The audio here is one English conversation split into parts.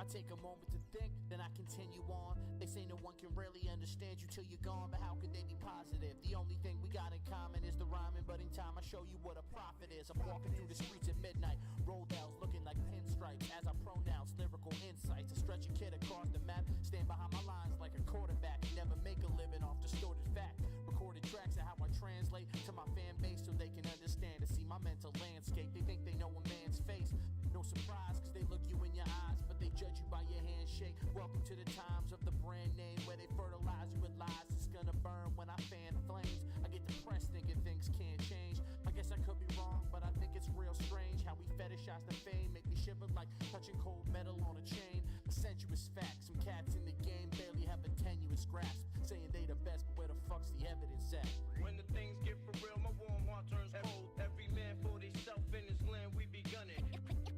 I take a moment to think, then I continue on. They say no one can really understand you till you're gone, but how could they be positive? The only thing we got in common is the rhyming, but in time I show you what a prophet is. I'm walking through the streets at midnight, roll downs looking like pinstripes as I pronounce lyrical insights. I stretch a kid across the map, stand behind my lines like a quarterback, and never make a living off distorted fact. Recorded tracks of how I translate to my fan base so they can understand and see my mental landscape. They think they know a man's face, no surprise, cause they look you in your eyes, but they judge you by your handshake. Welcome to the times of the brand name where they fertilize you with lies. It's gonna burn when I fan flames. I get depressed thinking things can't change. I guess I could be wrong, but I think it's real strange how we fetishize the fame, make me shiver like touching cold metal on a chain. A sensuous fact, some cats in the game barely have a tenuous grasp, saying they the best, but where the fuck's the evidence at? When the things get for real, my warm heart turns cold. Every man for himself in his land, we be gunning.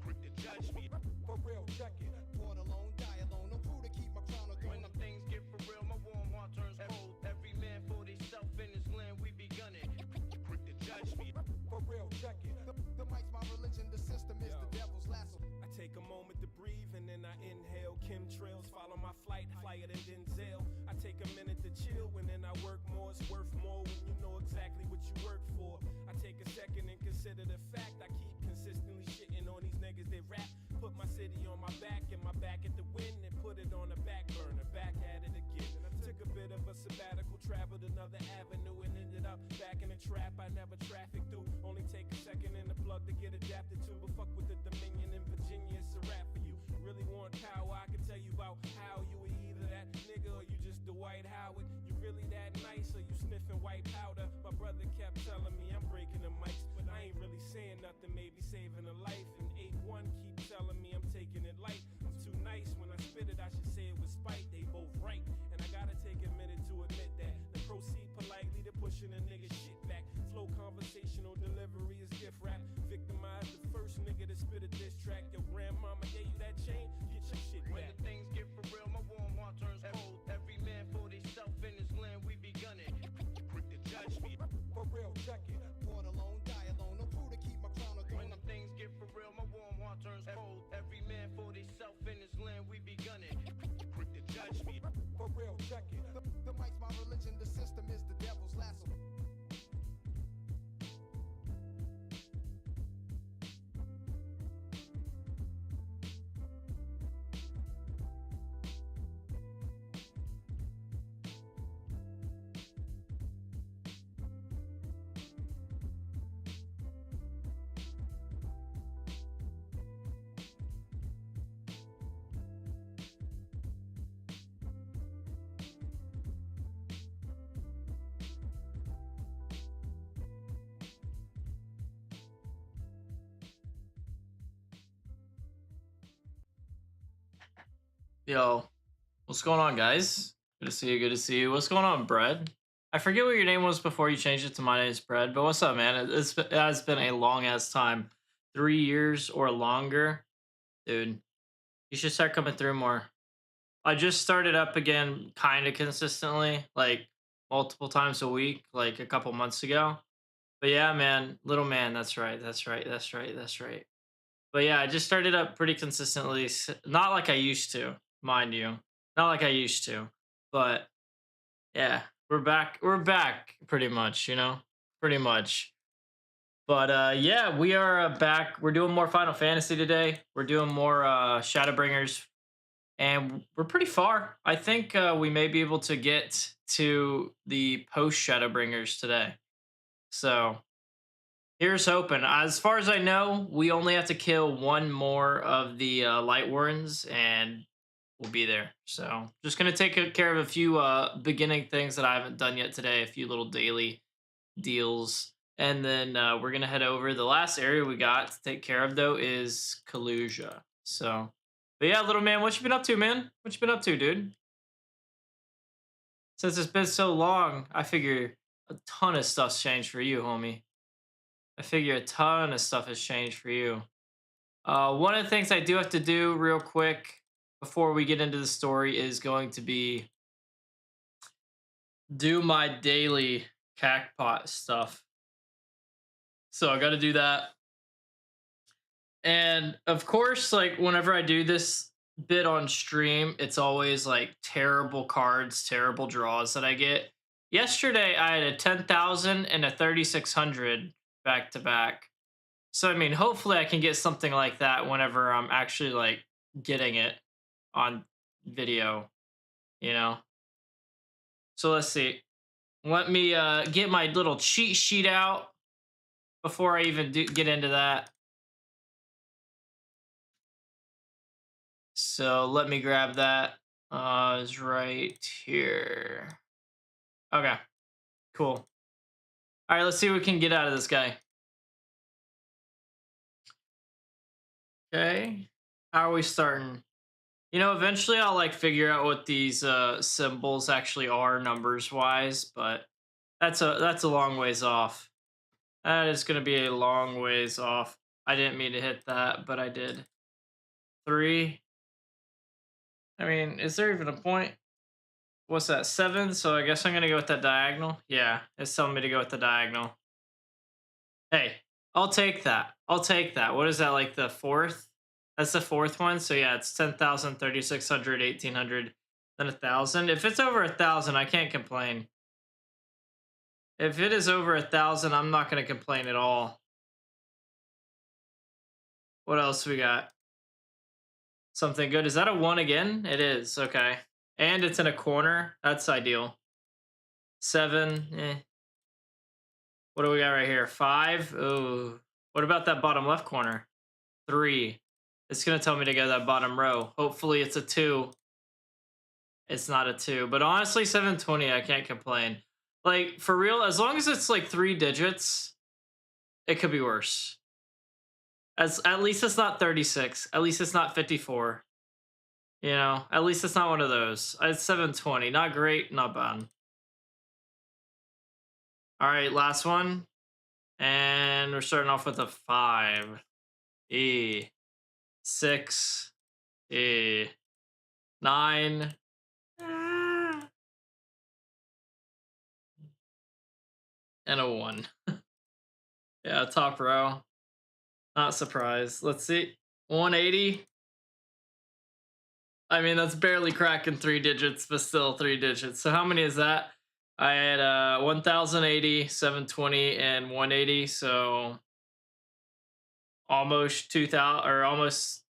Quick to judge me. For real, check it. Born alone, die alone. No crew to keep my crown on When the things get for real, my warm heart turns cold. Every man for himself in his land, we be gunning. Quick to judge me. For real, check it. The mic's my religion, the system is the devil's lasso. I take a moment to breathe and then I inhale. Chemtrails follow my flight, flyer than Denzel. I take a minute to chill when then I work more. It's worth more when you know exactly what you work for. I take a second and consider the fact I keep consistently shitting on these niggas that rap. Put my city on my back and my back at the wind and put it on the back burner. Back at it again. I took a bit of a sabbatical, traveled another avenue and ended up back in the trap I never trafficked through. Only take a second and a plug to get adapted to. But fuck with the Dominion in Virginia, it's a rap for you. Really want power, I can tell you about how you were either that nigga or you just Dwight Howard. You really that nice or you sniffing white powder? My brother kept telling me I'm breaking the mics, but I ain't really saying nothing, maybe saving a life. And 8-1 keep telling me I'm taking it light. I'm too nice, when I spit it I should say it with spite. They both right, and I gotta take a minute to admit that. The proceed politely to pushing a nigga shit back. Flow conversational delivery is gift rap. Victimize the first nigga to spit a diss track. Your grandmama gave you that chain, get your shit When back. the things get for real, my warm heart turns cold. Every man for himself in his land, we be gunning. Quick to judge me. For real, check it. Born alone, die alone. No crew to keep my crown on When the things get for real, my warm heart turns cold. Every man for himself in his land, we be gunning. Quick to judge me. For real, check it. The mic's my religion, the system is the devil's lasso. Yo, what's going on, guys? Good to see you. Good to see you. What's going on, Bread? I forget what your name was before you changed it to my name's Bread, but what's up, man? It has been a long ass time, 3 years or longer, dude. You should start coming through more. I just started up again, kind of consistently, like multiple times a week, like a couple months ago. But yeah, man, little man, that's right, that's right, that's right, that's right. But yeah, I just started up pretty consistently, not like I used to, mind you, not like I used to, but yeah, we're back pretty much, pretty much. But yeah, we are back. We're doing more Final Fantasy today. We're doing more ShadowBringers, and we're pretty far. I think we may be able to get to the post ShadowBringers today. So here's hoping. As far as I know, we only have to kill one more of the Light Warrens, and we'll be there. So just gonna take care of a few beginning things that I haven't done yet today, a few little daily deals, and then we're gonna head over. The last area we got to take care of though is Kalusia. So, but yeah, little man, what you been up to, man? What you been up to, dude? Since it's been so long, I figure a ton of stuff's changed for you, homie. I figure a ton of stuff has changed for you. One of the things I do have to do real quick before we get into the story is going to be do my daily Cactpot stuff. So I got to do that. And of course, like whenever I do this, bit on stream, it's always like terrible cards, terrible draws that I get. Yesterday, I had a 10,000 and a 3,600 back to back. So, I mean, hopefully I can get something like that whenever I'm actually like getting it on video, you know? So let's see. Let me get my little cheat sheet out before I even get into that. So let me grab that. It's right here. Okay, cool. All right, let's see what we can get out of this guy. Okay, how are we starting? You know, eventually I'll like figure out what these symbols actually are numbers wise, but that's a long ways off. That is going to be a long ways off. I didn't mean to hit that, but I did. 3. I mean, is there even a point? What's that, 7? So I guess I'm going to go with that diagonal. Yeah, it's telling me to go with the diagonal. Hey, I'll take that. I'll take that. What is that, like the 4th? That's the 4th one. So yeah, it's 10,000, 3,600, 1,800, then 1,000. If it's over 1,000, I can't complain. If it is over 1,000, I'm not going to complain at all. What else we got? Something good. Is that a 1 again? It is. Okay. And it's in a corner. That's ideal. 7. What do we got right here? 5. Oh. What about that bottom left corner? 3. It's going to tell me to go to that bottom row. Hopefully it's a 2. It's not a 2. But honestly, 720, I can't complain. Like, for real, as long as it's like 3 digits, it could be worse. At least it's not 36. At least it's not 54. You know, at least it's not one of those. It's 720. Not great, not bad. All right, last one. And we're starting off with a 5. 6. 9. And a 1. Yeah, top row. Not surprised. Let's see. 180. I mean, that's barely cracking 3 digits, but still 3 digits. So how many is that? I had 1,080, 720, and 180. So almost 2,000, or almost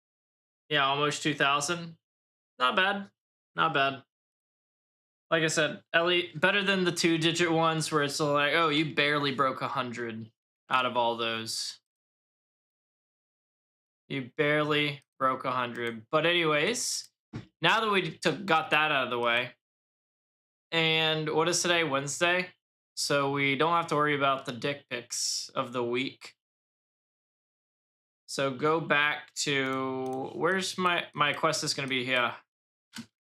2,000. Not bad. Not bad. Like I said, at least better than the 2-digit ones where it's like, oh, you barely broke 100 out of all those. You barely broke 100. But anyways, now that we got that out of the way, and what is today? Wednesday? So we don't have to worry about the dick pics of the week. So go back to, where's my quest is going to be here.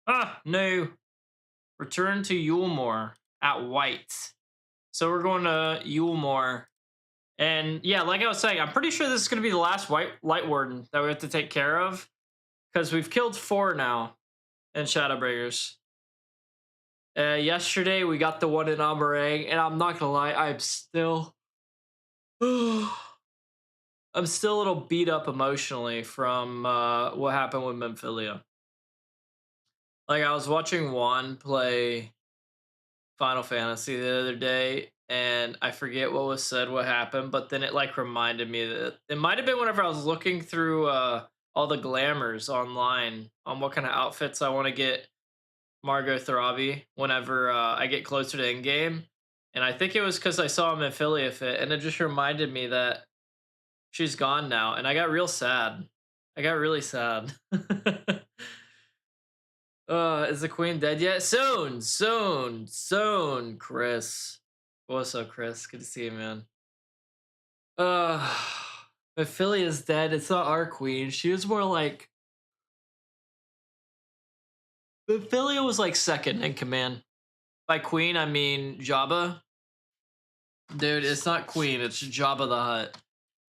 Ah, no. Return to Yulemoor at White. So we're going to Yulemoor. And yeah, like I was saying, I'm pretty sure this is going to be the last light warden that we have to take care of. Because we've killed 4 now in ShadowBringers. Yesterday, we got the one in Amarang. And I'm not going to lie, I'm still a little beat up emotionally from what happened with Memphilia. Like, I was watching Juan play Final Fantasy the other day, and I forget what was said, what happened, but then it like reminded me that it might have been whenever I was looking through all the glamours online on what kind of outfits I want to get Margot Throbbie whenever I get closer to endgame. And I think it was because I saw Memphilia fit, and it just reminded me that she's gone now, and I got real sad. I got really sad. Is the queen dead yet? Soon, Chris. What's up, Chris? Good to see you, man. Ophelia's dead. It's not our queen. She was more like... Ophelia was like second in command. By queen, I mean Jabba. Dude, it's not queen. It's Jabba the Hutt.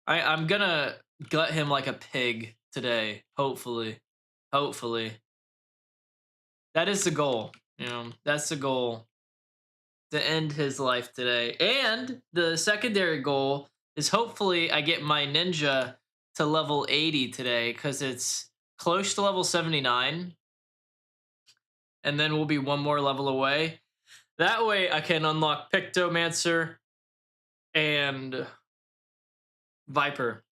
I'm gonna gut him like a pig today. Hopefully. That is the goal. You know, that's the goal. To end his life today. And the secondary goal is hopefully I get my ninja to level 80 today, because it's close to level 79. And then we'll be one more level away. That way I can unlock Pictomancer and Viper.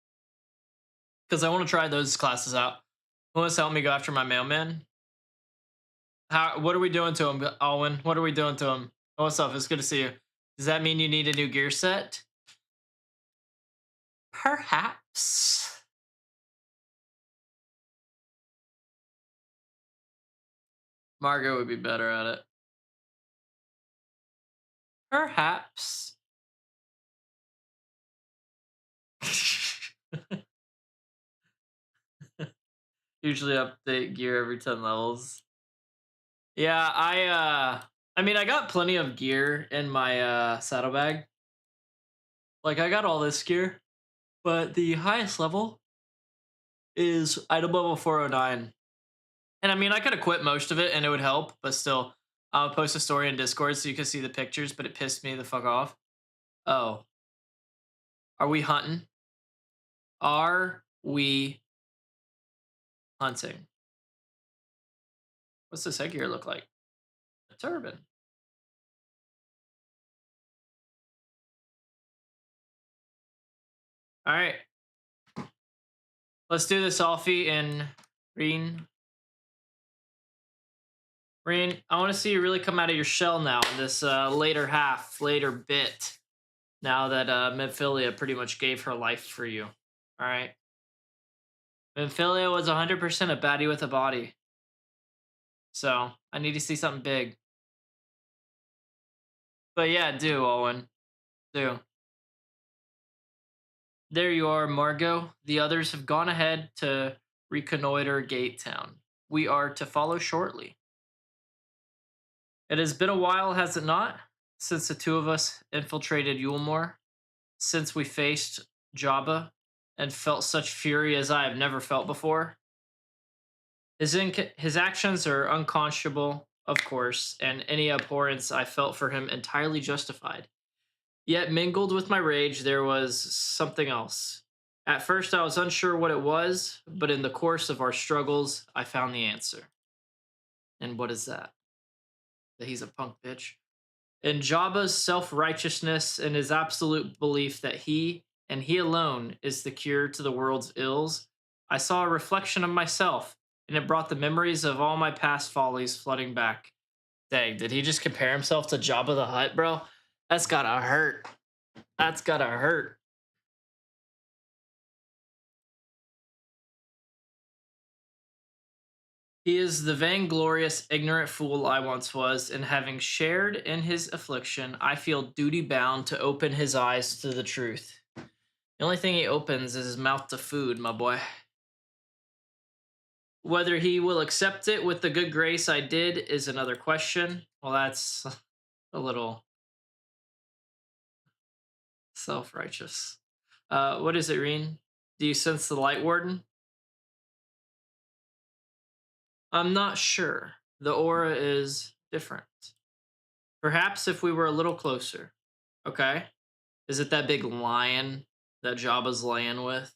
Because I want to try those classes out. Who wants to help me go after my mailman? What are we doing to him, Alwyn? What are we doing to him? Oh, what's up? It's good to see you. Does that mean you need a new gear set? Perhaps. Margot would be better at it. Perhaps. Usually update gear every 10 levels. Yeah, I mean, I got plenty of gear in my saddlebag. Like, I got all this gear, but the highest level is item level 409. And I mean, I could equip most of it and it would help, but still, I'll post a story in Discord so you can see the pictures, but it pissed me the fuck off. Oh. Are we hunting? Are we hunting? What's this headgear look like? A turban. All right. Let's do this, Alfie and Reen. Reen, I want to see you really come out of your shell now in this later bit. Now that Memphilia pretty much gave her life for you. All right. Memphilia was 100% a baddie with a body. So I need to see something big. But yeah, do, Owen. Do. There you are, Margot. The others have gone ahead to reconnoiter Gate Town. We are to follow shortly. It has been a while, has it not, since the two of us infiltrated Yulmore, since we faced Jabba and felt such fury as I have never felt before. His actions are unconscionable, of course, and any abhorrence I felt for him entirely justified. Yet mingled with my rage, there was something else. At first, I was unsure what it was, but in the course of our struggles, I found the answer. And what is that? That he's a punk bitch. In Jabba's self-righteousness and his absolute belief that he, and he alone, is the cure to the world's ills, I saw a reflection of myself, and it brought the memories of all my past follies flooding back. Dang, did he just compare himself to Jabba the Hutt, bro? That's gotta hurt. That's gotta hurt. He is the vainglorious, ignorant fool I once was, and having shared in his affliction, I feel duty-bound to open his eyes to the truth. The only thing he opens is his mouth to food, my boy. Whether he will accept it with the good grace I did is another question. Well, that's a little self-righteous. What is it, Reen? Do you sense the Light Warden? I'm not sure. The aura is different. Perhaps if we were a little closer. Okay. Is it that big lion that Jabba's laying with?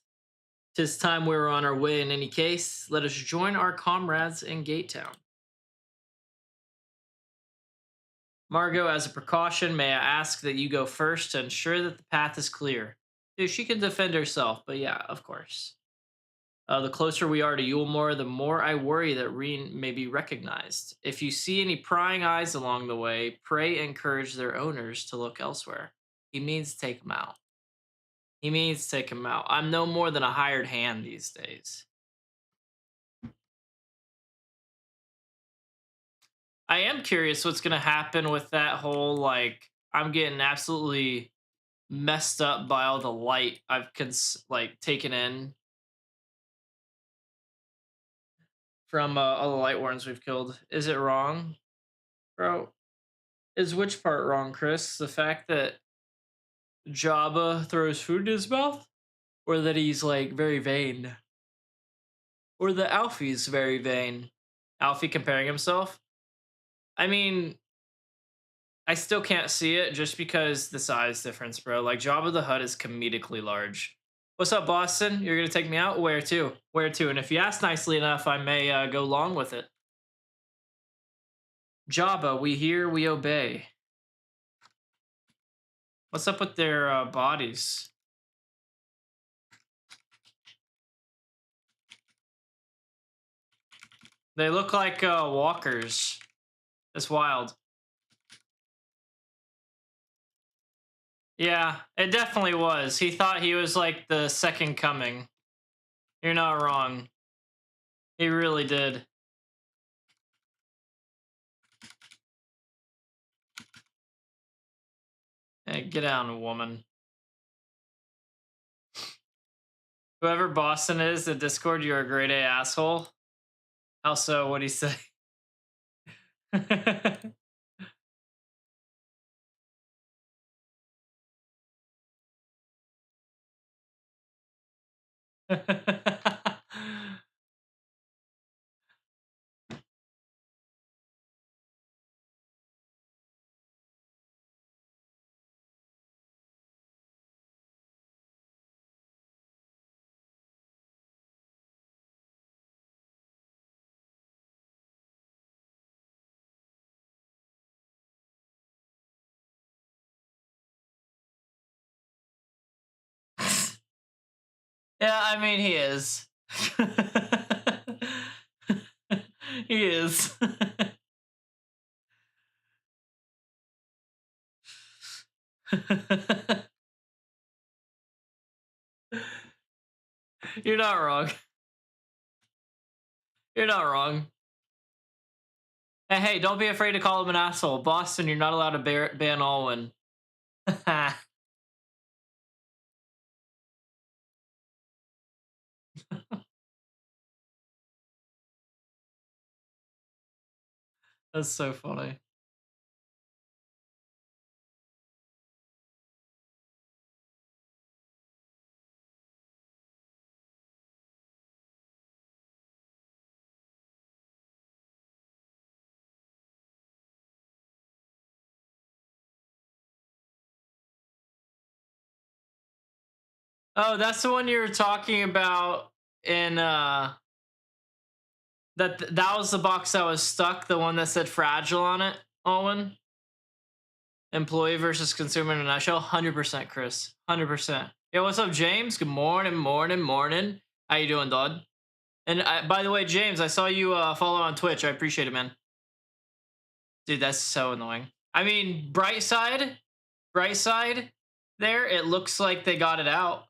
'Tis time we were on our way in any case. Let us join our comrades in Gate Town. Margot, as a precaution, may I ask that you go first to ensure that the path is clear? Dude, she can defend herself, but yeah, of course. The closer we are to Yulmore, the more I worry that Reen may be recognized. If you see any prying eyes along the way, pray encourage their owners to look elsewhere. He means take them out. He means take them out. I'm no more than a hired hand these days. I am curious what's going to happen with that whole, like, I'm getting absolutely messed up by all the light I've taken in from all the light warrens we've killed. Is it wrong? Bro, is which part wrong, Chris? The fact that Jabba throws food in his mouth? Or that he's, like, very vain? Or that Alfie's very vain? Alfie comparing himself? I mean, I still can't see it just because the size difference, bro. Like, Jabba the Hutt is comedically large. What's up, Boston? You're gonna take me out? Where to? Where to? And if you ask nicely enough, I may go along with it. Jabba, we hear, we obey. What's up with their bodies? They look like walkers. It's wild. Yeah, it definitely was. He thought he was like the second coming. You're not wrong. He really did. Hey, get down, woman. Whoever Boston is, the Discord, you're a grade A asshole. How so? What'd he say? Yeah, I mean, he is. He is. You're not wrong. You're not wrong. And hey, don't be afraid to call him an asshole. Boston, you're not allowed to ban Alwyn. That's so funny. Oh, that's the one you were talking about in that was the box that was stuck, the one that said fragile on it, Alwyn? Employee versus consumer in a nutshell. 100%, Chris. 100%. Yo, what's up, James? Good morning, morning. How you doing, Dodd? And by the way, James, I saw you follow on Twitch. I appreciate it, man. Dude, that's so annoying. I mean, bright side, there, it looks like they got it out.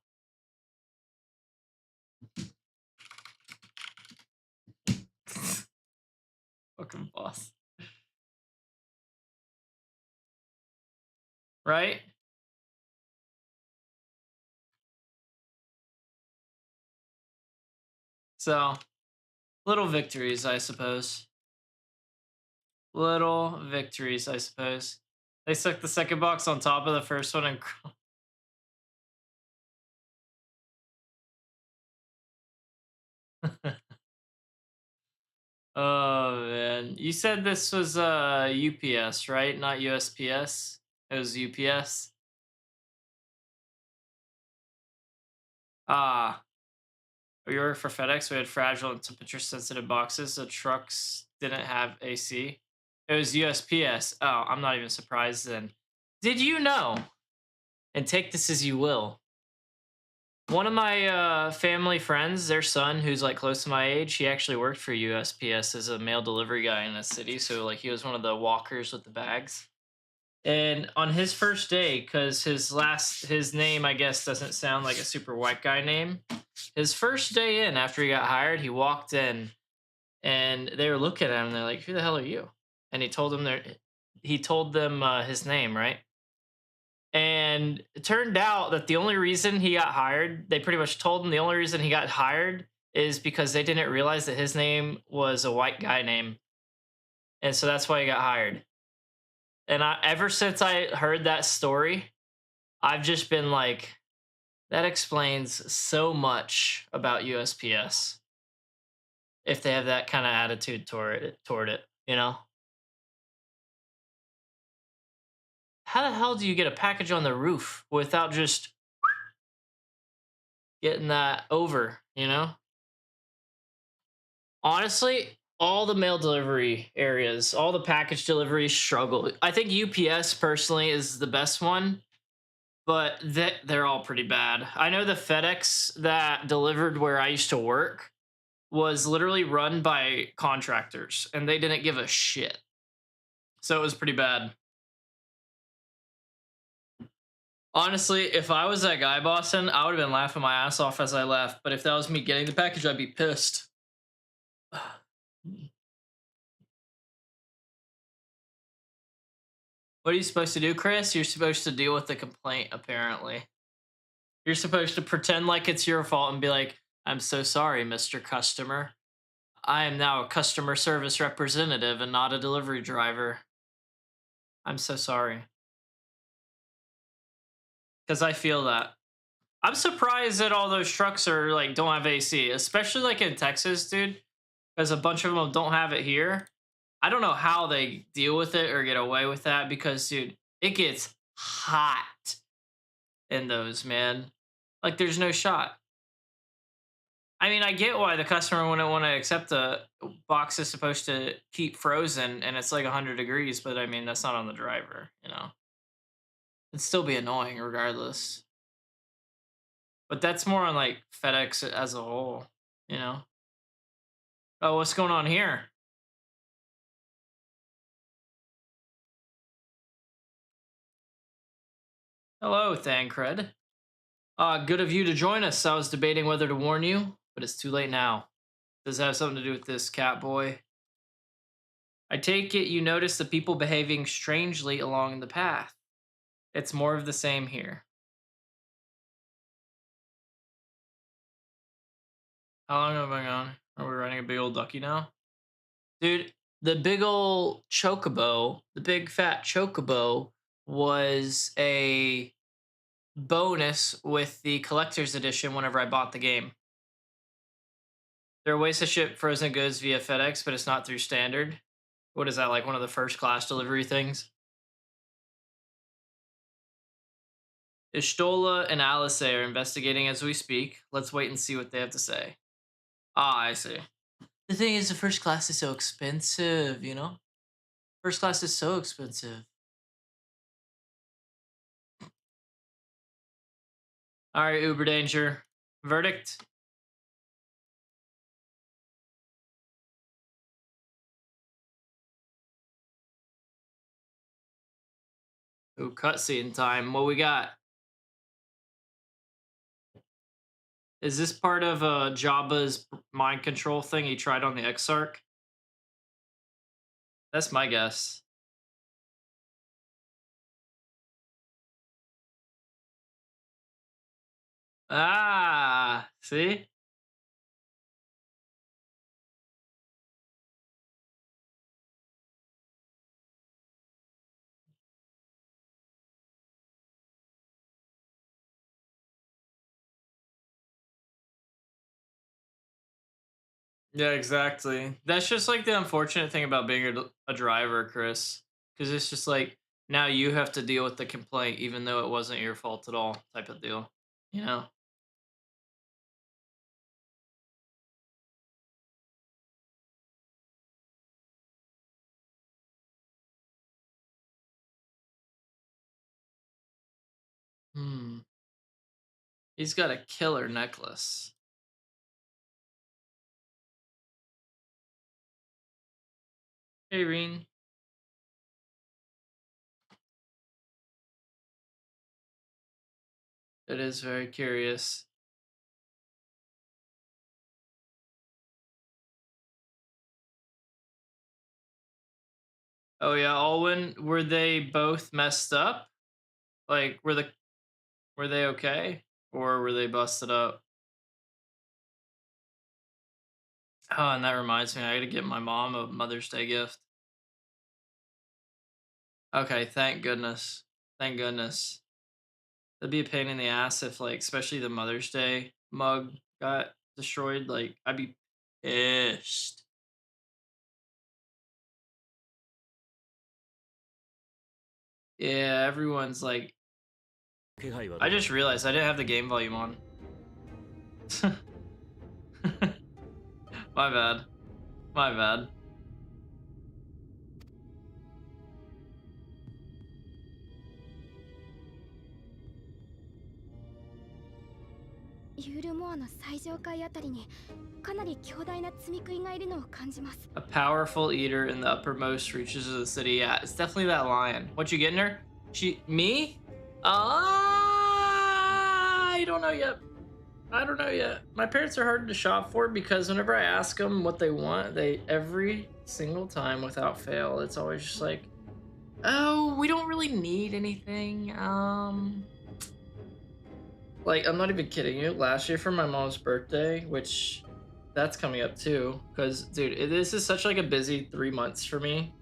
Fucking boss. Right? So, little victories, I suppose. Little victories, I suppose. They stuck the second box on top of the first one and... Oh, man. You said this was UPS, right? Not USPS? It was UPS? Ah. We work for FedEx. We had fragile and temperature-sensitive boxes. The trucks didn't have AC. It was USPS. Oh, I'm not even surprised then. Did you know? And take this as you will. One of my family friends, their son, who's like close to my age, he actually worked for USPS as a mail delivery guy in the city. So like he was one of the walkers with the bags. And on his first day, because his name, I guess, doesn't sound like a super white guy name. His first day in, after he got hired, he walked in, and they were looking at him. And they're like, "Who the hell are you?" And he told them his name, right? And it turned out that the only reason he got hired, they pretty much told him the only reason he got hired is because they didn't realize that his name was a white guy name, and so that's why he got hired. And ever since I heard that story, I've just been like, that explains so much about USPS. If they have that kind of attitude toward it, you know? How the hell do you get a package on the roof without just... getting that over, you know? Honestly, all the mail delivery areas, all the package deliveries struggle. I think UPS personally is the best one, but they're all pretty bad. I know the FedEx that delivered where I used to work was literally run by contractors and they didn't give a shit. So it was pretty bad. Honestly, if I was that guy, Boston, I would have been laughing my ass off as I left. But if that was me getting the package, I'd be pissed. What are you supposed to do, Chris? You're supposed to deal with the complaint, apparently. You're supposed to pretend like it's your fault and be like, I'm so sorry, Mr. Customer. I am now a customer service representative and not a delivery driver. I'm so sorry. Because I feel that. I'm surprised that all those trucks are like don't have AC, especially like in Texas, dude. Because a bunch of them don't have it here. I don't know how they deal with it or get away with that because, dude, it gets hot in those, man. Like, there's no shot. I mean, I get why the customer wouldn't want to accept a box is supposed to keep frozen and it's like 100 degrees, but I mean, that's not on the driver, you know? It'd still be annoying regardless. But that's more on like FedEx as a whole, you know? Oh, what's going on here? Hello, Thancred. Good of you to join us. I was debating whether to warn you, but it's too late now. Does it have something to do with this cat boy? I take it you notice the people behaving strangely along the path. It's more of the same here. How long have I gone? Are we riding a big old ducky now? Dude, the big old chocobo, the big fat chocobo was a bonus with the collector's edition whenever I bought the game. There are ways to ship frozen goods via FedEx, but it's not through standard. What is that, like one of the first class delivery things? Ishtola and Alice are investigating as we speak. Let's wait and see what they have to say. Ah, I see. The thing is, the first class is so expensive, you know? First class is so expensive. All right, Uber Danger. Verdict? Ooh, cutscene time. What we got? Is this part of Jabba's mind control thing he tried on the Exarch? That's my guess. Ah, see? Yeah, exactly. That's just like the unfortunate thing about being a driver, Chris. Because it's just like now you have to deal with the complaint, even though it wasn't your fault at all, type of deal. You know? Hmm. He's got a killer necklace. Hey, Reen. It is very curious. Oh yeah, Alwyn, were they both messed up? Like, were they okay, or were they busted up? Oh, and that reminds me, I gotta get my mom a Mother's Day gift. Okay, thank goodness. Thank goodness. That'd be a pain in the ass if, like, especially the Mother's Day mug got destroyed. Like, I'd be pissed. Yeah, everyone's like. I just realized I didn't have the game volume on. My bad. My bad. A powerful eater in the uppermost reaches of the city. Yeah, it's definitely that lion. What you getting her? Me? I don't know yet. I don't know yet. My parents are hard to shop for because whenever I ask them what they want, they every single time without fail, it's always just like, oh, we don't really need anything. Like, I'm not even kidding you. Last year for my mom's birthday, which that's coming up too, because dude, this is such like a busy 3 months for me,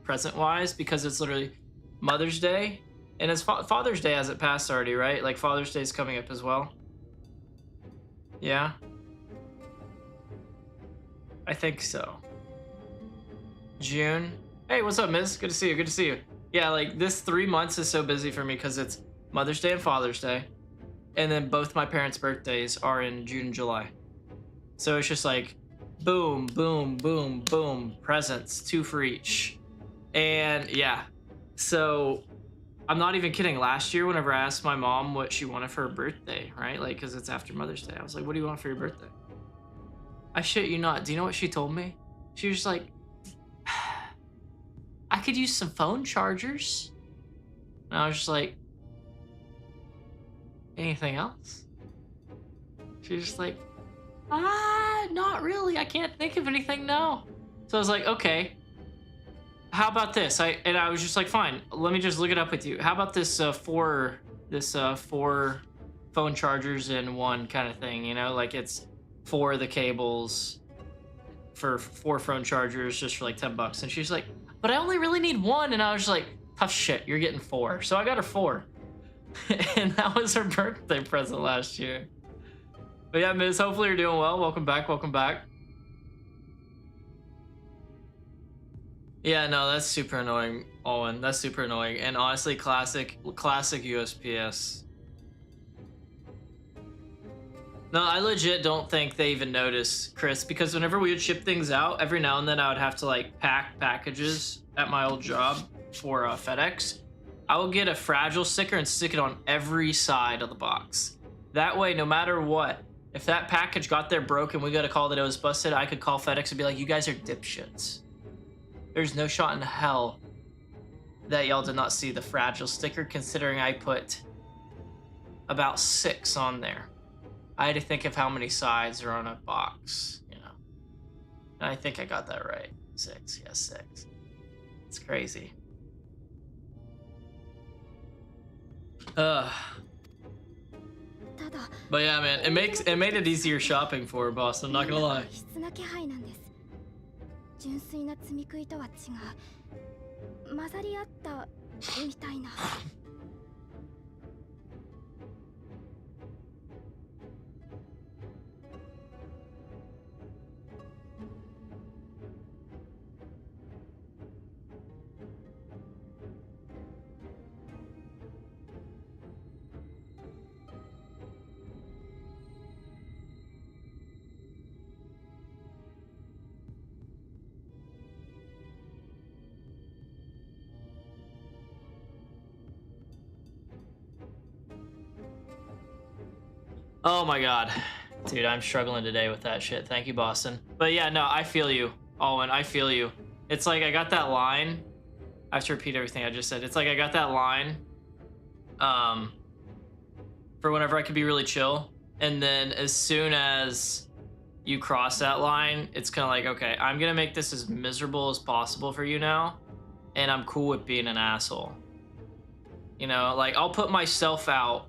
present-wise, because it's literally Mother's Day, and it's Father's Day hasn't passed already, right? Like Father's Day is coming up as well. Yeah, I think so. June. Hey, what's up, Miss? Good to see you. Good to see you. Yeah, like this 3 months is so busy for me because it's Mother's Day and Father's Day. And then both my parents' birthdays are in June and July. So it's just like boom, boom, boom, boom, presents, 2 for each. And yeah, so I'm not even kidding. Last year, whenever I asked my mom what she wanted for her birthday, right? Like, because it's after Mother's Day, I was like, what do you want for your birthday? I shit you not. Do you know what she told me? She was like, I could use some phone chargers. And I was just like, anything else? She's just like, not really. I can't think of anything, no. So I was like, okay. How about this? I was just like, fine. Let me just look it up with you. How about this four phone chargers in one kind of thing? You know, like it's 4 of the cables for 4 phone chargers just for like $10. And she's like, but I only really need 1. And I was just like, tough shit. You're getting 4. So I got her 4. And that was her birthday present last year. But yeah, Miss, hopefully you're doing well. Welcome back, welcome back. Yeah, no, that's super annoying, Owen. That's super annoying. And honestly, classic USPS. No, I legit don't think they even notice, Chris, because whenever we would ship things out, every now and then I would have to like pack packages at my old job for FedEx. I will get a fragile sticker and stick it on every side of the box. That way, no matter what, if that package got there broken, we got a call that it was busted, I could call FedEx and be like, you guys are dipshits. There's no shot in hell that y'all did not see the fragile sticker, considering I put about 6 on there. I had to think of how many sides are on a box, you know. And I think I got that right. 6, yes, 6. It's crazy. But yeah, man, it made it easier shopping for her, boss. I'm not gonna lie. Oh my god. Dude, I'm struggling today with that shit. Thank you, Boston. But yeah, no, I feel you, Owen. I feel you. It's like I got that line. I have to repeat everything I just said. It's like I got that line for whenever I could be really chill. And then as soon as you cross that line, it's kind of like, okay, I'm going to make this as miserable as possible for you now. And I'm cool with being an asshole. You know, like I'll put myself out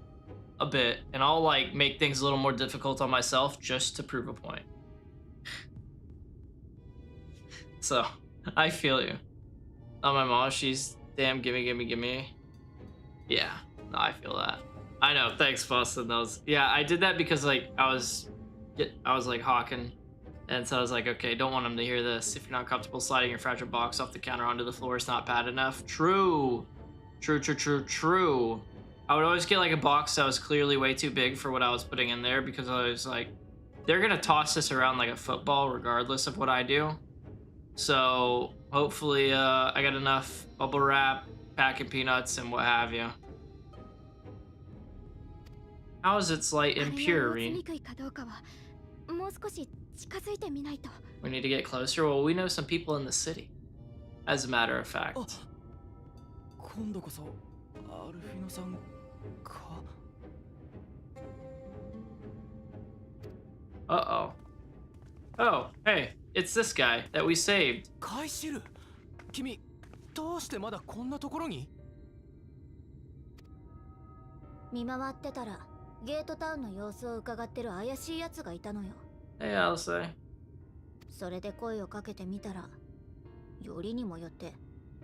a bit and I'll like make things a little more difficult on myself just to prove a point. So I feel you. Oh, my mom, she's damn gimme. Yeah, no, I feel that. I know, thanks, Boston. Yeah, I did that because like I was like hawking, and so I was like, okay, don't want them to hear this. If you're not comfortable sliding your fragile box off the counter onto the floor, it's not bad enough. True. I would always get like a box that was clearly way too big for what I was putting in there because I was like, they're gonna toss this around like a football regardless of what I do. So hopefully I got enough bubble wrap, packing peanuts, and what have you. How is its light impure? We need to get closer. Well, we know some people in the city, as a matter of fact. Uh-oh. Oh, hey, it's this guy that we saved. カイシル、君どうしてまだこんなところに？見回ってたらゲートタウンの様子を伺ってる怪しい奴がいたのよ。Hey, Alice. それで声をかけてみたら、よりにもよって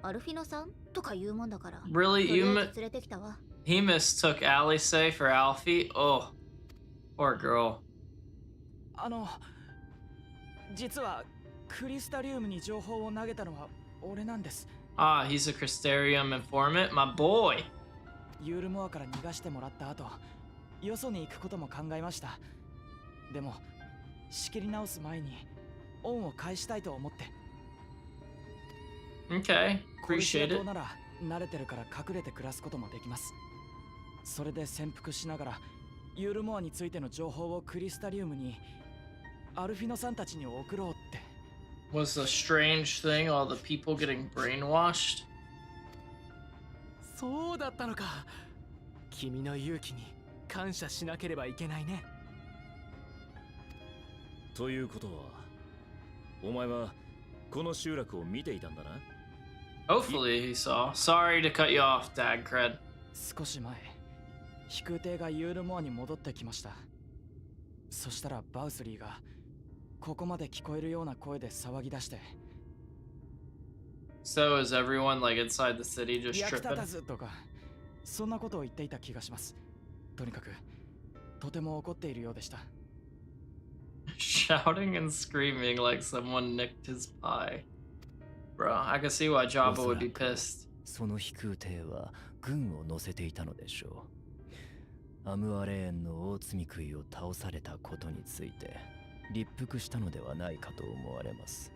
アルフィノさんとか言うもんだから。Really, you 連れてきたわ。He mistook Alice for Alfie? Oh, poor girl. 実はクリスタリウムに情報を投げたのは俺なんです。Ah, he's a Crystarium informant? My boy! ユールモアから逃がしてもらった後、よそに行くことも考えました。でも、仕切り直す前に恩を返したいと思って。Okay, appreciate it. なら慣れてるから隠れて暮らすこともできます。それで潜伏しながらユールモアについての情報をクリスタリウムにアルフィノさんたちに送ろうって。Was the strange thing all the people getting brainwashed? そうだったのか。君の勇気に感謝しなければいけないね。ということは、お前はこの集落を見ていたんだな。Hopefully he saw. Sorry to cut you off, Dad Cred. 少し前、飛空艇がユールモアに戻ってきました。そしたらバウスリーがここまで聞こえるような声で騒ぎ出して。So is everyone like inside the city just 役立 tripping? たずとか、そんなことを言っていた気がします。とにかく、とても怒っているようでした。Shouting and screaming like someone nicked his pie. Bro, I can see why Jabba would be pissed. その飛空艇は軍を乗せていたのでしょう。アムアレーンの大積み食いを倒されたことについて立腹したのではないかと思われます。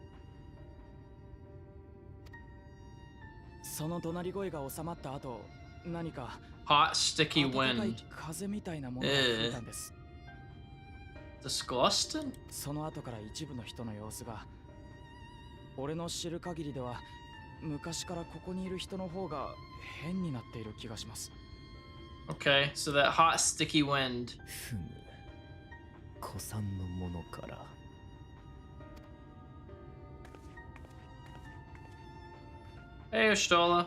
その怒鳴り声が収まった後、何か Hot, sticky 暖かい wind. 風みたいなものが吹いたんです。Disgusting? その後から一部の人の様子が、俺の知る限りでは昔からここにいる人の方が変になっている気がします。Okay, so that hot, sticky wind. ふむ、古参のものから。Hey, Ashtola.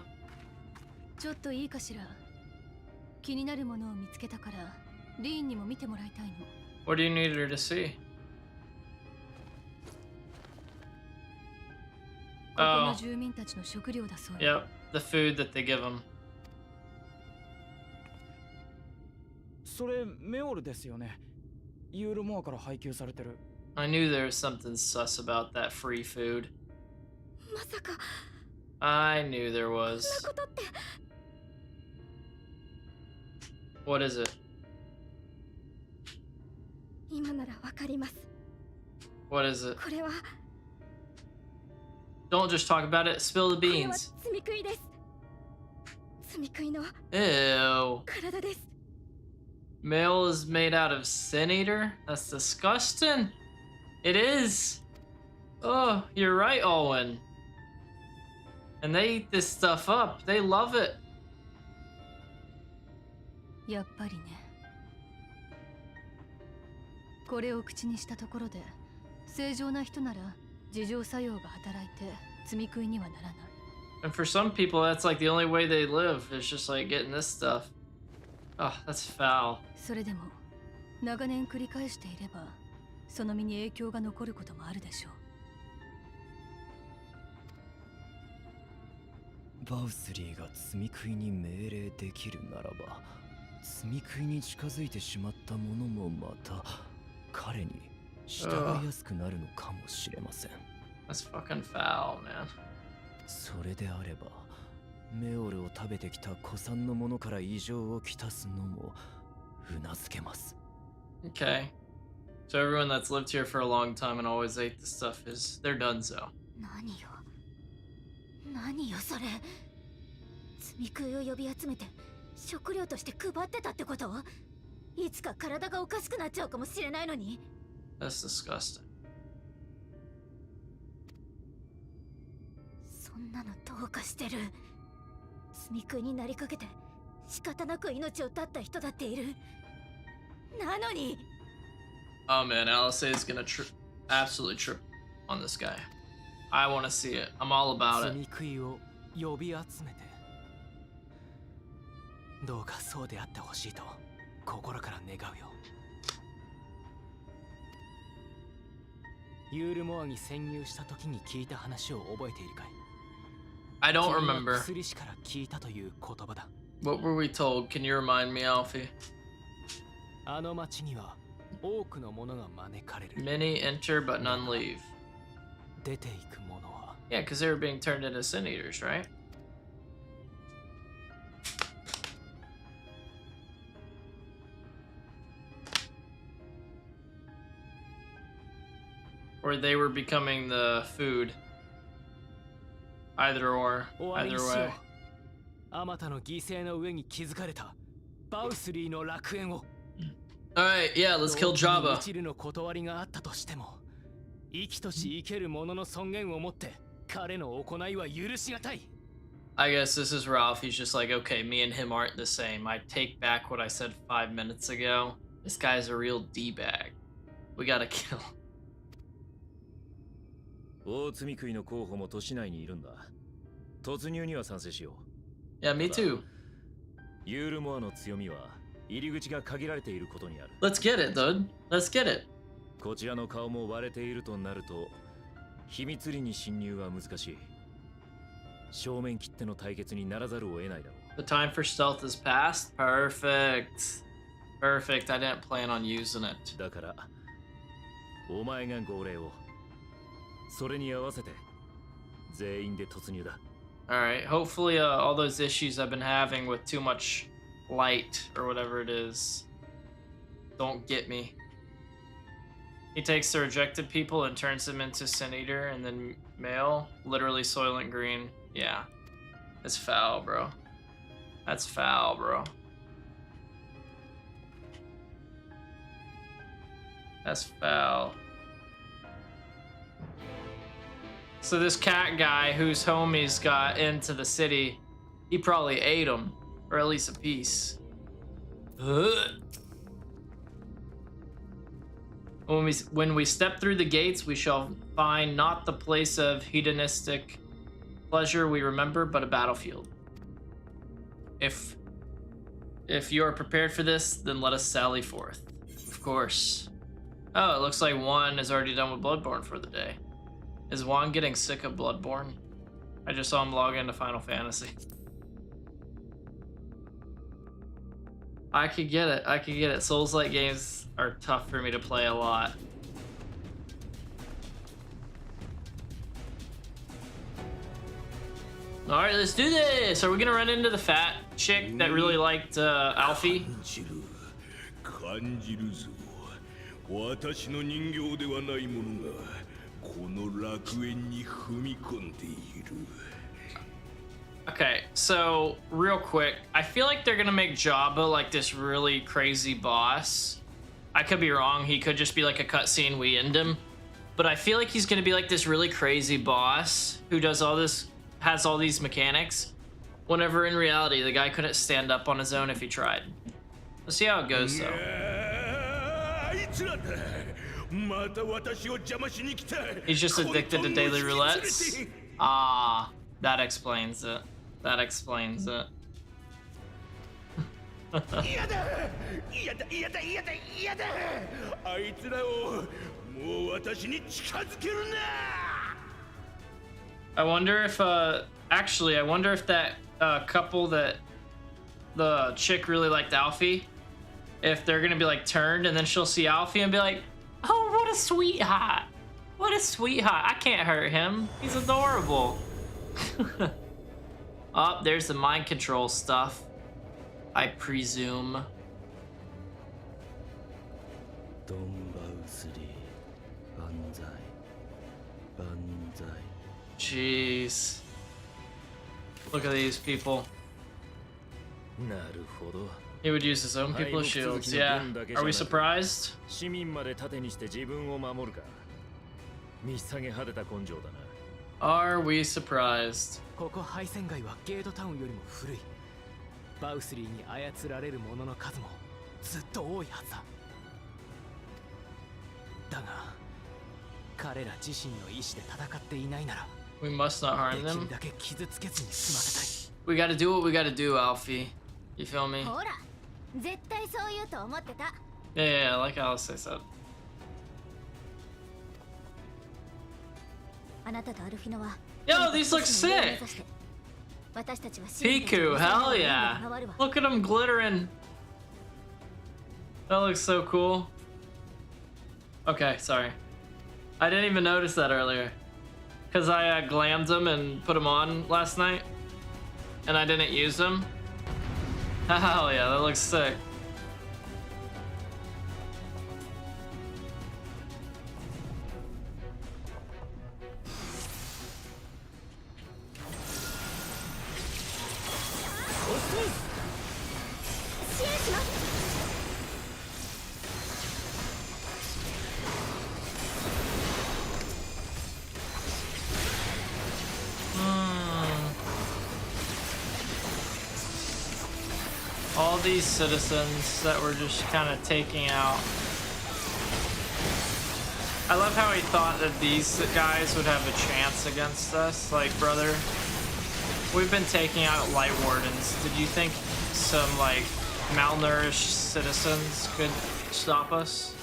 ちょっといいかしら。気になるものを見つけたから、リーンにも見てもらいたいの。What do you need her to see? ここの住民たちの食料だそうよ。Yep, the food that they give them. それメオルですよね。ユールモアから配給されてる。I knew there was something sus about that free food. まさか。I knew there そん was. なことって。What is it? 今ならわかります。What is it? これは。Don't just talk about it. Spill the これは beans. 積み食いです。積み食いの Ew. 体です。Mail is made out of sin eater? That's disgusting. It is. Oh, you're right, Owen. And they eat this stuff up. They love it. やっぱりね。これを口にしたところで、正常な人なら自浄作用が働いて積み食いにはならない。And for some people, that's like the only way they live. It's just like getting this stuff. Oh, that's foul. それでも長年繰り返していれば、その身に影響が残ることもあるでしょバウスリーが積み食いに命令できるならば、積み食いに近づいてしまった者もまた彼に従いやすくなるのかもしれません。That's fucking foul, man. それであれば、メオルを食べてきた古参の者から異常をきたすのもうなずけます。Okay. So everyone that's lived here for a long time and always ate this stuff they're done so. 何よそれ。積み食いを呼び集めて食料として配ってたってこと？いつか体がおかしくなっちゃうかもしれないのに。That's disgusting. そんなのどうかしてる。積み食いになりかけて仕方なく命を絶った人だっている。なのに。Oh man, LSA is gonna absolutely trip on this guy. I want to see it. I'm all about it. 積み食いを呼び集めて、どうかそうであってほしいと心から願うよ。ユールモアに潜入した時に聞いた話を覚えているかい？ I don't remember. 薬師から聞いたという言葉だ。What were we told? Can you remind me, Alfie? あの町には多くのものが招かれる。 Many enter, but none leave. 出ていくものは。 Yeah, because they were being turned into sin eaters, right? Or they were becoming the food. Either or. Either way. あまたの犠牲の上に築かれたバウスリーの楽園を。Alright, yeah, let's kill Jabba. 一縷の断りがあったとしても、生きとし生ける者の尊厳をもって彼の行いは許しがたい。I guess this is Ralph. He's just like, okay, me and him aren't the same. I take back what I said 5 minutes ago. This guy's a real D-bag. We gotta kill. 大積み食いの候補も都市内にいるんだ。突入には賛成しよう。 Yeah, me too. ユールモアの強みは入り口が限られていることにある。 Let's get it, dude. Let's get it. こちらの顔も割れているとなると、秘密裏に侵入は難しい。正面切っての対決にならざるを得ないだろう。 The time for stealth is past. Perfect. Perfect. I didn't plan on using it. だから、お前が号令を。それに合わせて、全員で突入だ。Alright, hopefully all those issues I've been having with too much light or whatever it is don't get me. He takes the rejected people and turns them into Sin Eater and then male, literally Soylent Green. Yeah, it's foul, bro. That's foul, bro. That's foul. So this cat guy whose homies got into the city, he probably ate them, or at least a piece. When we step through the gates, we shall find not the place of hedonistic pleasure we remember, but a battlefield. If you are prepared for this, then let us sally forth. Of course. Oh, it looks like Juan is already done with Bloodborne for the day. Is Juan getting sick of Bloodborne? I just saw him log into Final Fantasy. I could get it. I could get it. Souls-like games are tough for me to play a lot. Alright, let's do this! Are we gonna run into the fat chick that really liked Alfie? 感じるぞ。私の人形ではないものがこの楽園に踏み込んでいる。 Okay, so real quick, I feel like they're gonna make Jabba like this really crazy boss. I could be wrong, he could just be like a cutscene, we end him. But I feel like he's gonna be like this really crazy boss who does all this, has all these mechanics. Whenever in reality, the guy couldn't stand up on his own if he tried. Let's see how it goes though. He's just addicted to daily roulettes. Ah, that explains it. That explains it. I wonder if, actually, I wonder if that couple that the chick really liked Alfie, if they're gonna be like turned and then she'll see Alfie and be like, oh, what a sweetheart. What a sweetheart. I can't hurt him. He's adorable. Oh, there's the mind control stuff, I presume. ドンバウスリー万歳万歳 Jeez. Look at these people. なるほど He would use his own people's shields. Yeah. Are we surprised? 市民まで盾にして自分を守るか見下げ果てた根性だな Are we surprised? ここ敗戦街はゲートタウンよりも古い。バウスリーに操られる者の数もずっと多いはずだ。だが彼ら自身の意志で戦っていないなら We must not harm でき them. るだけ傷つけずに済ませたい。 We gotta do what we gotta do, Alfie. You feel me? ほら絶対そう言うと思ってた。 Yeah, yeah, like Alice said. あなたとアルフィノは Yo, these look sick! 私たちは Piku, hell yeah! Look at them glittering! That looks so cool. Okay, sorry. I didn't even notice that earlier. Because I glammed them and put them on last night. And I didn't use them. Hell yeah, that looks sick. All these citizens that we're just kind of taking out. I love how he thought that these guys would have a chance against us. Like, brother, we've been taking out light wardens. Did you think some, like, malnourished citizens could stop us?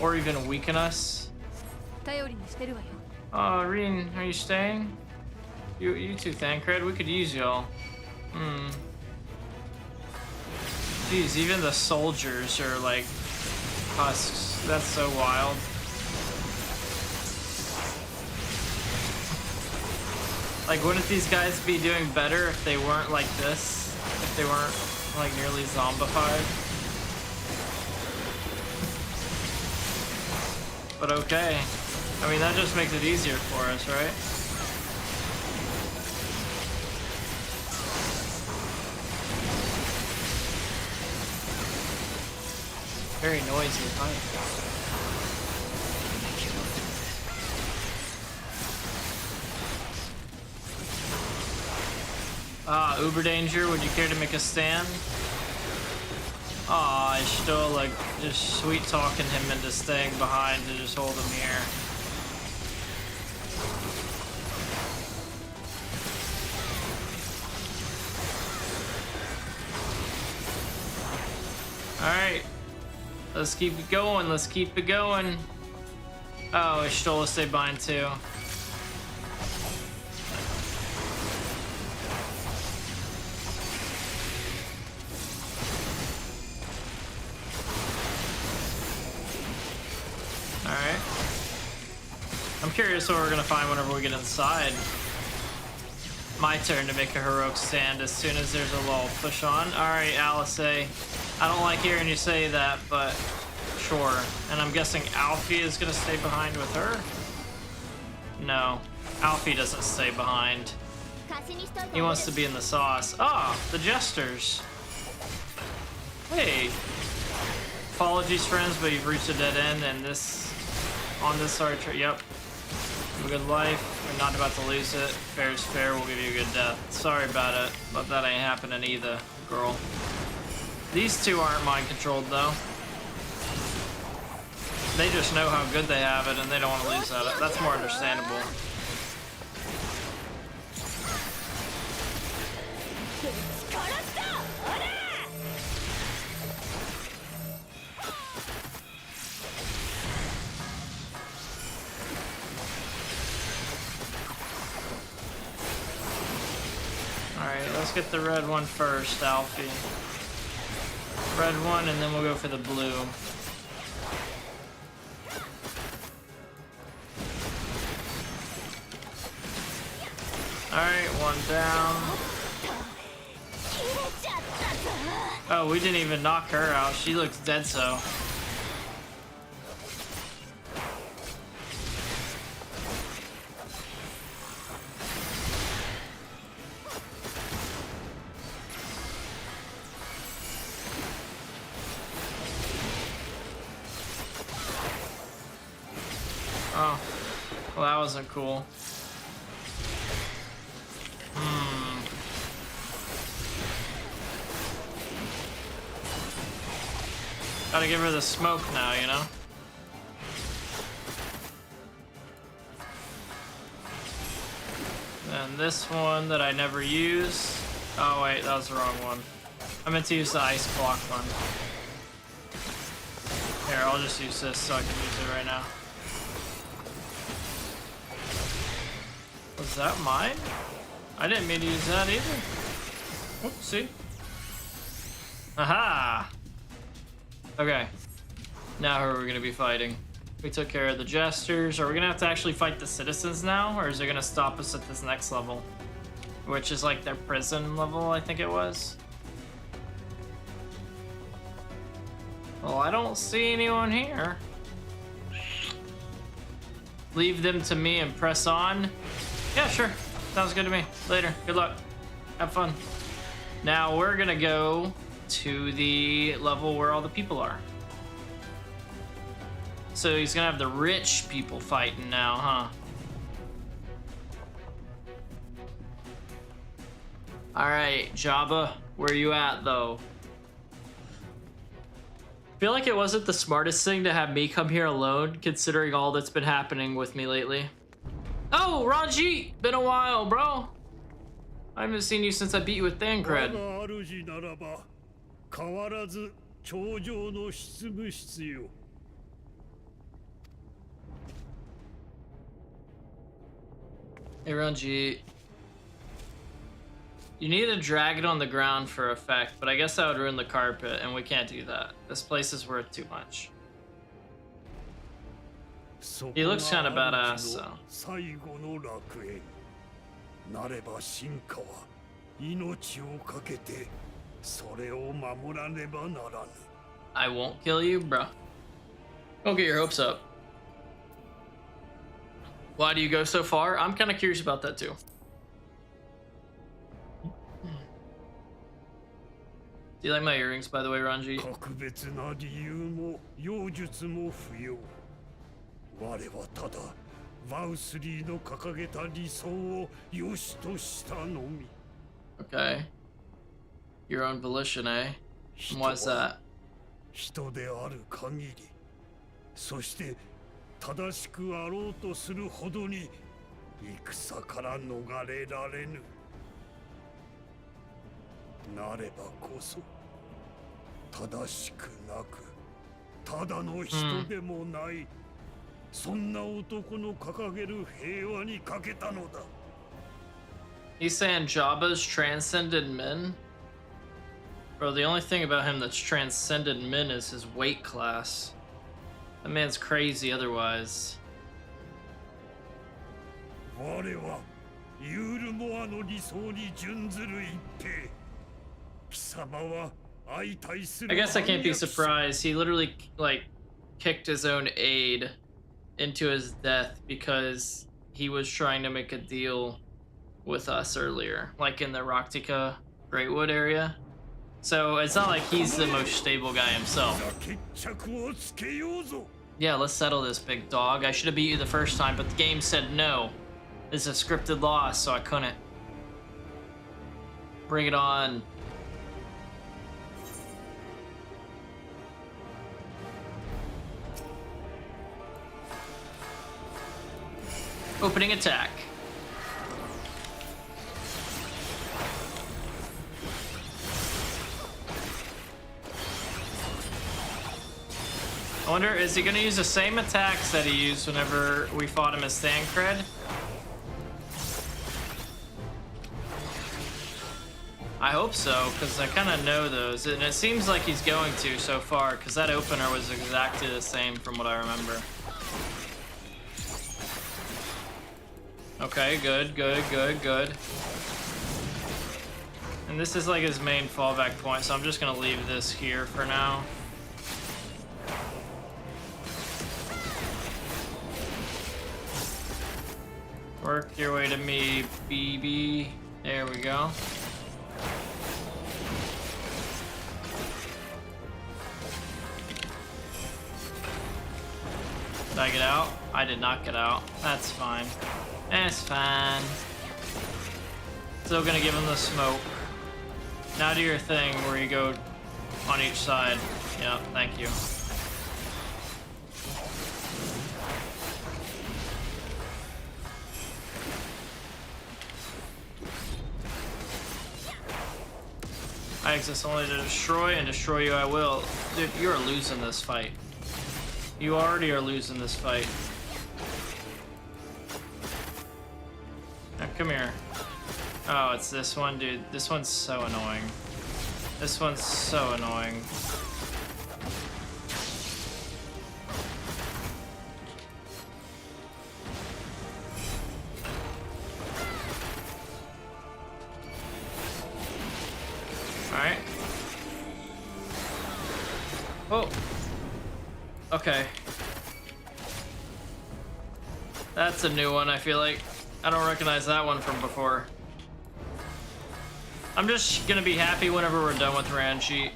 Or even weaken us? Rin, are you staying? You two, Thancred, we could use y'all. Jeez, even the soldiers are like husks. That's so wild. Like, wouldn't these guys be doing better if they weren't like this? If they weren't like nearly zombified? But okay. I mean, that just makes it easier for us, right? Very noisy, huh? Uber Danger, would you care to make a stand? Aw, I still like just sweet talking him into staying behind to just hold him here. Alright. Let's keep it going, let's keep it going. Oh, Ishtola stayed behind too. Alright. I'm curious what we're gonna find whenever we get inside. My turn to make a heroic stand as soon as there's a little push on. Alright, Alice. I don't like hearing you say that, but sure. And I'm guessing Alfie is gonna stay behind with her? No, Alfie doesn't stay behind. He wants to be in the sauce. Ah, the jesters. Hey. Apologies, friends, but you've reached a dead end, and on this archer, yep. Have a good life. We're not about to lose it. Fair is fair. We'll give you a good death. Sorry about it, but that ain't happening either, girl. These two aren't mind-controlled, though. They just know how good they have it, and they don't want to lose at it. That's more understandable. Alright, let's get the red one first, Alfie. Red one, and then we'll go for the blue. Alright, one down. Oh, we didn't even knock her out. She looks dead so. Well, that wasn't cool. Gotta give her the smoke now, you know? And this one that I never use. Oh wait, that was the wrong one. I meant to use the ice block one. Here, I'll just use this so I can use it right now. Was that mine? I didn't mean to use that either. Oops, see? Aha! Okay. Now who are we gonna be fighting? We took care of the jesters. Are we gonna have to actually fight the citizens now? Or is it gonna stop us at this next level? Which is like their prison level, I think it was. Well, I don't see anyone here. Leave them to me and press on. Yeah, sure. Sounds good to me. Later. Good luck. Have fun. Now we're gonna go to the level where all the people are. So he's gonna have the rich people fighting now, huh? Alright, Jabba, where you at though? I feel like it wasn't the smartest thing to have me come here alone, considering all that's been happening with me lately. Oh, Ranjit! Been a while, bro. I haven't seen you since I beat you with Thancred. Hey, Ranjit. You need to drag it on the ground for effect, but I guess that would ruin the carpet, and we can't do that. This place is worth too much. He looks kind of badass, so. I won't kill you, bro. Don't get your hopes up. Why do you go so far? I'm kind of curious about that too. Do you like my earrings, by the way, Ranji? Okay. Your own volition, eh? And why's that? 正しくあろうとするほどに戦から逃れられぬ。なればこそ正しくなくただの人でもない、そんな男の掲げる平和にかけたのだ。He's saying Jabba's transcended men? Bro, the only thing about him that's transcended men is his weight class. That man's crazy otherwise. I guess I can't be surprised. He literally, like, kicked his own aide into his death because he was trying to make a deal with us earlier, like in the Raktika Greatwood area. So it's not like he's the most stable guy himself. Yeah, let's settle this, big dog. I should have beat you the first time, but the game said no. It's a scripted loss, so I couldn't. Bring it on. Opening attack. I wonder, is he gonna use the same attacks that he used whenever we fought him as Thancred? I hope so, because I kind of know those, and it seems like he's going to so far, because that opener was exactly the same from what I remember. Okay, good, good, good, good. And this is like his main fallback point, so I'm just gonna leave this here for now. Work your way to me, BB. There we go. Did I get out? I did not get out. That's fine. It's fine. Still gonna give him the smoke. Now do your thing where you go on each side. Yeah, thank you. I exist only to destroy, and destroy you I will. Dude, you are losing this fight. You already are losing this fight. Now, come here. Oh, it's this one, dude. This one's so annoying. This one's so annoying. Alright. Oh. Okay. That's a new one, I feel like. I don't recognize that one from before. I'm just gonna be happy whenever we're done with Ranji.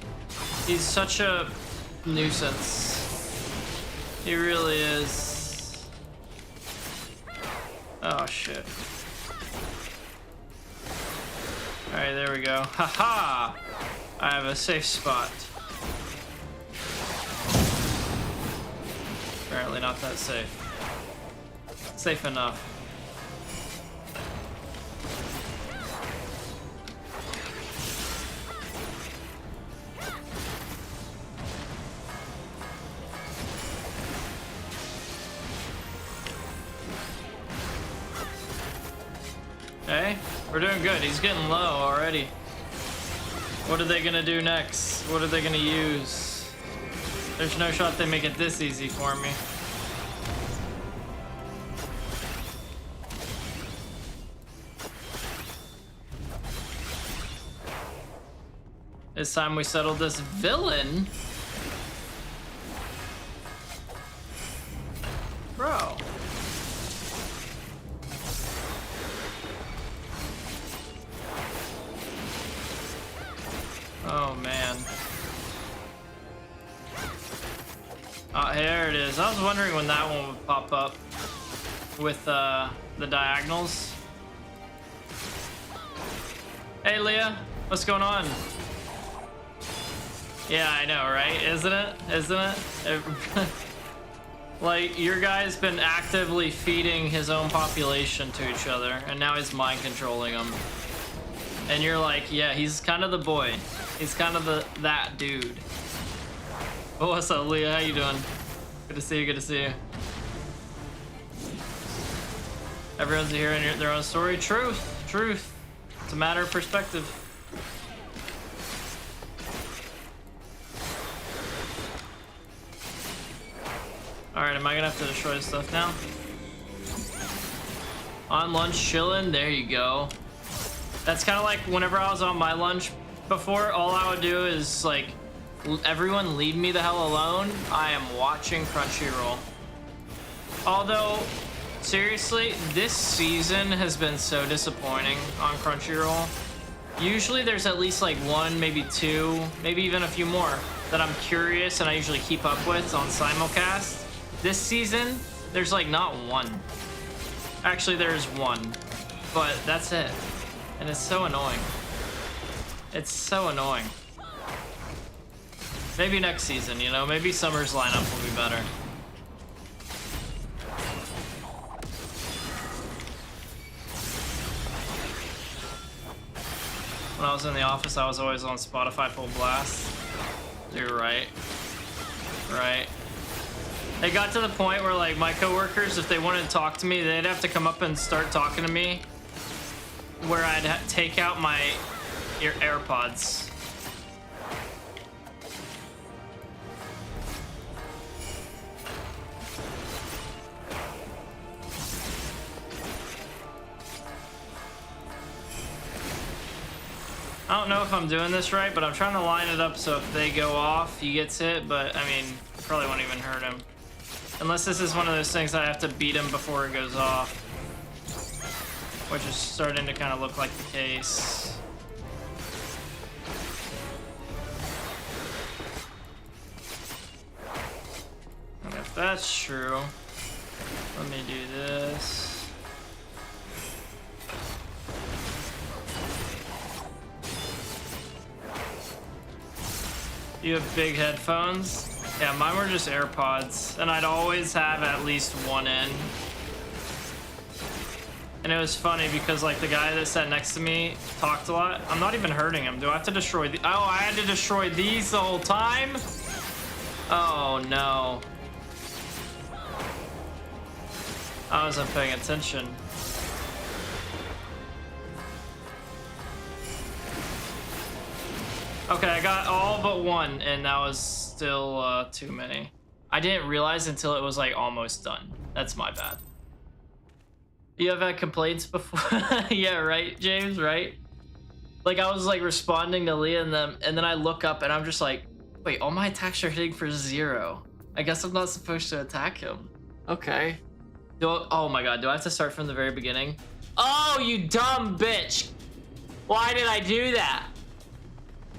He's such a nuisance. He really is. Oh shit. Alright, there we go. Haha! I have a safe spot. Apparently not that safe. Safe enough. Okay, we're doing good. He's getting low already. What are they gonna do next? What are they gonna use? There's no shot they make it this easy for me. It's time we settled this villain. Bro. Oh man. Here it is. I was wondering when that one would pop up with the diagonals. Hey Leah, what's going on? Yeah, I know, right? Isn't it? Isn't it? Like, your guy's been actively feeding his own population to each other, and now he's mind controlling them. And you're like, yeah, he's kind of the boy. He's kind of that dude. Oh, what's up, Leah? How you doing? Good to see you. Good to see you. Everyone's hearing their own story. Truth. Truth. It's a matter of perspective. Alright, am I gonna have to destroy this stuff now? On lunch, chillin'. There you go. That's kind of like whenever I was on my lunch before, all I would do is like, everyone leave me the hell alone. I am watching Crunchyroll. Although, seriously, this season has been so disappointing on Crunchyroll. Usually there's at least like one, maybe two, maybe even a few more that I'm curious and I usually keep up with on simulcast. This season, there's like not one. Actually, there's one, but that's it. And it's so annoying. It's so annoying. Maybe next season, you know? Maybe summer's lineup will be better. When I was in the office, I was always on Spotify full blast. You're right. Right. It got to the point where, like, my coworkers, if they wanted to talk to me, they'd have to come up and start talking to me, where I'd take out my AirPods. I don't know if I'm doing this right, but I'm trying to line it up so if they go off, he gets hit, but I mean, probably won't even hurt him. Unless this is one of those things I have to beat him before it goes off. Which is starting to kind of look like the case. And if that's true, Let me do this. You have big headphones? Yeah, mine were just AirPods, and I'd always have at least one in. And it was funny because like the guy that sat next to me talked a lot. I'm not even hurting him. Do I have to destroy the— oh, I had to destroy these the whole time? Oh no. I wasn't paying attention. Okay, I got all but one, and that was still too many. I didn't realize until it was like almost done. That's my bad. You have had complaints before? Yeah, right, James, right? Like I was like responding to Leah and them, and then I look up and I'm just like, wait, all my attacks are hitting for 0. I guess I'm not supposed to attack him. Okay. Oh my god, do I have to start from the very beginning? Oh, you dumb bitch! Why did I do that?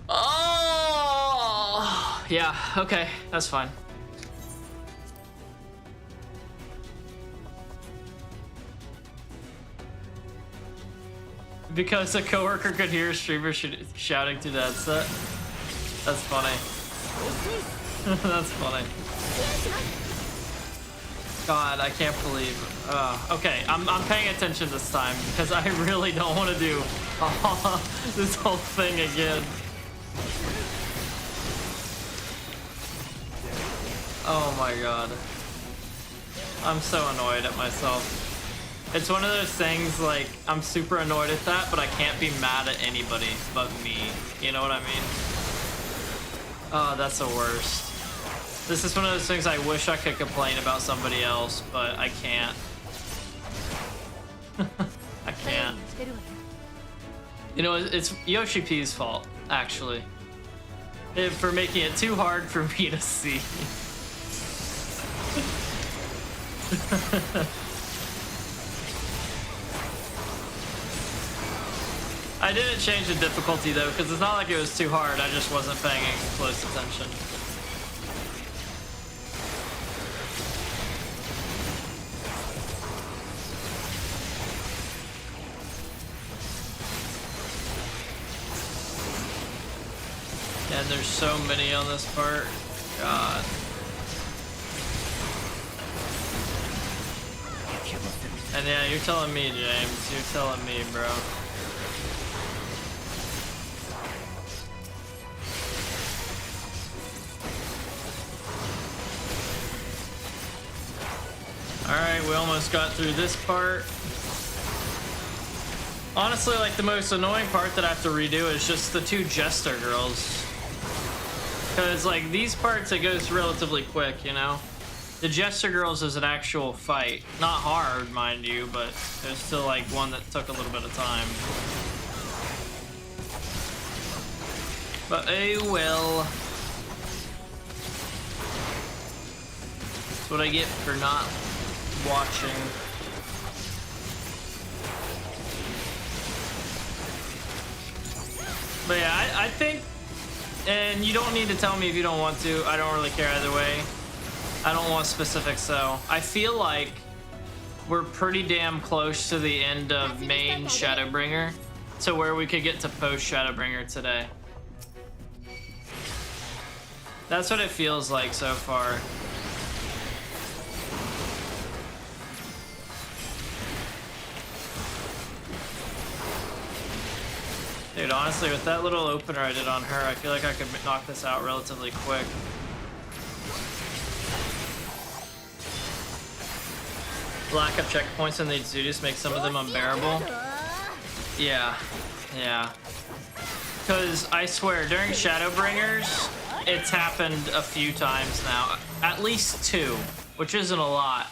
Oh, yeah, okay, that's fine. Because a coworker could hear a streamer shouting through the headset. That's funny. That's funny. God, I can't believe. Okay, I'm paying attention this time because I really don't want to do this whole thing again. Oh my god. I'm so annoyed at myself. It's one of those things like I'm super annoyed at that, but I can't be mad at anybody but me. You know what I mean? Oh, that's the worst. This is one of those things I wish I could complain about somebody else, but I can't. I can't. You know, it's Yoshi P's fault, actually. For making it too hard for me to see. I didn't change the difficulty though, because it's not like it was too hard, I just wasn't paying close attention. And there's so many on this part. God. And yeah, you're telling me, James. You're telling me, bro. Alright, we almost got through this part. Honestly, like the most annoying part that I have to redo is just the 2 Jester girls. Because like these parts it goes relatively quick, you know? The Jester girls is an actual fight. Not hard, mind you, but there's still like one that took a little bit of time. But oh well. That's what I get for not watching. But yeah, I think, and you don't need to tell me if you don't want to. I don't really care either way. I don't want specifics though. I feel like we're pretty damn close to the end of main ShadowBringer, to where we could get to post ShadowBringer today. That's what it feels like so far. Dude, honestly, with that little opener I did on her, I feel like I could knock this out relatively quick. Lack of checkpoints in the Exodus makes some of them unbearable. Yeah, yeah. Because I swear, during ShadowBringers, it's happened a few times now. At least 2, which isn't a lot,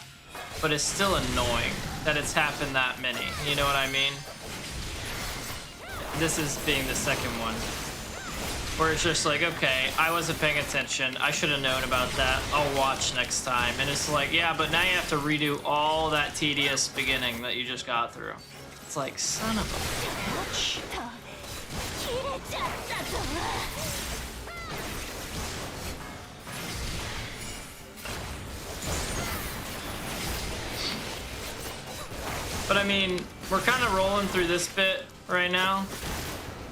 but it's still annoying that it's happened that many. You know what I mean? This is being the second one. Where it's just like, okay, I wasn't paying attention. I should have known about that. I'll watch next time. And it's like, yeah, but now you have to redo all that tedious beginning that you just got through. It's like, son of a bitch. But I mean, we're kind of rolling through this bit right now.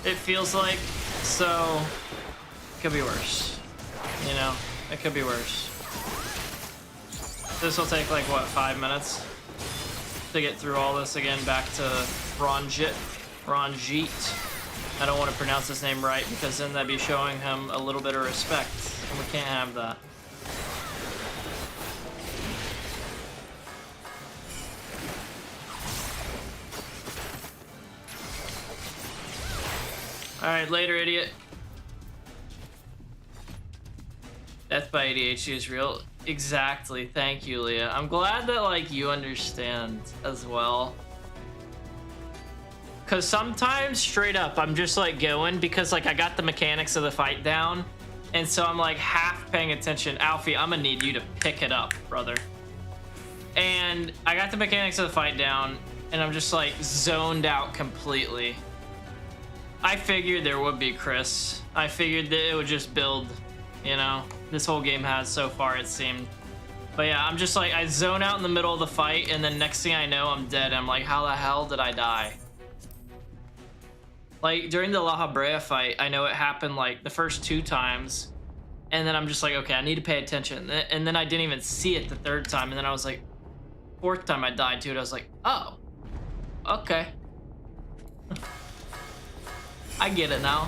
It feels like, so it could be worse. You know, it could be worse. This will take like what, 5 minutes to get through all this again. Back to Ranjit. I don't want to pronounce his name right because then that'd be showing him a little bit of respect, and we can't have that. Alright, later, idiot. Death by ADHD is real. Exactly. Thank you, Leah. I'm glad that, like, you understand as well. Because sometimes, straight up, I'm just, like, going because, like, I got the mechanics of the fight down. And so I'm, like, half paying attention. Alfie, I'm gonna need you to pick it up, brother. And I got the mechanics of the fight down, and I'm just, like, zoned out completely. I figured there would be, Chris. I figured that it would just build, you know? This whole game has so far, it seemed. But yeah, I'm just like, I zone out in the middle of the fight, and then next thing I know, I'm dead. I'm like, how the hell did I die? Like, during the La Habrea fight, I know it happened like the first 2 times, and then I'm just like, okay, I need to pay attention. And then I didn't even see it the 3rd time, and then I was like, 4th time I died to it, I was like, oh, okay. I get it now.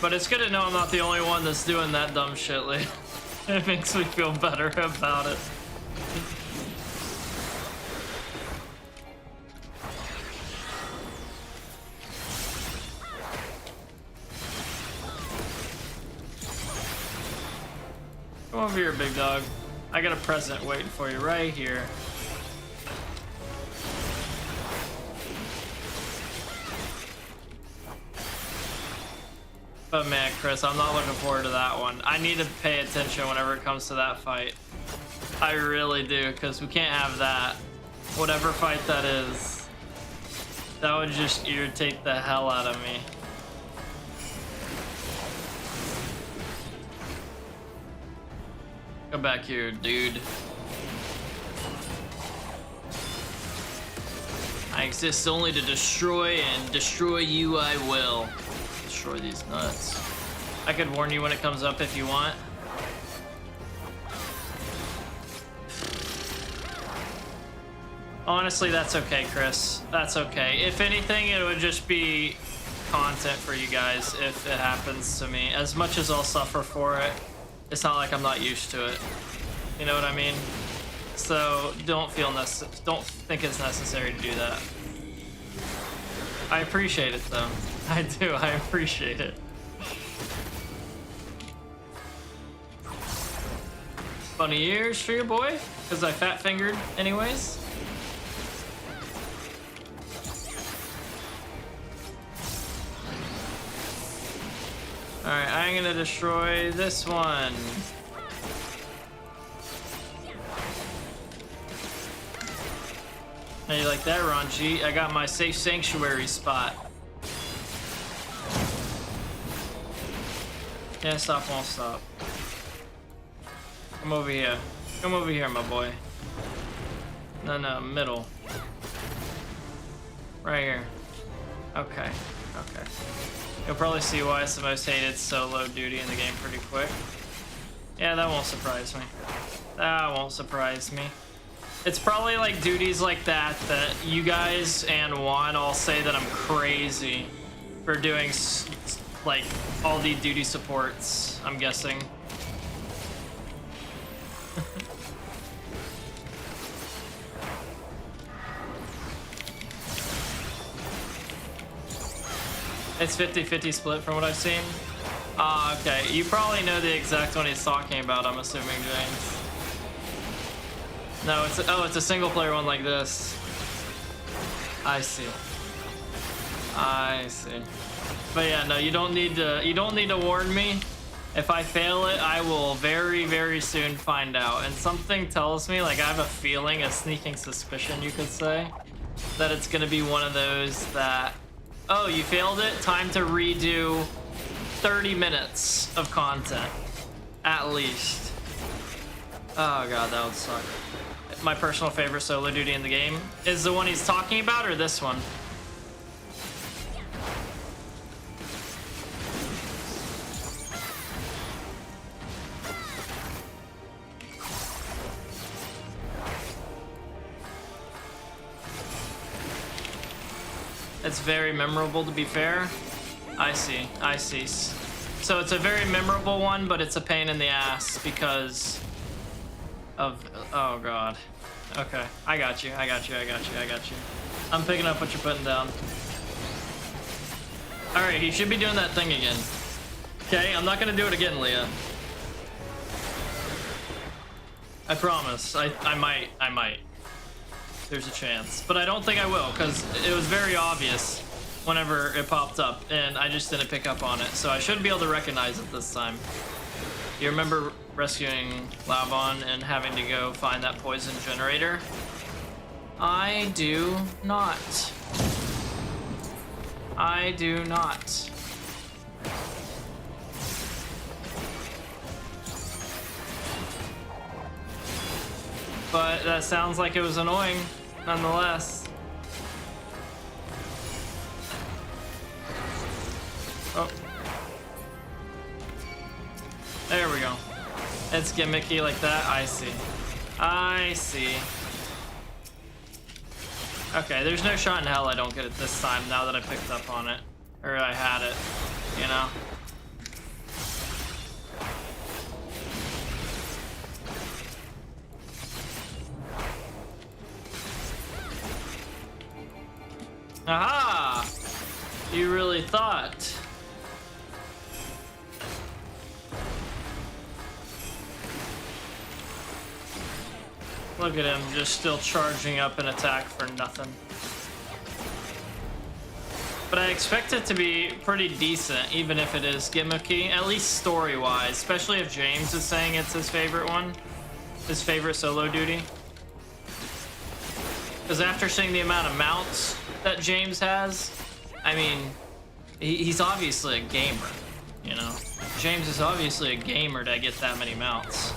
But it's good to know I'm not the only one that's doing that dumb shit, Lee. It makes me feel better about it. Come over here, big dog. I got a present waiting for you right here. But man, Chris, I'm not looking forward to that one. I need to pay attention whenever it comes to that fight. I really do, because we can't have that. Whatever fight that is. That would just irritate the hell out of me. Come back here, dude. I exist only to destroy, and destroy you I will. Destroy these nuts. I could warn you when it comes up if you want. Honestly, that's okay, Chris. That's okay. If anything, it would just be content for you guys if it happens to me. As much as I'll suffer for it, it's not like I'm not used to it. You know what I mean? So don't think it's necessary to do that. I appreciate it though. I do, I appreciate it. Funny ears for your boy, because I fat fingered anyways. Alright, I'm gonna destroy this one. How you like that, Ranjit? I got my safe sanctuary spot. Can't stop, won't stop. Come over here. Come over here, my boy. No, middle. Right here. Okay, okay. You'll probably see why it's the most hated solo duty in the game pretty quick. Yeah, that won't surprise me. That won't surprise me. It's probably like duties like that that you guys and Juan all say that I'm crazy for doing like all the duty supports, I'm guessing. It's 50-50 split from what I've seen. Okay. You probably know the exact one he's talking about, I'm assuming, James. No, it's a single player one like this. I see. I see. But yeah, no, you don't need to warn me. If I fail it, I will very, very soon find out. And something tells me, like I have a feeling, a sneaking suspicion you could say, that it's gonna be one of those that, oh, you failed it, time to redo 30 minutes of content, at least. Oh god, that would suck. My personal favorite solo duty in the game is the one he's talking about, or this one? It's very memorable, to be fair. I see, I see. So it's a very memorable one, but it's a pain in the ass because of, oh god. Okay, I got you, I got you, I got you, I got you. I'm picking up what you're putting down. All right, he should be doing that thing again. Okay, I'm not gonna do it again, Leah. I promise, I might. There's a chance, but I don't think I will because it was very obvious whenever it popped up and I just didn't pick up on it, so I should be able to recognize it this time. You remember rescuing Lavon and having to go find that poison generator? I do not. I do not. But that sounds like it was annoying, nonetheless. Oh. There we go. It's gimmicky like that. I see. I see. Okay, there's no shot in hell I don't get it this time now that I picked up on it. Or I had it, you know? Aha! You really thought. Look at him, just still charging up an attack for nothing. But I expect it to be pretty decent, even if it is gimmicky, at least story-wise, especially if James is saying it's his favorite one, his favorite solo duty. Because after seeing the amount of mounts that James has, I mean, he's obviously a gamer, you know? James is obviously a gamer to get that many mounts.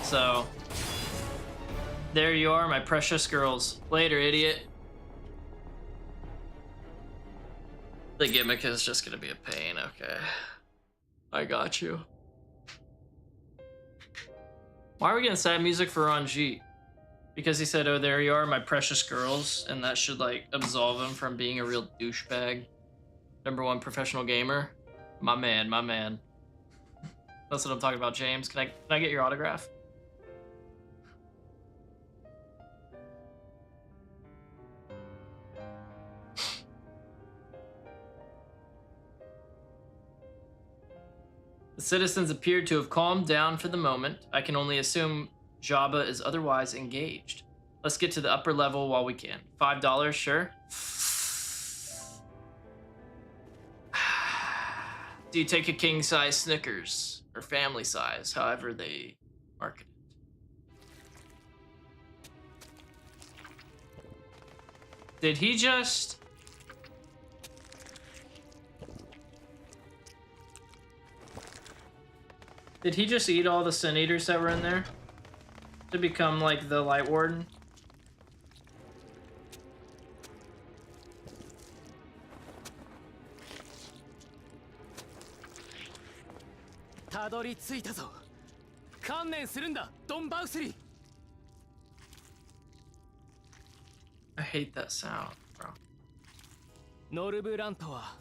So, there you are, my precious girls. Later, idiot. The gimmick is just gonna be a pain, okay. I got you. Why are we getting sad music for Ranjit? Because he said, oh, there you are, my precious girls, and that should, like, absolve him from being a real douchebag. #1 professional gamer. My man, my man. That's what I'm talking about, James. Can I get your autograph? The citizens appeared to have calmed down for the moment. I can only assume Jabba is otherwise engaged. Let's get to the upper level while we can. $5, sure. Do you take a king-size Snickers? Or family size, however they market it. Did he just... Did he just eat all the Sin Eaters that were in there? To become like the Light Warden? I hate that sound, bro. ノルブラントは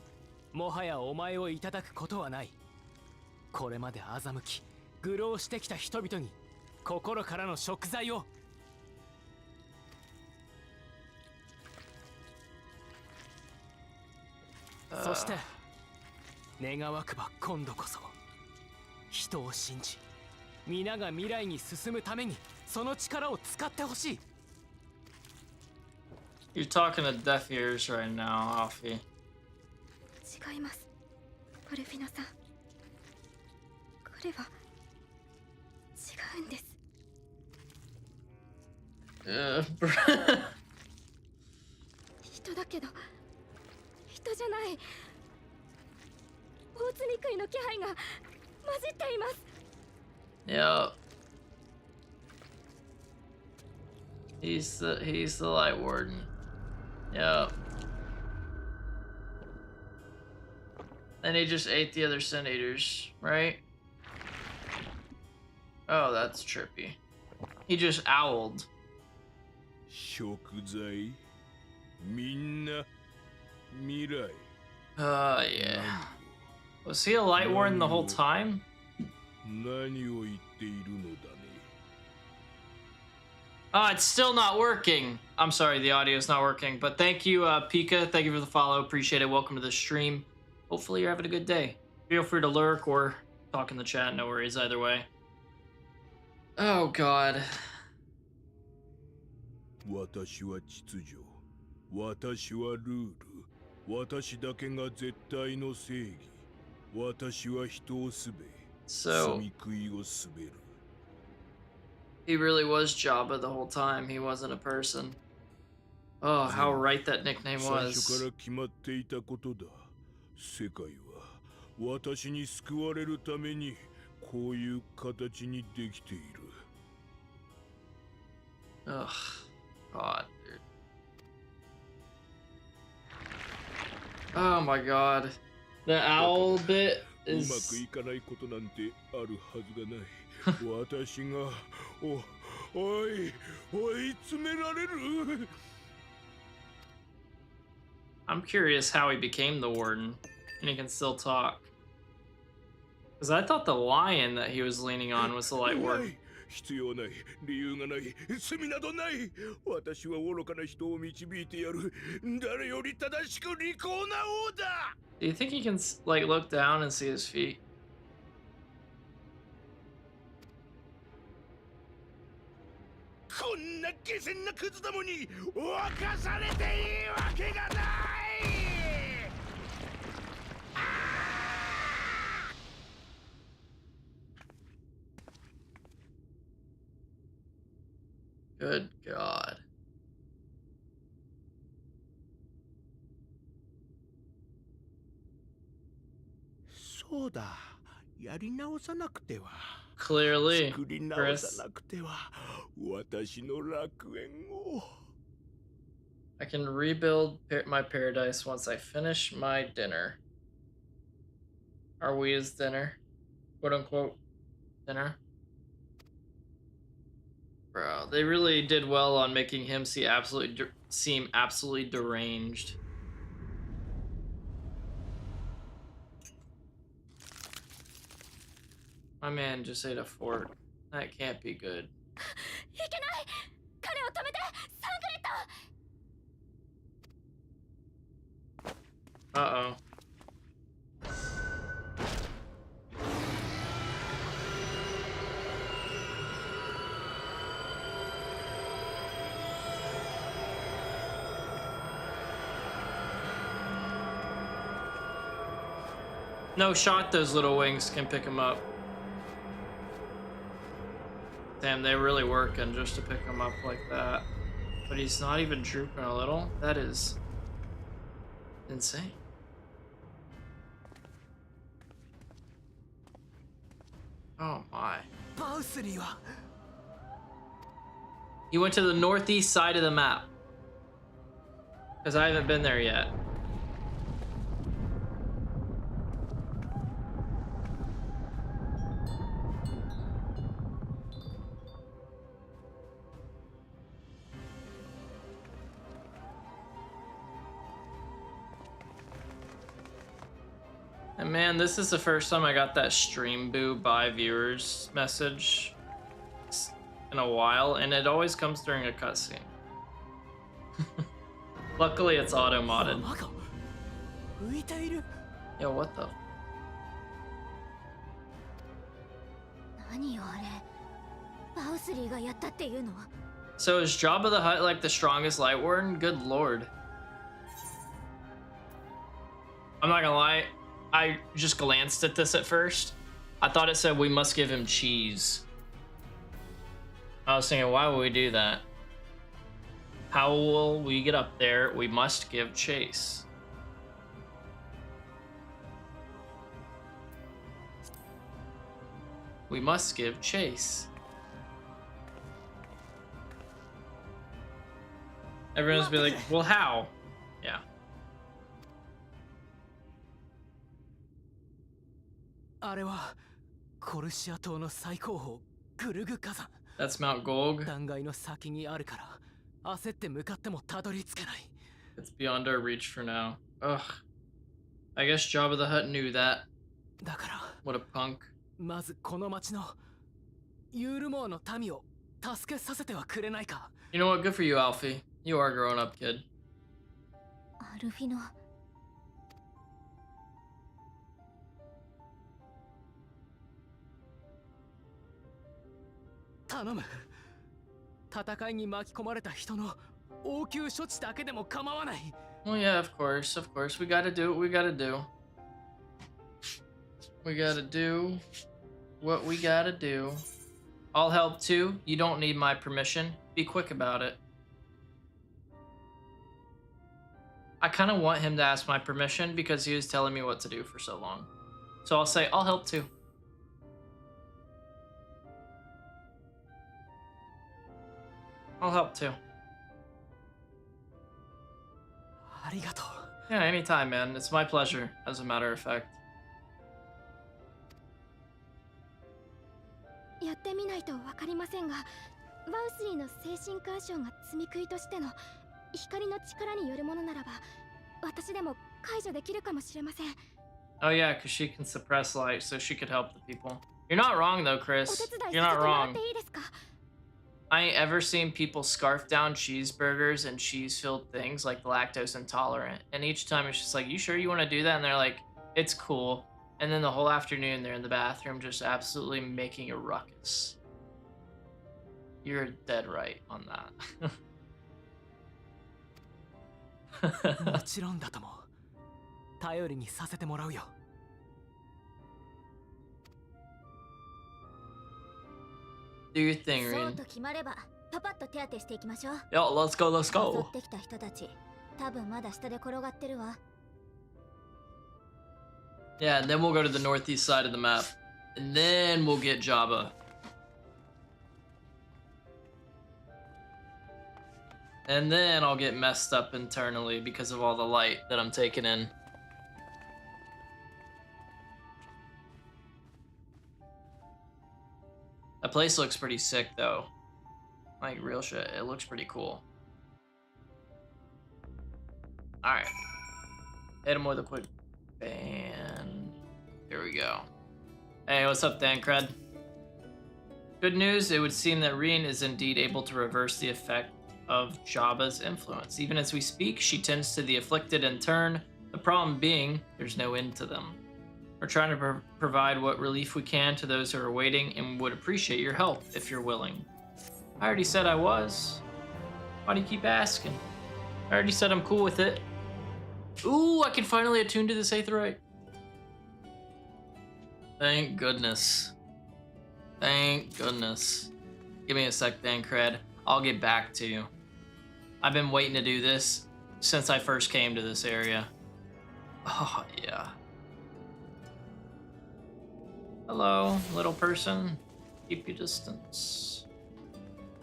もはやお前をいただくことはない。これまで欺き、愚弄してきた人々に心からの贖罪を。そして願わくば今度こそ人を信じ、皆が未来に進むためにその力を使ってほしい。You're talking to deaf ears right now, Alfie. 違います。アルフィナさん。彼は違うんです。人だけど人じゃない。大積み食いの気配が混じっています。Yep. He's the light warden. Yep. And he just ate the other Sin Eaters, right? Oh, that's trippy. He just owled. 食材みんな未来 Yeah. Was he a light warden the whole time? 何を言っているのだね Oh, it's still not working. I'm sorry, the audio is not working. But thank you, Pika. Thank you for the follow. Appreciate it. Welcome to the stream. Hopefully you're having a good day. Feel free to lurk or talk in the chat. No worries either way. Oh, God. 私は秩序私はルール私だけが絶対の正義私は人をすべ So, 罪食いをすべる he really was Jabba the whole time. He wasn't a person. Oh, how right that nickname 最初か was. ら決まっていたことだ世界は私に救われるためにこういう形にできている Ugh. God, dude. Oh my God. The owl bit うま is... くいかないことなんてあるはずがない私が追い詰められる I'm curious how he became the warden and he can still talk. Because I thought the lion that he was leaning on was the light warden. 必要ない理由がない罪などない私は愚かな人を導いてやる誰より正しく利口な王だ Do you think he can, like, look down and see his feet? こんな下賤なクズどもに侵されていいわけがない Good God. そうだやり直さなくては Clearly, 作り直 Chris. さなくては私の楽園を I can rebuild my paradise once I finish my dinner. Are we his dinner? Quote unquote dinner. Bro, they really did well on making him seem absolutely deranged. My man just ate a fork. That can't be good. いけない彼を止めてサングレット Uh-oh. No shot, those little wings can pick him up. Damn, they really working just to pick him up like that. But he's not even drooping a little. That is insane. Oh my. He went to the northeast side of the map. Because I haven't been there yet. And man, this is the first time I got that stream boo by viewers message in a while, and it always comes during a cutscene. Luckily, it's auto-modded. Yo, what the? 何よあれバウスリーがやったっていうの So is Jabba the Hutt like the strongest Light Warden? Good lord. I'm not gonna lie, I just glanced at this at first. I thought it said we must give him cheese. I was thinking, why would we do that? How will we get up there? We must give chase. We must give chase. Everyone's be like, well, how? Yeah. That's Mount Golg. It's beyond our reach for now. Ugh. I guess Jabba the Hutt knew that. What a punk. You know what? Good for you, Alfie. You are a grown-up kid. アルフィノ。頼む。戦いに巻き込まれた人の応急処置だけでも構わない。Well, yeah, of course. We gotta do what we gotta do. We gotta do what we gotta do. I'll help too. You don't need my permission. Be quick about it. I kind of want him to ask my permission because he was telling me what to do for so long. So I'll say, I'll help too. I'll help too. Yeah, anytime, man. It's my pleasure, as a matter of fact. やってみないとわかりませんが、バウスリーの精神干渉が積み食いとしての光の力によるものならば、私でも解除できるかもしれません。Oh yeah, because she can suppress light, so she could help the people. You're not wrong though, Chris. You're not wrong. I ain't ever seen people scarf down cheeseburgers and cheese-filled things like lactose intolerant. And each time it's just like, you sure you want to do that? And they're like, it's cool. And then the whole afternoon they're in the bathroom just absolutely making a ruckus. You're dead right on that. もちろんだとも。頼りにさせてもらうよ。Do your thing, そう Rin. と決まれば、パパッと手当てしていきましょう。 Yo, let's go, let's 襲 go. ってきた人たち、多分まだ下で転がってるわ。Yeah, and then we'll go to the northeast side of the map. And then we'll get Jabba. And then I'll get messed up internally because of all the light that I'm taking in. That place looks pretty sick though. Like real shit, it looks pretty cool. Alright. Hit him with a quick ban. Here we go. Hey, what's up, Dan Cred? Good news, it would seem that Reen is indeed able to reverse the effect of Jabba's influence. Even as we speak, she tends to the afflicted in turn. The problem being, there's no end to them. We're trying to provide what relief we can to those who are waiting and would appreciate your help if you're willing. I already said I was. Why do you keep asking? I already said I'm cool with it. Ooh, I can finally attune to this Aetherite. Thank goodness. Thank goodness. Give me a sec, Dan Cred. I'll get back to you. I've been waiting to do this since I first came to this area. Oh, yeah. Hello, little person. Keep your distance.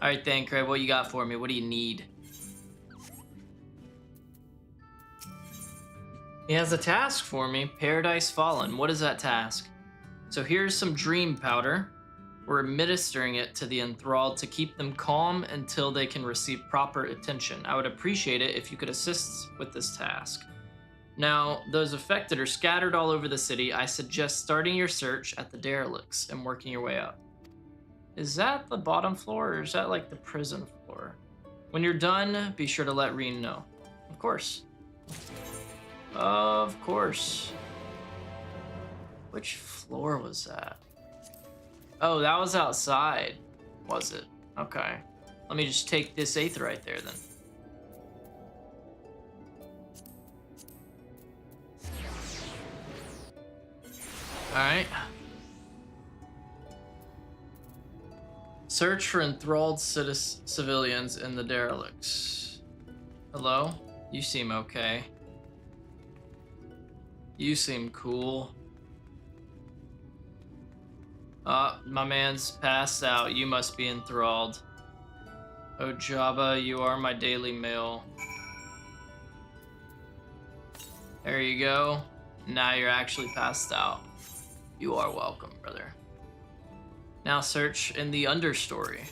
Alright, Dan Cred, what you got for me? What do you need? He has a task for me, Paradise Fallen. What is that task? So here's some dream powder. We're administering it to the enthralled to keep them calm until they can receive proper attention. I would appreciate it if you could assist with this task. Now, those affected are scattered all over the city. I suggest starting your search at the derelicts and working your way up. Is that the bottom floor or is that like the prison floor? When you're done, be sure to let Reen know. Of course. Of course. Which floor was that? Oh, that was outside, was it? Okay. Let me just take this 8th right there then. Alright. Search for enthralled civilians in the derelicts. Hello? You seem okay. You seem cool. My man's passed out. You must be enthralled. Oh, Jabba, you are my daily mail. There you go. Now you're actually passed out. You are welcome, brother. Now search in the understory.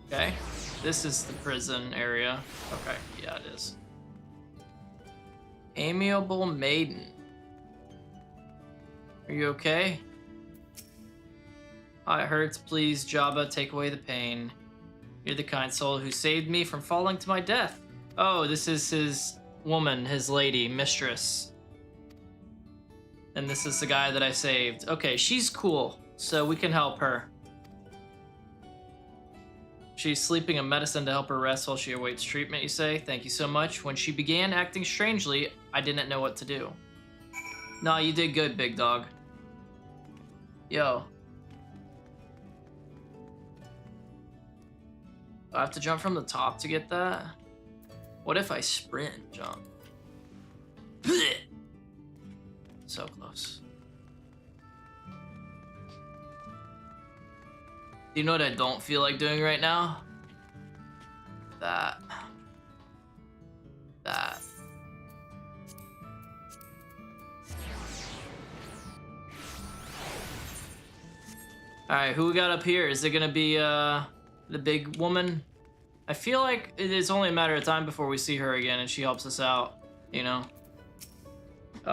Okay. This is the prison area. Okay, yeah, it is. Amiable maiden. Are you okay? Oh, it hurts. Please, Jabba, take away the pain. You're the kind soul who saved me from falling to my death. Oh, this is his woman, his lady, mistress. And this is the guy that I saved. Okay, she's cool, so we can help her. She's sleeping a medicine to help her rest while she awaits treatment, you say? Thank you so much. When she began acting strangely, I didn't know what to do. Nah, you did good, big dog. Yo. I have to jump from the top to get that? What if I sprint jump? So close. Do you know what I don't feel like doing right now? That. Alright, who we got up here? Is it gonna be the big woman? I feel like it is only a matter of time before we see her again and she helps us out, you know?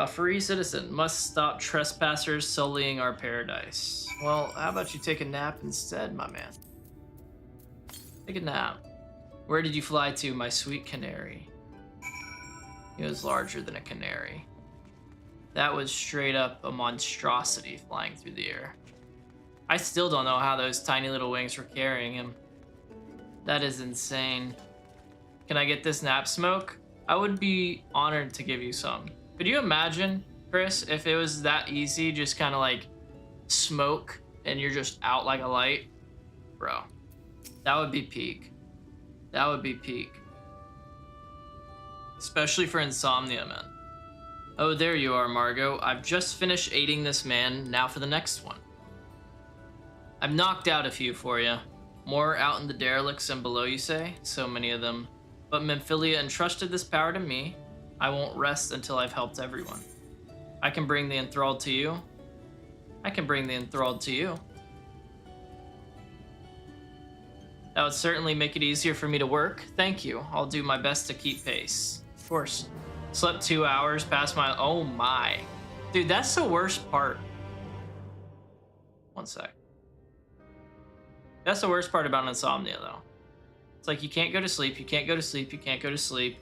Free citizen, must stop trespassers sullying our paradise. Well, how about you take a nap instead, my man? Take a nap. Where did you fly to, my sweet canary? He was larger than a canary. That was straight up a monstrosity flying through the air. I still don't know how those tiny little wings were carrying him. That is insane. Can I get this nap smoke? I would be honored to give you some. Could you imagine, Chris, if it was that easy, just kind of like smoke and you're just out like a light? Bro, that would be peak. That would be peak. Especially for insomnia, man. Oh, there you are, Margot. I've just finished aiding this man. Now for the next one. I've knocked out a few for you. More out in the derelicts and below, you say? So many of them. But Memphilia entrusted this power to me. I won't rest until I've helped everyone. I can bring the enthralled to you. I can bring the enthralled to you. That would certainly make it easier for me to work. Thank you. I'll do my best to keep pace. Of course. Slept 2 hours past my... Oh my. Dude, that's the worst part. One sec. That's the worst part about insomnia, though. It's like you can't go to sleep, you can't go to sleep, you can't go to sleep.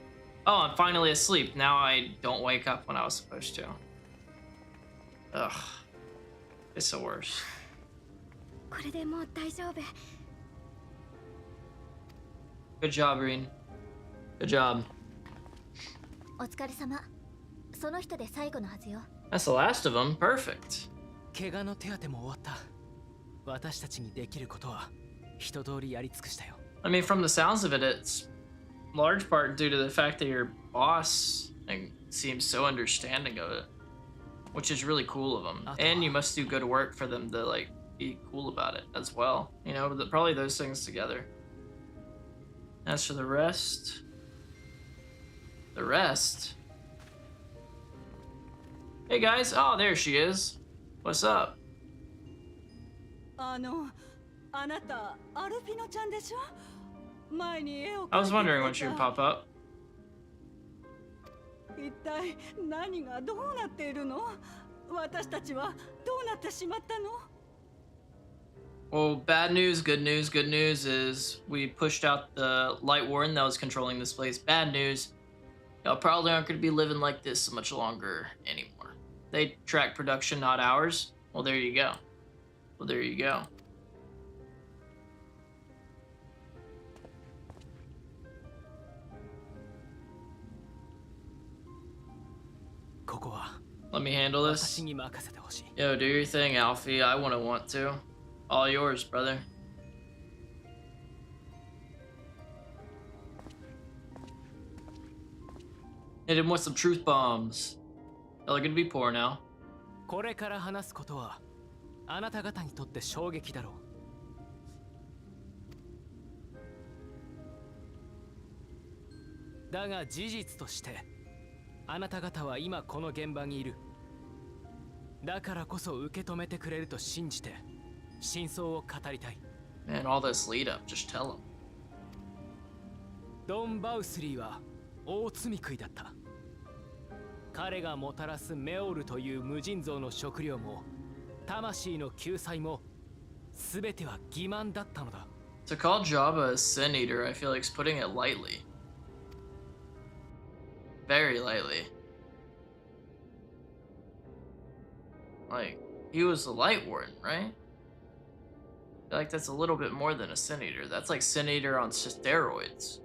Oh, I'm finally asleep. Now I don't wake up when I was supposed to. Ugh. It's the worst. Good job, Reen. Good job. That's the last of them. Perfect. I mean, from the sounds of it, it's large part due to the fact that your boss seems so understanding of it, which is really cool of them. And you must do good work for them to like be cool about it as well. You know, probably those things together. As for the rest, hey guys, oh there she is. What's up? I was wondering when she would pop up. Well, bad news, good news. Good news is we pushed out the light warden that was controlling this place. Bad news, y'all probably aren't going to be living like this much longer anymore. They track production, not ours. Well, there you go. Well, there you go. ここは Let me handle 私 this. に任せてほしい。 Yo, do your thing, Alfie. I wouldn't want to. All yours, brother. Hit him with some truth bombs. Y'all are gonna be poor now. これから話すことはあなた方にとって衝撃だろう。だが事実としてあなた方は今この現場にいる。だからこそ受け止めてくれると信じて真相を語りたい。 Man, all this lead up, just tell him. ドン・バウスリーは大罪食いだった。彼がもたらすメオルという無尽蔵の食料も魂の救済も全ては欺瞞だったのだ。 To call Jabba a sin eater, I feel like it's putting it lightly. Very lightly. Like, he was the Light Warden, right? I feel like that's a little bit more than a sin eater. That's like sin eater on steroids.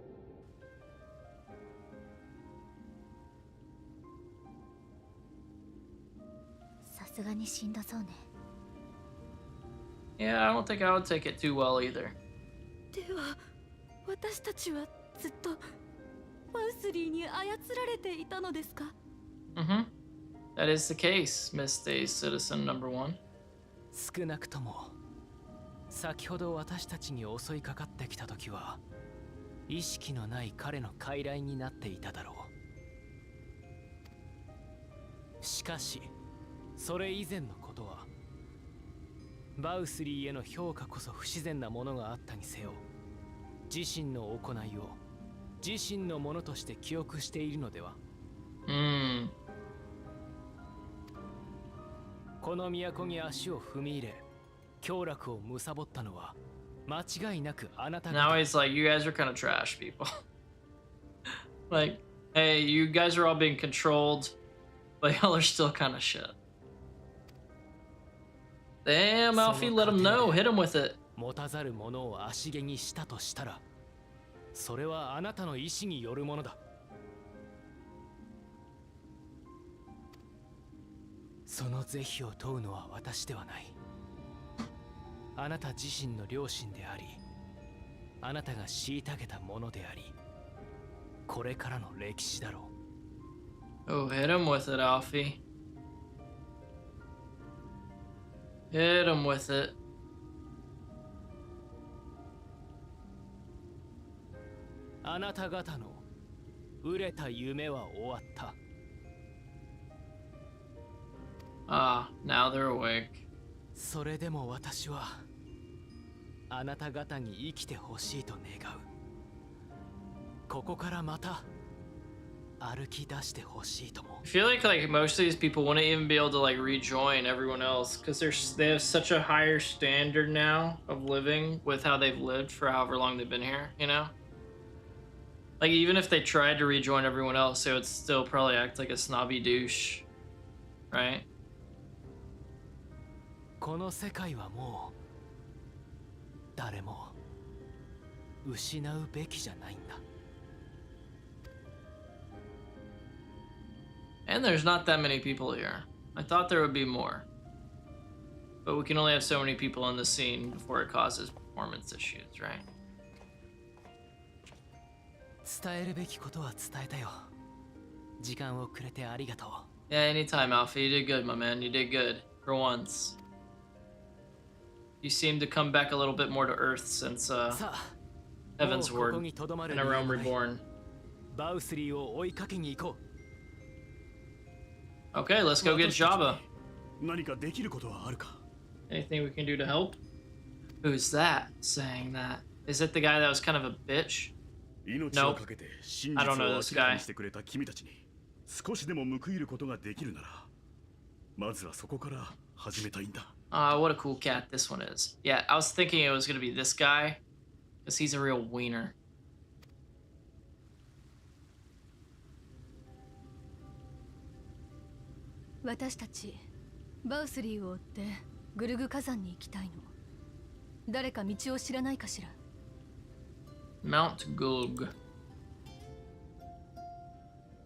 さすがにしんどそうね。 Yeah, I don't think I would take it too well either. では私たちはずっとバウスリーに操られていたのですか？ Mm-hmm. That is the case, Miss Day Citizen number 1. 少なくとも先ほど私たちに襲いかかってきた時は意識のない彼の傀儡になっていただろう。しかしそれ以前のことはバウスリーへの評価こそ不自然なものがあったにせよ、自身の行いを自身のものとして記憶しているのでは。この都に足を踏み入れ凶楽を貪ったのは間違いなくあなた方。 Now he's like, you guys are kind of trash people. Like, hey, you guys are all being controlled, but y'all are still kind of shit. Damn, Alfie, let him know. Hit him with it. 持たざるものを足毛にしたとしたら、それはあなたの意志によるものだ。その是非を問うのは私ではない。あなた自身の良心であり、あなたが虐げたものであり、これからの歴史だろう。 Oh, hit him with it, Alfie. Hit him with it. あなた方の売れた夢は終わった。 Ah, now they're awake. それでも私はあなた方に生きてほしいと願う。ここからまた歩き出してほしいとも。 I feel like most of these people wouldn't even be able to like rejoin everyone else because they have such a higher standard now of living with how they've lived for however long they've been here, you know? Like even if they tried to rejoin everyone else, they would still probably act like a snobby douche, right? この世界はもう誰も失うべきじゃないんだ。 And there's not that many people here. I thought there would be more. But we can only have so many people in the scene before it causes performance issues, right? 伝えるべきことは伝えたよ。時間をくれてありがとう。 Yeah, anytime, Alfie. You did good, my man. You did good. For once. You seem to come back a little bit more to Earth since, Heaven's Word and A Realm Reborn. バウスリーを追いかけに行こう。 Okay, let's go get Jabba. 何かできることはあるか？ Anything we can do to help? Who's that saying that? Is it the guy that was kind of a bitch? 命をかけて真実 I don't know を this 明らか guy. にしてくれた君たちに少しでも報いることができるなら、まずはそこから始めたいんだ。What a cool cat this one is. Yeah, I was thinking it was gonna be this guy, because he's a real wiener. 私たちバウスリーを追ってグルグ火山に行きたいの。誰か道を知らないかしら。 Mount Gulg.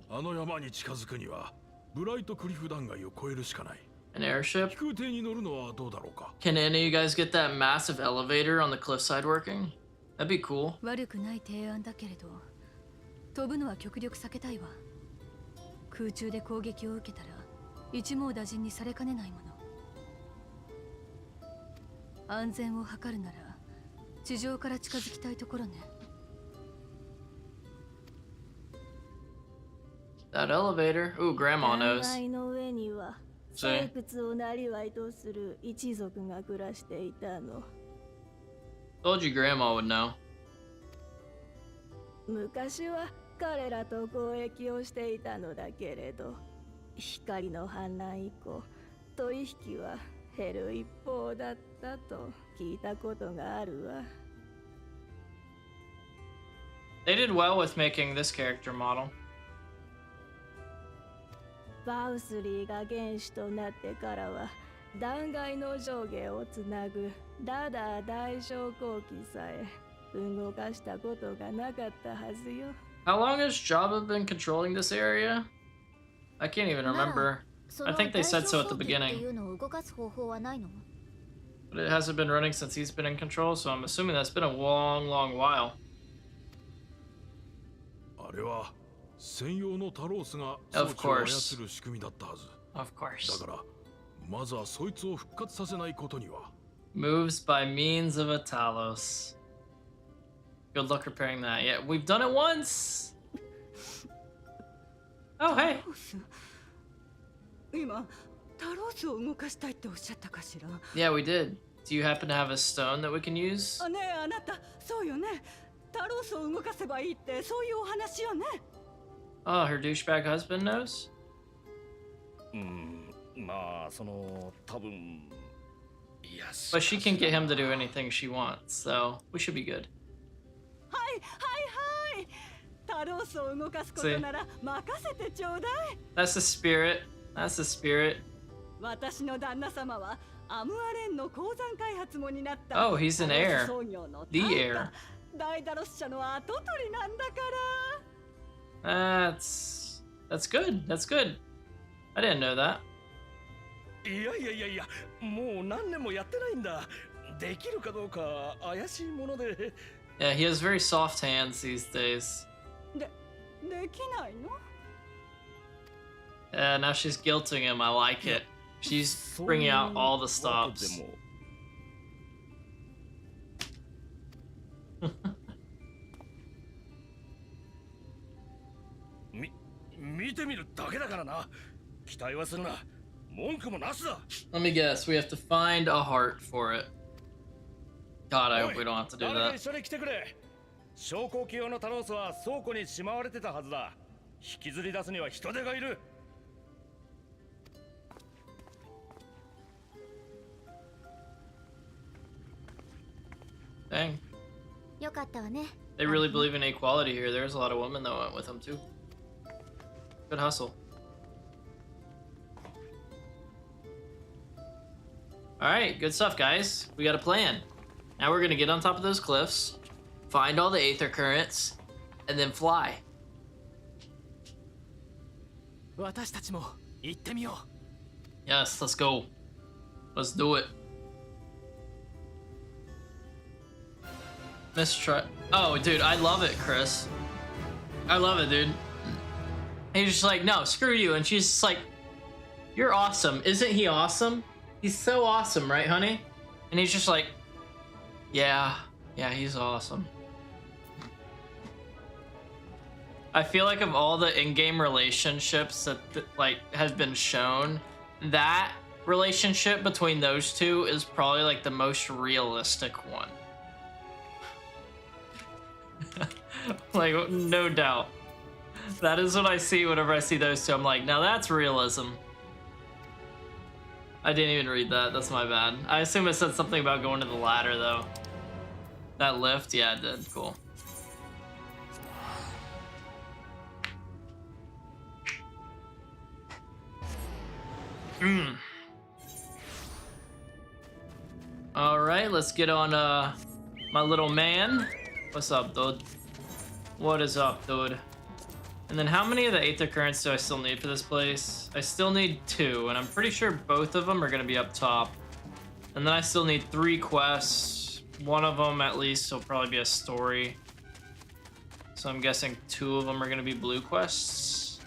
あの山に近づくにはブライトクリフ断崖を越えるしかない。 An airship? 飛空艇に乗るのはどうだろうか。 Can any of you guys get that massive elevator on the cliffside working? That'd be cool. 悪くない提案だけれど、飛ぶのは極力避けたいわ。空中で攻撃を受けたら一網打尽にされかねないもの。安全を図るなら地上から近づきたいところね。 That elevator. Ooh, Grandma 断 knows. 崖の上には See? 採掘をなりわいとする一族が暮らしていたの。 Told you Grandma would know. 昔は彼らと交易をしていたのだけれど、光の反乱以降、取引は減る一方だったと聞いたことがあるわ。 They did well with making this character model. バウスリーが元首となってからは、断崖の上下をつなぐラダー大昇降機さえ動かしたことがなかったはずよ。 How long has Jabba been controlling this area? I can't even remember. I think they said so at the beginning. But it hasn't been running since he's been in control, so I'm assuming that's been a long, long while. あれは専用のタロースが Of 装置を course. 操る仕組みだったはず。 Of course. だからまずはそいつを復活させないことには。 Moves by means of a Talos. Good luck repairing that. Yeah, we've done it once. Oh, hey. 今タロースを動かしたいっておっしゃったかしら。 Yeah, we did. Do you happen to have a stone that we can use? あ、ねえあなた、そうよね。タロースを動かせばいいってそういうお話よね。 Oh, her douchebag husband knows? まあその多分いや But she can get him to do anything she wants, so we should be good. はいはいはい。タロースを動かすことなら任せてちょうだい。 That's the spirit. That's the spirit. 私の旦那様はアムアレンの鉱山開発も担った。 Oh, he's an heir. 創業の The heir. ダイダロス社の跡取りなんだから。That's good. That's good. I didn't know that. いやいやいやいや、もう何年もやってないんだ。できるかどうか怪しいもので。 Yeah, he has very soft hands these days. できないの？ Now she's guilting him. I like it. She's bringing out all the stops. 見てみるだけだからな。期待はするな。文句もなしだ。 Let me guess. We have to find a heart for it. God, I hope we don't have to do 誰か that. 一緒に来てくれ。昇降機用のタロースは倉庫にしまわれてたはずだ。引きずり出すには人手がいる。 Dang. よかったわね。 They really believe in equality here. There's a lot of women that went with him too. Good hustle. Alright, good stuff, guys. We got a plan. Now we're gonna get on top of those cliffs, find all the aether currents, and then fly. 私たちも行ってみよう。 Yes, let's go. Let's do it. Let's try. Oh, dude, I love it, Chris. I love it, dude. He's just like, no, screw you. And she's just like, you're awesome. Isn't he awesome? He's so awesome, right, honey? And he's just like, yeah, he's awesome. I feel like of all the in-game relationships that like has been shown, that relationship between those two is probably like the most realistic one. Like, no doubt. That is what I see whenever I see those two. I'm like, now that's realism. I didn't even read that. That's my bad. I assume it said something about going to the ladder, though. That lift? Yeah, it did. Cool. Alright, let's get on my little man. What's up, dude? What is up, dude? And then how many of the Aether Currents do I still need for this place? I still need 2, and I'm pretty sure both of them are going to be up top. And then I still need 3 quests. One of them, at least, will probably be a story. So I'm guessing 2 of them are going to be blue quests.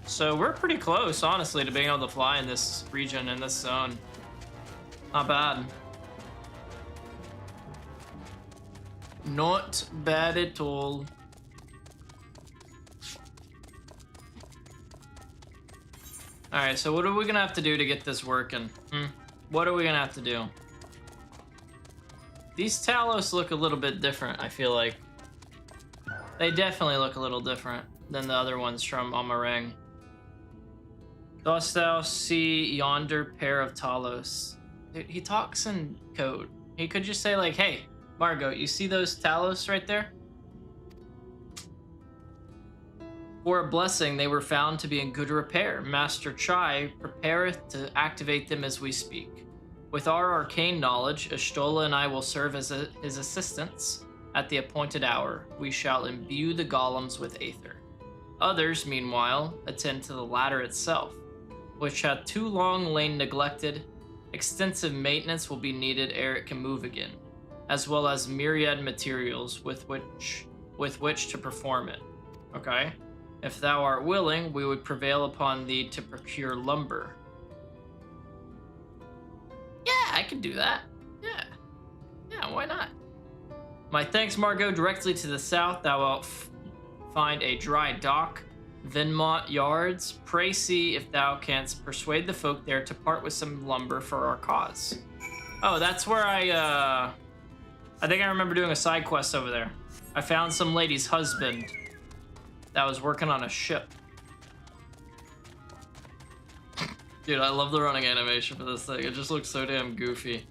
So we're pretty close, honestly, to being able to fly in this region, in this zone. Not bad. Not bad at all. Alright, so what are we gonna have to do to get this working? What are we gonna have to do? These Talos look a little bit different, I feel like. They definitely look a little different than the other ones from Amarang. Dost thou see yonder pair of Talos? Dude, he talks in code. He could just say like, hey, Margot, you see those Talos right there? For a blessing, they were found to be in good repair. Master Chai prepareth to activate them as we speak. With our arcane knowledge, Ashtola and I will serve as his assistants. At the appointed hour, we shall imbue the golems with aether. Others, meanwhile, attend to the ladder itself, which hath too long lain neglected. Extensive maintenance will be needed ere it can move again, as well as myriad materials with which to perform it. Okay? If thou art willing, we would prevail upon thee to procure lumber. Yeah, I can do that. Yeah, why not? My thanks, Margot. Directly to the south, thou wilt find a dry dock, Vinmont Yards. Pray see if thou canst persuade the folk there to part with some lumber for our cause. Oh, that's where I think I remember doing a side quest over there. I found some lady's husband that was working on a ship. Dude, I love the running animation for this thing. It just looks so damn goofy.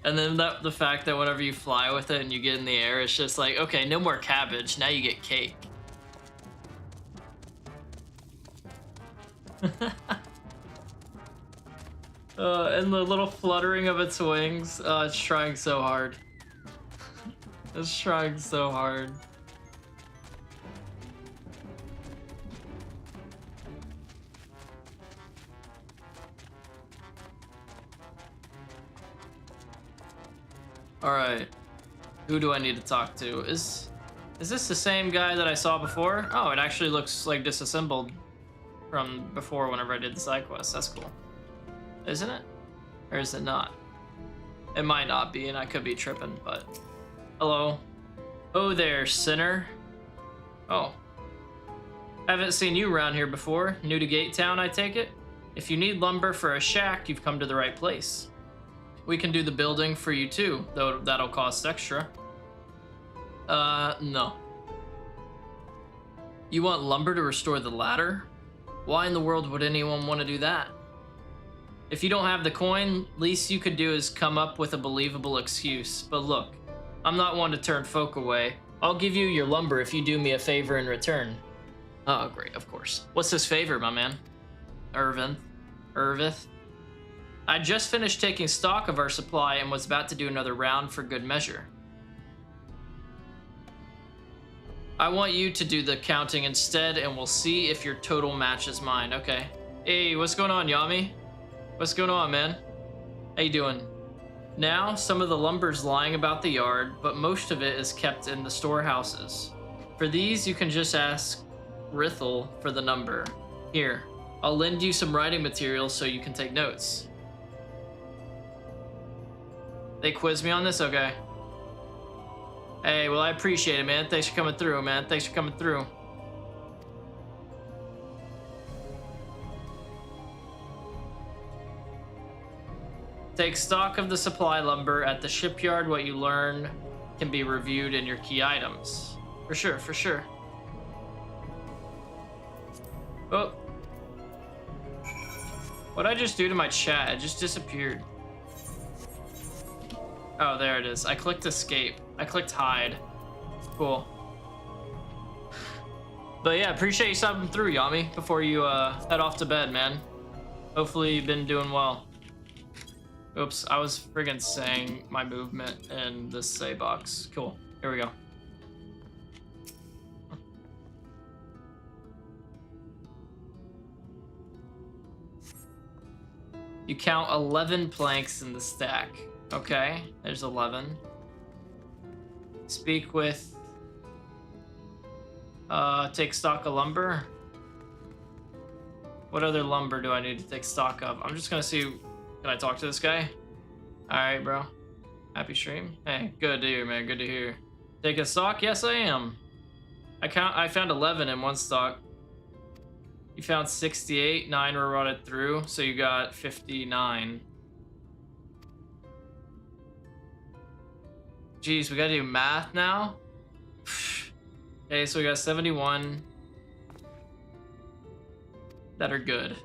And then the fact that whenever you fly with it and you get in the air, it's just like, okay, no more cabbage, now you get cake. And the little fluttering of its wings, it's trying so hard. It's trying so hard. Alright. Who do I need to talk to? Is this the same guy that I saw before? Oh, it actually looks like disassembled from before whenever I did the side quest. That's cool. Isn't it? Or is it not? It might not be, and I could be tripping, but... Hello. Oh there, sinner. Oh. Haven't seen you around here before. New to Gate Town, I take it? If you need lumber for a shack, you've come to the right place. We can do the building for you too, though that'll cost extra. No. You want lumber to restore the ladder? Why in the world would anyone want to do that? If you don't have the coin, least you could do is come up with a believable excuse. But look, I'm not one to turn folk away. I'll give you your lumber if you do me a favor in return. Oh, great, of course. What's this favor, my man? Irvith? I just finished taking stock of our supply and was about to do another round for good measure. I want you to do the counting instead, and we'll see if your total matches mine. Okay. Hey, what's going on, Yami? What's going on, man? How you doing? Now, some of the lumber's lying about the yard, but most of it is kept in the storehouses. For these, you can just ask Rithel for the number. Here, I'll lend you some writing materials so you can take notes. They quiz me on this? Okay. Hey, well, I appreciate it, man. Thanks for coming through, man. Thanks for coming through. Take stock of the supply lumber at the shipyard. What you learn can be reviewed in your key items. For sure, for sure. Oh. What'd I just do to my chat? It just disappeared. Oh, there it is. I clicked escape. I clicked hide. Cool. But yeah, appreciate you stopping through, Yami, before you head off to bed, man. Hopefully you've been doing well. Oops, I was friggin' saying my movement in the say box. Cool. Here we go. You count 11 planks in the stack. Okay, there's 11. Speak with... take stock of lumber. What other lumber do I need to take stock of? I'm just gonna see... Can I talk to this guy? Alright, bro. Happy stream? Hey, good to hear, man. Good to hear. Taking stock? Yes, I am. I found 11 in one stock. You found 68, 9 were rotted through, so you got 59. Jeez, we gotta do math now? Okay, so we got 71 that are good.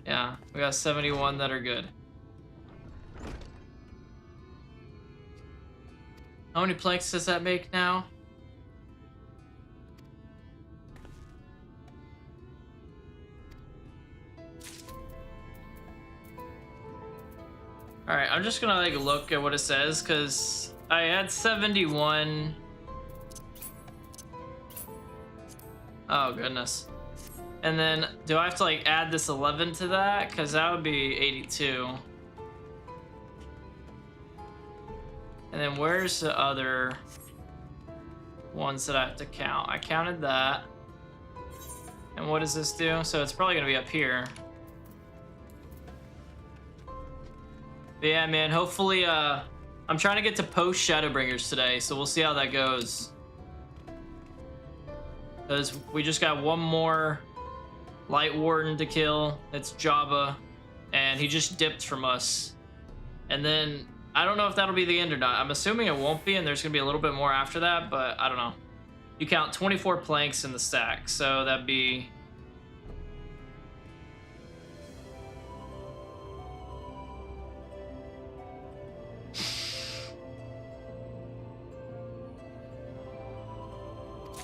Yeah, we got 71 that are good. How many planks does that make now? Alright, I'm just gonna like look at what it says, because I had 71. Oh goodness. And then do I have to like add this 11 to that? Because that would be 82. And then where's the other ones that I have to count? I counted that. And what does this do? So it's probably gonna be up here. But yeah, man, hopefully, I'm trying to get to post ShadowBringers today, so we'll see how that goes. Because we just got one more Light Warden to kill. It's Jabba, and he just dipped from us. And then, I don't know if that'll be the end or not. I'm assuming it won't be, and there's going to be a little bit more after that, but I don't know. You count 24 planks in the stack, so that'd be...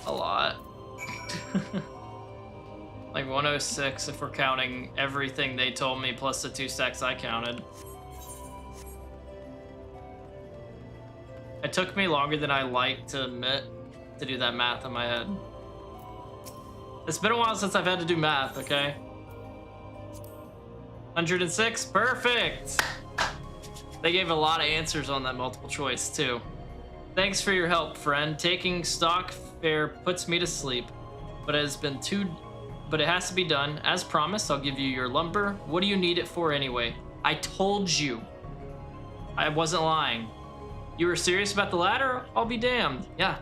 a lot. Like 106 if we're counting everything they told me plus the 2 stacks I counted. It took me longer than I like to admit to do that math in my head. It's been a while since I've had to do math, okay? 106, perfect! They gave a lot of answers on that multiple choice too. Thanks for your help, friend. Taking stock fair puts me to sleep, but it has to be done. As promised, I'll give you your lumber. What do you need it for anyway? I told you. I wasn't lying. You were serious about the ladder? I'll be damned. Yeah.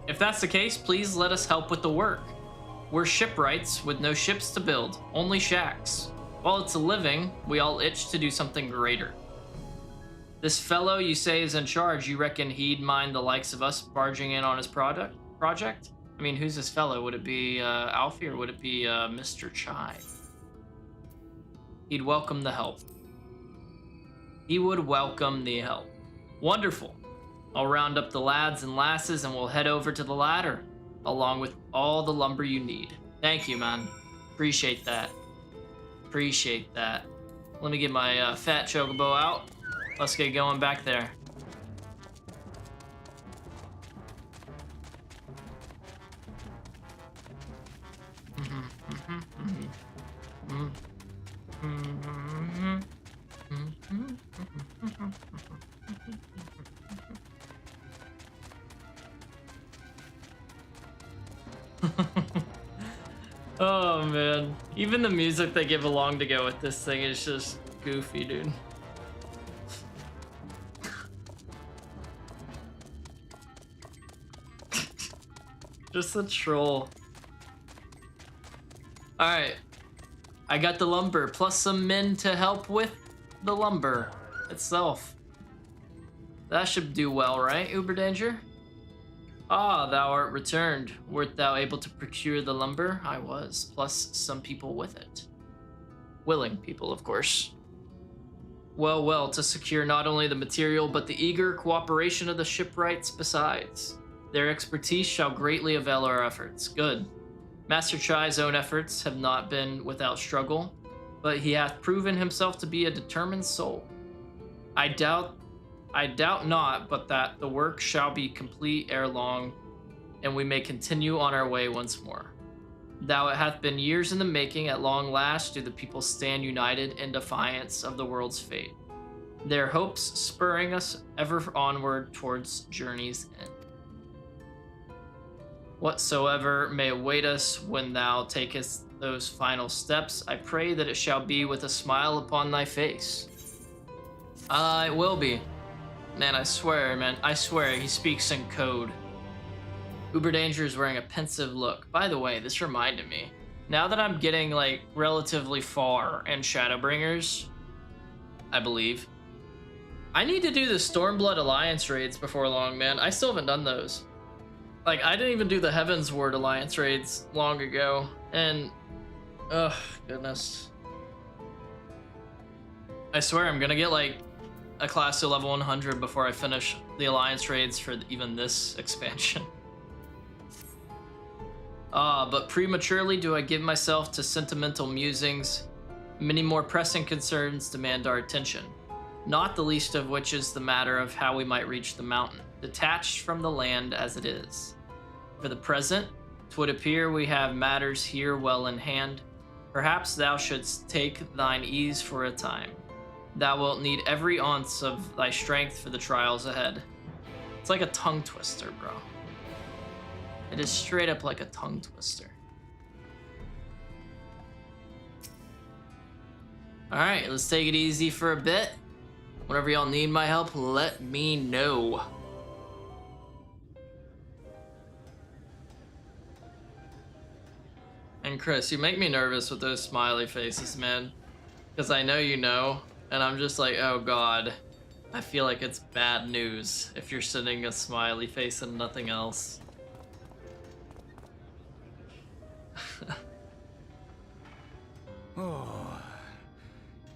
If that's the case, please let us help with the work. We're shipwrights with no ships to build, only shacks. While it's a living, we all itch to do something greater. This fellow you say is in charge, you reckon he'd mind the likes of us barging in on his project? I mean, who's this fellow? Would it be Alfie or would it be Mr. Chai? He'd welcome the help. He would welcome the help. Wonderful. I'll round up the lads and lasses and we'll head over to the ladder, along with all the lumber you need. Thank you, man. Appreciate that. Appreciate that. Let me get my fat chocobo out. Let's get going back there. Oh man, even the music they give along to go with this thing is just goofy, dude. Just a troll. Alright. I got the lumber, plus some men to help with the lumber itself. That should do well, right, Uber Danger? Ah, thou art returned. Wert thou able to procure the lumber? I was, plus some people with it. Willing people, of course. Well, well, to secure not only the material, but the eager cooperation of the shipwrights besides. Their expertise shall greatly avail our efforts. Good. Master Chai's own efforts have not been without struggle, but he hath proven himself to be a determined soul. I doubt not, but that the work shall be complete ere long, and we may continue on our way once more. Thou it hath been years in the making, at long last do the people stand united in defiance of the world's fate. Their hopes spurring us ever onward towards journey's end. Whatsoever may await us when thou takest those final steps, I pray that it shall be with a smile upon thy face. It will be. Man, I swear, he speaks in code. Uber Danger is wearing a pensive look. By the way, this reminded me. Now that I'm getting, like, relatively far in ShadowBringers, I believe, I need to do the Stormblood Alliance raids before long, man. I still haven't done those. Like, I didn't even do the Heavensward Alliance raids long ago, and... ugh, goodness. I swear I'm gonna get, like, a class to level 100 before I finish the Alliance raids for even this expansion. But prematurely do I give myself to sentimental musings. Many more pressing concerns demand our attention, not the least of which is the matter of how we might reach the mountain, detached from the land as it is. For the present, 'twould appear we have matters here well in hand. Perhaps thou shouldst take thine ease for a time. Thou wilt need every ounce of thy strength for the trials ahead. It's like a tongue twister, bro. It is straight up like a tongue twister. Alright, let's take it easy for a bit. Whenever y'all need my help, let me know. And Chris, you make me nervous with those smiley faces, man. Because I know you know, and I'm just like, oh god. I feel like it's bad news if you're sending a smiley face and nothing else. Oh,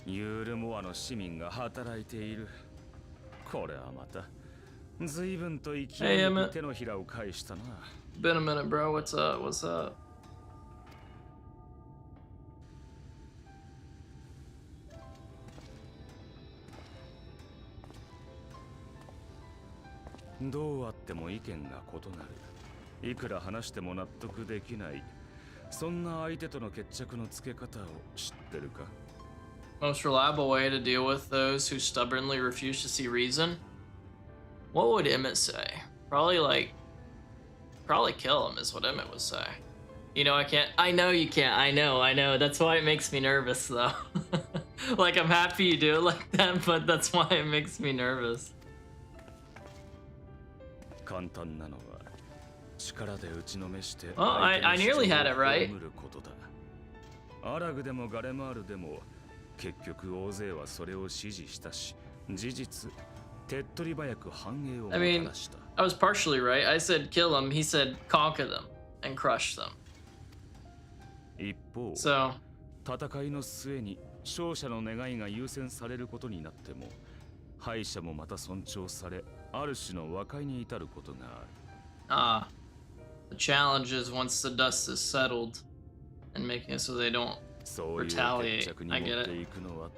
ユールモアの市民が働いている。これはまた随分と勢いよく手のひらを返したな。Been a minute, bro. What's up? What's up? どうあっても意見が異なる。いくら話しても納得できない。そんな相手との決着のつけ方を知ってるか? Most reliable way to deal with those who stubbornly refuse to see reason? What would Emmett say? Probably kill him is what Emmett would say. You know, I can't. I know you can't. I know. That's why it makes me nervous, though. Like, I'm happy you do it like that, but that's why it makes me nervous. 簡単なのは力で打ちのめして Oh, I nearly had it right. アラグでもガレマールでも結局大勢はそれを支持したし、事実手っ取り早く繁栄をもたらした。I was partially right. I said kill them. He said conquer them and crush them. 一方、 So 戦いの末に勝者の願いが優先されることになっても、敗者もまた尊重され、ある種の和解に至ることがある。the challenge is once the dust is settled and making it so they don't retaliate. I get it.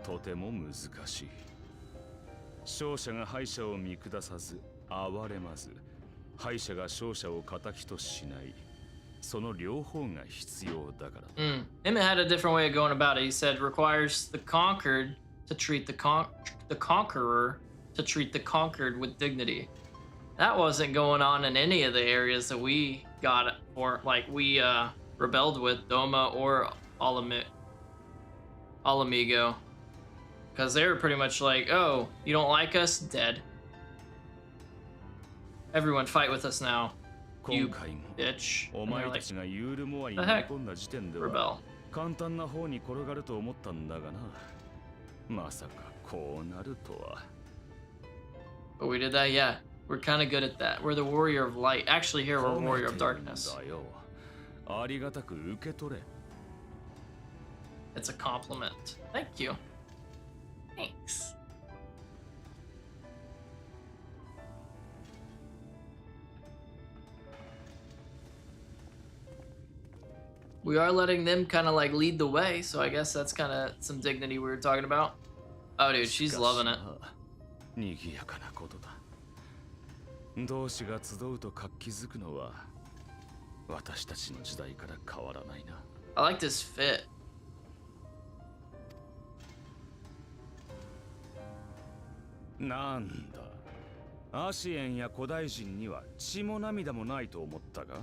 とても難しい。勝者が敗者を見下さず、哀れまず、敗者が勝者を敵としない。その両方が必要だから。Emmett had a different way of going about it. He said requires the conquered to treat the conqueror to treat the conquered with dignity. That wasn't going on in any of the areas that we got, or like we rebelled with, Doma or Alamigo. Because they were pretty much like, oh, you don't like us? Dead. Everyone fight with us now. You bitch. And they're like, the heck? Rebel. 簡単な方に転がると思ったんだがな。まさかこうなるとは。But we did that, yeah. We're kind of good at that. We're the warrior of light. Actually, here we're warrior of darkness. ありがたく受け取れ。 It's a compliment. Thank you. Thanks. We are letting them kind of like lead the way, so I guess that's kind of some dignity we were talking about. Oh, dude, she's loving it. 賑やかなことだ。同志が集うと活気づくのは私たちの時代から変わらないな。I like this fit. なんだ、アシエンや古代人には血も涙もないと思ったが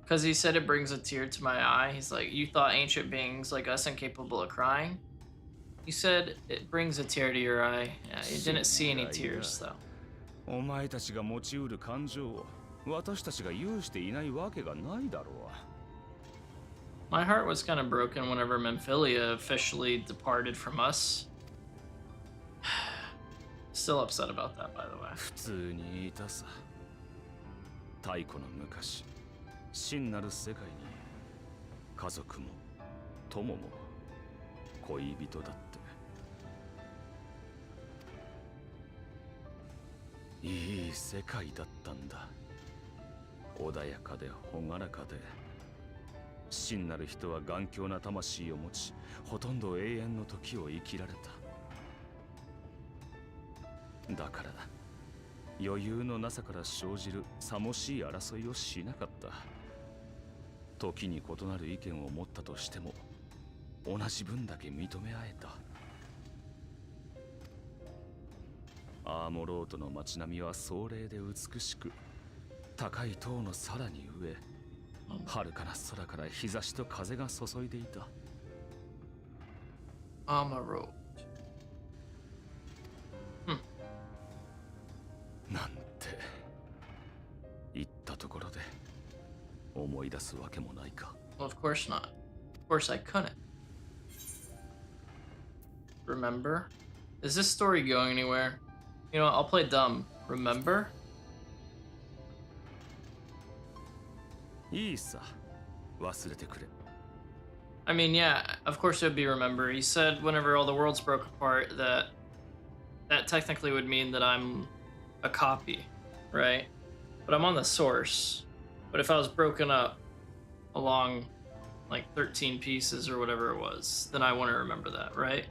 Because he said it brings a tear to my eye. He's like, you thought ancient beings like us incapable of crying? You said it brings a tear to your eye. Yeah, you didn't see any tears, though. お前たちが持ちうる感情を私たちが有していないわけがないだろう。 My heart was kind of broken whenever Memphilia officially departed from us. Still upset about that, by the way. 普通にいたさ。太古の昔、真なる世界に家族も友も恋人だって。いい世界だったんだ。穏やかで朗らかで、真なる人は頑強な魂を持ち、ほとんど永遠の時を生きられた。だから余裕のなさから生じるさもしい争いをしなかった。時に異なる意見を持ったとしても同じ分だけ認め合えた。アーモロートの街並みは壮麗で美しく、高い塔のさらに上、遥かな空から日差しと風が注いでいた。アーモロート。なんて言ったところで思い出すわけもないか。 Well, of course not. Of course I couldn't. Remember? Is this story going anywhere? You know what? I'll play dumb. Remember? いいさ、忘れてくれ。 I mean, yeah, of course it would be remember. He said whenever all the worlds broke apart that technically would mean that I'm a copy, right? But I'm on the source. But if I was broken up along like 13 pieces or whatever it was, then I want to remember that, right?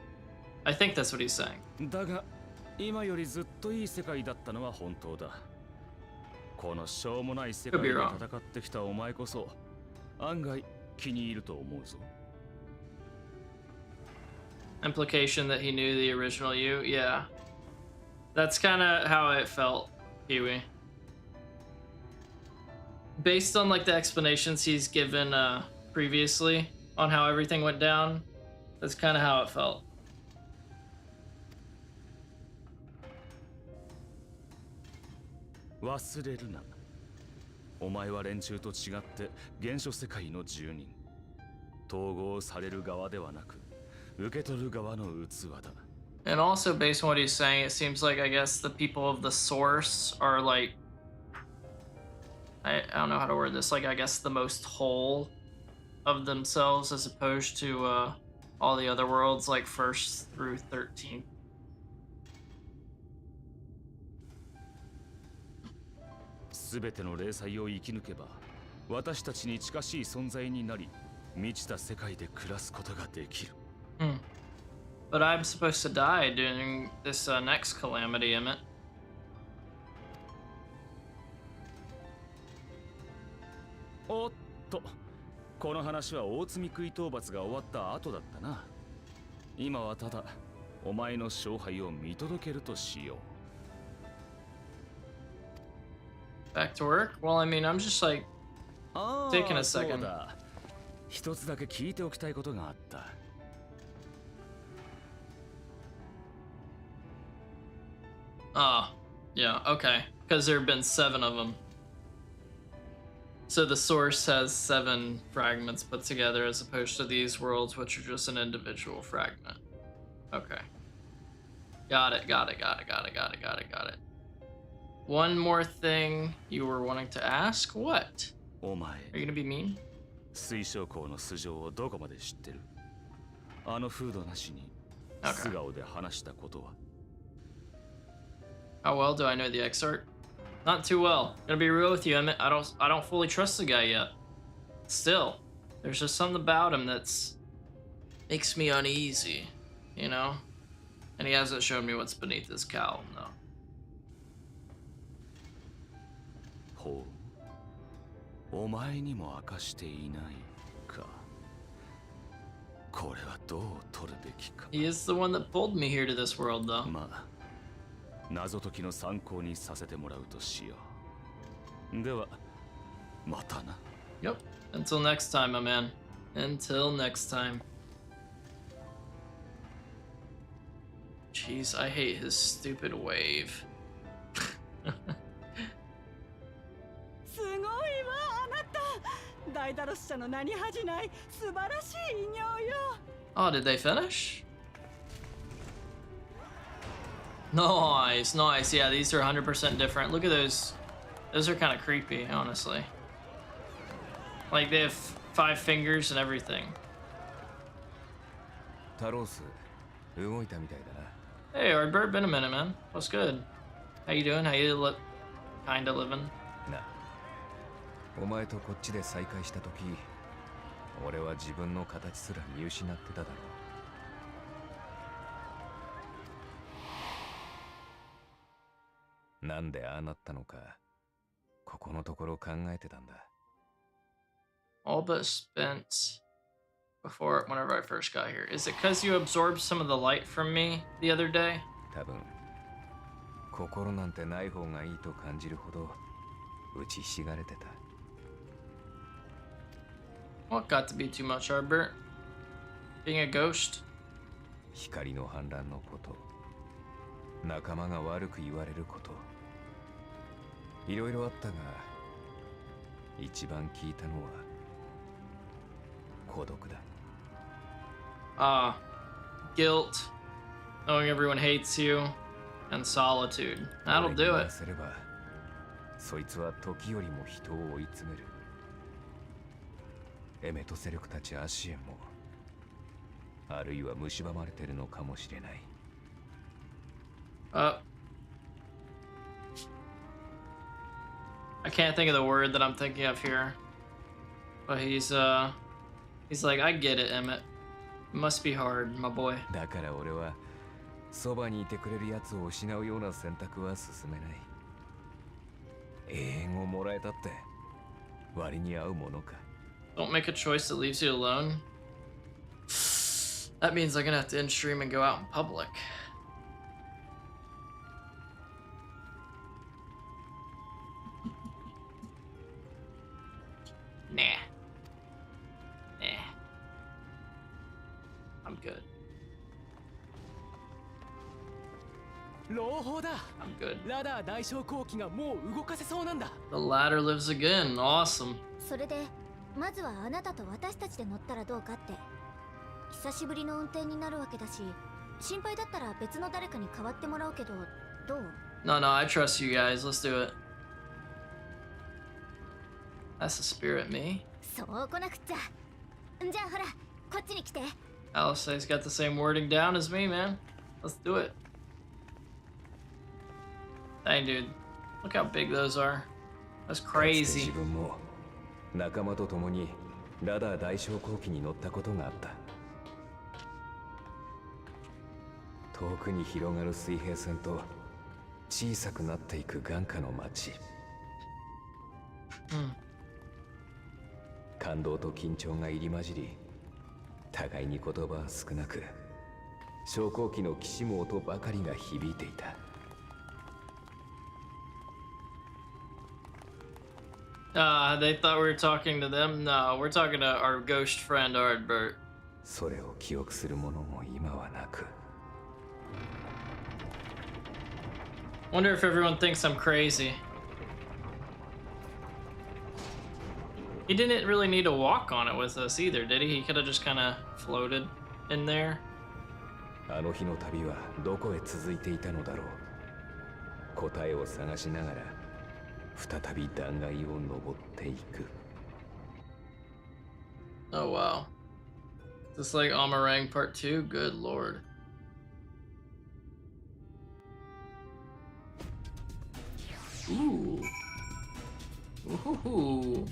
I think that's what he's saying. だが今よりずっといい世界だったのは本当だ。このしょうもない世界で戦ってきたお前こそ案外気に入ると思うぞ。 Implication that he knew the original you? Yeah. That's kind of how it felt, Kiwi. Based on like the explanations he's given previously on how everything went down, that's kind of how it felt. 忘れるな。お前は連中と違って原初世界の住人。統合される側ではなく、受け取る側の器だ。 And also, based on what he's saying, it seems like, I guess, the people of the source are like, I don't know how to word this, like, I guess the most whole of themselves as opposed to all the other worlds, like 1st through 13th. すべての霊祭を生き抜けば、私たちに近しい存在になり、満ちた世界で暮らすことができる。But I'm supposed to die during this next calamity, Emmett. おっと、この話は大積討討伐が終わった後だったな。今はただお前の勝敗を見届けるとしよう。 Back to work? Well, I mean, I'm just like taking a second. そうだ。一つだけ聞いておきたいことがあった。 Oh, yeah, okay. Because there have been 7 of them. So the source has 7 fragments put together as opposed to these worlds, which are just an individual fragment. Okay. Got it. One more thing you were wanting to ask? What? お前、 Are you gonna be mean? 水晶港の素性をどこまで知ってる？あのフードなしに素顔で話したことは？ How well do I know the excerpt? Not too well. Gonna be real with you, Emmett. I don't fully trust the guy yet. Still, there's just something about him that's makes me uneasy, you know? And he hasn't shown me what's beneath his cowl, no. ほう。お前にも明かしていないか。これはどう取るべきか。 He is the one that pulled me here to this world, though. まあ、謎解きの参考にさせてもらうとしよう。では、またな。 Yep. Until next time, my man. Until next time. Jeez, I hate his stupid wave. すごいわあなた。ダイダロス社の名に恥じない素晴らしい偉業よ。 Oh, did they finish? Nice, nice. Yeah, these are 100% different. Look at those. Those are kind of creepy, honestly. Like they have 5 fingers and everything. タロス、動いたみたいだな。 Hey, Ardbert, been a minute, man. What's good? How you doing? How you kinda living? な、お前とこっちで再会したとき、俺は自分の形すら見失ってただろう。なんでああなったのか、ここのところ考えてたんだ。 All but spent before whenever I first got here. Is it because you absorbed some of the light from me the other day? 多分、心なんてない方がいいと感じるほど打ちひしがれてた。 What got to be too much, Ardbert? Being a ghost? 光の反乱のこと、仲間が悪く言われること、いろいろあったが、一番聞いたのは孤独だ。Ah, guilt, knowing everyone hates you, and solitude. That'll do it. すれば、そいつは時よりも人を追い詰める。エメトセルクたちアシエンも、あるいは蝕まれてるのかもしれない。I can't think of the word that I'm thinking of here. But he's like, I get it, Emmett. It must be hard, my boy. だから俺はそばにいてくれるやつを失うような選択は進めない。永遠をもらえたって割に合うものか。 Don't make a choice that leaves you alone. That means I'm gonna have to end stream and go out in public. Nah. I'm good. 朗報だ。 I'm good. ラダー大将後期がもう動かせそうなんだ。 The ladder lives again. Awesome. それでまずはあなたと私たちで乗ったらどうかって。久しぶりの運転になるわけだし、心配だったら別の誰かに代わってもらうけど、どう？ No, I trust you guys. Let's do it. That's the spirit, me. そう来なくっちゃ。じゃあほら、こっちに来て。 Alice's got the same wording down as me, man. Let's do it. Dang, dude. Look how big those are. That's crazy. 自分も仲間と共にラダー大将後期に乗ったことがあった。遠くに広がる水平線と小さくなっていく眼下の街。感動と緊張が入り混じり、互いに言葉は少なく、昇降機のきしむ音ばかりが響いていた。They thought we were talking to them. No, we're talking to our ghost friend Ardbert. それを記憶するものも今はなく。 Wonder if everyone thinks I'm crazy. He didn't really need to walk on it with us either, did he? He could have just kind of floated in there. あの日の旅はどこへ続いていたのだろう。答えを探しながら再び断崖を登っていく。 Oh wow. Is this like Amarang Part 2? Good lord. Ooh. Ooh.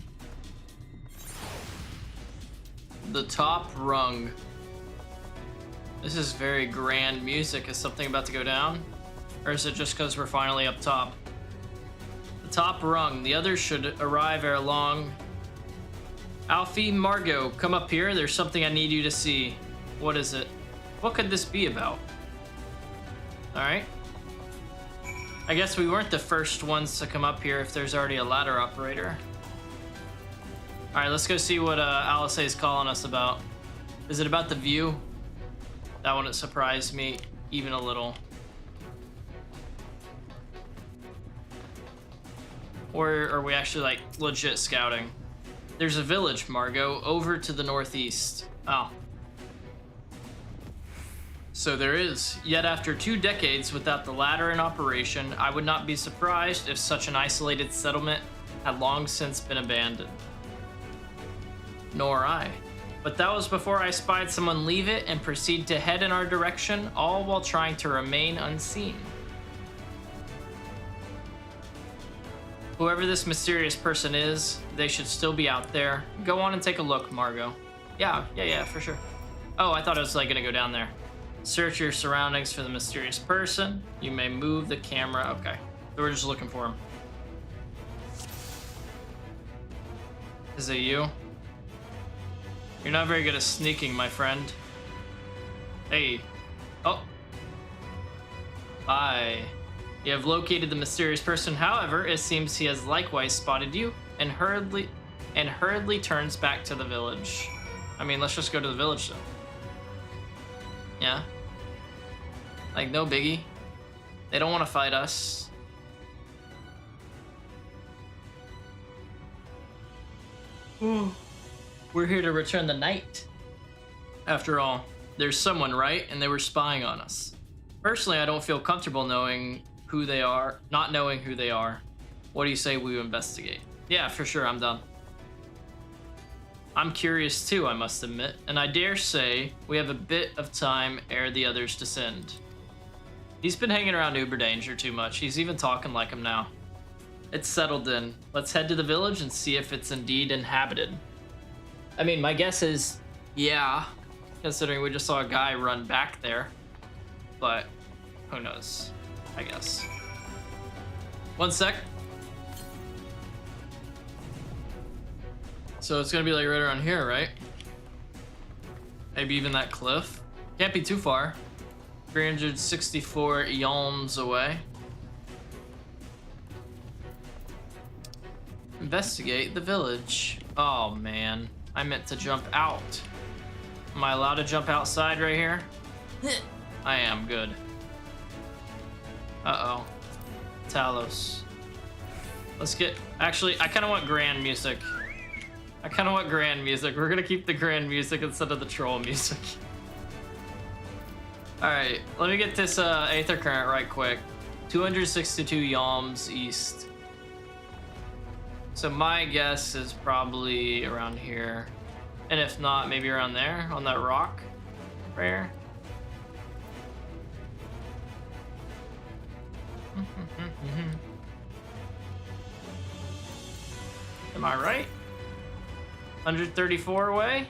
The top rung. This is very grand music. Is something about to go down? Or is it just because we're finally up top? The top rung. The others should arrive ere long. Alfie, Margot, come up here. There's something I need you to see. What is it? What could this be about? Alright. I guess we weren't the first ones to come up here if there's already a ladder operator. Alright, let's go see what Alice is calling us about. Is it about the view? That wouldn't surprise me even a little. Or are we actually like legit scouting? There's a village, Margot, over to the northeast. Oh. So there is. Yet after 2 decades without the ladder in operation, I would not be surprised if such an isolated settlement had long since been abandoned. Nor I. But that was before I spied someone leave it and proceed to head in our direction, all while trying to remain unseen. Whoever this mysterious person is, they should still be out there. Go on and take a look, Margot. Yeah, for sure. Oh, I thought I was like gonna go down there. Search your surroundings for the mysterious person. You may move the camera. Okay, so we're just looking for him. Is it you? You're not very good at sneaking, my friend. Hey. Oh. Bye. You have located the mysterious person. However, it seems he has likewise spotted you and hurriedly turns back to the village. I mean, let's just go to the village then. Yeah. Like, no biggie. They don't want to fight us. Ooh. We're here to return the night. After all, there's someone, right? And they were spying on us. Personally, I don't feel comfortable knowing who they are, not knowing who they are. What do you say we investigate? Yeah, for sure, I'm done. I'm curious too, I must admit, and I dare say we have a bit of time ere the others descend. He's been hanging around Uber Danger too much. He's even talking like him now. It's settled in. Let's head to the village and see if it's indeed inhabited. I mean, my guess is, yeah, considering we just saw a guy run back there, but who knows, I guess. One sec. So it's gonna be like right around here, right? Maybe even that cliff. Can't be too far. 364 yalms away. Investigate the village. Oh man, I meant to jump out. Am I allowed to jump outside right here? I am, good. Uh-oh. Talos. Let's get, actually, I kind of want grand music. We're gonna keep the grand music instead of the troll music. Alright, let me get this Aether Current right quick. 262 yalms east. So my guess is probably around here. And if not, maybe around there, on that rock right here. Am I right? 134 away?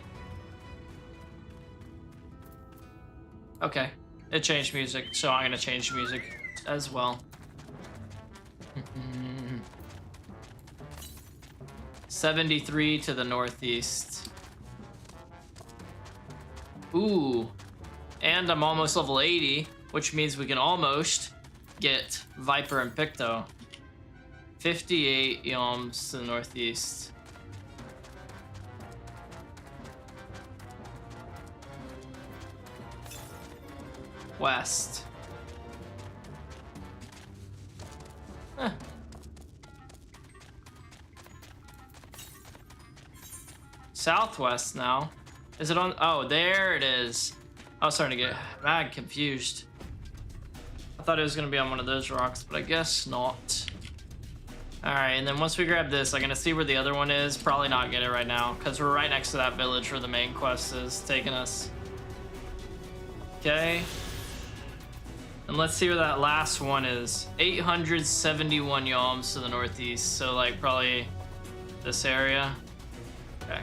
Okay, it changed music, so I'm gonna change music as well. 73 to the northeast. Ooh, and I'm almost level 80, which means we can almost get Viper and Picto. 58 yalms to the northeast. West. Huh. Southwest now. Is it on? Oh, there it is. I was starting to get mad confused. I thought it was gonna be on one of those rocks, but I guess not. Alright, and then once we grab this, I'm gonna see where the other one is. Probably not get it right now, because we're right next to that village where the main quest is taking us. Okay. And let's see where that last one is. 871 yalms to the northeast, so like probably this area. Okay.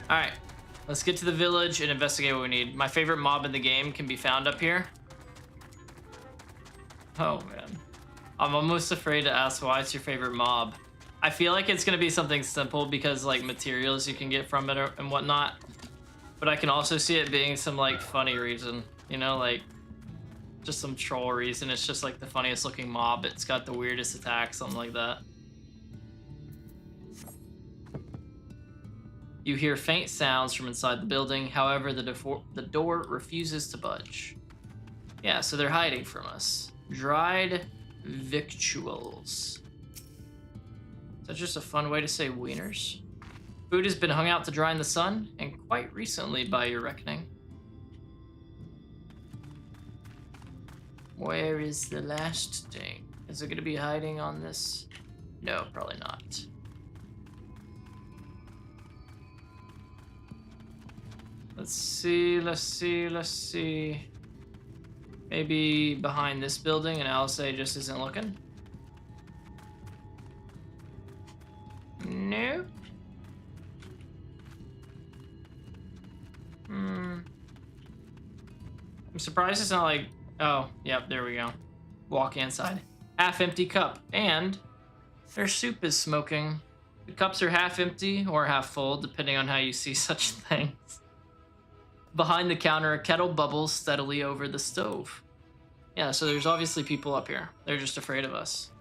Alright, let's get to the village and investigate what we need. My favorite mob in the game can be found up here. Oh man. I'm almost afraid to ask why it's your favorite mob. I feel like it's gonna be something simple because like materials you can get from it and whatnot. But I can also see it being some like funny reason, you know, like just some troll reason. It's just like the funniest looking mob. It's got the weirdest attack, something like that. You hear faint sounds from inside the building. However, the door refuses to budge. Yeah, so they're hiding from us. Dried victuals. Is that just a fun way to say wieners? Food has been hung out to dry in the sun, and quite recently by your reckoning. Where is the last thing? Is it going to be hiding on this? No, probably not. Let's see, let's see, let's see. Maybe behind this building, and Alice just isn't looking. Nope. I'm surprised it's not like... Oh, yep, there we go. Walk inside. Half empty cup, and their soup is smoking. The cups are half empty or half full, depending on how you see such things. Behind the counter, a kettle bubbles steadily over the stove. Yeah, so there's obviously people up here. They're just afraid of us.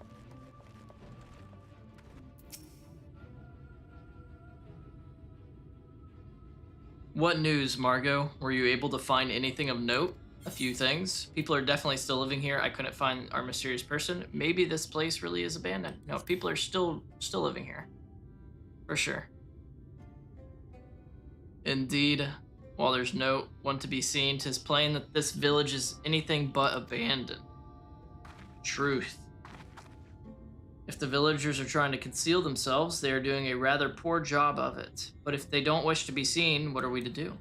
What news, Margot? Were you able to find anything of note? A few things. People are definitely still living here. I couldn't find our mysterious person. Maybe this place really is abandoned. No, people are still living here. For sure. Indeed. While there's no one to be seen, 'tis plain that this village is anything but abandoned. Truth. If the villagers are trying to conceal themselves, they are doing a rather poor job of it. But if they don't wish to be seen, what are we to do?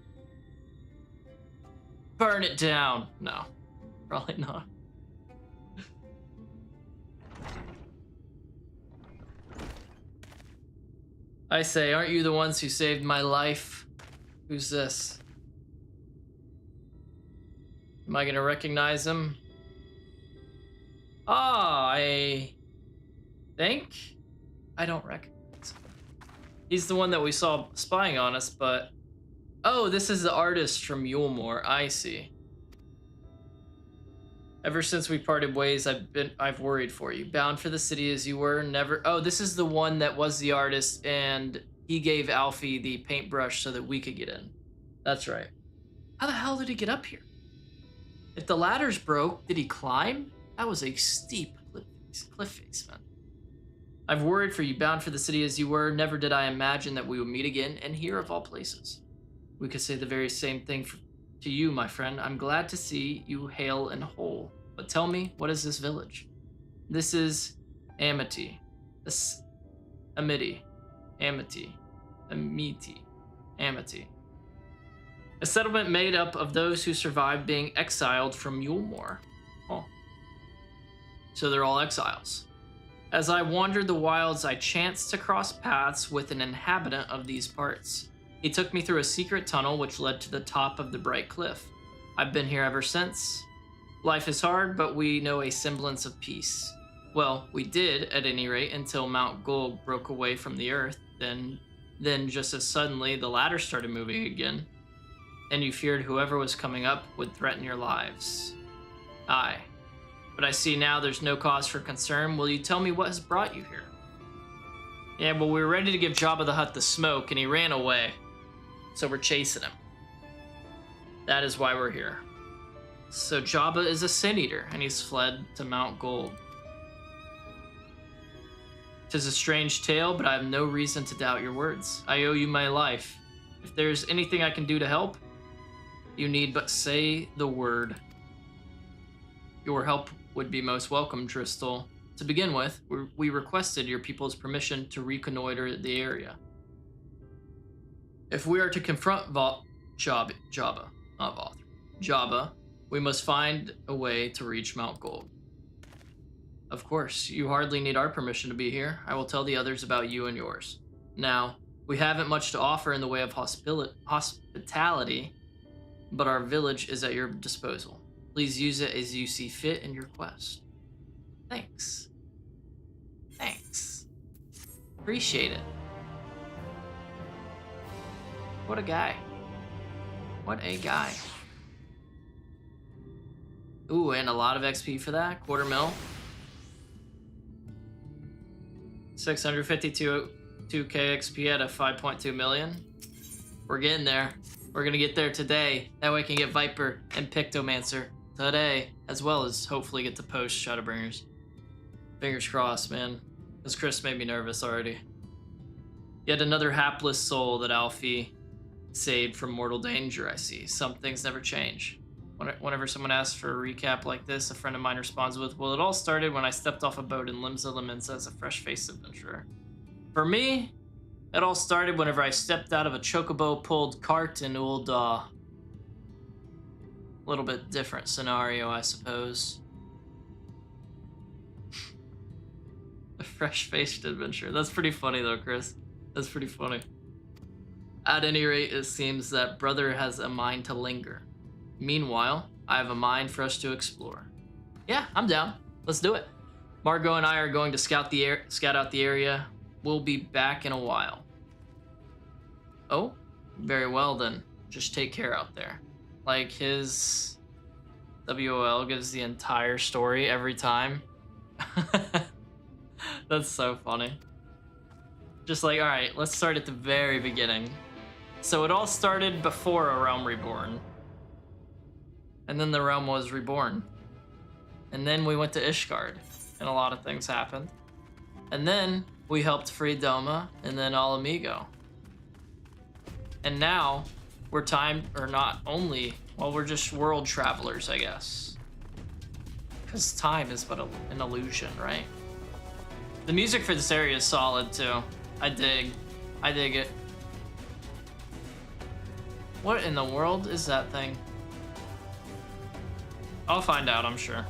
Burn it down! No, probably not. I say, aren't you the ones who saved my life? Who's this? Am I gonna recognize him? Ah, I think I don't recognize him. He's the one that we saw spying on us, but oh, this is the artist from Yulemore. I see. Ever since we parted ways, I've worried for you. Bound for the city as you were, never. Oh, this is the one that was the artist, and he gave Alfie the paintbrush so that we could get in. That's right. How the hell did he get up here? If the ladders broke, did he climb? That was a steep cliff face, man. I've worried for you, bound for the city as you were. Never did I imagine that we would meet again, and here of all places. We could say the very same thing to you, my friend. I'm glad to see you hale and whole. But tell me, what is this village? This is Amity. This Amity. Amity. Amity. Amity. A settlement made up of those who survived being exiled from Yulemore. Oh. So they're all exiles. As I wandered the wilds, I chanced to cross paths with an inhabitant of these parts. He took me through a secret tunnel which led to the top of the bright cliff. I've been here ever since. Life is hard, but we know a semblance of peace. Well, we did, at any rate, until Mount Gold broke away from the earth. Then just as suddenly, the ladder started moving again. And you feared whoever was coming up would threaten your lives. Aye. But I see now there's no cause for concern. Will you tell me what has brought you here? Yeah, well, we were ready to give Jabba the Hutt the smoke, and he ran away. So we're chasing him. That is why we're here. So Jabba is a sin eater, and he's fled to Mount Gold. 'Tis a strange tale, but I have no reason to doubt your words. I owe you my life. If there's anything I can do to help, you need but say the word. Your help would be most welcome, Driscoll. To begin with, we requested your people's permission to reconnoiter the area. If we are to confront Jabba, we must find a way to reach Mount Gold. Of course, you hardly need our permission to be here. I will tell the others about you and yours. Now, we haven't much to offer in the way of hospitality, but our village is at your disposal. Please use it as you see fit in your quest. Thanks. Thanks. Appreciate it. What a guy. What a guy. Ooh, and a lot of XP for that. $250,000. 652 2K XP at a 5.2 million. We're getting there. We're gonna get there today. That way I can get Viper and Pictomancer today, as well as hopefully get to post ShadowBringers. Fingers crossed, man. Because Chris made me nervous already. Yet another hapless soul that Alfie saved from mortal danger, I see. Some things never change. Whenever someone asks for a recap like this, a friend of mine responds with, well, it all started when I stepped off a boat in Limsa Limits as a fresh-faced adventurer. For me, it all started whenever I stepped out of a chocobo-pulled cart in Ul'dah. A little bit different scenario, I suppose. A fresh-faced adventure. That's pretty funny, though, Chris. That's pretty funny. At any rate, it seems that brother has a mind to linger. Meanwhile, I have a mind for us to explore. Yeah, I'm down. Let's do it. Margot and I are going to scout out the area. We'll be back in a while. Oh, very well then. Just take care out there. Like his WOL gives the entire story every time. That's so funny. Just like, all right, let's start at the very beginning. So it all started before A Realm Reborn. And then the realm was reborn. And then we went to Ishgard, and a lot of things happened. And then we helped free Doma, and then Al Amigo. And now we're we're just world travelers, I guess. Because time is but an illusion, right? The music for this area is solid too. I dig it. What in the world is that thing? I'll find out, I'm sure.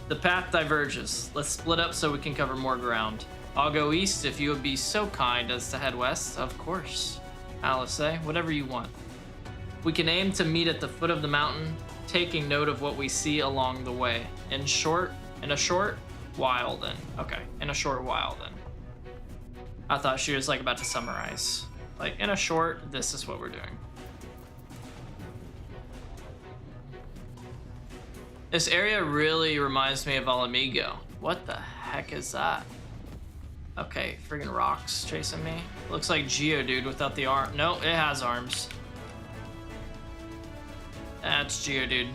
The path diverges. Let's split up so we can cover more ground. I'll go east if you would be so kind as to head west. Of course. Alice, whatever you want. We can aim to meet at the foot of the mountain, taking note of what we see along the way. In a short while then. Okay, in a short while then. I thought she was like about to summarize. Like, in a short, this is what we're doing. This area really reminds me of Al Amigo. What the heck is that? Okay, friggin' rocks chasing me. Looks like Geodude without the arm. No, it has arms. That's Geodude.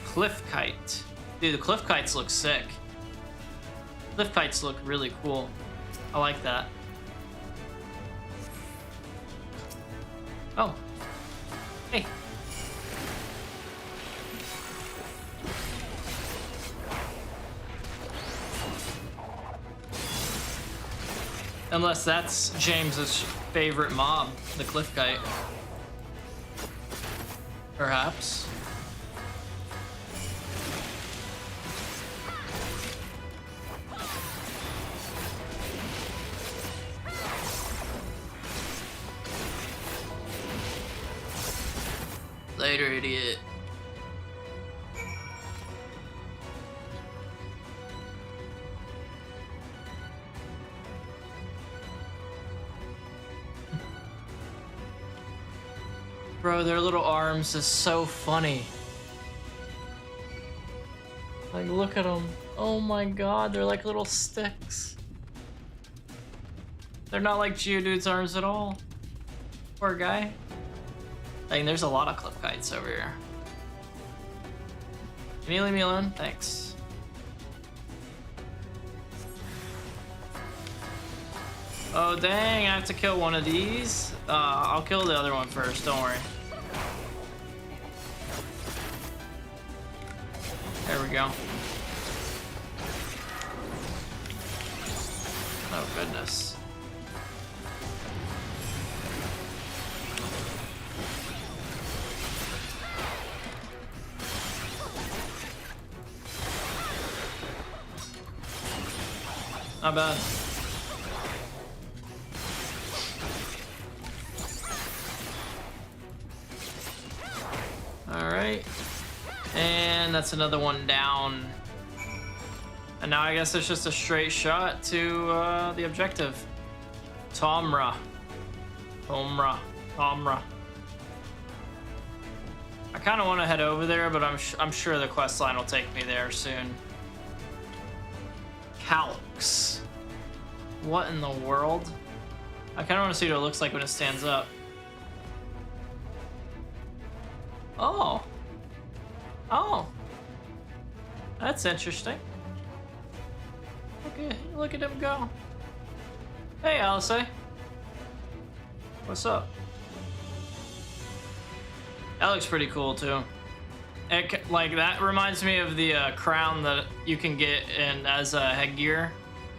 Cliff Kite. Dude, the Cliff Kites look sick. Cliff Kites look really cool. I like that. Oh. Hey. Unless that's James's favorite mob, the Cliff Kite. Perhaps. Later, idiot. Bro, their little arms is so funny. Like, look at them. Oh my god, they're like little sticks. They're not like Geodude's arms at all. Poor guy. Dang, there's a lot of Cliff Kites over here. Can you leave me alone? Thanks. Oh dang, I have to kill one of these. I'll kill the other one first, don't worry. There we go. Oh goodness. Not bad. Alright. And that's another one down. And now I guess it's just a straight shot to the objective. Tomra. I kind of want to head over there, but I'm sure the quest line will take me there soon. Calx. What in the world? I kind of want to see what it looks like when it stands up. Oh. Oh. That's interesting. Look at him go. Hey, Alice. What's up? That looks pretty cool too. Like that reminds me of the crown that you can get in as a headgear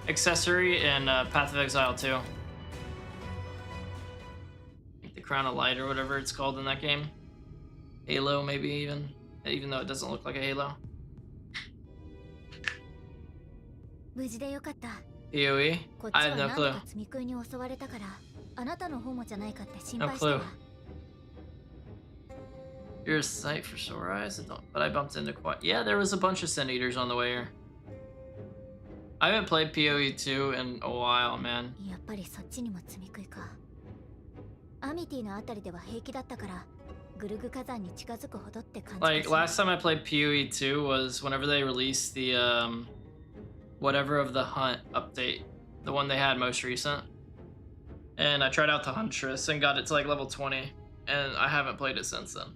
accessory in Path of Exile 2. Like the Crown of Light or whatever it's called in that game. Halo, maybe even though it doesn't look like a Halo. PoE? I have no clue. No clue. You're a sight for sore eyes, but I bumped into quite. Yeah, there was a bunch of Sin Eaters on the way here. I haven't played PoE 2 in a while, man. Like, last time I played PoE 2 was whenever they released the, whatever of the Hunt update. The one they had most recent. And I tried out the Huntress and got it to like level 20. And I haven't played it since then.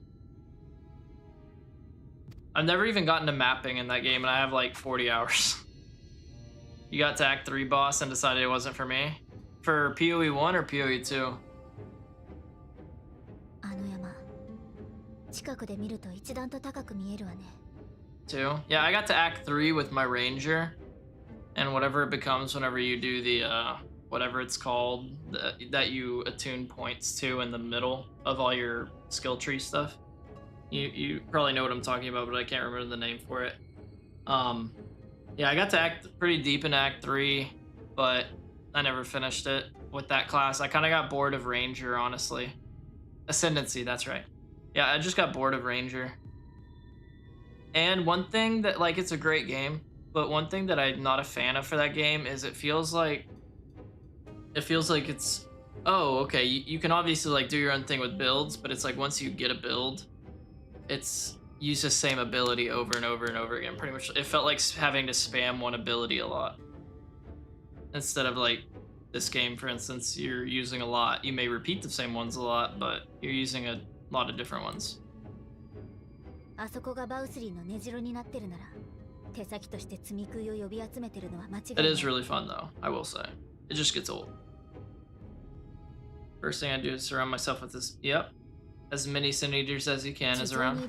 I've never even gotten to mapping in that game and I have like 40 hours. You got to Act 3 boss and decided it wasn't for me? For PoE 1 or PoE 2? 2? Yeah, I got to Act 3 with my Ranger. And whatever it becomes whenever you do the, whatever it's called, that you attune points to in the middle of all your skill tree stuff. You probably know what I'm talking about, but I can't remember the name for it. Yeah, I got to Act pretty deep in Act 3, but I never finished it with that class. I kind of got bored of Ranger, honestly. Ascendancy, that's right. Yeah, I just got bored of Ranger. And one thing that, like, it's a great game, but one thing that I'm not a fan of for that game is it feels like it's, oh, okay, you can obviously, like, do your own thing with builds, but it's like once you get a build, it's use the same ability over and over and over again. Pretty much, it felt like having to spam one ability a lot. Instead of like this game, for instance, you're using a lot. You may repeat the same ones a lot, but you're using a lot of different ones. It is really fun though, I will say. It just gets old. First thing I do is surround myself with this. Yep. As many Sin Eaters as you can is around.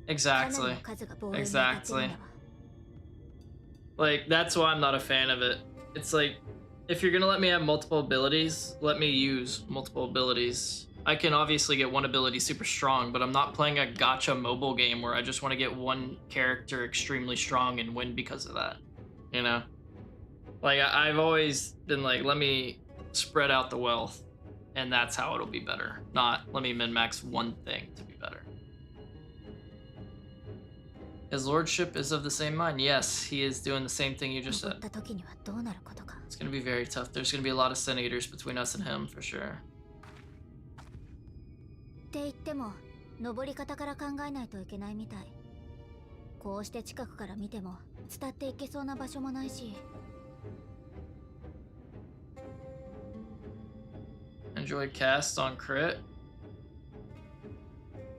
Exactly. Exactly. Like, that's why I'm not a fan of it. It's like, if you're gonna let me have multiple abilities, let me use multiple abilities. I can obviously get one ability super strong, but I'm not playing a gacha mobile game where I just want to get one character extremely strong and win because of that. You know? Like, I've always been like, let me spread out the wealth. And that's how it'll be better. Not let me min-max one thing to be better. His lordship is of the same mind. Yes, he is doing the same thing you just said. It's gonna be very tough. There's gonna be a lot of Sin Eaters between us and him for sure. Enjoy cast on crit.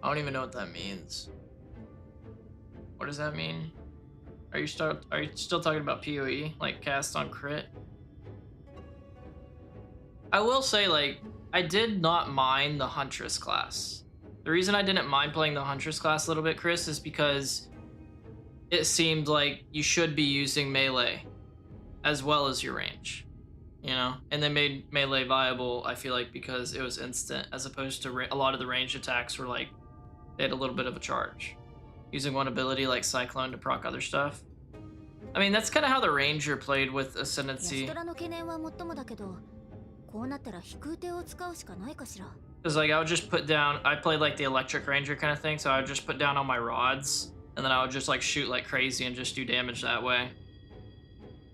I don't even know what that means. What does that mean? Are you still talking about PoE? Like cast on crit? I will say, like, I did not mind the Huntress class. The reason I didn't mind playing the Huntress class a little bit, Chris, is because it seemed like you should be using melee as well as your range. You know, and they made melee viable, I feel like, because it was instant, as opposed to a lot of the ranged attacks were like, they had a little bit of a charge. Using one ability like Cyclone to proc other stuff. I mean, that's kind of how the Ranger played with Ascendancy. Because like, I would just put down, I played like the Electric Ranger kind of thing, so I would just put down all my rods, and then I would just like shoot like crazy and just do damage that way.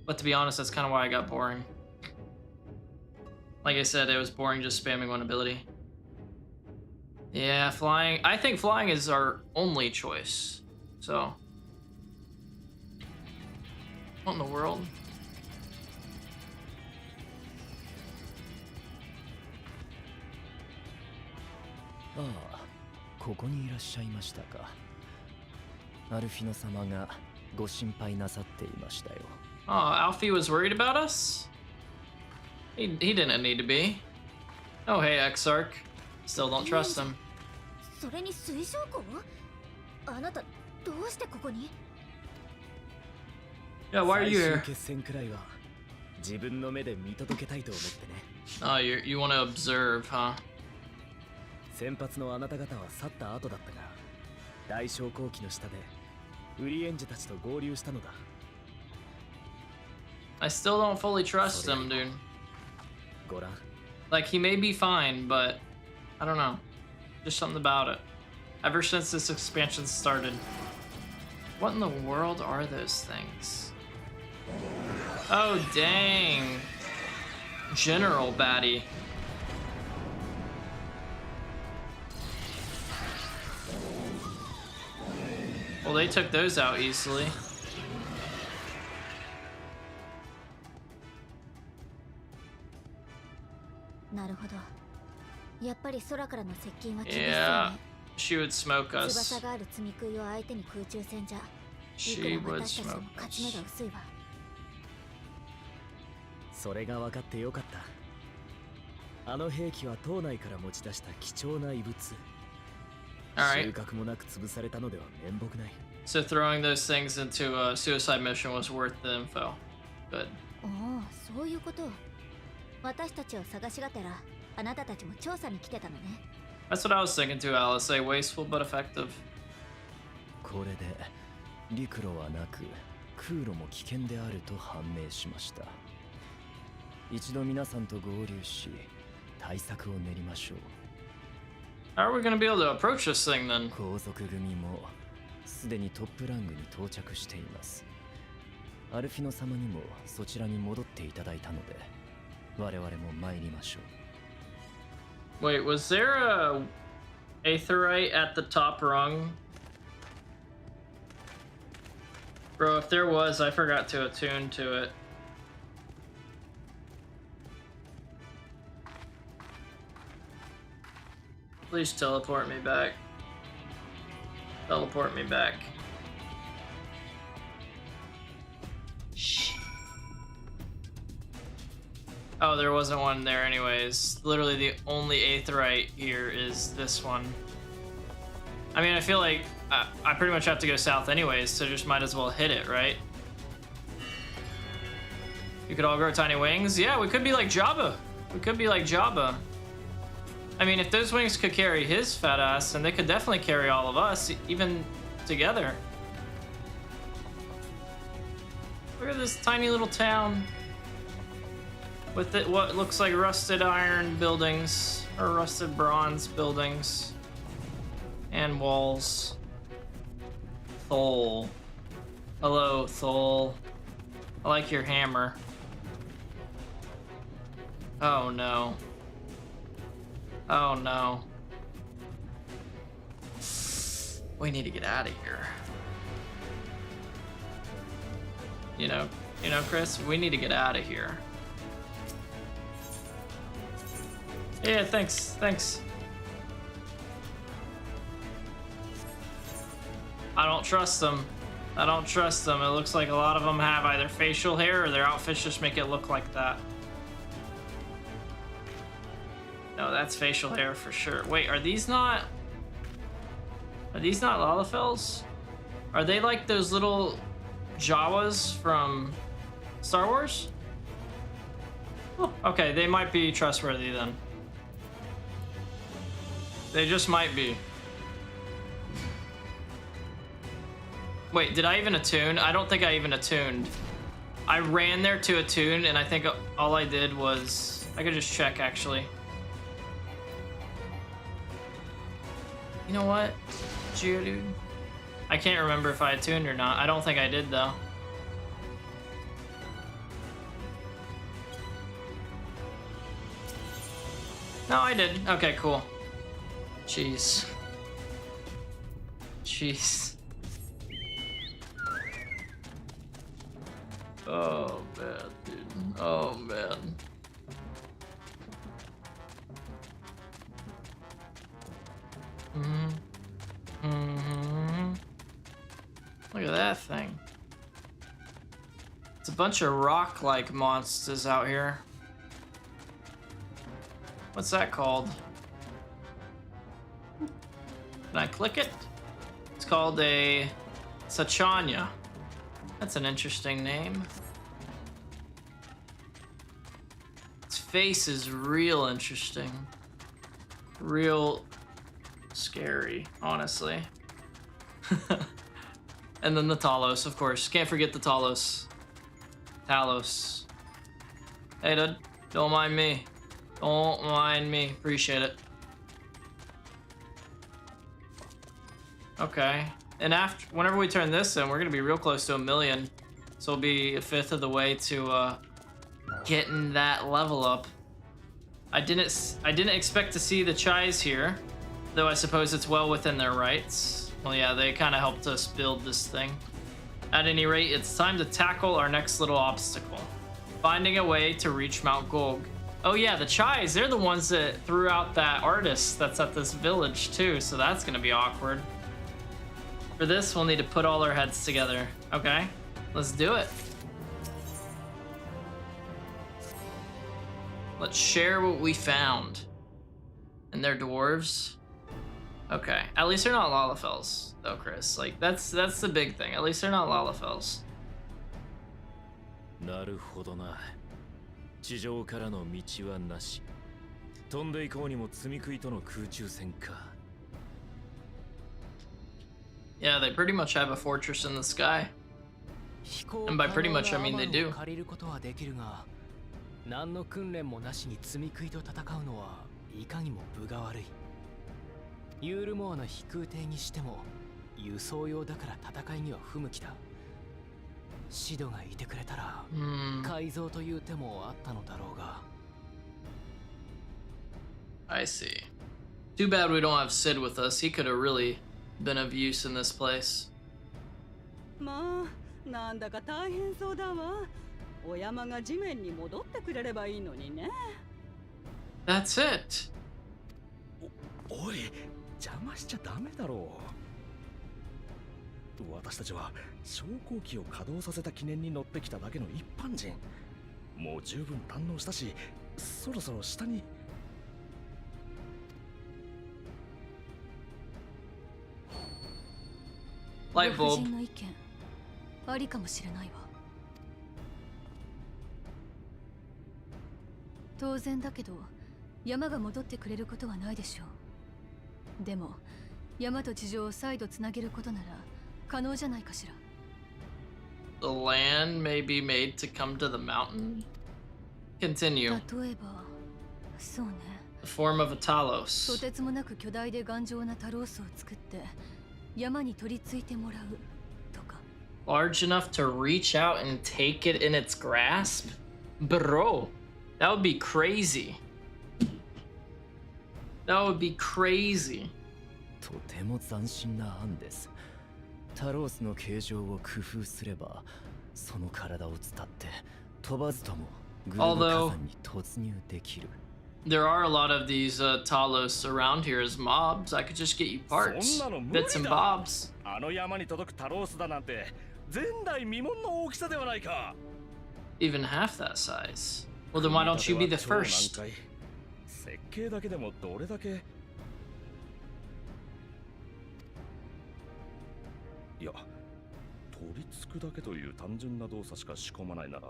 But to be honest, that's kind of why I got boring. Like I said, it was boring just spamming one ability. Yeah, flying. I think flying is our only choice. So, what in the world? Ah, ここにいらっしゃいましたか。アルフィノ様がご心配なさっていましたよ。Oh, Alfie was worried about us? He didn't need to be. Oh, hey, Exarch. Still don't trust him. それに水晶湖？あなたどうしてここに？ Yeah, why are you here? 決戦くらいは自分の目で見届けたいと思ってね。Oh, you want to observe, huh? 先発のあなた方は去った後だったが、大昇降機の下でウリエンジェたちと合流したのだ。I still don't fully trust him, dude. ご覧。Like, he may be fine, but I don't know. Just something about it. Ever since this expansion started. What in the world are those things? Oh, dang. General baddie. Well, they took those out easily. なるほど。やっぱり空からの接近は厳しそうね。Yeah, she would smoke us. 翼がある積み食いを相手に空中戦じゃ、い She くら would 私たち smoke も勝ち目 us. が薄いわ。それが分かってよかった。あの兵器は島内から持ち出した貴重な遺物。収穫もなく潰されたのでは面目ない。So throwing those things into a suicide mission was worth the info. Good. おお、そういうこと。私たちを探しがてら、あなたたちも調査に来てたのね。That's what I was thinking too, Alice. Say wasteful but effective. これで陸路はなく空路も危険であると判明しました。一度皆さんと合流し対策を練りましょう。How are we going to be able to approach this thing then? 皇族組もすでにトップラングに到着しています。アルフィノ様にもそちらに戻っていただいたので我々も参りましょう。Wait, was there a aetheryte at the top rung? Bro, if there was, I forgot to attune to it. Please teleport me back. Teleport me back. Shit. Oh, there wasn't one there anyways. Literally the only aetheryte here is this one. I mean, I feel like I pretty much have to go south anyways, so just might as well hit it, right? You could all grow tiny wings? Yeah, we could be like Jabba. We could be like Jabba. I mean, if those wings could carry his fat ass, then they could definitely carry all of us, even together. Look at this tiny little town with it, what looks like rusted iron buildings or rusted bronze buildings and walls. Thol. Hello, Thol. I like your hammer. Oh no. Oh no. We need to get out of here. You know, Chris, we need to get out of here. Yeah, thanks. I don't trust them. It looks like a lot of them have either facial hair or their outfits just make it look like that. No, that's facial hair for sure. Wait, are these not Lalafels? Are they like those little Jawas from Star Wars? Oh, okay, they might be trustworthy then. They just might be. Wait, did I even attune? I don't think I even attuned. I ran there to attune, and I think all I did was... I could just check, actually. You know what, Geodude? I can't remember if I attuned or not. I don't think I did, though. No, I did. Okay, cool. Jeez. Jeez. Oh, man, dude. Oh, man. Look at that thing. It's a bunch of rock-like monsters out here. What's that called? Can I click it? It's called a Sachanya. That's an interesting name. Its face is real interesting. Real scary, honestly. And then the Talos, of course. Can't forget the Talos. Talos. Hey, dude. Don't mind me. Don't mind me. Appreciate it. Okay. And after, whenever we turn this in, we're gonna be real close to 1 million. So we'll be 1/5 of the way to getting that level up. I didn't expect to see the Chais here, though I suppose it's well within their rights. Well, yeah, they kind of helped us build this thing. At any rate, it's time to tackle our next little obstacle. Finding a way to reach Mount Golg. Oh yeah, the Chais, they're the ones that threw out that artist that's at this village too, so that's gonna be awkward. For this, we'll need to put all our heads together. Okay, let's do it. Let's share what we found. And they're dwarves. Okay, at least they're not Lalafels, though, Chris. Like, that's the big thing. At least they're not Lalafels. なるほどな。地上からの道はなし。飛んでいこうにも積み食いとの空中戦か。Yeah, they pretty much have a fortress in the sky. And by pretty much, I mean they do. 借りることはできるが、何の訓練もなしに積み食いと戦うのはいかにも分が悪い。ユールモアの飛空艇にしても輸送用だから戦いには不向きだ。シドがいてくれたら改造という手もあったのだろうが。I see. Too bad we don't have Sid with us. He could have really been of use in this place. まあ、なんだか大変そうだわ。お山が地面に戻ってくれればいいのにね。That's it. おい、邪魔しちゃダメだろう。私たちは昇降機を稼働させた記念に乗ってきただけの一般人。もう十分堪能したし、そろそろ下に。Light bulb. 夫人の意見ありかもしれないわ。当然だけど山が戻ってくれることはないでしょう。でも山と地上を再度つなげることなら可能じゃないかしら。 The land may be made to come to the mountain. Continue. 例えばそうね。 The form of a Talos. とてつもなく巨大で頑丈なタロースを作って山に取り付いてもらうとか。 Large enough to reach out and take it in its grasp? Bro, that would be crazy. That would be crazy. とても斬新な案です。タロースの形状を工夫すれば、その体を伝って飛ばずともグルーブ火山に突入できる。There are a lot of these Talos around here as mobs. I could just get you parts, bits and bobs. あの山に届くタロースだなんて前代未聞の大きさではないか。 Even half that size. Well, then why don't you be the first? 設計だけでもどれだけ。いや、取り付くだけという単純な動作しか仕込まないなら、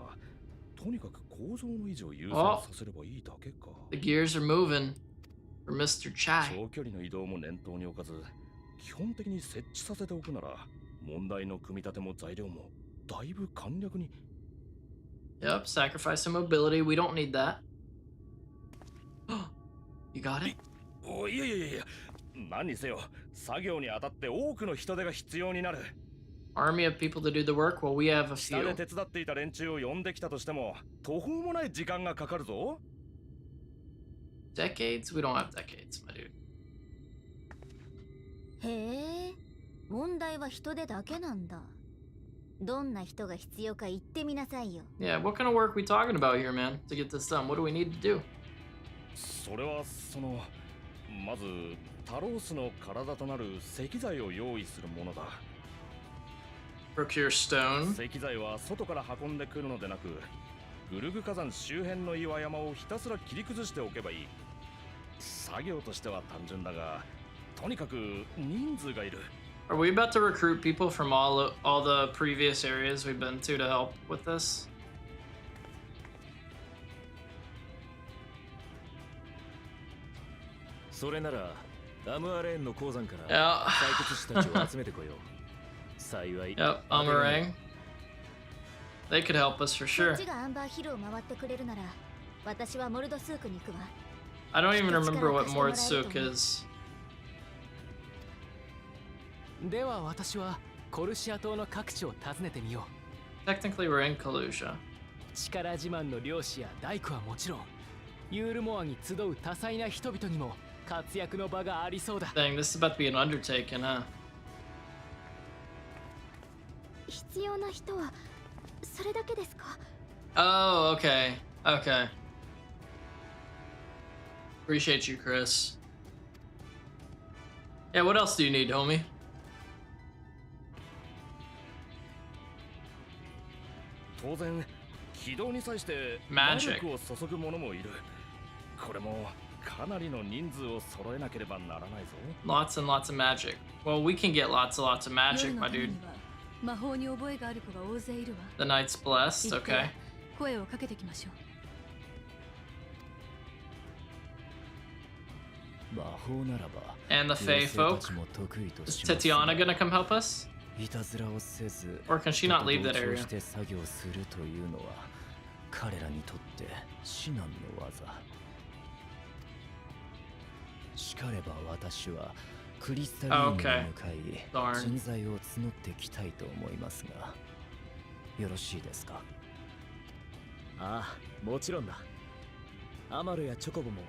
とにかく構造の維持を優先させればいいだけか。The gears are moving for Mr. Chai. 長距離の移動も念頭に置かず、基本的に設置させておくなら、問題の組み立ても材料もだいぶ簡略に。Yep, sacrifice some mobility. We don't need that. You got it? おいやいやいや、何にせよ、作業にあたって多くの人手が必要になる。Army of people to do the work? Well, we have a 下 few. で手伝っていた連中を呼んできたとしても途方もない時間がかかるぞ。Decades? We don't have decades, my dude. へえ、問題は人手だけなんだ。どんな人が必要か言ってみなさいよ。Yeah, what kind of work we talking about here, man? To get this done, what do we need to do? それはまずタロースの体となる石材を用意するものだ。Procure stone. 石材は外から運んでくるのでなく、グルグ火山周辺の岩山をひたすら切り崩しておけばいい。作業としては単純だが、とにかく人数がいる。Are we about to recruit people from all the previous areas we've been to help with this? それならダムアレーンの鉱山から採掘師たちを集めてこよう。幸い。Yep, Amarang. They could help us for sure. こっちがアンバーヒルを回ってくれるなら、私はモルドスークに行くわ。I don't even remember what Mordsuk is. では私はコルシア島の各地を訪ねてみよう。Technically, we're in Kalusha. 力自慢の漁師や大工はもちろん、ユールモアに集う多彩な人々にも活躍の場がありそうだ。Dang, this is about to be an undertaking, huh? 必要な人はそれだけですか？ Oh, okay. Okay. Appreciate you, Chris. Yeah, what else do you need, homie? 当然、軌道に際して魔力を注ぐ者もいる。これもかなりの人数を揃えなければならないぞ。Lots and lots of magic. Well, we can get lots and lots of magic, my dude. 魔法に覚えがある子が大勢いるわ。 The Knight's Blessed, okay. 声をかけてきましょう。魔法ならば。And the Fae folk. Is Tatiana gonna come help us? いたずらをせず、 Or can she not leave that area? して作業するというのは彼らにとって至難の技。しかれば私はクリスタリウムに向かい、人材を募ってきたいと思いますが、よろしいですか？ああ、もちろんだ。アマルやチョコボも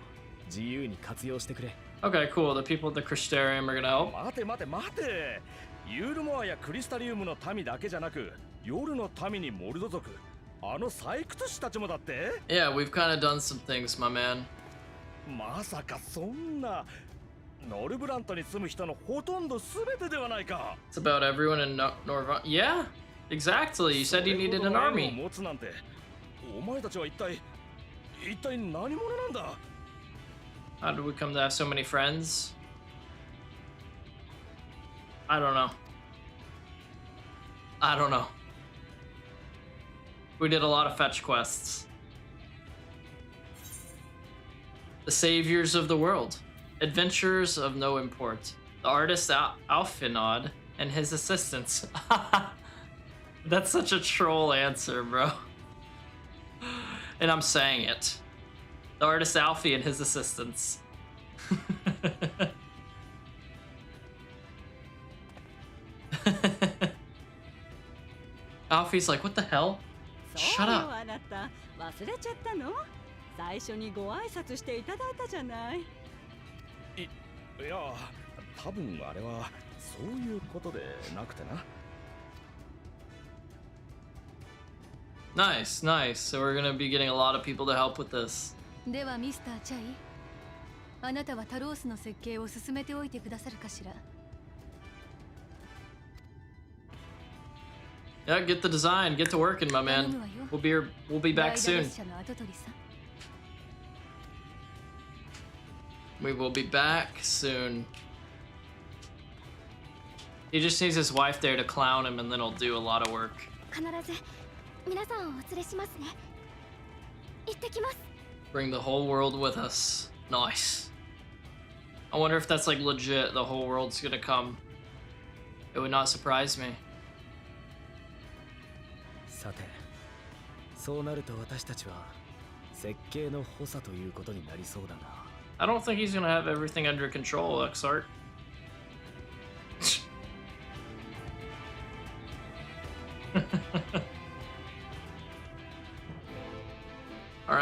自由に活用してくれ。Okay, cool. The people at the Crystarium are gonna help. 待て。ユールモアやクリスタリウムの民だけじゃなく、夜の民にモルド族、あの採掘師たちもだって？ Yeah, we've kind of done some things, my man. まさかそんな。ノルブラントに住む人のほとんど全てではないか。 It's about everyone in Norva. Yeah, exactly. You said you needed an army. 持つなんて、お前たちは一体何者なんだ？ How did we come to have so many friends? I don't know. We did a lot of fetch quests. The saviors of the world. Adventurers of no import. The artist Alfinod and his assistants. That's such a troll answer, bro. And I'm saying it. The artist Alfie and his assistants. Alfie's like, what the hell? Shut up. あなた忘れちゃったの？最初にご挨拶していただいたじゃない。いや、多分あれはそういうことでなくてな。Nice, nice. So we're gonna be getting a lot of people to help with this. ではミスターチャイ、あなたはタロースの設計を進めておいてくださるかしら？ Yeah, get the design, get to working, my man. We'll be back soon. We will be back soon. He just needs his wife there to clown him, and then he'll do a lot of work. 必ず皆さんをお連れしますね。行ってきます。 Bring the whole world with us. Nice. I wonder if that's like legit. The whole world's gonna come. It would not surprise me. さて、そうなると私たちは設計の補佐ということになりそうだな。I don't think he's gonna have everything under control, Xart.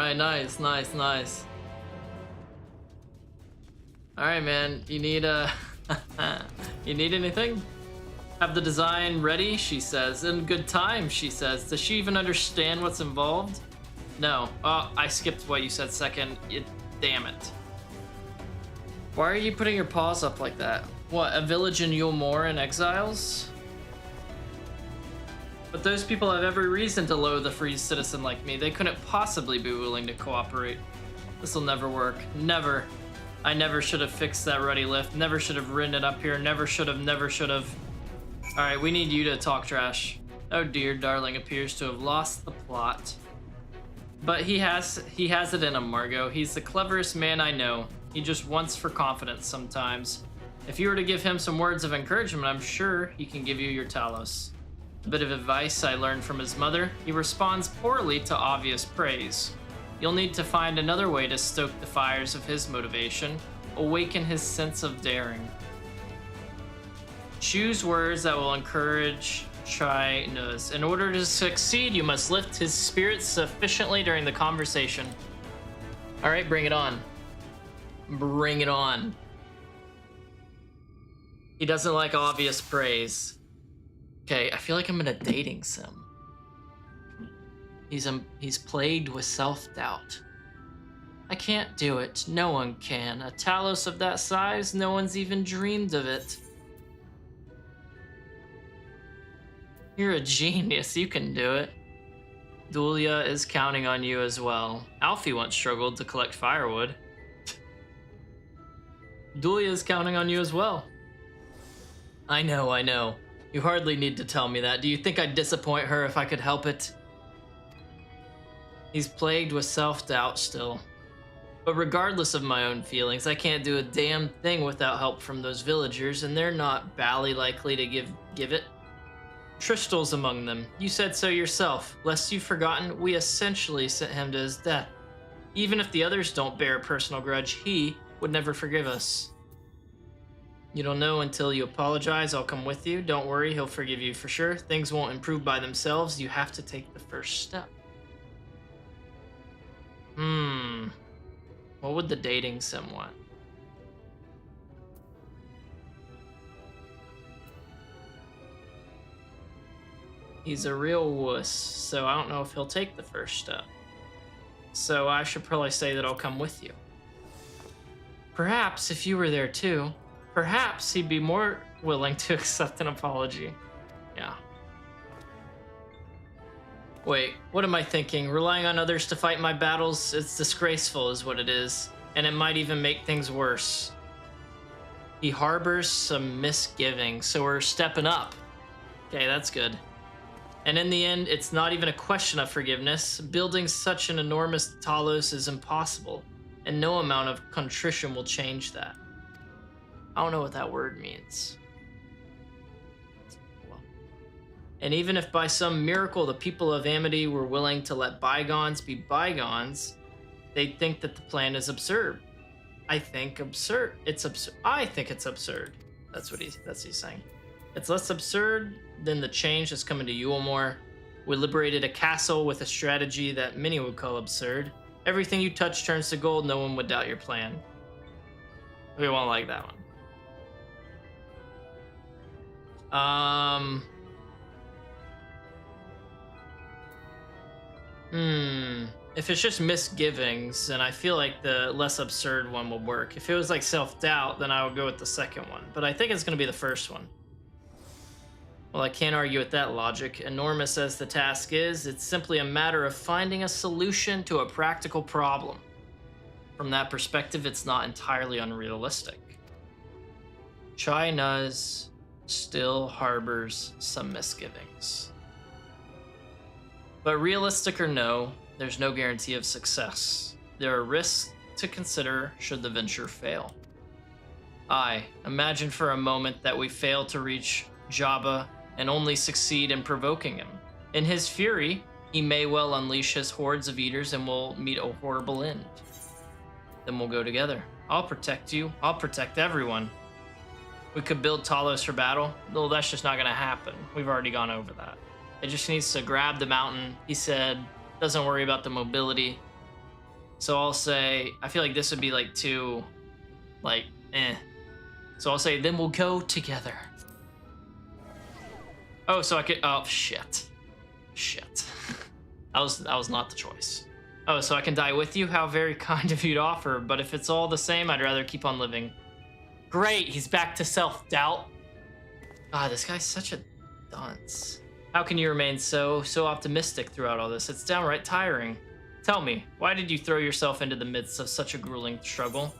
right, nice. All right, man. You need you need anything? Have the design ready, she says. In good time, she says. Does she even understand what's involved? No. Oh, I skipped what you said second. Damn it. Why are you putting your paws up like that? What, a village in Yulmore in exiles? But those people have every reason to loathe a free citizen like me. They couldn't possibly be willing to cooperate. This'll never work. Never. I never should have fixed that ruddy lift. Never should have ridden it up here. Never should have. Alright, we need you to talk trash. Oh dear, darling appears to have lost the plot. But he has it in him, Margot. He's the cleverest man I know. He just wants for confidence sometimes. If you were to give him some words of encouragement, I'm sure he can give you your Talos. A bit of advice I learned from his mother. He responds poorly to obvious praise. You'll need to find another way to stoke the fires of his motivation, awaken his sense of daring. Choose words that will encourage shyness. In order to succeed, you must lift his spirits sufficiently during the conversation. All right, bring it on. Bring it on. He doesn't like obvious praise. Okay, I feel like I'm in a dating sim. He's plagued with self-doubt. I can't do it. No one can. A Talos of that size, no one's even dreamed of it. You're a genius. You can do it. Dulia is counting on you as well. Alfie once struggled to collect firewood. Dulia is counting on you as well. I know. You hardly need to tell me that. Do you think I'd disappoint her if I could help it? He's plagued with self-doubt still. But regardless of my own feelings, I can't do a damn thing without help from those villagers, and they're not bally likely to give it. Tristel's among them. You said so yourself. Lest you've forgotten, we essentially sent him to his death. Even if the others don't bear a personal grudge, he would never forgive us. You don't know until you apologize. I'll come with you. Don't worry, he'll forgive you for sure. Things won't improve by themselves. You have to take the first step. What would the dating sim want? He's a real wuss, so I don't know if he'll take the first step. So I should probably say that I'll come with you. Perhaps if you were there too, perhaps he'd be more willing to accept an apology. Yeah. Wait, what am I thinking? Relying on others to fight my battles? It's disgraceful is what it is. And it might even make things worse. He harbors some misgivings, so we're stepping up. Okay, that's good. And in the end, it's not even a question of forgiveness. Building such an enormous Talos is impossible, and no amount of contrition will change that. I don't know what that word means. And even if by some miracle the people of Amity were willing to let bygones be bygones, they'd think that the plan is absurd. I think absurd. It's absurd. I think it's absurd. That's what he's saying. It's less absurd than the change that's coming to Yulmore. We liberated a castle with a strategy that many would call absurd. Everything you touch turns to gold. No one would doubt your plan. We won't like that one. If it's just misgivings, then I feel like the less absurd one will work. If it was like self-doubt, then I would go with the second one. But I think it's going to be the first one. Well, I can't argue with that logic. Enormous as the task is, it's simply a matter of finding a solution to a practical problem. From that perspective, it's not entirely unrealistic. Chai-Nuz still harbors some misgivings. But realistic or no, there's no guarantee of success. There are risks to consider should the venture fail. Imagine for a moment that we fail to reach Jabba and only succeed in provoking him. In his fury, he may well unleash his hordes of eaters and we'll meet a horrible end. Then we'll go together. I'll protect you. I'll protect everyone. We could build Talos for battle. Well, that's just not gonna happen. We've already gone over that. It just needs to grab the mountain. He said, doesn't worry about the mobility. So I'll say, I feel like this would be like too, like, eh. So I'll say, then we'll go together. Oh, so I could, oh, shit. Shit. That was not the choice. Oh, so I can die with you? How very kind of you to offer, but if it's all the same, I'd rather keep on living. Great, he's back to self-doubt. God, this guy's such a dunce. How can you remain so optimistic throughout all this? It's downright tiring. Tell me, why did you throw yourself into the midst of such a grueling struggle?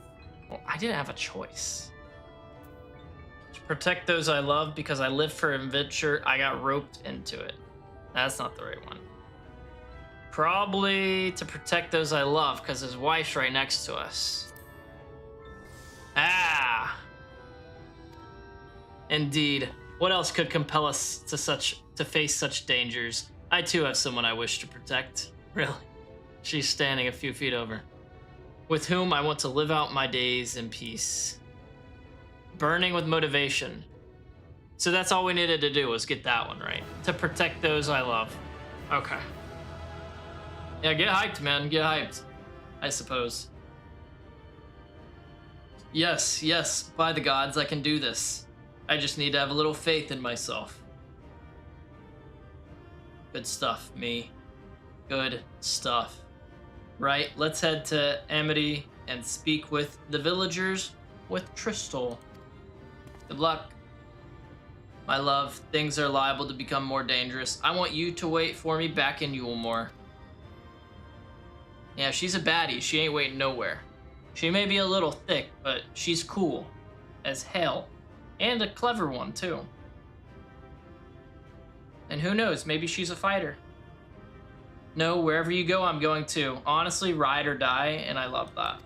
Well, I didn't have a choice. To protect those I love because I live for adventure, I got roped into it. That's not the right one. Probably to protect those I love because his wife's right next to us. Ah! Indeed. What else could compel us to face such dangers? I too have someone I wish to protect. Really? She's standing a few feet over. With whom I want to live out my days in peace. Burning with motivation. So that's all we needed to do was get that one right. To protect those I love. Okay. Yeah, get hyped, man. Get hyped. I suppose. Yes, yes. By the gods, I can do this. I just need to have a little faith in myself. Good stuff, me. Good stuff. Right, let's head to Amity and speak with the villagers with Tristal. Good luck. My love, things are liable to become more dangerous. I want you to wait for me back in Yulmore. Yeah, she's a baddie. She ain't waiting nowhere. She may be a little thick, but she's cool as hell. And a clever one, too. And who knows, maybe she's a fighter. No, wherever you go, I'm going too. Honestly, ride or die, and I love that.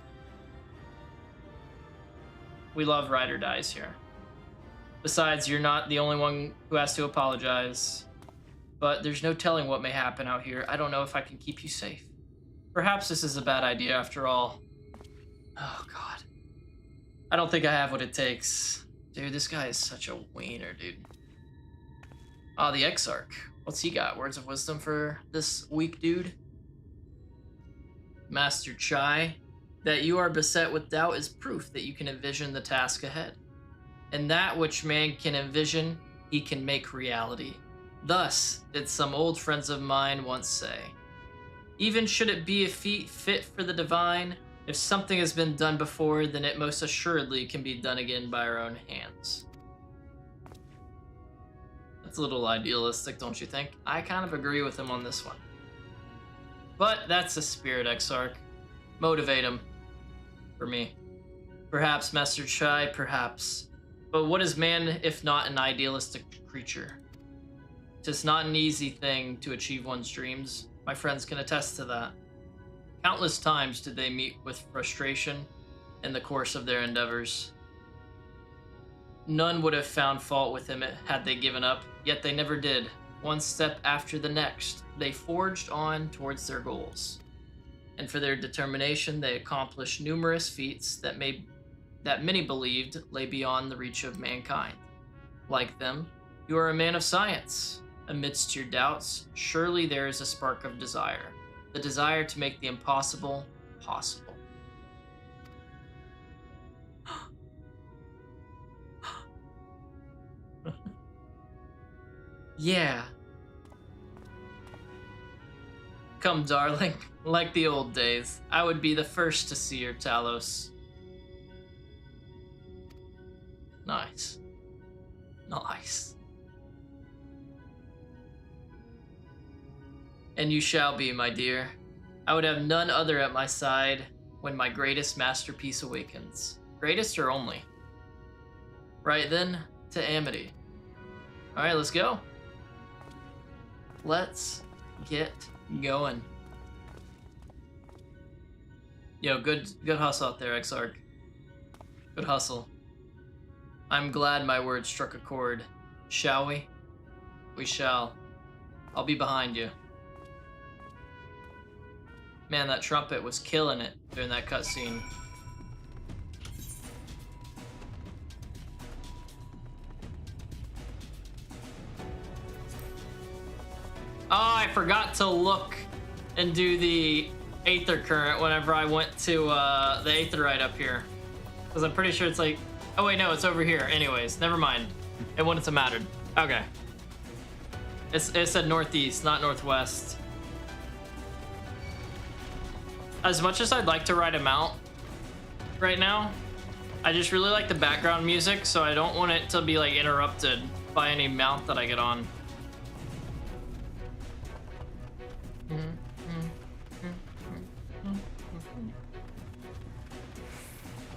We love ride or dies here. Besides, you're not the only one who has to apologize. But there's no telling what may happen out here. I don't know if I can keep you safe. Perhaps this is a bad idea after all. Oh, God. I don't think I have what it takes. Dude, this guy is such a wiener, dude. Oh, the Exarch. What's he got? Words of wisdom for this weak dude? Master Chai, that you are beset with doubt is proof that you can envision the task ahead. And that which man can envision, he can make reality. Thus did some old friends of mine once say. Even should it be a feat fit for the divine, if something has been done before, then it most assuredly can be done again by our own hands. That's a little idealistic, don't you think? I kind of agree with him on this one. But that's the spirit, Exarch. Motivate him. For me. Perhaps, Master Chai, perhaps. But what is man if not an idealistic creature? 'Tis not an easy thing to achieve one's dreams. My friends can attest to that. Countless times did they meet with frustration in the course of their endeavors. None would have found fault with him had they given up, yet they never did. One step after the next, they forged on towards their goals. And for their determination, they accomplished numerous feats that many believed lay beyond the reach of mankind. Like them, you are a man of science. Amidst your doubts, surely there is a spark of desire. The desire to make the impossible possible. Yeah. Come, darling. Like the old days, I would be the first to see your Talos. Nice. Nice. And you shall be, my dear. I would have none other at my side when my greatest masterpiece awakens. Greatest or only? Right then, to Amity. Alright, let's go. Let's get going. Yo, good hustle out there, Exarch. Good hustle. I'm glad my words struck a chord. Shall we? We shall. I'll be behind you. Man, that trumpet was killing it during that cutscene. Oh, I forgot to look and do the Aether Current whenever I went to the Aetherite up here. Because I'm pretty sure it's like... Oh wait, no, it's over here. Anyways, never mind. It wouldn't have mattered. Okay. It said northeast, not northwest. As much as I'd like to ride a mount right now, I just really like the background music, so I don't want it to be like interrupted by any mount that I get on.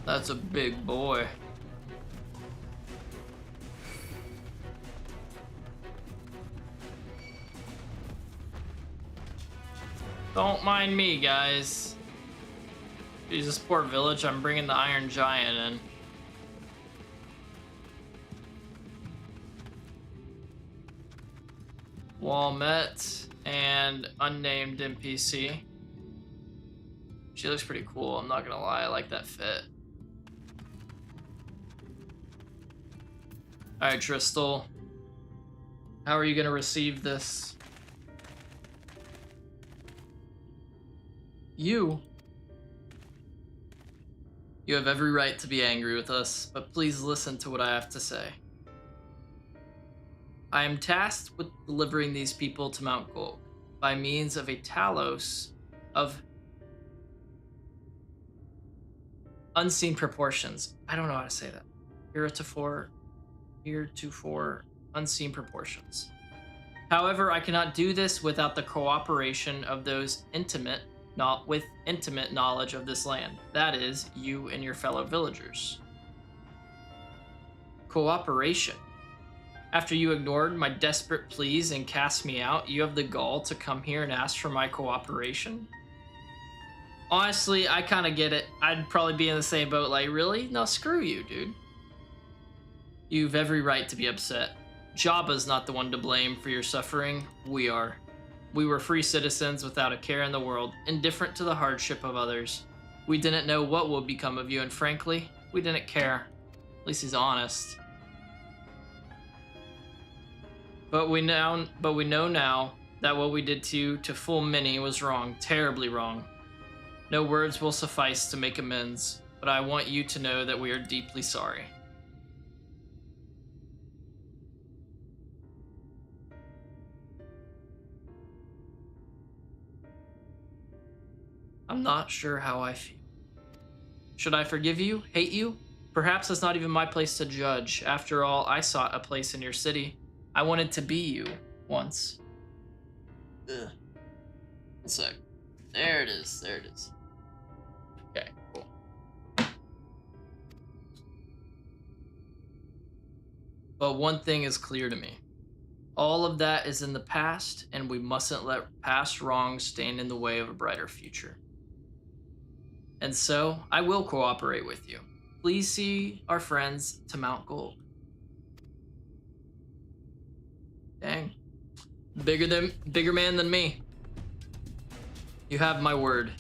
That's a big boy. Don't mind me, guys. Jesus, poor village. I'm bringing the Iron Giant in. Walmet and unnamed NPC. She looks pretty cool, I'm not gonna lie. I like that fit. Alright, Tristal. How are you gonna receive this? You have every right to be angry with us, but please listen to what I have to say. I am tasked with delivering these people to Mount Gulg by means of a Talos of unseen proportions. I don't know how to say that. Heretofore unseen proportions. However, I cannot do this without the cooperation of those with intimate knowledge of this land. That is, you and your fellow villagers. Cooperation. After you ignored my desperate pleas and cast me out, you have the gall to come here and ask for my cooperation? Honestly, I kind of get it. I'd probably be in the same boat, like, really? No, screw you, dude. You've every right to be upset. Jabba's not the one to blame for your suffering. We are. We were free citizens without a care in the world, indifferent to the hardship of others. We didn't know what would become of you, and frankly, we didn't care. At least he's honest. But we know now that what we did to you, to full many, was wrong, terribly wrong. No words will suffice to make amends, but I want you to know that we are deeply sorry. I'm not sure how I feel. Should I forgive you? Hate you? Perhaps it's not even my place to judge. After all, I sought a place in your city. I wanted to be you once. Ugh. 1 sec. There it is. There it is. Okay, cool. But one thing is clear to me. All of that is in the past, and we mustn't let past wrongs stand in the way of a brighter future. And so, I will cooperate with you. Please see our friends to Mount Gulg. Dang. Bigger man than me. You have my word.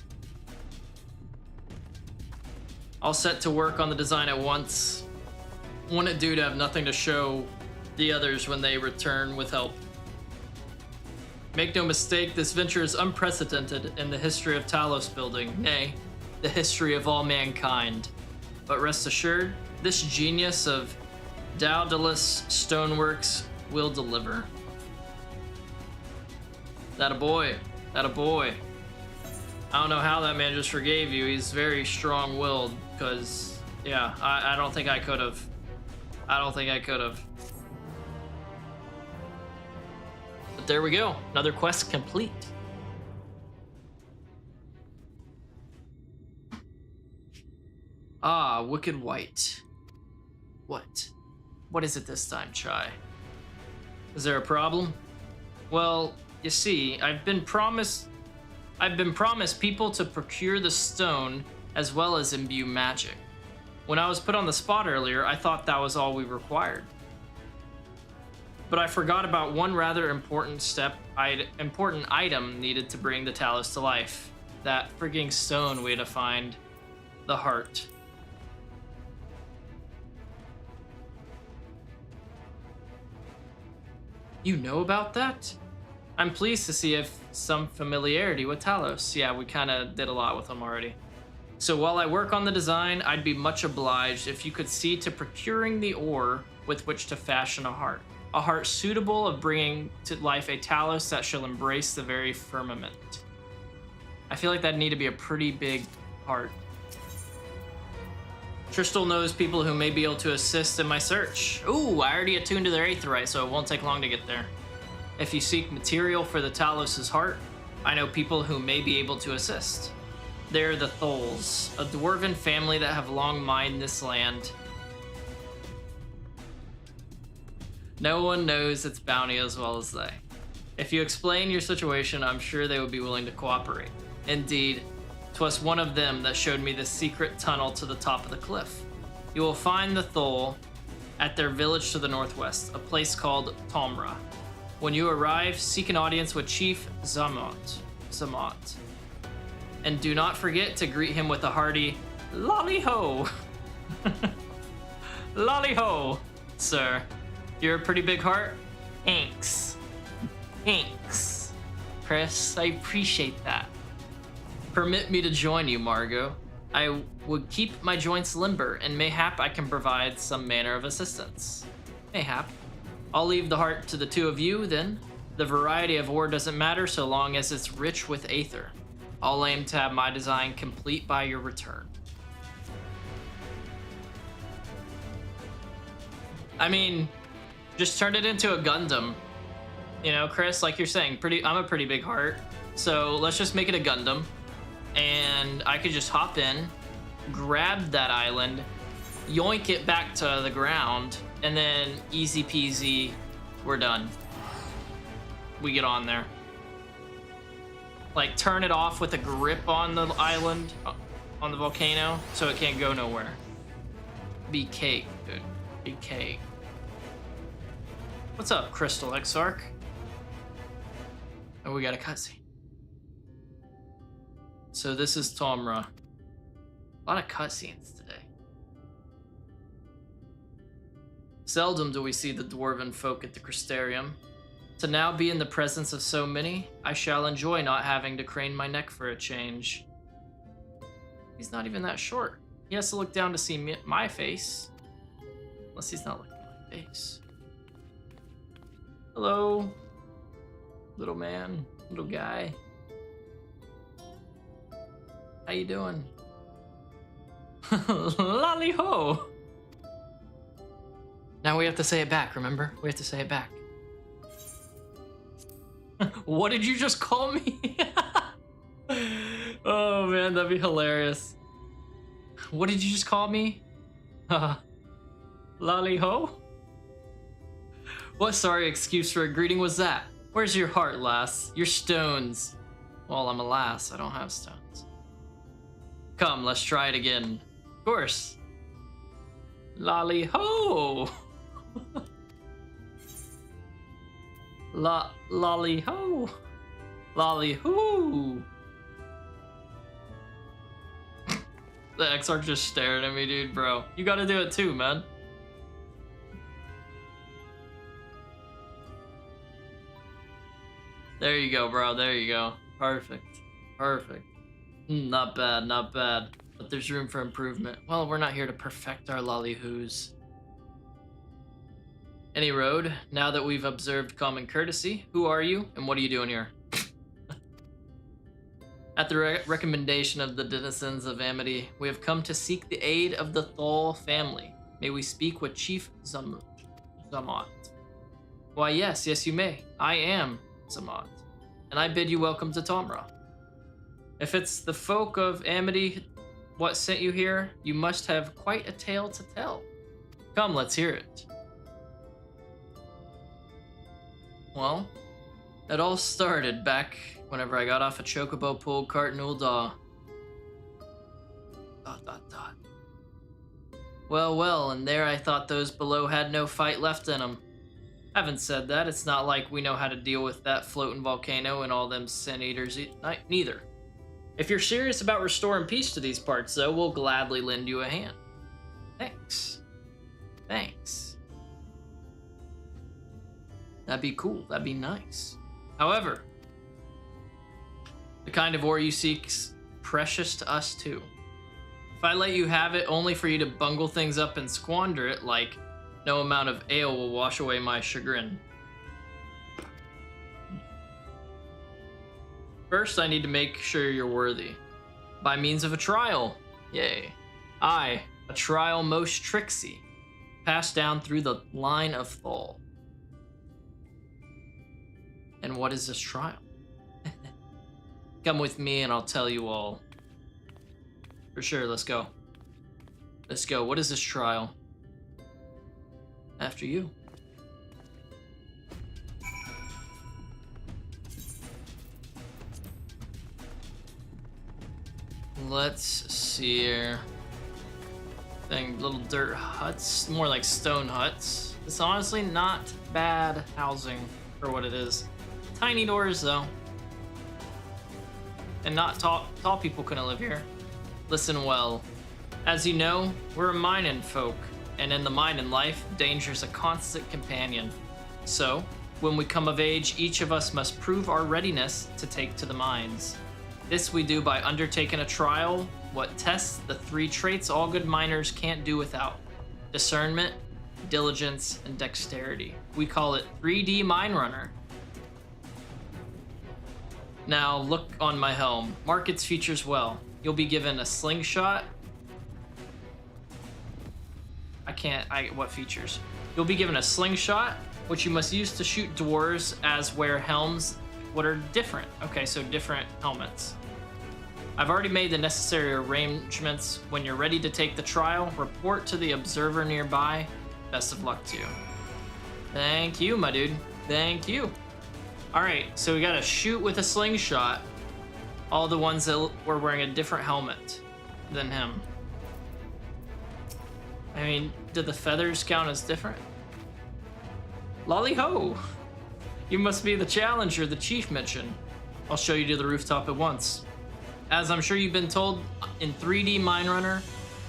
I'll set to work on the design at once. Want it due to have nothing to show the others when they return with help. Make no mistake, this venture is unprecedented in the history of Talos building, nay, the history of all mankind. But rest assured, this genius of Daedalus Stoneworks will deliver. That a boy. That a boy. I don't know how that man just forgave you. He's very strong-willed, because, yeah, I don't think I could have. I don't think I could have. But there we go. Another quest complete. Ah, Wicked White. What? What is it this time, Chai? Is there a problem? Well, you see, I've been promised people to procure the stone as well as imbue magic. When I was put on the spot earlier, I thought that was all we required. But I forgot about one rather important item needed to bring the Talos to life. That frigging stone we had to find. The heart. You know about that? I'm pleased to see if some familiarity with Talos. Yeah, we kind of did a lot with him already. So while I work on the design, I'd be much obliged if you could see to procuring the ore with which to fashion a heart suitable of bringing to life a Talos that shall embrace the very firmament. I feel like that'd need to be a pretty big heart. Tristal knows people who may be able to assist in my search. Ooh, I already attuned to their aetheryte, so it won't take long to get there. If you seek material for the Talos' heart, I know people who may be able to assist. They're the Tholes, a dwarven family that have long mined this land. No one knows its bounty as well as they. If you explain your situation, I'm sure they would be willing to cooperate. Indeed, 'twas one of them that showed me the secret tunnel to the top of the cliff. You will find the Thole at their village to the northwest, a place called Tomra. When you arrive, seek an audience with Chief Zamot. And do not forget to greet him with a hearty lolly-ho. Lolly-ho, sir. You're a pretty big heart. Thanks. Thanks, Chris. I appreciate that. Permit me to join you, Margot. I would keep my joints limber, and mayhap I can provide some manner of assistance. Mayhap. I'll leave the heart to the two of you, then. The variety of ore doesn't matter so long as it's rich with aether. I'll aim to have my design complete by your return. I mean, just turn it into a Gundam. You know, Chris, like you're saying, I'm a pretty big heart. So let's just make it a Gundam. And I could just hop in, grab that island, yoink it back to the ground, and then easy peasy, we're done. We get on there. Like, turn it off with a grip on the island, on the volcano, so it can't go nowhere. Be cake, dude. Be cake. What's up, Crystal Exarch? Oh, we got a cutscene. So this is Tomra. A lot of cutscenes today. Seldom do we see the dwarven folk at the Crystarium. To now be in the presence of so many, I shall enjoy not having to crane my neck for a change. He's not even that short. He has to look down to see my face. Unless he's not looking at my face. Hello, little man, little guy. How you doing? Lolly ho! Now we have to say it back, remember? We have to say it back. What did you just call me? Oh man, that'd be hilarious. What did you just call me? Lolly ho? What sorry excuse for a greeting was that? Where's your heart, lass? Your stones. Well, I'm a lass, I don't have stones. Come, let's try it again. Of course. Lolly ho! Lolly ho! Lolly hoo! The Exarch just stared at me, dude, bro. You gotta do it too, man. There you go, bro. There you go. Perfect. Perfect. Not bad, not bad. But there's room for improvement. Well, we're not here to perfect our lollyhoos. Any road, now that we've observed common courtesy, who are you and what are you doing here? At the recommendation of the denizens of Amity, we have come to seek the aid of the Thole family. May we speak with Chief Zamot? Why, yes, you may. I am Zamot, and I bid you welcome to Tomra. If it's the folk of Amity what sent you here, you must have quite a tale to tell. Come, let's hear it. Well, it all started back whenever I got off a chocobo pulled cart in Ul'dah. ... Well, and there I thought those below had no fight left in them. Having said that, it's not like we know how to deal with that floating volcano and all them sin eaters neither. If you're serious about restoring peace to these parts, though, we'll gladly lend you a hand. Thanks. Thanks. That'd be cool. That'd be nice. However, the kind of ore you seek's precious to us too. If I let you have it only for you to bungle things up and squander it, like no amount of ale will wash away my chagrin. First, I need to make sure you're worthy. By means of a trial. Yay. I, a trial most tricksy, passed down through the line of Thal. And what is this trial? Come with me and I'll tell you all. For sure, let's go. Let's go. What is this trial? After you. Let's see here. Thing, little dirt huts, more like stone huts. It's honestly not bad housing for what it is. Tiny doors though. And not tall people couldn't live here. Listen well. As you know, we're a mining folk, and in the mining life, danger's a constant companion. So, when we come of age, each of us must prove our readiness to take to the mines. This we do by undertaking a trial, what tests the 3 traits all good miners can't do without: discernment, diligence, and dexterity. We call it 3D Mine Runner. Now look on my helm. Mark its features well. You'll be given a slingshot. What features? You'll be given a slingshot, which you must use to shoot dwarves, as wear helms what are different. Okay, so different helmets. I've already made the necessary arrangements. When you're ready to take the trial, report to the observer nearby. Best of luck to you. Thank you, my dude. Thank you. All right, so we gotta shoot with a slingshot all the ones that were wearing a different helmet than him. I mean, did the feathers count as different? Lolly ho! You must be the challenger the chief mentioned. I'll show you to the rooftop at once. As I'm sure you've been told, in 3D Mine Runner,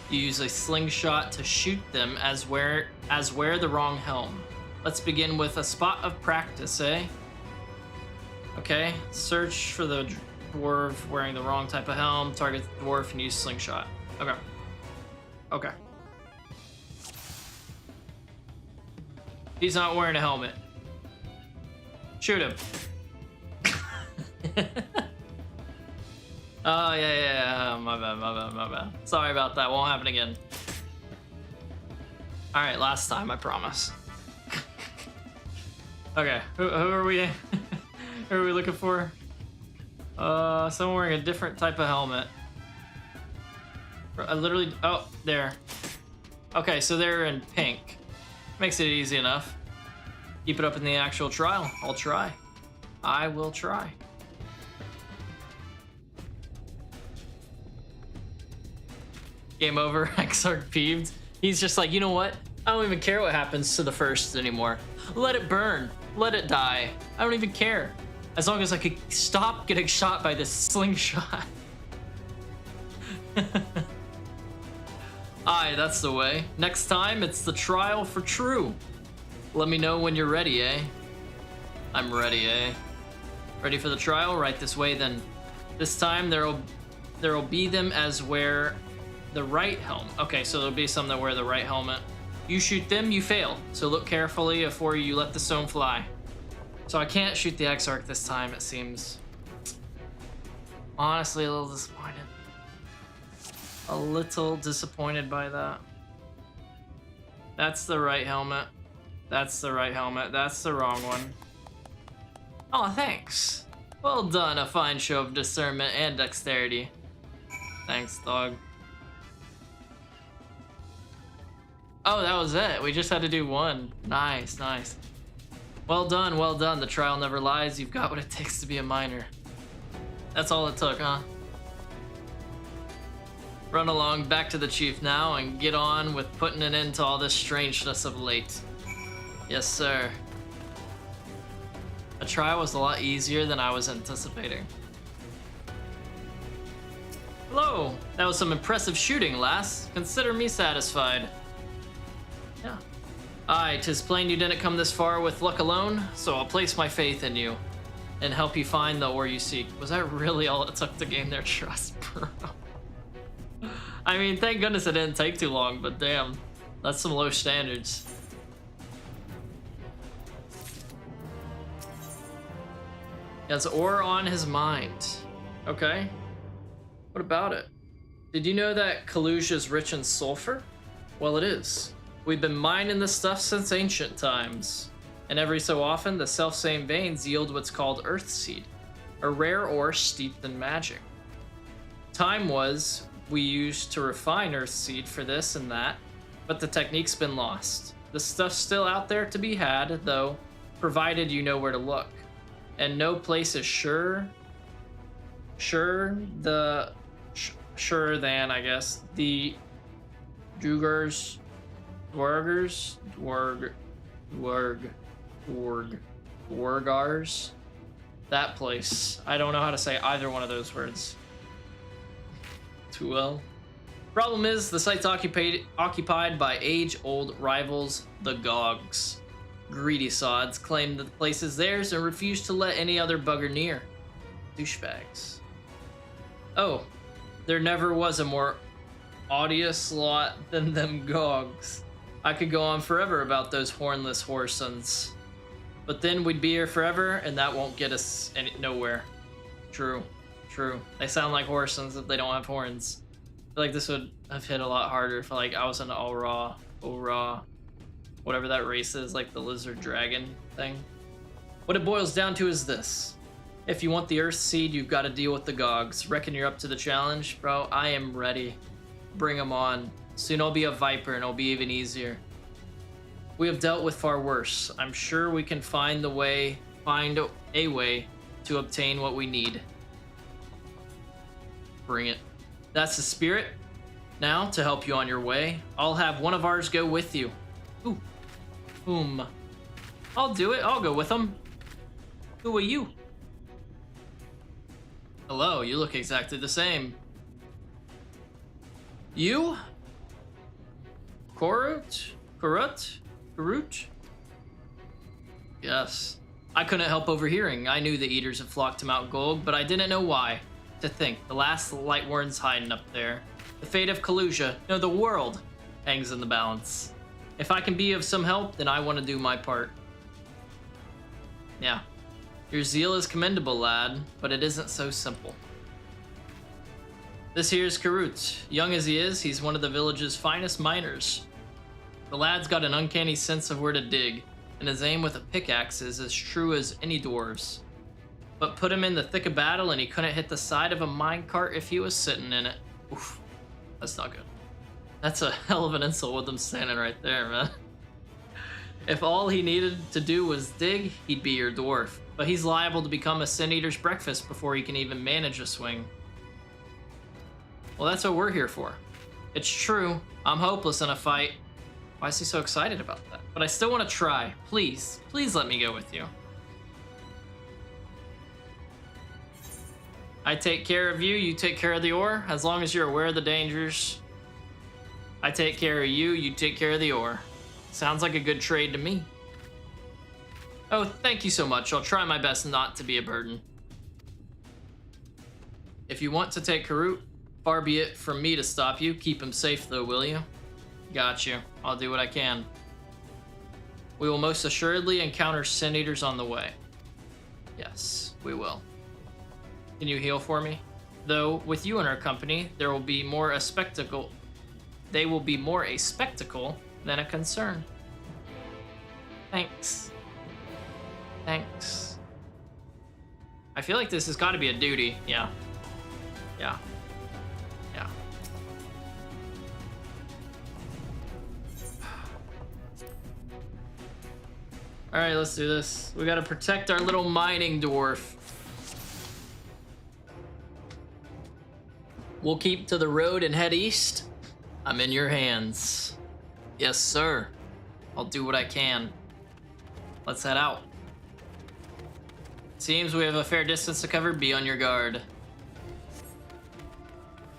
you use a slingshot to shoot them as wear the wrong helm. Let's begin with a spot of practice, eh? Okay, search for the dwarf wearing the wrong type of helm, target the dwarf and use slingshot. Okay. Okay. He's not wearing a helmet. Shoot him. Oh, yeah. My bad. Sorry about that. Won't happen again. All right, last time, I promise. Okay, who are we? Who are we looking for? Someone wearing a different type of helmet. Oh, there. Okay, so they're in pink. Makes it easy enough. Keep it up in the actual trial. I'll try. I will try. Game over. XIV peeved. He's just like, you know what? I don't even care what happens to the first anymore. Let it burn. Let it die. I don't even care. As long as I could stop getting shot by this slingshot. Aye, that's the way. Next time, it's the trial for true. Let me know when you're ready, eh? I'm ready, eh? Ready for the trial? Right this way, then. This time, there'll be them as wear the right helm. Okay, so there'll be some that wear the right helmet. You shoot them, you fail. So look carefully before you let the stone fly. So I can't shoot the Exarch this time, it seems. Honestly, a little disappointed. A little disappointed by that. That's the right helmet. That's the right helmet. That's the wrong one. Oh, thanks. Well done, a fine show of discernment and dexterity. Thanks, dog. Oh, that was it. We just had to do one. Nice, nice. Well done, well done. The trial never lies. You've got what it takes to be a miner. That's all it took, huh? Run along back to the chief now and get on with putting an end to all this strangeness of late. Yes, sir. The trial was a lot easier than I was anticipating. Hello! That was some impressive shooting, lass. Consider me satisfied. Yeah. Aye, 'tis plain you didn't come this far with luck alone, so I'll place my faith in you. and help you find the ore you seek. Was that really all it took to gain their trust, bro? I mean, thank goodness it didn't take too long, but damn, that's some low standards. He has ore on his mind. Okay. What about it? Did you know that Kalusia is rich in sulfur? Well, it is. We've been mining this stuff since ancient times. And every so often, the self-same veins yield what's called Earth Seed, a rare ore steeped in magic. Time was we used to refine Earth Seed for this and that, but the technique's been lost. The stuff's still out there to be had, though, provided you know where to look. And no place is surer than, I guess, the Dwargers, that place. I don't know how to say either one of those words too well. Problem is, the site's occupied by age-old rivals, the Gogs. Greedy sods claim that the place is theirs and refuse to let any other bugger near. Douchebags. Oh, there never was a more odious lot than them Gogs. I could go on forever about those hornless whoresons. But then we'd be here forever, and that won't get us nowhere. True. True. They sound like whoresons if they don't have horns. I feel like this would have hit a lot harder if like I was an Ora, whatever that race is, like the lizard dragon thing. What it boils down to is this. If you want the Earth Seed, you've got to deal with the Gogs. Reckon you're up to the challenge? Bro, I am ready. Bring them on. Soon I'll be a Viper and it'll be even easier. We have dealt with far worse. I'm sure we can find a way to obtain what we need. Bring it. That's the spirit. Now, to help you on your way, I'll have one of ours go with you. Ooh. Whom? I'll do it. I'll go with them. Who are you? Hello, you look exactly the same. You? Korut? Yes. I couldn't help overhearing. I knew the eaters had flocked to Mount Gold, but I didn't know why. To think, the last Lightworn's hiding up there. The fate of Kalusia, no, the world, hangs in the balance. If I can be of some help, then I want to do my part. Yeah. Your zeal is commendable, lad, but it isn't so simple. This here's Karut. Young as he is, he's one of the village's finest miners. The lad's got an uncanny sense of where to dig, and his aim with a pickaxe is as true as any dwarves. But put him in the thick of battle and he couldn't hit the side of a minecart if he was sitting in it. Oof, that's not good. That's a hell of an insult with him standing right there, man. If all he needed to do was dig, he'd be your dwarf. But he's liable to become a Sin Eater's breakfast before he can even manage a swing. Well, that's what we're here for. It's true, I'm hopeless in a fight. Why is he so excited about that? But I still want to try. Please, please let me go with you. I take care of you, you take care of the ore, as long as you're aware of the dangers. I take care of you, you take care of the ore. Sounds like a good trade to me. Oh, thank you so much. I'll try my best not to be a burden. If you want to take Karut, far be it from me to stop you. Keep him safe though, will you? Got you. I'll do what I can. We will most assuredly encounter Sin Eaters on the way. Yes, we will. Can you heal for me? Though, with you in our company, there will be more a spectacle. They will be more a spectacle than a concern. Thanks. Thanks. I feel like this has got to be a duty. Yeah. Yeah. Yeah. All right, let's do this. We got to protect our little mining dwarf. We'll keep to the road and head east. I'm in your hands. Yes, sir. I'll do what I can. Let's head out. Seems we have a fair distance to cover. Be on your guard.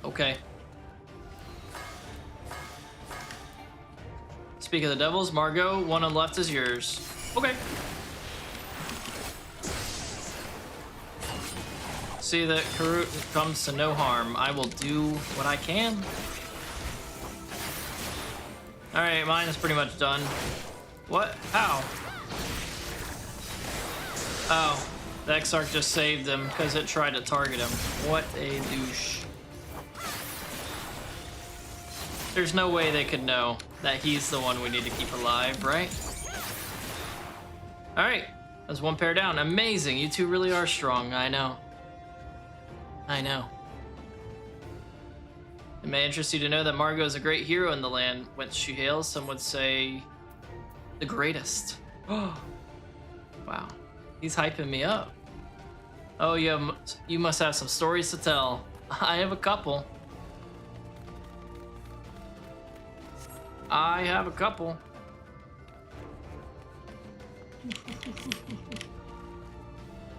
Okay. Speak of the devils, Margot, one on the left is yours. Okay. See that Karut comes to no harm. I will do what I can. Alright, mine is pretty much done. What? How? Oh, the Exarch just saved him because it tried to target him. What a douche. There's no way they could know that he's the one we need to keep alive, right? Alright, that's one pair down. Amazing, you two really are strong, I know. I know. It may interest you to know that Margot is a great hero in the land whence she hails. Some would say the greatest. Oh, wow. He's hyping me up. Oh, you must have some stories to tell. I have a couple. I have a couple.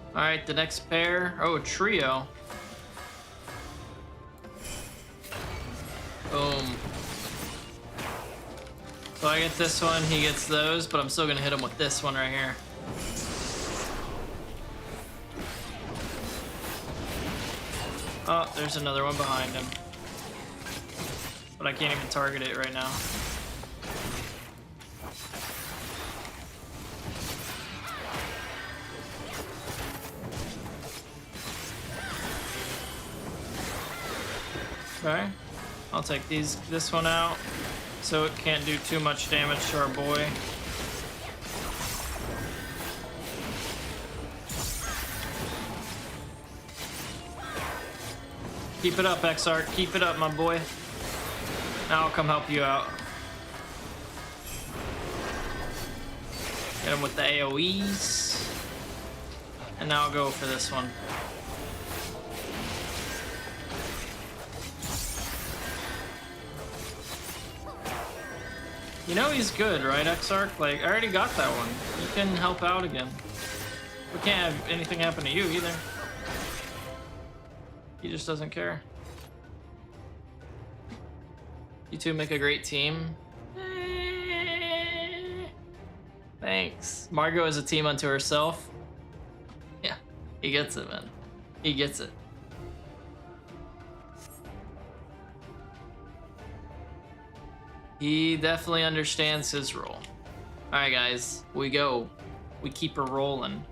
Alright, the next pair. Oh, a trio. Boom. So I get this one, he gets those, but I'm still gonna hit him with this one right here. Oh, there's another one behind him. But I can't even target it right now. Okay, I'll take this one out so it can't do too much damage to our boy. Keep it up, Exarch. Keep it up, my boy. Now I'll come help you out. Get him with the AoEs. And now I'll go for this one. You know he's good, right, Exarch? Like, I already got that one. You can help out again. We can't have anything happen to you either. He just doesn't care. You two make a great team. Thanks. Margot is a team unto herself. Yeah, he gets it, man. He gets it. He definitely understands his role. Alright, guys, we go. We keep her rolling.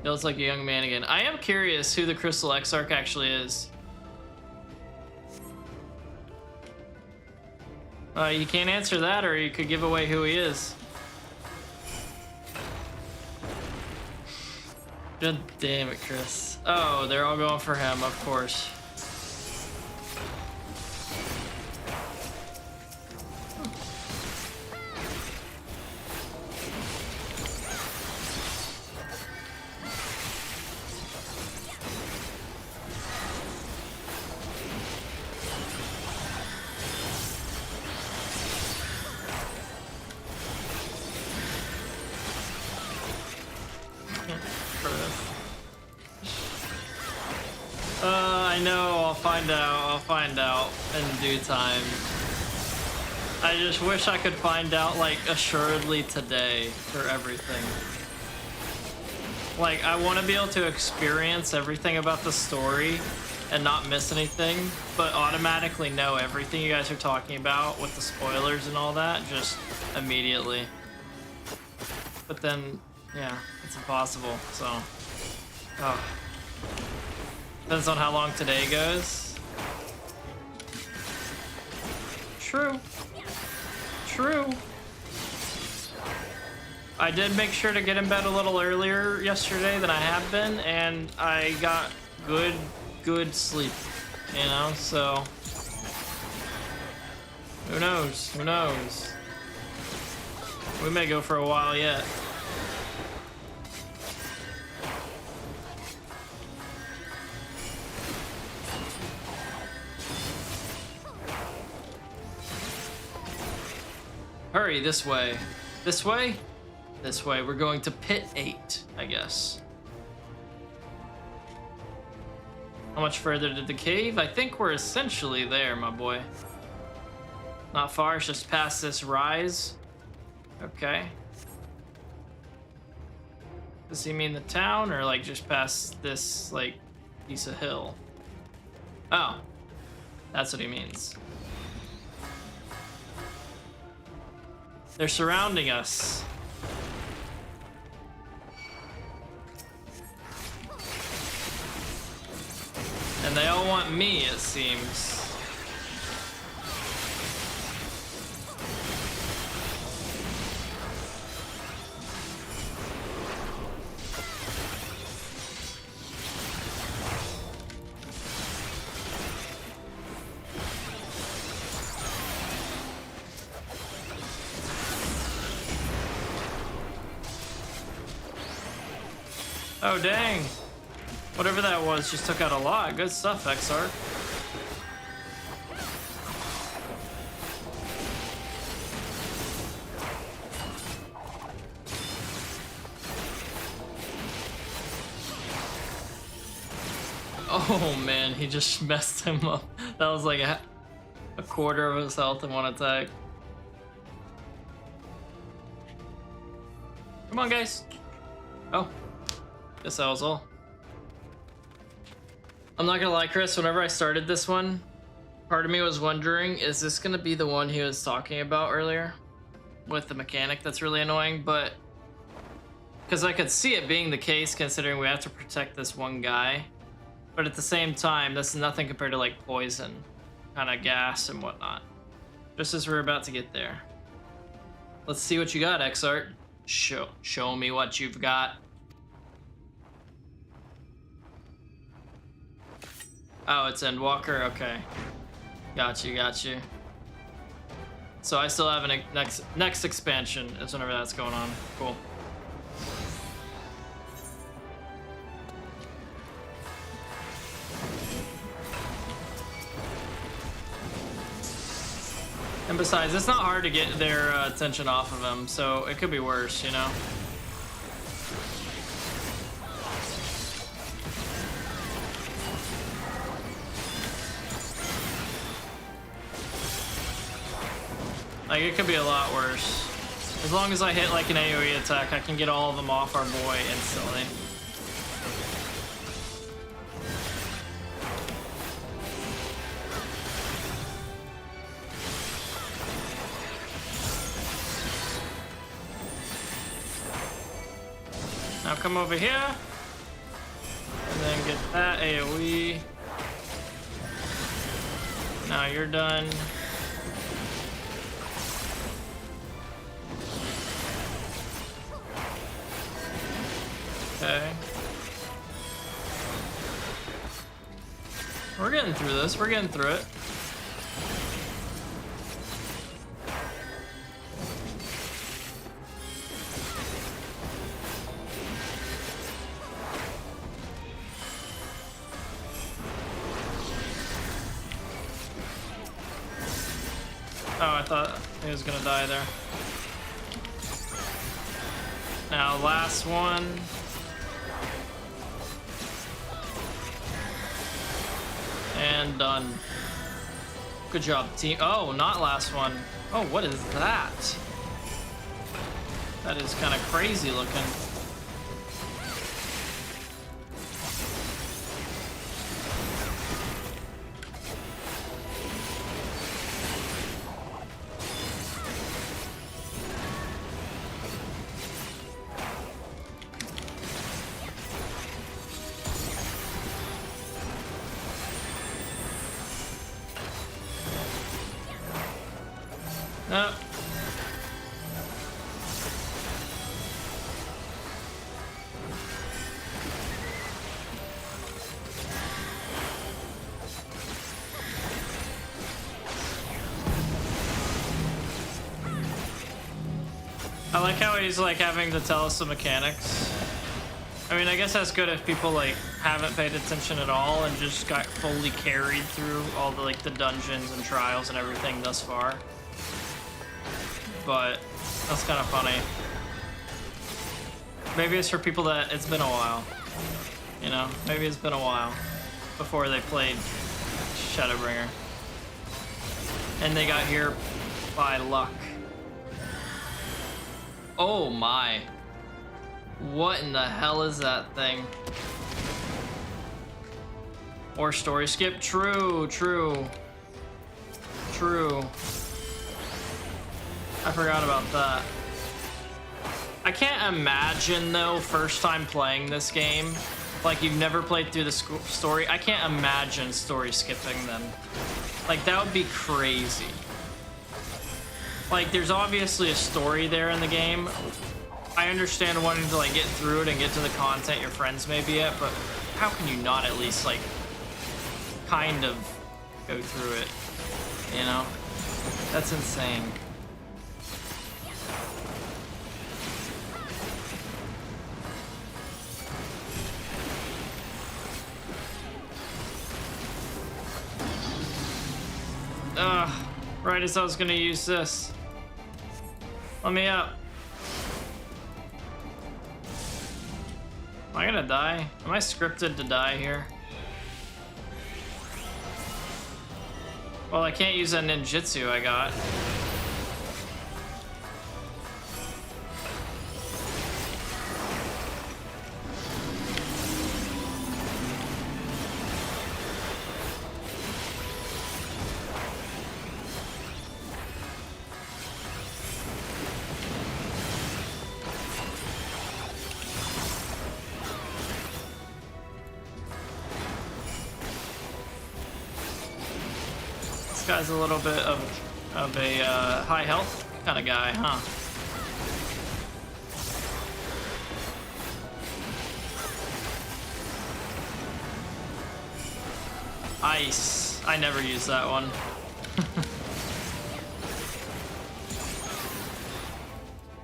Feels like a young man again. I am curious who the Crystal Exarch actually is. You can't answer that, or you could give away who he is. God damn it, Chris. Oh, they're all going for him, of course. I know, I'll find out in due time. I just wish I could find out, like, assuredly today for everything. Like, I want to be able to experience everything about the story and not miss anything, but automatically know everything you guys are talking about with the spoilers and all that, just immediately. But then, yeah, it's impossible, so... Oh. Depends on how long today goes. True. True. I did make sure to get in bed a little earlier yesterday than I have been, and I got good sleep, you know, so... Who knows? Who knows? We may go for a while yet. Hurry, this way. This way? This way. We're going to pit 8, I guess. How much further to the cave? I think we're essentially there, my boy. Not far, it's just past this rise. Okay. Does he mean the town or like just past this like piece of hill? Oh, that's what he means. They're surrounding us. And they all want me, it seems. Oh dang. Whatever that was just took out a lot. Good stuff, XR. Oh man, he just messed him up. That was like a quarter of his health in one attack. Come on, guys. Oh, guess that was all. I'm not gonna lie, Chris, whenever I started this one, part of me was wondering, is this gonna be the one he was talking about earlier? With the mechanic that's really annoying, but... because I could see it being the case considering we have to protect this one guy. But at the same time, this is nothing compared to like poison, kind of gas and whatnot. Just as we're about to get there. Let's see what you got, XArt. Show me what you've got. Oh, it's Endwalker? Okay. Got you, got you. So I still have a next expansion is whenever that's going on. Cool. And besides, it's not hard to get their attention off of him, so it could be worse, you know? Like, it could be a lot worse. As long as I hit like an AoE attack, I can get all of them off our boy instantly. Now come over here. And then get that AoE. Now you're done. Okay. We're getting through this. We're getting through it. Oh, I thought he was gonna die there. Now, last one. And done. Good job, team. Oh, not last one. Oh, what is that? That is kind of crazy looking. No. I like how he's like having to tell us the mechanics. I mean, I guess that's good if people like haven't paid attention at all and just got fully carried through all the like the dungeons and trials and everything thus far. But that's kind of funny. Maybe it's for people that it's been a while. You know, maybe it's been a while before they played ShadowBringer. And they got here by luck. Oh my. What in the hell is that thing? Or story skip? True, true. True. I forgot about that. I can't imagine though, first time playing this game, like you've never played through the story, I can't imagine story skipping them. Like that would be crazy. Like there's obviously a story there in the game. I understand wanting to like get through it and get to the content your friends may be at, but how can you not at least like kind of go through it, you know? That's insane. Right as I was gonna use this. Let me up. Am I gonna die? Am I scripted to die here? Well, I can't use that ninjutsu I got. Guy's a little bit of a high health kind of guy, huh? Ice. I never use that one.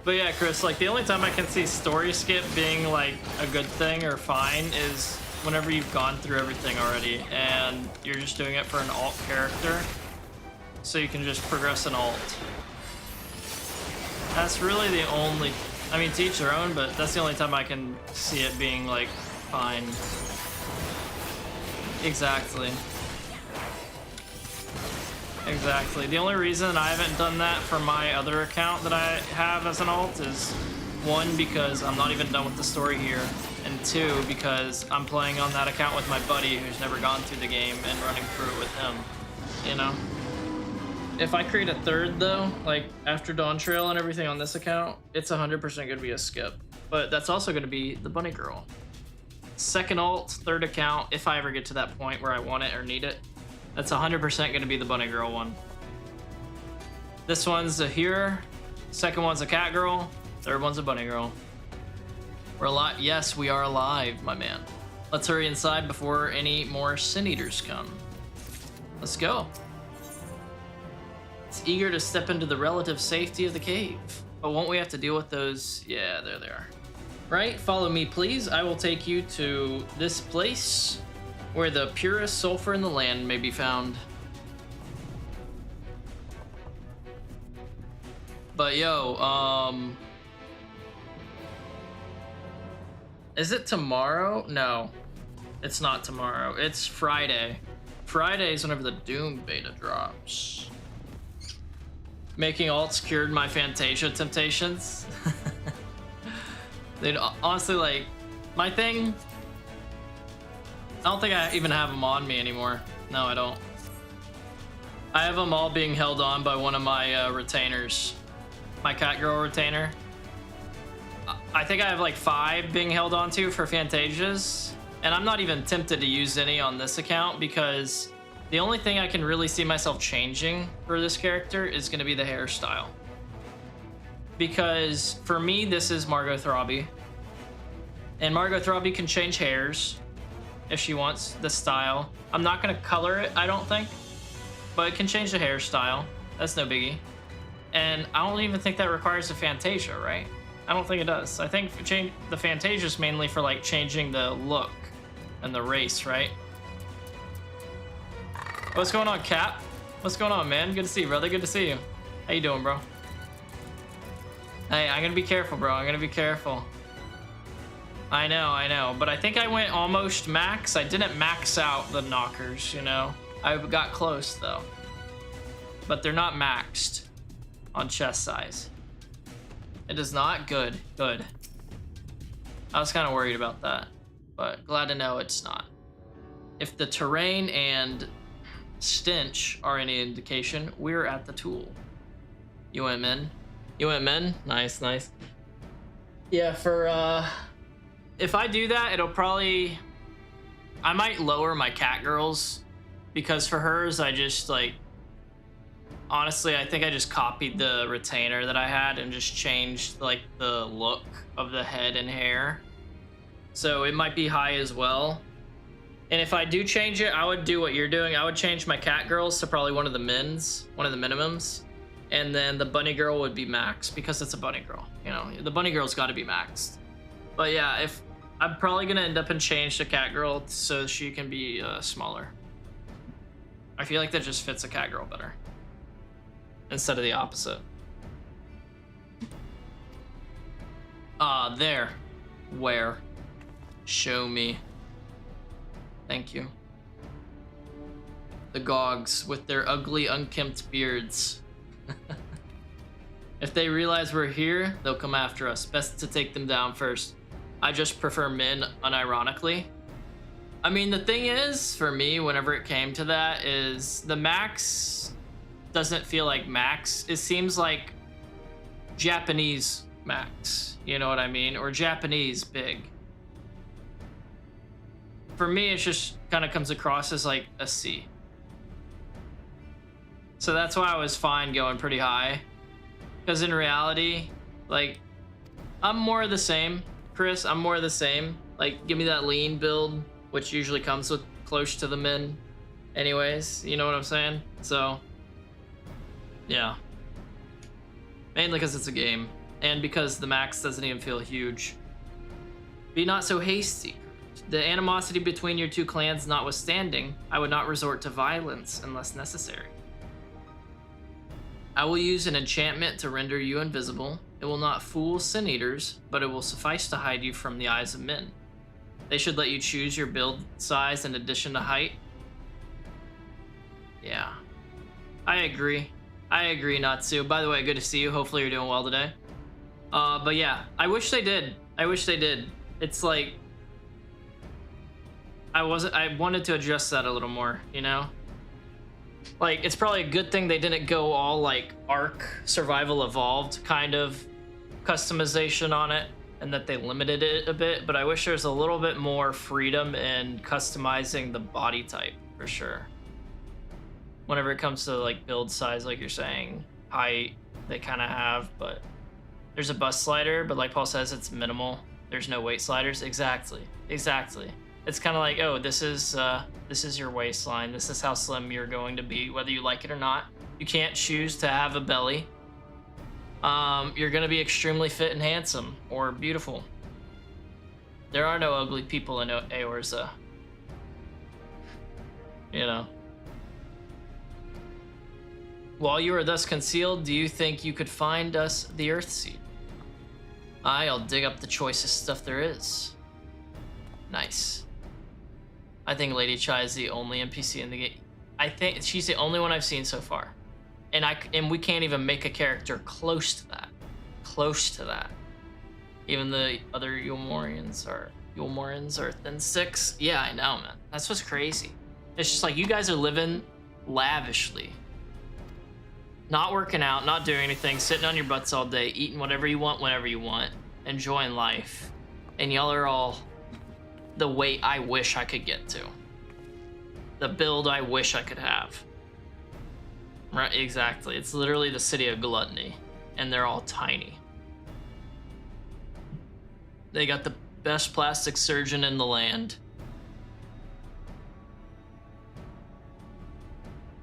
But yeah, Chris, like the only time I can see story skip being like a good thing or fine is whenever you've gone through everything already and you're just doing it for an alt character. So you can just progress an alt. That's really the only, I mean to each their own, but that's the only time I can see it being like fine. Exactly. Exactly. The only reason I haven't done that for my other account that I have as an alt is one, because I'm not even done with the story here, and two, because I'm playing on that account with my buddy who's never gone through the game and running through it with him, you know? If I create a third though, like after Dawn Trail and everything on this account, it's 100% gonna be a skip. But that's also gonna be the bunny girl. Second alt, third account, if I ever get to that point where I want it or need it, that's 100% gonna be the bunny girl one. This one's a here, second one's a cat girl, third one's a bunny girl. We're alive. Yes, we are alive, my man. Let's hurry inside before any more sin eaters come. Let's go. Eager to step into the relative safety of the cave. But won't we have to deal with those? Yeah, there they are. Right, follow me please. I will take you to this place where the purest sulfur in the land may be found. But yo, is it tomorrow? No, it's not tomorrow. It's Friday. Friday is whenever the Doom beta drops. Making alts cured my Fantasia temptations. Dude, honestly, like, my thing, I don't think I even have them on me anymore. No, I don't. I have them all being held on by one of my retainers. My cat girl retainer. I think I have like 5 being held on to for Fantasias. And I'm not even tempted to use any on this account because the only thing I can really see myself changing for this character is going to be the hairstyle. Because for me, this is Margot Throbby. And Margot Throbby can change hairs if she wants, the style. I'm not going to color it, I don't think. But it can change the hairstyle. That's no biggie. And I don't even think that requires a Fantasia, right? I don't think it does. I think the Fantasia is mainly for like changing the look and the race, right? What's going on, Cap? What's going on, man? Good to see you, brother. Good to see you. How you doing, bro? Hey, I'm gonna be careful, bro. I'm gonna be careful. I know. But I think I went almost max. I didn't max out the knockers, you know? I got close, though. But they're not maxed. on chest size. It does not? Good, good. I was kind of worried about that, but glad to know it's not. If the terrain and stench are any indication, we're at the tool. You went min? You went min? Nice, nice. Yeah, for, if I do that, it'll probably... I might lower my cat girls, because for hers, I just, like... Honestly, I think I just copied the retainer that I had and just changed, like, the look of the head and hair. So it might be high as well. And if I do change it, I would do what you're doing. I would change my cat girls to probably one of the minimums. And then the bunny girl would be max, because it's a bunny girl. You know, the bunny girl's got to be maxed. But yeah, if I'm probably going to end up and change the cat girl so she can be smaller. I feel like that just fits a cat girl better, instead of the opposite. There. Where? Show me. Thank you. The Gogs with their ugly, unkempt beards. If they realize we're here, they'll come after us. Best to take them down first. I just prefer min, unironically. I mean, the thing is, for me, whenever it came to that, is the max doesn't feel like max. It seems like Japanese max. You know what I mean? Or Japanese big. For me, it just kind of comes across as like a C. So that's why I was fine going pretty high. Because in reality, like, I'm more of the same, Chris. I'm more of the same. Like, give me that lean build, which usually comes with close to the min anyways. You know what I'm saying? So, yeah. Mainly because it's a game. And because the max doesn't even feel huge. Be not so hasty. The animosity between your two clans notwithstanding, I would not resort to violence unless necessary. I will use an enchantment to render you invisible. It will not fool sin eaters, but it will suffice to hide you from the eyes of men. They should let you choose your build size in addition to height. Yeah. I agree. I agree, Natsu. By the way, good to see you. Hopefully you're doing well today. But yeah, I wish they did. I wish they did. It's like... I wanted to address that a little more, you know? Like, it's probably a good thing they didn't go all, like, Ark Survival Evolved kind of customization on it, and that they limited it a bit, but I wish there was a little bit more freedom in customizing the body type, for sure. Whenever it comes to, like, build size, like you're saying, height, they kind of have, but there's a bust slider, but like Paul says, it's minimal. There's no weight sliders. Exactly. Exactly. It's kind of like, oh, this is your waistline. This is how slim you're going to be, whether you like it or not. You can't choose to have a belly. You're going to be extremely fit and handsome or beautiful. There are no ugly people in Eorza. You know. While you are thus concealed, do you think you could find us the Earthseed? I'll dig up the choicest stuff there is. Nice. I think Lady Chai is the only NPC in the game. I think she's the only one I've seen so far. And we can't even make a character close to that. Close to that. Even the other Yulmorians are thin six. Yeah, I know, man. That's what's crazy. It's just like you guys are living lavishly. Not working out, not doing anything, sitting on your butts all day, eating whatever you want, whenever you want, enjoying life. And y'all are all the weight I wish I could get to. The build I wish I could have. Right, exactly. It's literally the city of gluttony, and they're all tiny. They got the best plastic surgeon in the land.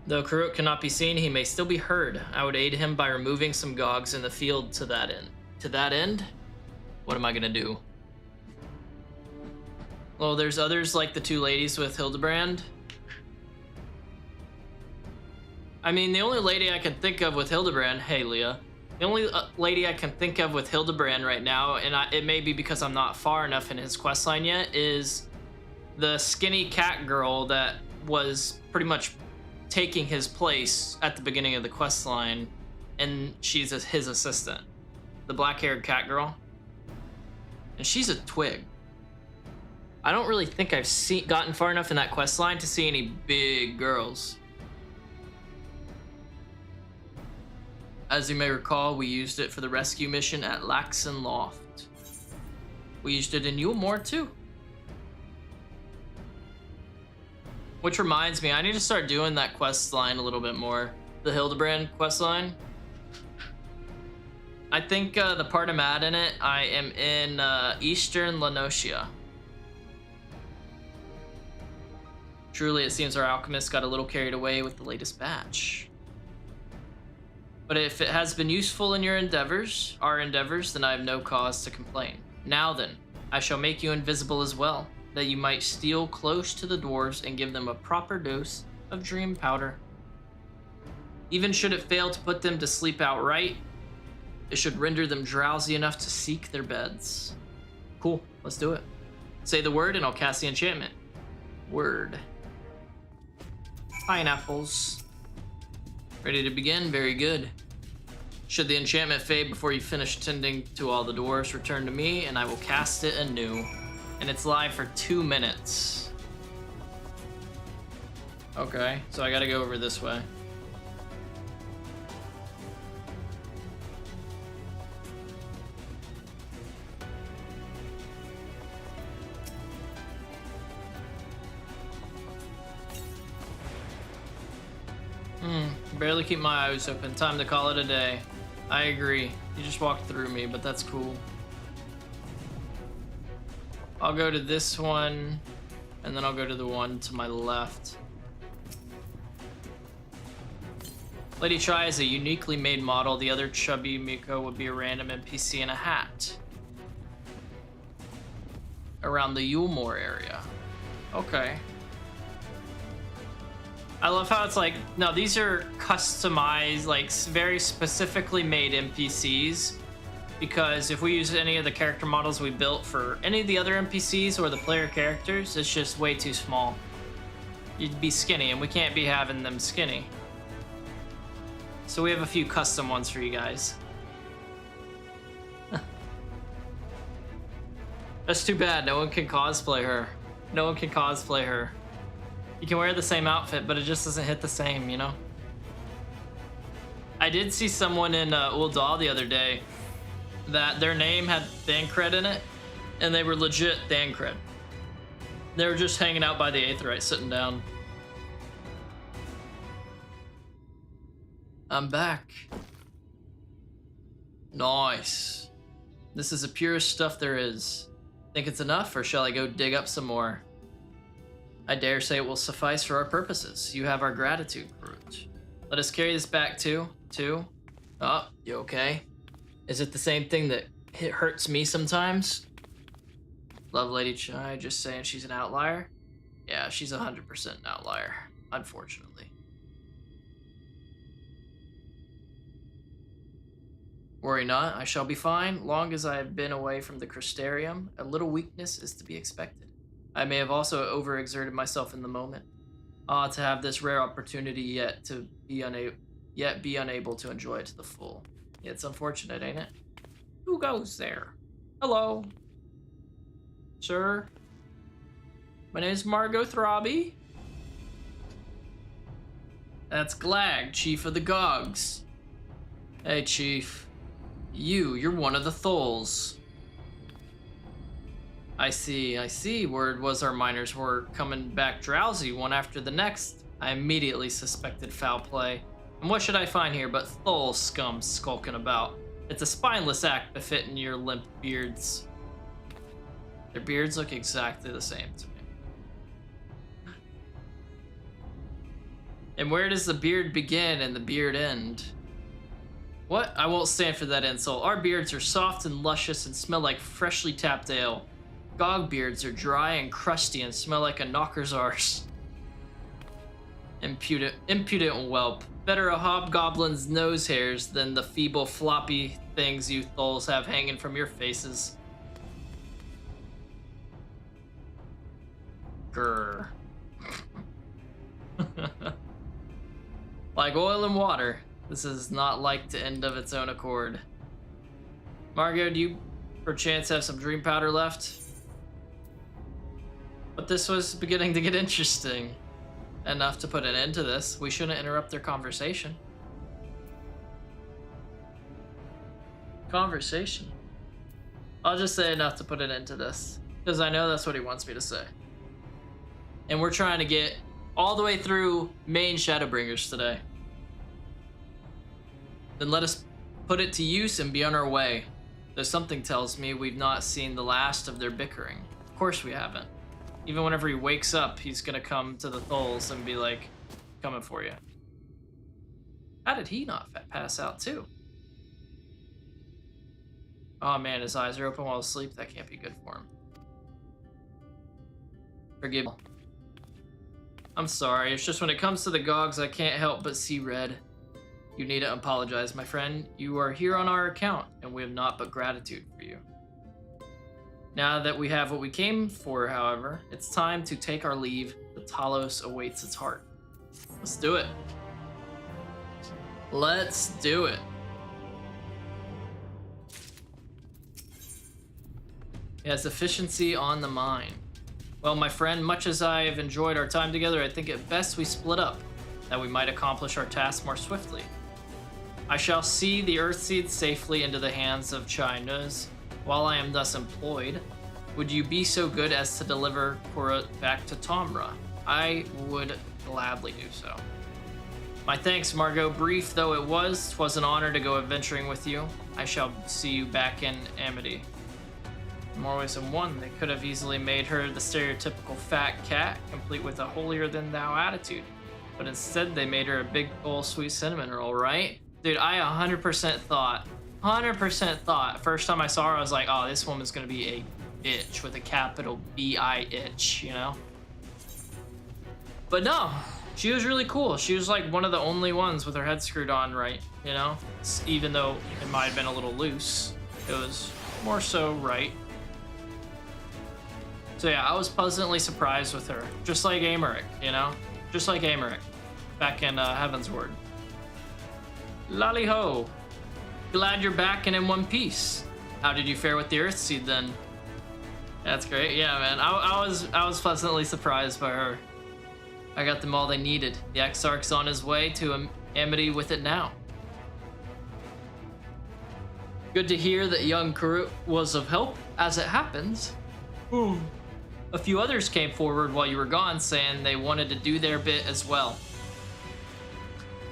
Though Karuk cannot be seen, he may still be heard. I would aid him by removing some Gogs in the field to that end. To that end? What am I gonna do? Well, there's others like the two ladies with Hildebrand. I mean, the only lady I can think of with Hildebrand, hey Leah, the only lady I can think of with Hildebrand right now, and it may be because I'm not far enough in his questline yet, is the skinny cat girl that was pretty much taking his place at the beginning of the questline and she's his assistant, the black-haired cat girl, and she's a twig. I don't really think I've gotten far enough in that quest line to see any big girls. As you may recall, we used it for the rescue mission at Laxon Loft. We used it in Yulmore too. Which reminds me, I need to start doing that quest line a little bit more. The Hildebrand quest line. I think the part I'm at in it, I am in Eastern Lanosia. Truly, it seems our alchemist got a little carried away with the latest batch. But if it has been useful in your endeavors, our endeavors, then I have no cause to complain. Now then, I shall make you invisible as well, that you might steal close to the dwarves and give them a proper dose of dream powder. Even should it fail to put them to sleep outright, it should render them drowsy enough to seek their beds. Cool, let's do it. Say the word and I'll cast the enchantment. Word. Pineapples. Ready to begin? Very good. Should the enchantment fade before you finish tending to all the dwarves, return to me and I will cast it anew. And it's live for 2 minutes. Okay, so I gotta go over this way. Barely keep my eyes open. Time to call it a day. I agree. You just walked through me, but that's cool. I'll go to this one, and then I'll go to the one to my left. Lady Chai is a uniquely made model. The other chubby Miko would be a random NPC in a hat. Around the Yulmore area. Okay. I love how it's like, no, these are customized, like very specifically made NPCs, because if we use any of the character models we built for any of the other NPCs or the player characters, it's just way too small. You'd be skinny, and we can't be having them skinny. So we have a few custom ones for you guys. That's too bad, no one can cosplay her. No one can cosplay her. You can wear the same outfit, but it just doesn't hit the same, you know? I did see someone in Uldal the other day that their name had Thancred in it, and they were legit Thancred. They were just hanging out by the Aetheryte, sitting down. I'm back. Nice. This is the purest stuff there is. Think it's enough, or shall I go dig up some more? I dare say it will suffice for our purposes. You have our gratitude, Groot. Let us carry this back too. Oh, you okay? Is it the same thing that hurts me sometimes? Love Lady Chai, just saying she's an outlier? Yeah, she's 100% an outlier, unfortunately. Worry not, I shall be fine. Long as I have been away from the Crystarium, a little weakness is to be expected. I may have also overexerted myself in the moment. To have this rare opportunity yet be unable to enjoy it to the full. Yeah, it's unfortunate, ain't it? Who goes there? Hello. Sir? My name is Margot Throbby. That's Glag, Chief of the Gogs. Hey, Chief. You're one of the Tholes. I see. Word was our miners were coming back drowsy one after the next. I immediately suspected foul play. And what should I find here but Thole scum skulking about? It's a spineless act befitting your limp beards. Their beards look exactly the same to me. And where does the beard begin and the beard end? What? I won't stand for that insult. Our beards are soft and luscious and smell like freshly tapped ale. Gog beards are dry and crusty and smell like a knocker's arse. Impudent whelp. Better a hobgoblin's nose hairs than the feeble floppy things you Tholes have hanging from your faces. Grr. Like oil and water, This is not like to end of its own accord. Margot, do you perchance have some dream powder left? But this was beginning to get interesting. Enough to put an end to this. We shouldn't interrupt their conversation. Conversation? I'll just say enough to put an end to this. Because I know that's what he wants me to say. And we're trying to get all the way through main ShadowBringers today. Then let us put it to use and be on our way. Though something tells me we've not seen the last of their bickering. Of course we haven't. Even whenever he wakes up, he's gonna come to the Tholes and be like, coming for you. How did he not pass out too? Oh man, his eyes are open while asleep. That can't be good for him. Forgive me. I'm sorry, it's just when it comes to the Gogs, I can't help but see red. You need to apologize, my friend. You are here on our account, and we have not but gratitude for you. Now that we have what we came for, however, it's time to take our leave. The Talos awaits its heart. Let's do it. Let's do it. It has efficiency on the mind. Well, my friend, much as I have enjoyed our time together, I think it best we split up, that we might accomplish our task more swiftly. I shall see the Earthseed safely into the hands of China's. While I am thus employed, would you be so good as to deliver Korra back to Tomra? I would gladly do so. My thanks, Margot. Brief though it was, 'twas an honor to go adventuring with you. I shall see you back in Amity. More ways than one, they could have easily made her the stereotypical fat cat, complete with a holier-than-thou attitude. But instead, they made her a big bowl of sweet cinnamon roll, right? Dude, I 100% thought, first time I saw her, I was like, oh, this woman's gonna be a bitch with a capital B-I-itch, you know? But no, she was really cool. She was like one of the only ones with her head screwed on right, you know? Even though it might have been a little loose, it was more so right. So yeah, I was pleasantly surprised with her. Just like Amaric, you know? Just like Amaric, back in Heaven's Word. Lally ho! Glad you're back and in one piece. How did you fare with the Earthseed then? That's great. Yeah, man. I was pleasantly surprised by her. I got them all they needed. The Exarch's on his way to Amity with it now. Good to hear that young Kurut was of help. As it happens, a few others came forward while you were gone, saying they wanted to do their bit as well.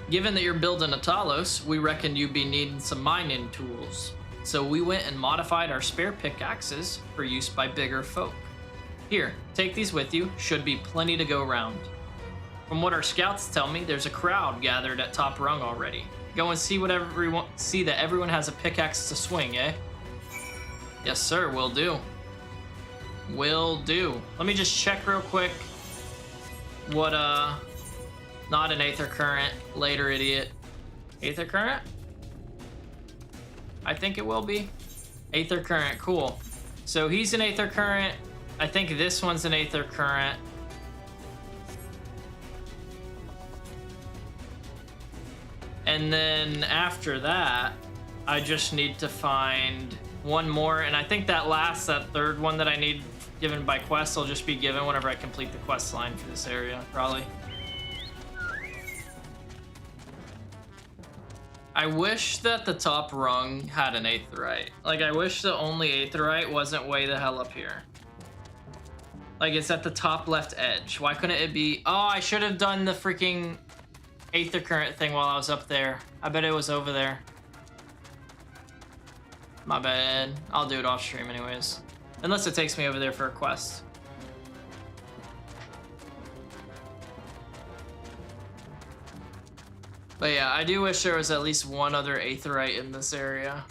Given that you're building a Talos, we reckoned you'd be needing some mining tools. So we went and modified our spare pickaxes for use by bigger folk. Here, take these with you. Should be plenty to go around. From what our scouts tell me, there's a crowd gathered at Top Rung already. Go and see that everyone has a pickaxe to swing, eh? Yes, sir, will do. Will do. Let me just check real quick what, not an Aether Current, later idiot. Aether Current? I think it will be. Aether Current, cool. So he's an Aether Current. I think this one's an Aether Current. And then after that, I just need to find one more. And I think that third one that I need given by quest will just be given whenever I complete the quest line for this area, probably. I wish that the Top Rung had an Aetheryte. Like, I wish the only Aetheryte wasn't way the hell up here. Like, it's at the top left edge. Why couldn't it be? Oh, I should have done the freaking Aether Current thing while I was up there. I bet it was over there. My bad. I'll do it off stream anyways. Unless it takes me over there for a quest. But yeah, I do wish there was at least one other Aetheryte in this area.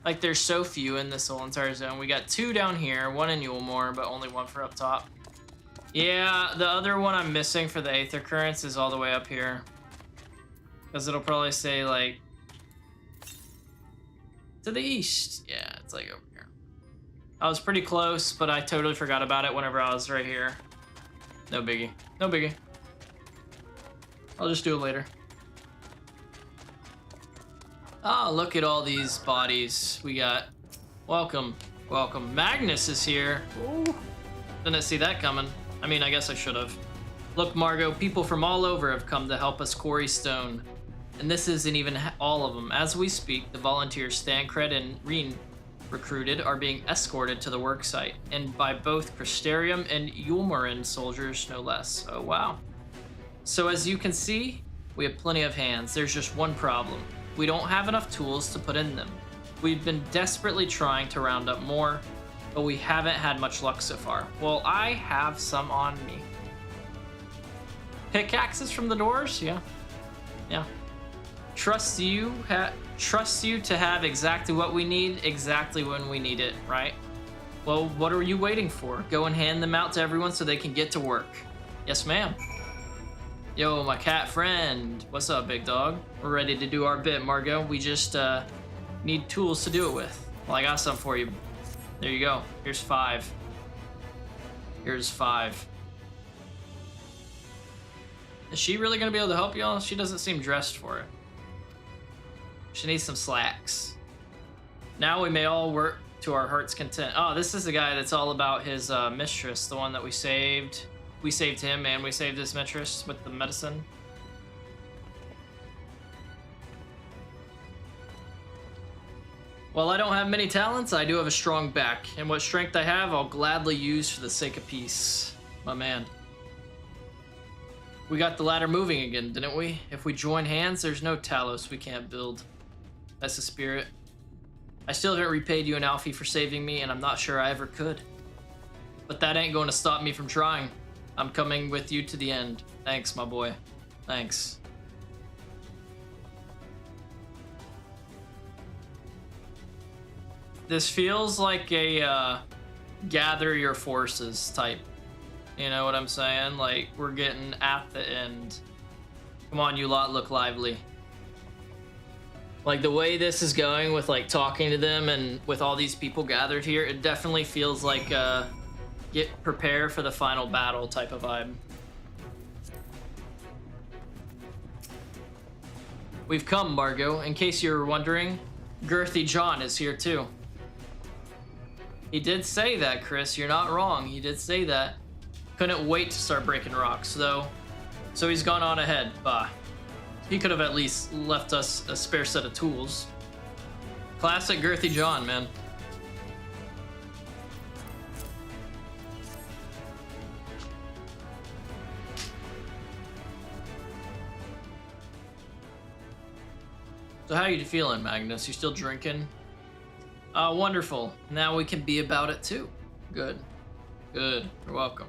Like, there's so few in this whole entire zone. We got 2 down here, 1 in Yulmore, but only 1 for up top. Yeah, the other one I'm missing for the Aether Currents is all the way up here. Because it'll probably say, like, to the east. Yeah, it's like over here. I was pretty close, but I totally forgot about it whenever I was right here. No biggie. No biggie. I'll just do it later. Ah, look at all these bodies we got. Welcome, welcome. Magnus is here. Ooh. Didn't see that coming. I mean, I guess I should have. Look, Margot, people from all over have come to help us quarry stone. And this isn't even all of them. As we speak, the volunteers Stancred and Reen recruited are being escorted to the worksite, and by both Crystarium and Yulmarin soldiers, no less. Oh, wow. So as you can see, we have plenty of hands. There's just one problem. We don't have enough tools to put in them. We've been desperately trying to round up more, but we haven't had much luck so far. Well, I have some on me. Pickaxes from the doors? Yeah. Yeah. Trust you to have exactly what we need, exactly when we need it, right? Well, what are you waiting for? Go and hand them out to everyone so they can get to work. Yes, ma'am. Yo, my cat friend. What's up, big dog? We're ready to do our bit, Margot. We just need tools to do it with. Well, I got some for you. There you go. Here's 5. Here's 5. Is she really gonna be able to help y'all? She doesn't seem dressed for it. She needs some slacks. Now we may all work to our heart's content. Oh, this is the guy that's all about his mistress, the one that we saved. We saved him and we saved his mistress with the medicine. While I don't have many talents, I do have a strong back. And what strength I have, I'll gladly use for the sake of peace. My man. We got the ladder moving again, didn't we? If we join hands, there's no Talos we can't build. That's the spirit. I still haven't repaid you and Alfie for saving me, and I'm not sure I ever could. But that ain't going to stop me from trying. I'm coming with you to the end. Thanks, my boy. Thanks. This feels like a gather your forces type. You know what I'm saying? Like, we're getting at the end. Come on, you lot, look lively. Like, the way this is going with, like, talking to them and with all these people gathered here, it definitely feels like, get prepared for the final battle type of vibe. We've come, Margot. In case you were wondering, Girthy John is here, too. He did say that, Chris. You're not wrong. He did say that. Couldn't wait to start breaking rocks, though. So he's gone on ahead. Bah. He could have at least left us a spare set of tools. Classic Girthy John, man. So how are you feeling, Magnus? You still drinking? Wonderful. Now we can be about it too. Good. Good. You're welcome.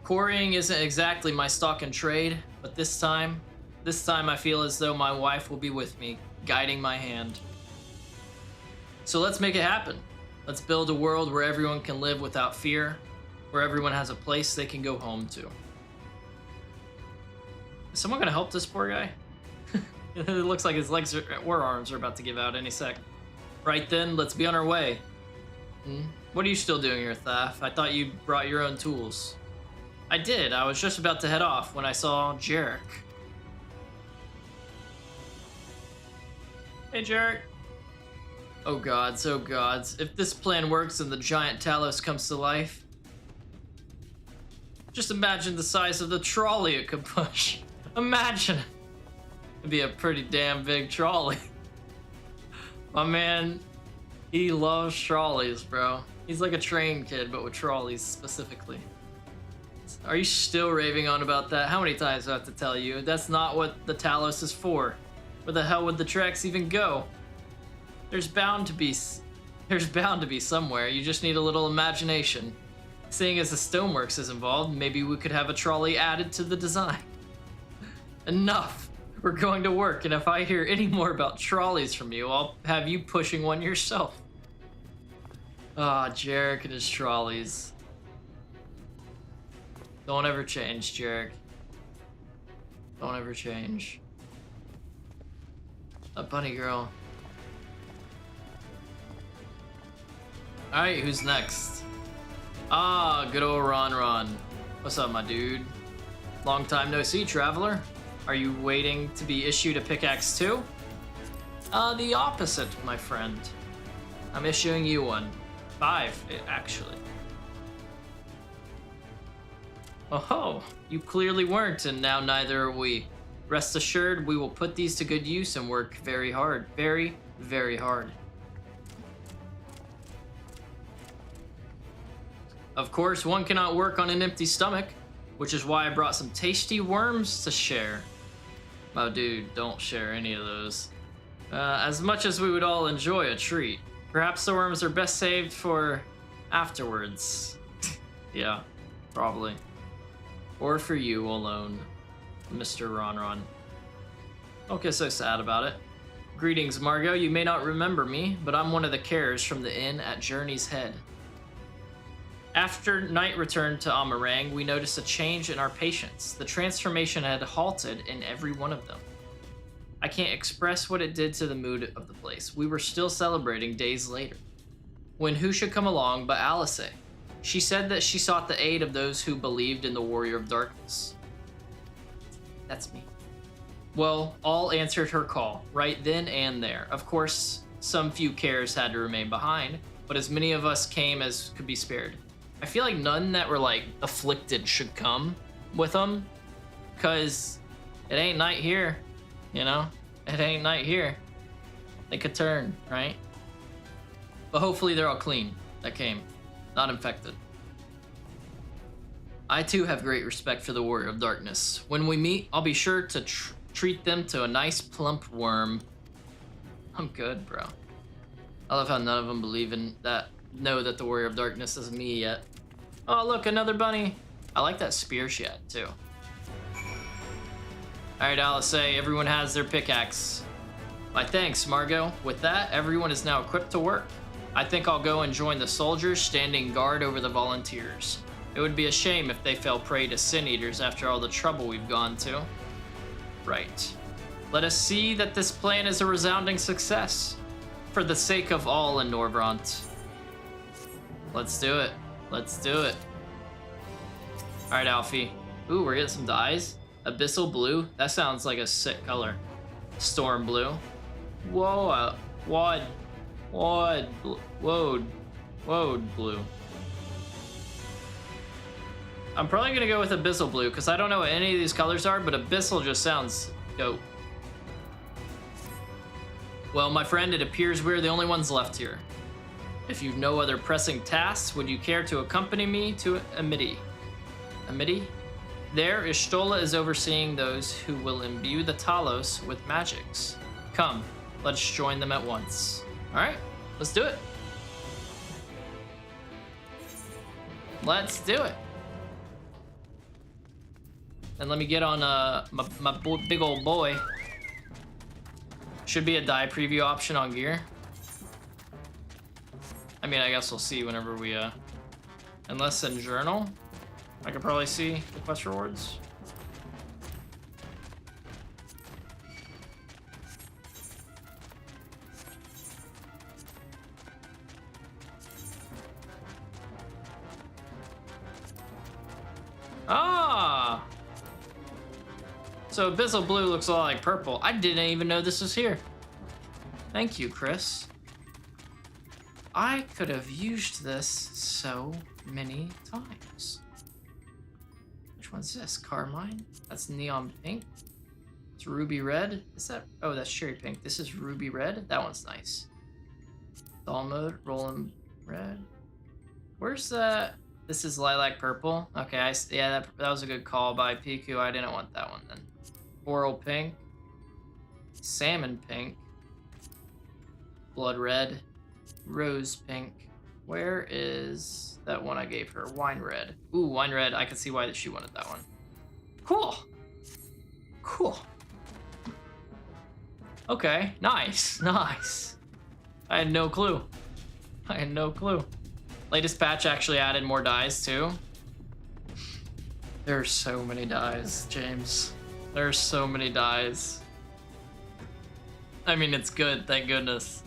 Quarrying isn't exactly my stock and trade, but this time I feel as though my wife will be with me, guiding my hand. So let's make it happen. Let's build a world where everyone can live without fear, where everyone has a place they can go home to. Is someone gonna help this poor guy? It looks like his legs or arms are about to give out any sec. Right then, let's be on our way. What are you still doing here, Thaf? I thought you brought your own tools. I did. I was just about to head off when I saw Jarek. Hey, Jarek. Oh gods, oh gods. If this plan works and the giant Talos comes to life, just imagine the size of the trolley it could push. Imagine. It'd be a pretty damn big trolley. My man, he loves trolleys, bro. He's like a train kid, but with trolleys specifically. Are you still raving on about that? How many times do I have to tell you? That's not what the Talos is for. Where the hell would the tracks even go? There's bound to be somewhere. You just need a little imagination. Seeing as the stoneworks is involved, maybe we could have a trolley added to the design. Enough. We're going to work, and if I hear any more about trolleys from you, I'll have you pushing one yourself. Ah, Jarek and his trolleys. Don't ever change, Jarek. Don't ever change. A bunny girl. Alright, who's next? Ah, good old Ron. What's up, my dude? Long time no see, traveler. Are you waiting to be issued a pickaxe too? The opposite, my friend. I'm issuing you one. 5, actually. Oh, you clearly weren't, and now neither are we. Rest assured, we will put these to good use and work very hard. Very, very hard. Of course, one cannot work on an empty stomach, which is why I brought some tasty worms to share. Oh, dude, don't share any of those. As much as we would all enjoy a treat, perhaps the worms are best saved for afterwards. Yeah, probably. Or for you alone, Mr. Ronron. Don't get so sad about it. Greetings, Margot. You may not remember me, but I'm one of the carers from the inn at Journey's Head. After night returned to Amarang, we noticed a change in our patients. The transformation had halted in every one of them. I can't express what it did to the mood of the place. We were still celebrating days later, when who should come along but Alice. She said that she sought the aid of those who believed in the Warrior of Darkness. That's me. Well, all answered her call, right then and there. Of course, some few cares had to remain behind, but as many of us came as could be spared. I feel like none that were like afflicted should come with them, because it ain't night here, you know? It ain't night here. They could turn, right? But hopefully they're all clean that came, not infected. I too have great respect for the Warrior of Darkness. When we meet, I'll be sure to treat them to a nice plump worm. I'm good, bro. I love how none of them believe in that, know that the Warrior of Darkness is me yet. Oh, look, another bunny. I like that spear she had, too. Alright, Alice, everyone has their pickaxe. Why, thanks, Margot. With that, everyone is now equipped to work. I think I'll go and join the soldiers standing guard over the volunteers. It would be a shame if they fell prey to sin eaters after all the trouble we've gone to. Right. Let us see that this plan is a resounding success. For the sake of all in Norvrant. Let's do it. Let's do it. Alright, Alfie. Ooh, we're getting some dyes. Abyssal blue. That sounds like a sick color. Storm blue. Whoa, wad blue. I'm probably gonna go with Abyssal blue because I don't know what any of these colors are, but Abyssal just sounds dope. Well, my friend, it appears we're the only ones left here. If you've no other pressing tasks, would you care to accompany me to Amity? Amity? There, Ishtola is overseeing those who will imbue the Talos with magics. Come, let's join them at once. Alright, let's do it. Let's do it. And let me get on my big old boy. Should be a dye preview option on gear. I mean, I guess we'll see whenever we, unless in journal, I could probably see the quest rewards. Ah! So Abyssal Blue looks a lot like purple. I didn't even know this was here. Thank you, Chris. I could have used this so many times. Which one's this? Carmine? That's neon pink. It's ruby red. Is that? Oh, that's cherry pink. This is ruby red. That one's nice. Doll mode, rolling red. Where's that? This is lilac purple. Okay, yeah, that was a good call by PQ. I didn't want that one then. Coral pink. Salmon pink. Blood red. Rose pink. Where is that one I gave her? Wine red. Ooh, wine red. I can see why she wanted that one. Cool. Cool. Okay, nice, nice. I had no clue. I had no clue. Latest patch actually added more dyes too. There are so many dyes, James. There are so many dyes. I mean, it's good, thank goodness.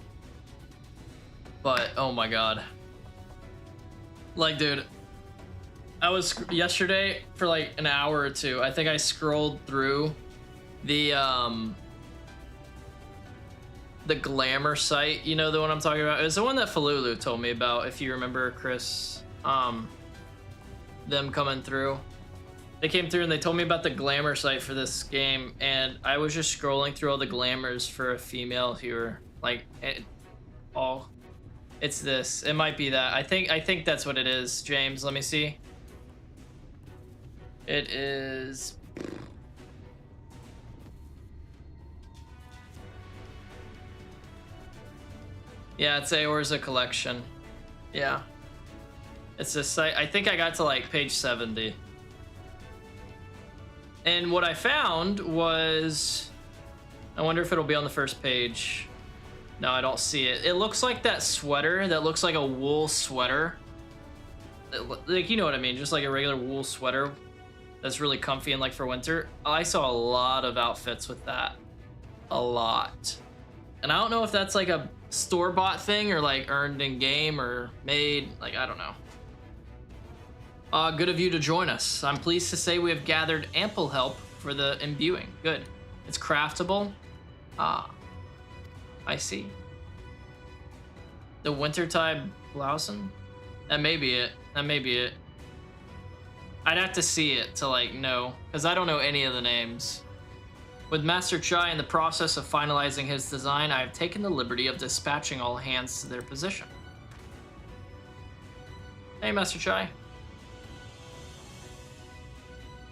But, oh my god. Like, dude, I was yesterday for like an hour or two. I think I scrolled through the glamour site, you know, the one I'm talking about, is the one that Falulu told me about, if you remember, Chris. Them coming through. They came through and they told me about the glamour site for this game, and I was just scrolling through all the glamours for a female viewer. Like, it's this. It might be that. I think that's what it is, James. Let me see. It is... Yeah, it's Aorza collection. Yeah. It's this site. I think I got to like page 70. And what I found was... I wonder if it'll be on the first page. No, I don't see it. It looks like that sweater that looks like a wool sweater. Like, you know what I mean? Just like a regular wool sweater that's really comfy and like for winter. I saw a lot of outfits with that. A lot. And I don't know if that's like a store-bought thing or like earned in game or made. Like, I don't know. Good of you to join us. I'm pleased to say we have gathered ample help for the imbuing. Good. It's craftable. Ah. I see. The Wintertide Blausen? That may be it. That may be it. I'd have to see it to like know, because I don't know any of the names. With Master Chai in the process of finalizing his design, I have taken the liberty of dispatching all hands to their position. Hey, Master Chai.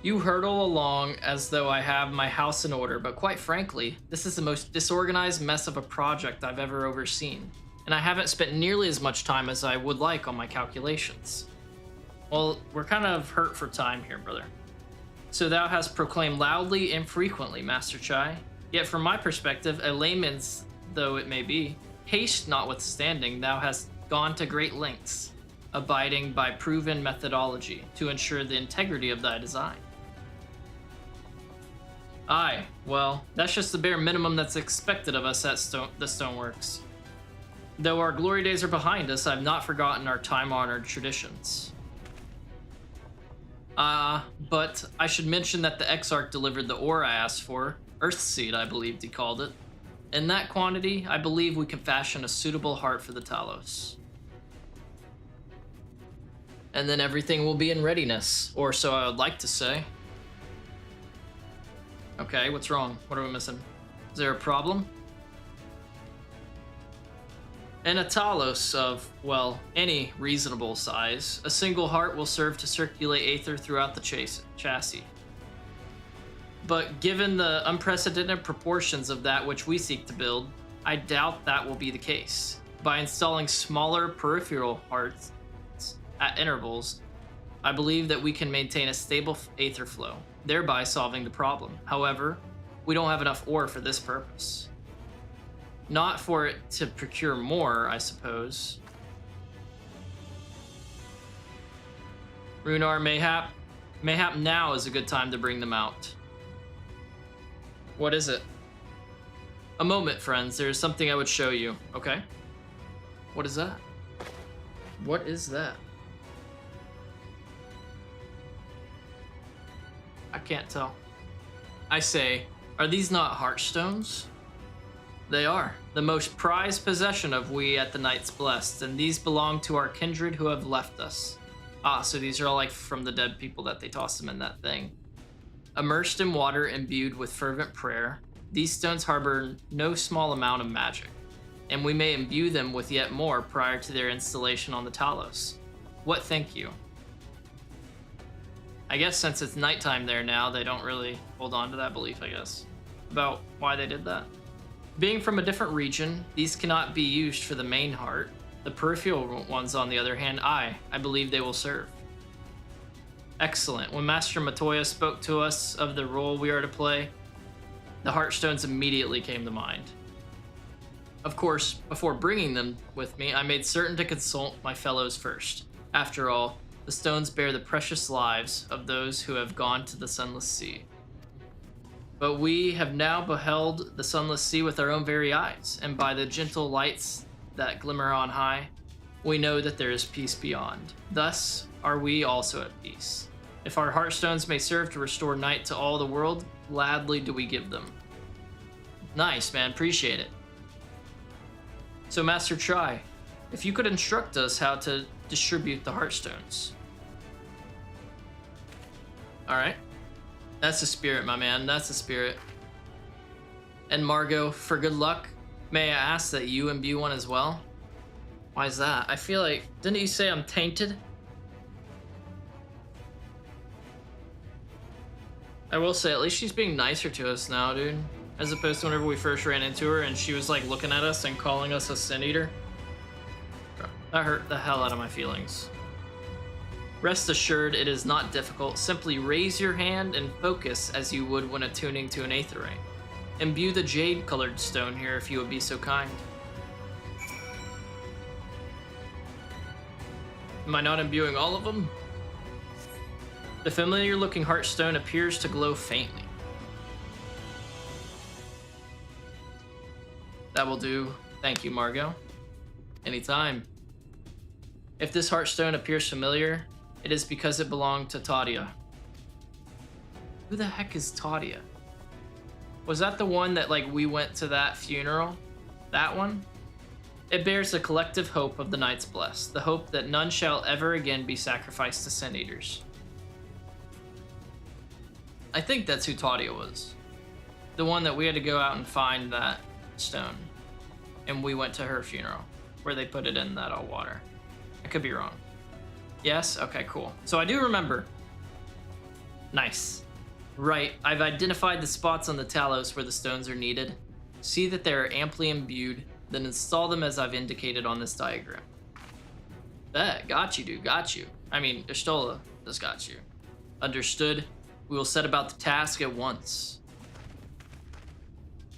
You hurtle along as though I have my house in order, but quite frankly, this is the most disorganized mess of a project I've ever overseen, and I haven't spent nearly as much time as I would like on my calculations. Well, we're kind of hurt for time here, brother. So thou hast proclaimed loudly and frequently, Master Chai. Yet from my perspective, a layman's though it may be, haste notwithstanding, thou hast gone to great lengths, abiding by proven methodology to ensure the integrity of thy design. Aye, well, that's just the bare minimum that's expected of us at the Stoneworks. Though our glory days are behind us, I've not forgotten our time-honored traditions. But I should mention that the Exarch delivered the ore I asked for, Earthseed I believed he called it. In that quantity, I believe we can fashion a suitable heart for the Talos. And then everything will be in readiness, or so I would like to say. Okay, what's wrong? What are we missing? Is there a problem? In a Talos of, well, any reasonable size, a single heart will serve to circulate aether throughout the chassis. But given the unprecedented proportions of that which we seek to build, I doubt that will be the case. By installing smaller peripheral hearts at intervals, I believe that we can maintain a stable aether flow, thereby solving the problem. However, we don't have enough ore for this purpose. Not for it to procure more, I suppose. Runar, mayhap now is a good time to bring them out. What is it? A moment, friends. There is something I would show you. Okay. What is that? What is that? I can't tell. I say, are these not heartstones? They are. The most prized possession of we at the Knights Blessed, and these belong to our kindred who have left us. Ah, so these are all like from the dead people that they tossed them in that thing. Immersed in water imbued with fervent prayer, these stones harbor no small amount of magic, and we may imbue them with yet more prior to their installation on the Talos. What think you? I guess since it's nighttime there now, they don't really hold on to that belief, I guess, about why they did that. Being from a different region, these cannot be used for the main heart. The peripheral ones, on the other hand, I believe they will serve. Excellent. When Master Matoya spoke to us of the role we are to play, the Heartstones immediately came to mind. Of course, before bringing them with me, I made certain to consult my fellows first. After all, the stones bear the precious lives of those who have gone to the Sunless Sea. But we have now beheld the Sunless Sea with our own very eyes, and by the gentle lights that glimmer on high, we know that there is peace beyond. Thus are we also at peace. If our heartstones may serve to restore night to all the world, gladly do we give them. Nice, man. Appreciate it. So, Master Chai, if you could instruct us how to distribute the heartstones. Alright. That's the spirit, my man. That's the spirit. And Margot, for good luck, may I ask that you imbue one as well? Why is that? I feel like... Didn't you say I'm tainted? I will say, at least she's being nicer to us now, dude. As opposed to whenever we first ran into her and she was like looking at us and calling us a sin eater. That hurt the hell out of my feelings. Rest assured, it is not difficult. Simply raise your hand and focus as you would when attuning to an aetherite. Imbue the jade-colored stone here if you would be so kind. Am I not imbuing all of them? The familiar-looking heartstone appears to glow faintly. That will do. Thank you, Margot. Anytime. If this heartstone appears familiar, it is because it belonged to Tadia. Who the heck is Tadia? Was that the one that, like, we went to that funeral? That one? It bears the collective hope of the Knights Blessed, the hope that none shall ever again be sacrificed to Sin Eaters. I think that's who Tadia was. The one that we had to go out and find that stone. And we went to her funeral, where they put it in that water. I could be wrong. Yes? Okay, cool. So I do remember. Nice. Right, I've identified the spots on the Talos where the stones are needed. See that they are amply imbued, then install them as I've indicated on this diagram. Bet, got you, dude, got you. I mean, Ishtola just got you. Understood. We will set about the task at once.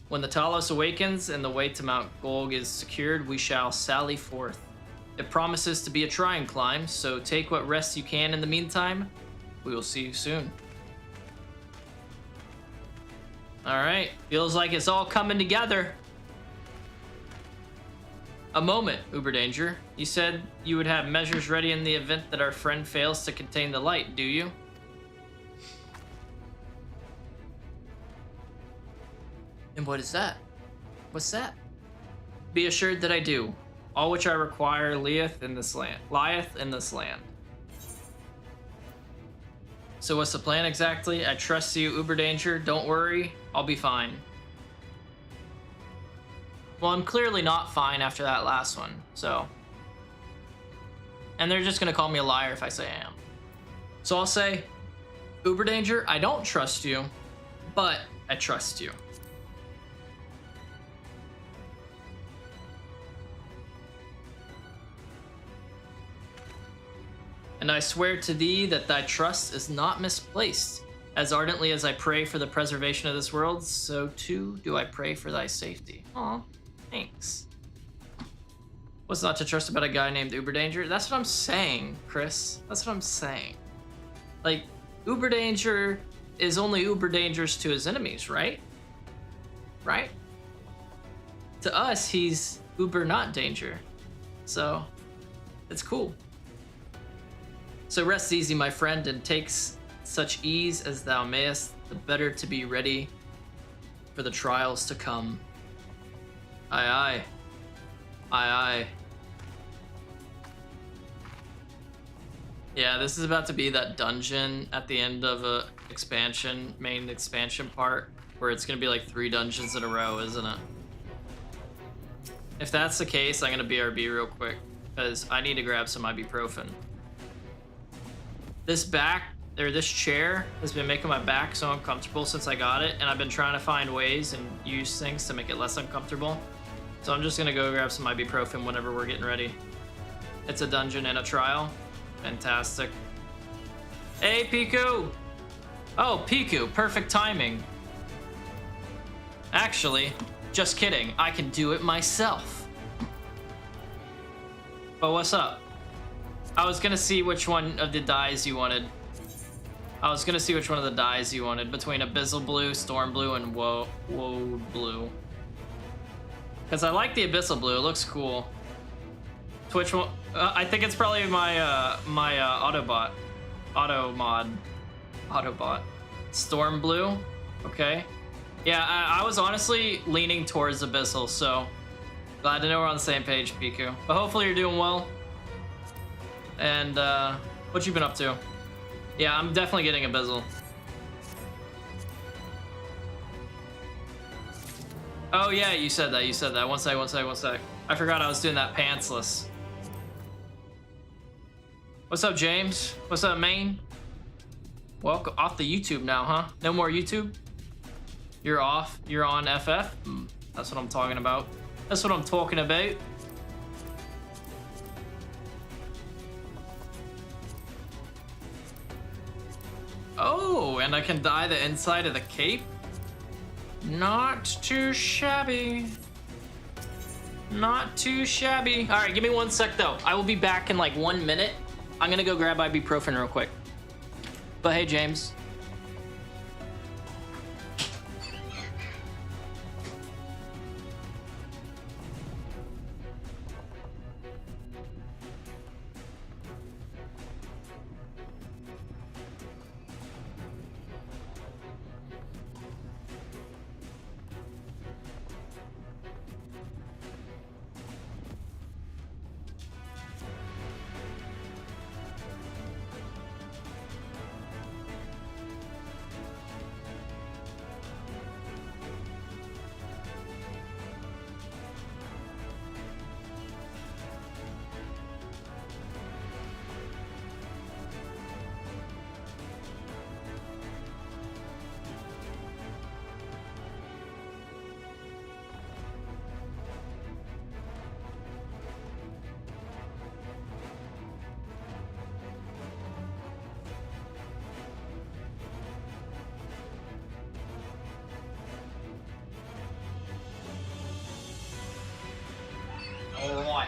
When the Talos awakens and the way to Mount Golg is secured, we shall sally forth. It promises to be a trying climb, so take what rest you can in the meantime. We will see you soon. Alright, feels like it's all coming together. A moment, Uberdanger. You said you would have measures ready in the event that our friend fails to contain the light, do you? And what is that? What's that? Be assured that I do. All which I require lieth in this land. So what's the plan exactly? I trust you, Uberdanger. Don't worry, I'll be fine. Well, I'm clearly not fine after that last one, so. And they're just gonna call me a liar if I say I am. So I'll say, Uberdanger, I don't trust you, but I trust you. And I swear to thee that thy trust is not misplaced. As ardently as I pray for the preservation of this world, so too do I pray for thy safety. Aw, thanks. What's not to trust about a guy named Uberdanger? That's what I'm saying, Chris. That's what I'm saying. Like, Uberdanger is only uber dangerous to his enemies, right? Right? To us, he's uber not danger. So, it's cool. So rest easy, my friend, and take such ease as thou mayest, the better to be ready for the trials to come. Aye, aye. Aye, aye. Yeah, this is about to be that dungeon at the end of a main expansion part, where it's gonna be like 3 dungeons in a row, isn't it? If that's the case, I'm gonna BRB real quick, because I need to grab some ibuprofen. This chair has been making my back so uncomfortable since I got it, and I've been trying to find ways and use things to make it less uncomfortable. So I'm just gonna go grab some ibuprofen whenever we're getting ready. It's a dungeon and a trial. Fantastic. Hey, Piku! Oh, Piku, perfect timing. Actually, just kidding, I can do it myself. But what's up? I was gonna see which one of the dyes you wanted. Between Abyssal Blue, Storm Blue, and Woe Blue. Because I like the Abyssal Blue, it looks cool. Which one? I think it's probably my auto mod. Autobot. Storm Blue. Okay. Yeah, I was honestly leaning towards Abyssal, so glad to know we're on the same page, Piku. But hopefully you're doing well. And what you been up to? Yeah, I'm definitely getting Abyssal. Oh yeah, you said that. You said that. One sec. I forgot I was doing that pantsless. What's up, James? What's up, Maine? Welcome off the YouTube now, huh? No more YouTube? You're off. You're on FF? That's what I'm talking about. That's what I'm talking about. Oh, and I can dye the inside of the cape? Not too shabby. Not too shabby. All right, give me 1 sec though. I will be back in like 1 minute. I'm gonna go grab ibuprofen real quick. But hey, James. Alright.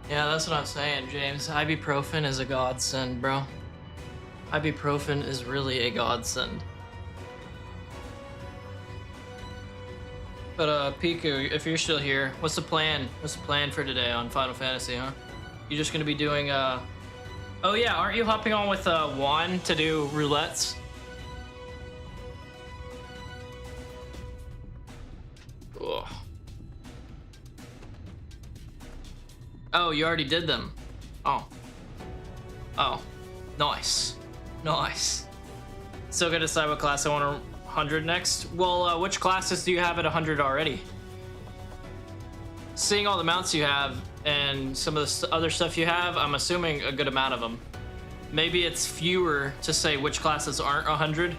Yeah, that's what I'm saying, James. Ibuprofen is a godsend, bro. Ibuprofen is really a godsend. But Piku, if you're still here, what's the plan? What's the plan for today on Final Fantasy, huh? You just gonna be doing oh yeah, aren't you hopping on with Juan to do roulettes? Ugh. Oh, you already did them. Oh. Oh. Nice. Nice. Still gotta decide what class I want to 100 next. Well, which classes do you have at 100 already? Seeing all the mounts you have and some of the other stuff you have, I'm assuming a good amount of them. Maybe it's fewer to say which classes aren't 100. Do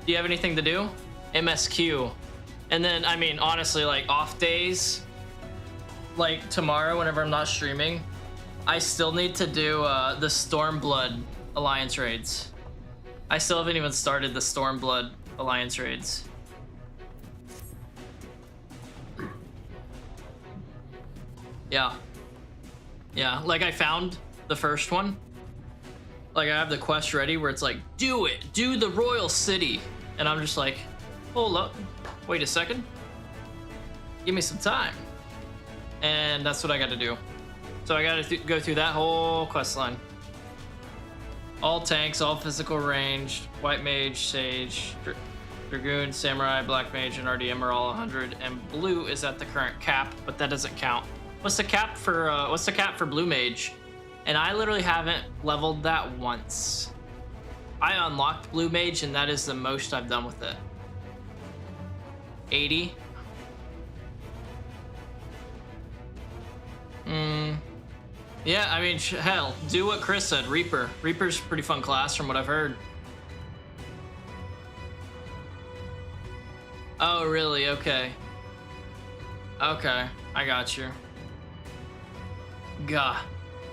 you have anything to do? MSQ. And then, I mean, honestly, like off days, like tomorrow, whenever I'm not streaming, I still need to do the Stormblood Alliance raids. I still haven't even started the Stormblood Alliance raids. Yeah. Yeah, like I found the first one. Like I have the quest ready where it's like, do it, do the Royal City. And I'm just like, hold up, wait a second. Give me some time. And that's what I gotta do. So I gotta go through that whole quest line. All tanks, all physical range, White Mage, Sage, Dragoon, Samurai, Black Mage, and RDM are all 100, and Blue is at the current cap, but that doesn't count. What's the cap for Blue Mage? And I literally haven't leveled that once. I unlocked Blue Mage, and that is the most I've done with it. 80. Yeah, I mean, hell, do what Chris said, Reaper. Reaper's a pretty fun class from what I've heard. Oh, really? Okay. Okay, I got you. Gah.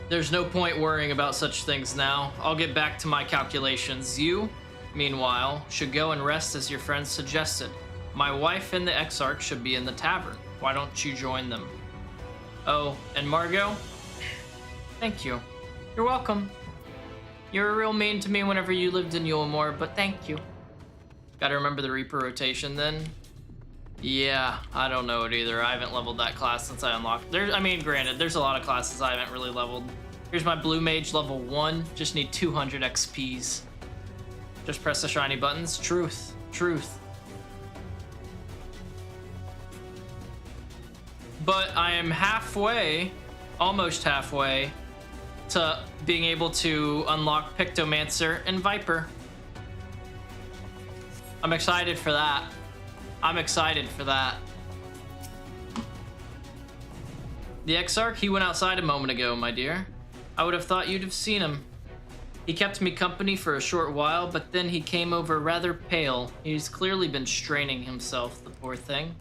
There's no point worrying about such things now. I'll get back to my calculations. You, meanwhile, should go and rest as your friends suggested. My wife and the Exarch should be in the tavern. Why don't you join them? Oh, and Margot? Thank you. You're welcome. You were real mean to me whenever you lived in Yulemore, but thank you. Gotta remember the Reaper rotation then. Yeah, I don't know it either. I haven't leveled that class since I unlocked. I mean, granted, there's a lot of classes I haven't really leveled. Here's my blue mage level 1. Just need 200 XPs. Just press the shiny buttons. Truth. Truth. But I am halfway, almost halfway, to being able to unlock Pictomancer and Viper. I'm excited for that. I'm excited for that. The Exarch, he went outside a moment ago, my dear. I would have thought you'd have seen him. He kept me company for a short while, but then he came over rather pale. He's clearly been straining himself, the poor thing.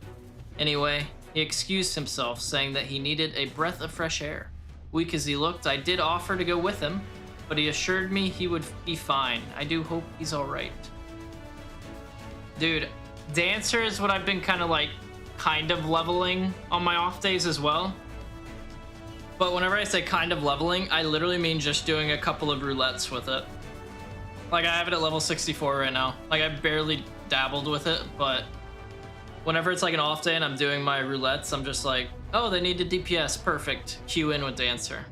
Anyway, he excused himself, saying that he needed a breath of fresh air. Weak as he looked, I did offer to go with him, but he assured me he would be fine. I do hope he's alright. Dude, Dancer is what I've been kind of leveling on my off days as well. But whenever I say kind of leveling, I literally mean just doing a couple of roulettes with it. Like, I have it at level 64 right now. Like, I barely dabbled with it, but whenever it's like an off day and I'm doing my roulettes, I'm just like, oh, they need a DPS, perfect. Queue in with Dancer.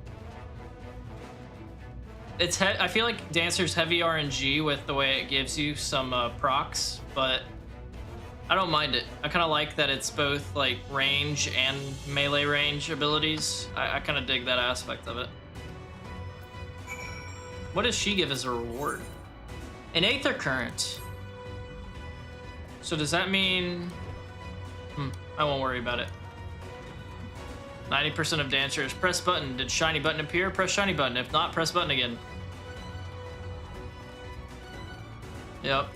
I feel like Dancer's heavy RNG with the way it gives you some procs, but I don't mind it. I kind of like that it's both like range and melee range abilities. I kind of dig that aspect of it. What does she give as a reward? An Aether Current. So does that mean... I won't worry about it. 90% of dancers. Press button. Did shiny button appear? Press shiny button. If not, press button again. Yep.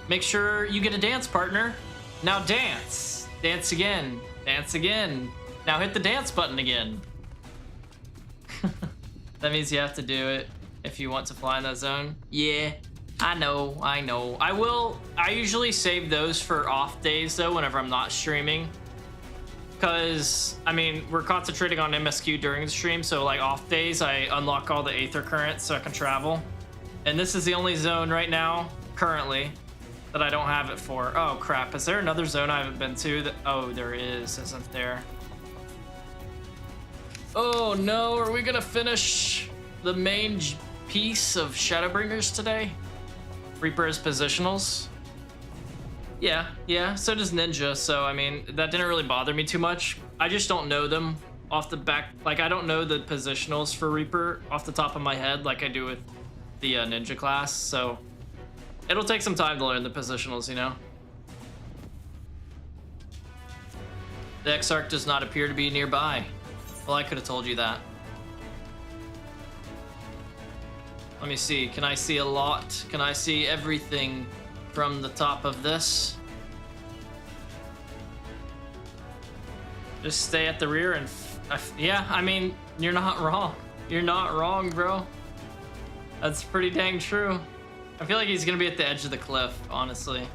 Make sure you get a dance partner. Now dance. Dance again. Dance again. Now hit the dance button again. That means you have to do it if you want to fly in that zone. Yeah, I know. I usually save those for off days though, whenever I'm not streaming. Because, I mean, we're concentrating on MSQ during the stream, so like off days, I unlock all the Aether Currents so I can travel. And this is the only zone right now, currently, that I don't have it for. Oh crap, is there another zone I haven't been to? Oh, there is, isn't there? Oh no, are we gonna finish the main piece of ShadowBringers today? Reaper's positionals? Yeah, so does Ninja, so I mean, that didn't really bother me too much. I just don't know them off the back, like I don't know the positionals for Reaper off the top of my head like I do with the Ninja class, so it'll take some time to learn the positionals, you know? The Exarch does not appear to be nearby. Well, I could have told you that. Let me see, can I see a lot? Can I see everything from the top of this? Just stay at the rear and... yeah, I mean, you're not wrong. You're not wrong, bro. That's pretty dang true. I feel like he's gonna be at the edge of the cliff, honestly.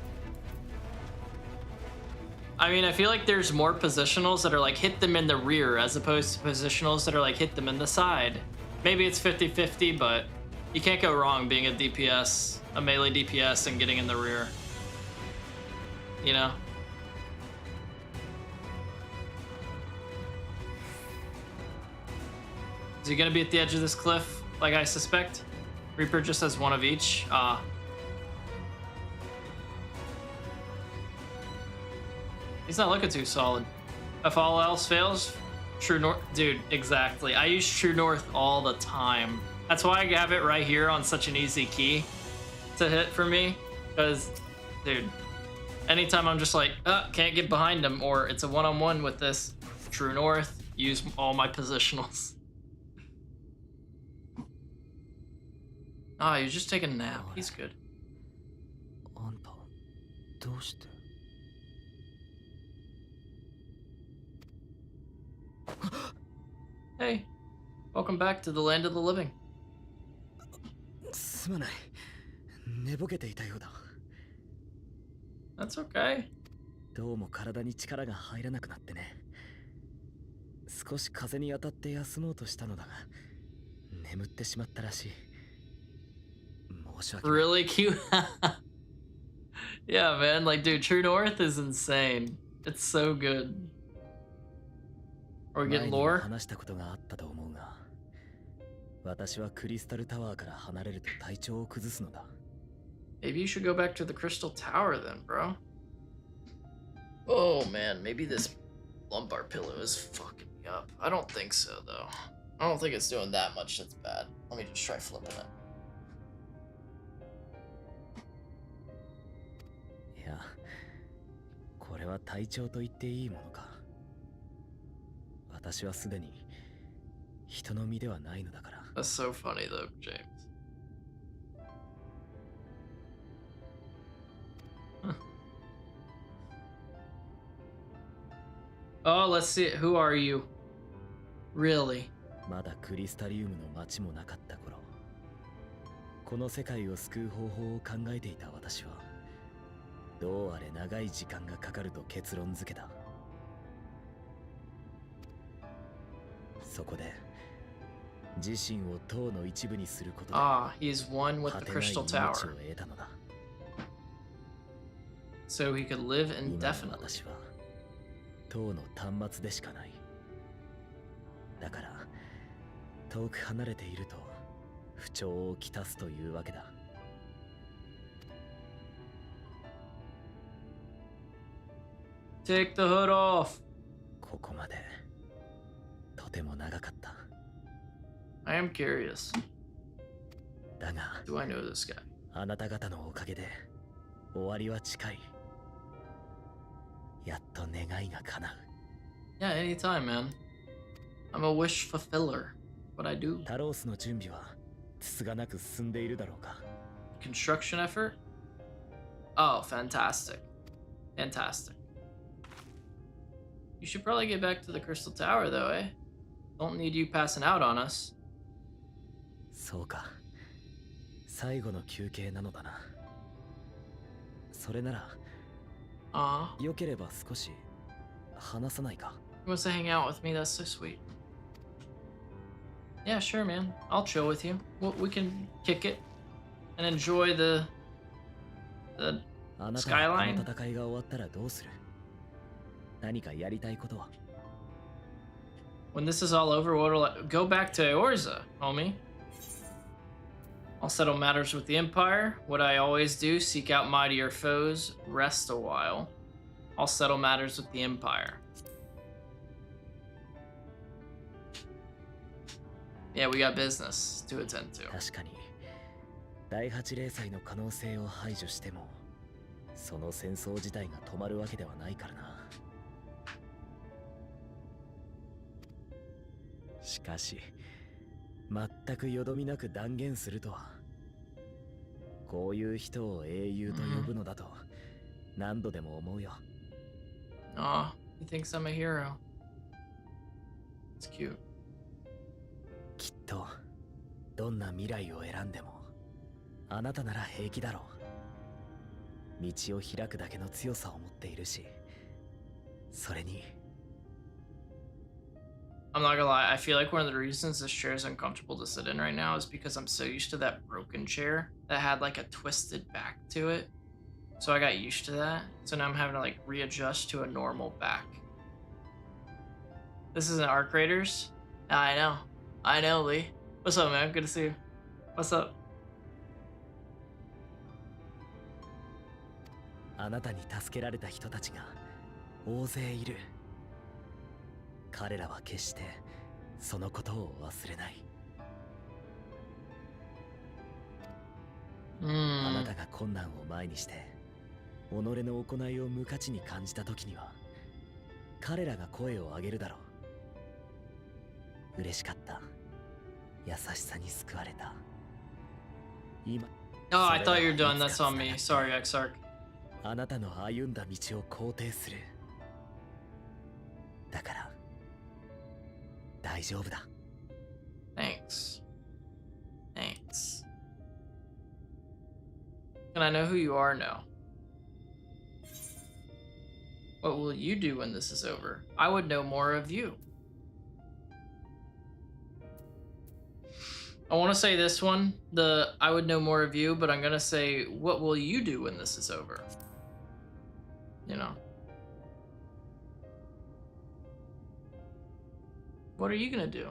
I mean, I feel like there's more positionals that are like hit them in the rear as opposed to positionals that are like hit them in the side. Maybe it's 50-50, but you can't go wrong being a DPS, a melee DPS, and getting in the rear. You know? Is he gonna be at the edge of this cliff, like I suspect? Reaper just has one of each. He's not looking too solid. If all else fails, True North. Dude, exactly. I use True North all the time. That's why I have it right here on such an easy key to hit for me. Because, dude, anytime I'm just like, can't get behind him, or it's a one-on-one with this, True North, use all my positionals. You're just taking a nap. He's good. Hey, welcome back to the land of the living. That's okay. どうも体に力が入らなくなってね。少し風に当たって休もうとしたのだが、眠ってしまったらしい。申し訳ない。 Really cute. Yeah, man. Like, dude, True North is insane. It's so good. Or we get lore. 話したことがあったと思うが、私はクリスタルタワーから離れると体調を崩すのだ。 Maybe you should go back to the Crystal Tower then, bro. Oh man, maybe this lumbar pillow is fucking me up. I don't think so though. I don't think it's doing that much that's bad. Let me just try flipping it. いや、これは体調と言っていいものか。私はすでに人の身ではないのだから。 That's so funny though, James. Oh, let's see. Who are you? Really? まだクリスタリウムの町もなかった頃、この世界を救う方法を考えていた私は、どうあれ長い時間がかかると結論付けた。そこで自身を塔の一部にすることで、he is one with the Crystal Tower. 果てない命を得たのだ。 So he could live 今の indefinitely. 私は塔の端末でしかない。だから遠く離れていると不調をきたすというわけだ。 Take the hood off. ここまでとても長かった。 I am curious. だが Do I know this guy? あなた方のおかげで終わりは近い。やっと願いが叶う。 Yeah, anytime, man. I'm a wish fulfiller. What I do. タロースの準備はつつがなく進んでいるだろうか。 Construction effort? Oh, fantastic. Fantastic. You should probably get back to the Crystal Tower, though, eh? Don't need you passing out on us. そうか。最後の休憩なのだな。それなら、よければ少し話さないか。 He wants to hang out with me. That's so sweet. Yeah, sure, man. I'll chill with you. We can kick it and enjoy the あなた skyline. の戦いが終わったらどうする？何かやりたいことは？ When this is all over, what'll I go back to Eorza, homie? I'll settle matters with the Empire. What I always do, seek out mightier foes, rest a while. I'll settle matters with the Empire. Yeah, we got business to attend to. 確かに第8零祭の可能性を排除しても、その戦争自体が止まるわけではないからな。しかし全くよどみなく断言するとは、こういう人を英雄と呼ぶのだと何度でも思うよ。Aw, he thinks I'm a hero. It's cute. きっとどんな未来を選んでもあなたなら平気だろう。道を開くだけの強さを持っているし、それに I'm not gonna lie, I feel like one of the reasons this chair is uncomfortable to sit in right now is because I'm so used to that broken chair that had like a twisted back to it. So I got used to that. So now I'm having to like readjust to a normal back. This isn't Arc Raiders? I know. I know, Lee. What's up, man? Good to see you. What's up? あなたに助けられた人たちが大勢いる。彼らは決してそのことを忘れない。あなたが困難を前にして己の行いを無価値に感じた時には、彼らが声を上げるだろう。嬉しかった。優しさに救われた。今 Oh, I thought you were done. That's on me. Sorry, XArc. あなたの歩んだ道を肯定する。だから大丈夫だ。Thanks. Thanks. Can I know who you are now? What will you do when this is over? I would know more of you. I want to say this one, I would know more of you, but I'm going to say, what will you do when this is over? You know? What are you going to do?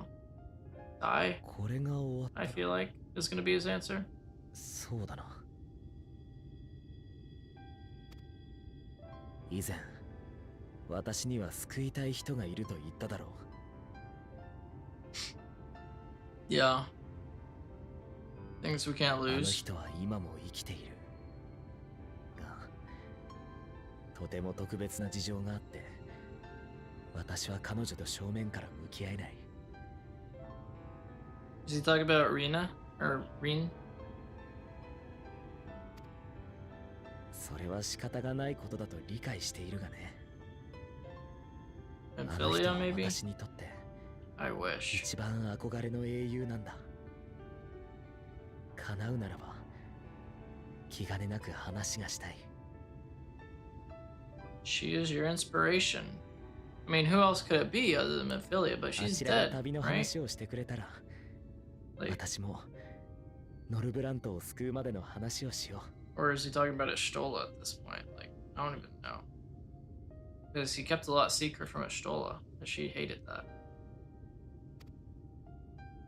die. これが終わったら I feel like is gonna be his answer. そうだな。以前私には救いたい人がいると言っただろう。 Yeah. Things we can't あの lose. 人は今も生きているが、とても特別な事情があって私は彼女と正面から向き合えない。 Is he talking about Rena or Reen? それは仕方がないことだと理解しているがね。 And あの人 Philia は maybe? 私にとって I wish. 一番憧れの英雄なんだ。叶うならば気兼ねなく話がしたい。 She is your inspiration. I mean, who else could it be other than Philia? But あ she's ちらが dead, 旅の right? 話をしてくれたら、 Like, 私もノルブラントを救うまでの話をしよう。 or is he talking about Estola at this point? Like, I don't even know. Because he kept a lot secret from Estola, and she hated that.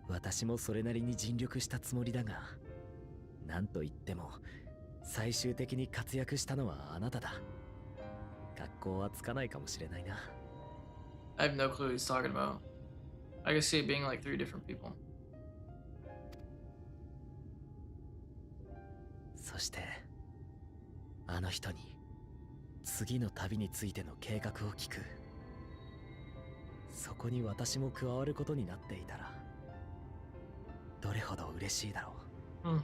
私もそれなりに尽力したつもりだが、なんといっても最終的に活躍したのはあなただ。学校はつかないかもしれないな。 I have no clue what he's talking about. I can see it being like 3 different people. そしてあの人に次の旅についての計画を聞く。そこに私も加わることになっていたらどれほど嬉しいだろう。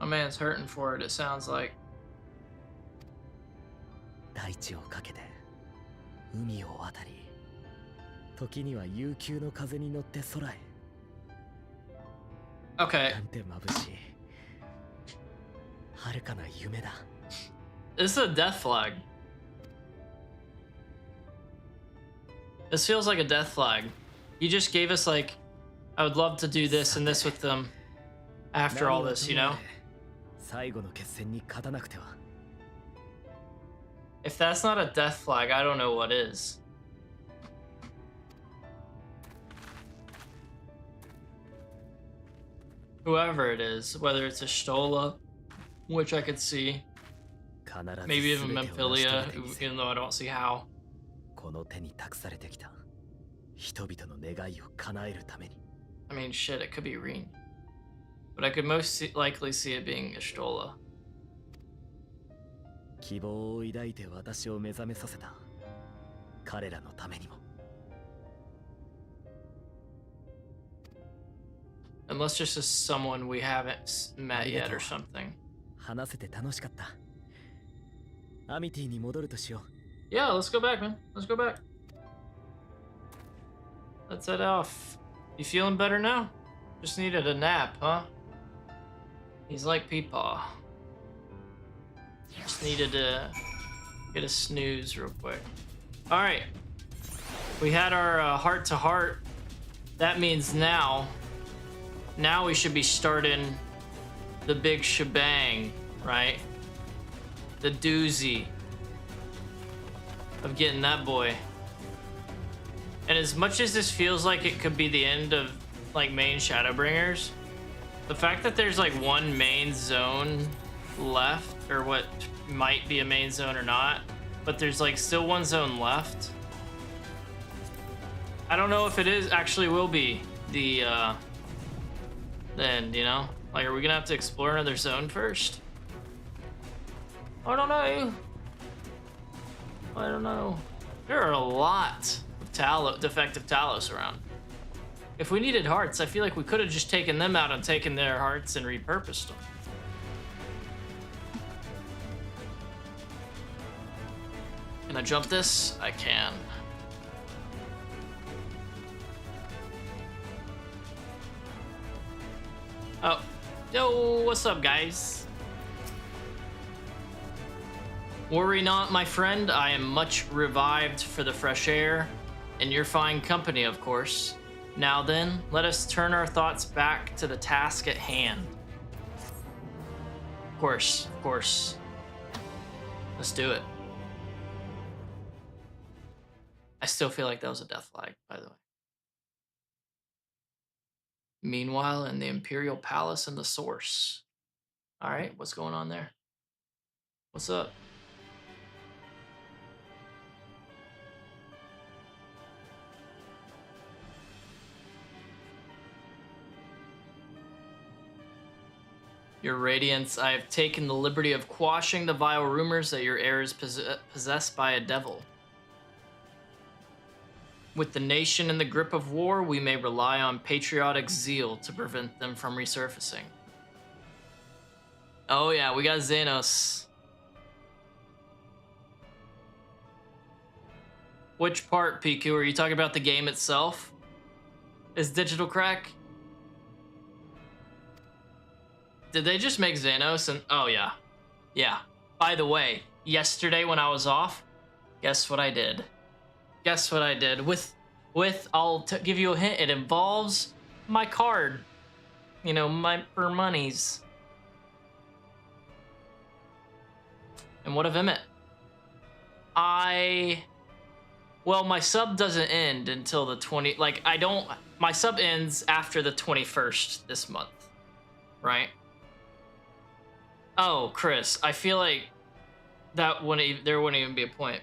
My man's hurting for it, it sounds like. 大地をかけて海を渡り、時には悠久の風に乗って空へ。 Okay. なんて眩しい遥かな夢だ。 This is a death flag. This feels like a death flag. You just gave us like, I would love to do this and this with them after all this, you know? 最後の決戦に勝たなくては。 If that's not a death flag, I don't know what is. Whoever it is, whether it's Estola, which I could see, maybe even Memphilia, even though I don't see how. この手に託されてきた人々の願いを叶えるために。 I mean, shit, it could be Reen. But I could most likely see it being Estola. 希望を抱いて私を目覚めさせた彼らのためにも。 Unless just as someone we haven't met yet or something. 話せて楽しかった。アミティに戻るとしよう。 Yeah, let's go back, man. Let's go back. Let's head off. You feeling better now? Just needed a nap, huh? He's like Peepaw. Just needed to get a snooze real quick. Alright. We had our heart to heart. That means now we should be starting the big shebang, right? The doozy of getting that boy. And as much as this feels like it could be the end of like main ShadowBringers, the fact that there's like one main zone left, or what might be a main zone or not, but there's like still one zone left. I don't know if it is actually will be the end, you know? Like, are we gonna have to explore another zone first? I don't know. I don't know. There are a lot of defective Talos around. If we needed hearts, I feel like we could have just taken them out and taken their hearts and repurposed them. Can I jump this? I can. Oh, yo, what's up, guys? Worry not, my friend. I am much revived for the fresh air, and your fine company, of course. Now then, let us turn our thoughts back to the task at hand. Of course, of course. Let's do it. I still feel like that was a death flag, by the way. Meanwhile, in the Imperial Palace and the Source. All right, what's going on there? What's up? Your Radiance, I have taken the liberty of quashing the vile rumors that your heir is possessed by a devil. With the nation in the grip of war, we may rely on patriotic zeal to prevent them from resurfacing. Oh yeah, we got Xenos. Which part, Piku? Are you talking about the game itself? Is digital crack? Did they just make Xenos? And oh yeah. Yeah. By the way, yesterday when I was off, guess what I did? Guess what I did? I'll give you a hint. It involves my card. You know, for monies. And what of Emmett? Well, my sub doesn't end until the 20... Like, my sub ends after the 21st this month. Right? Oh, Chris, I feel like there wouldn't even be a point.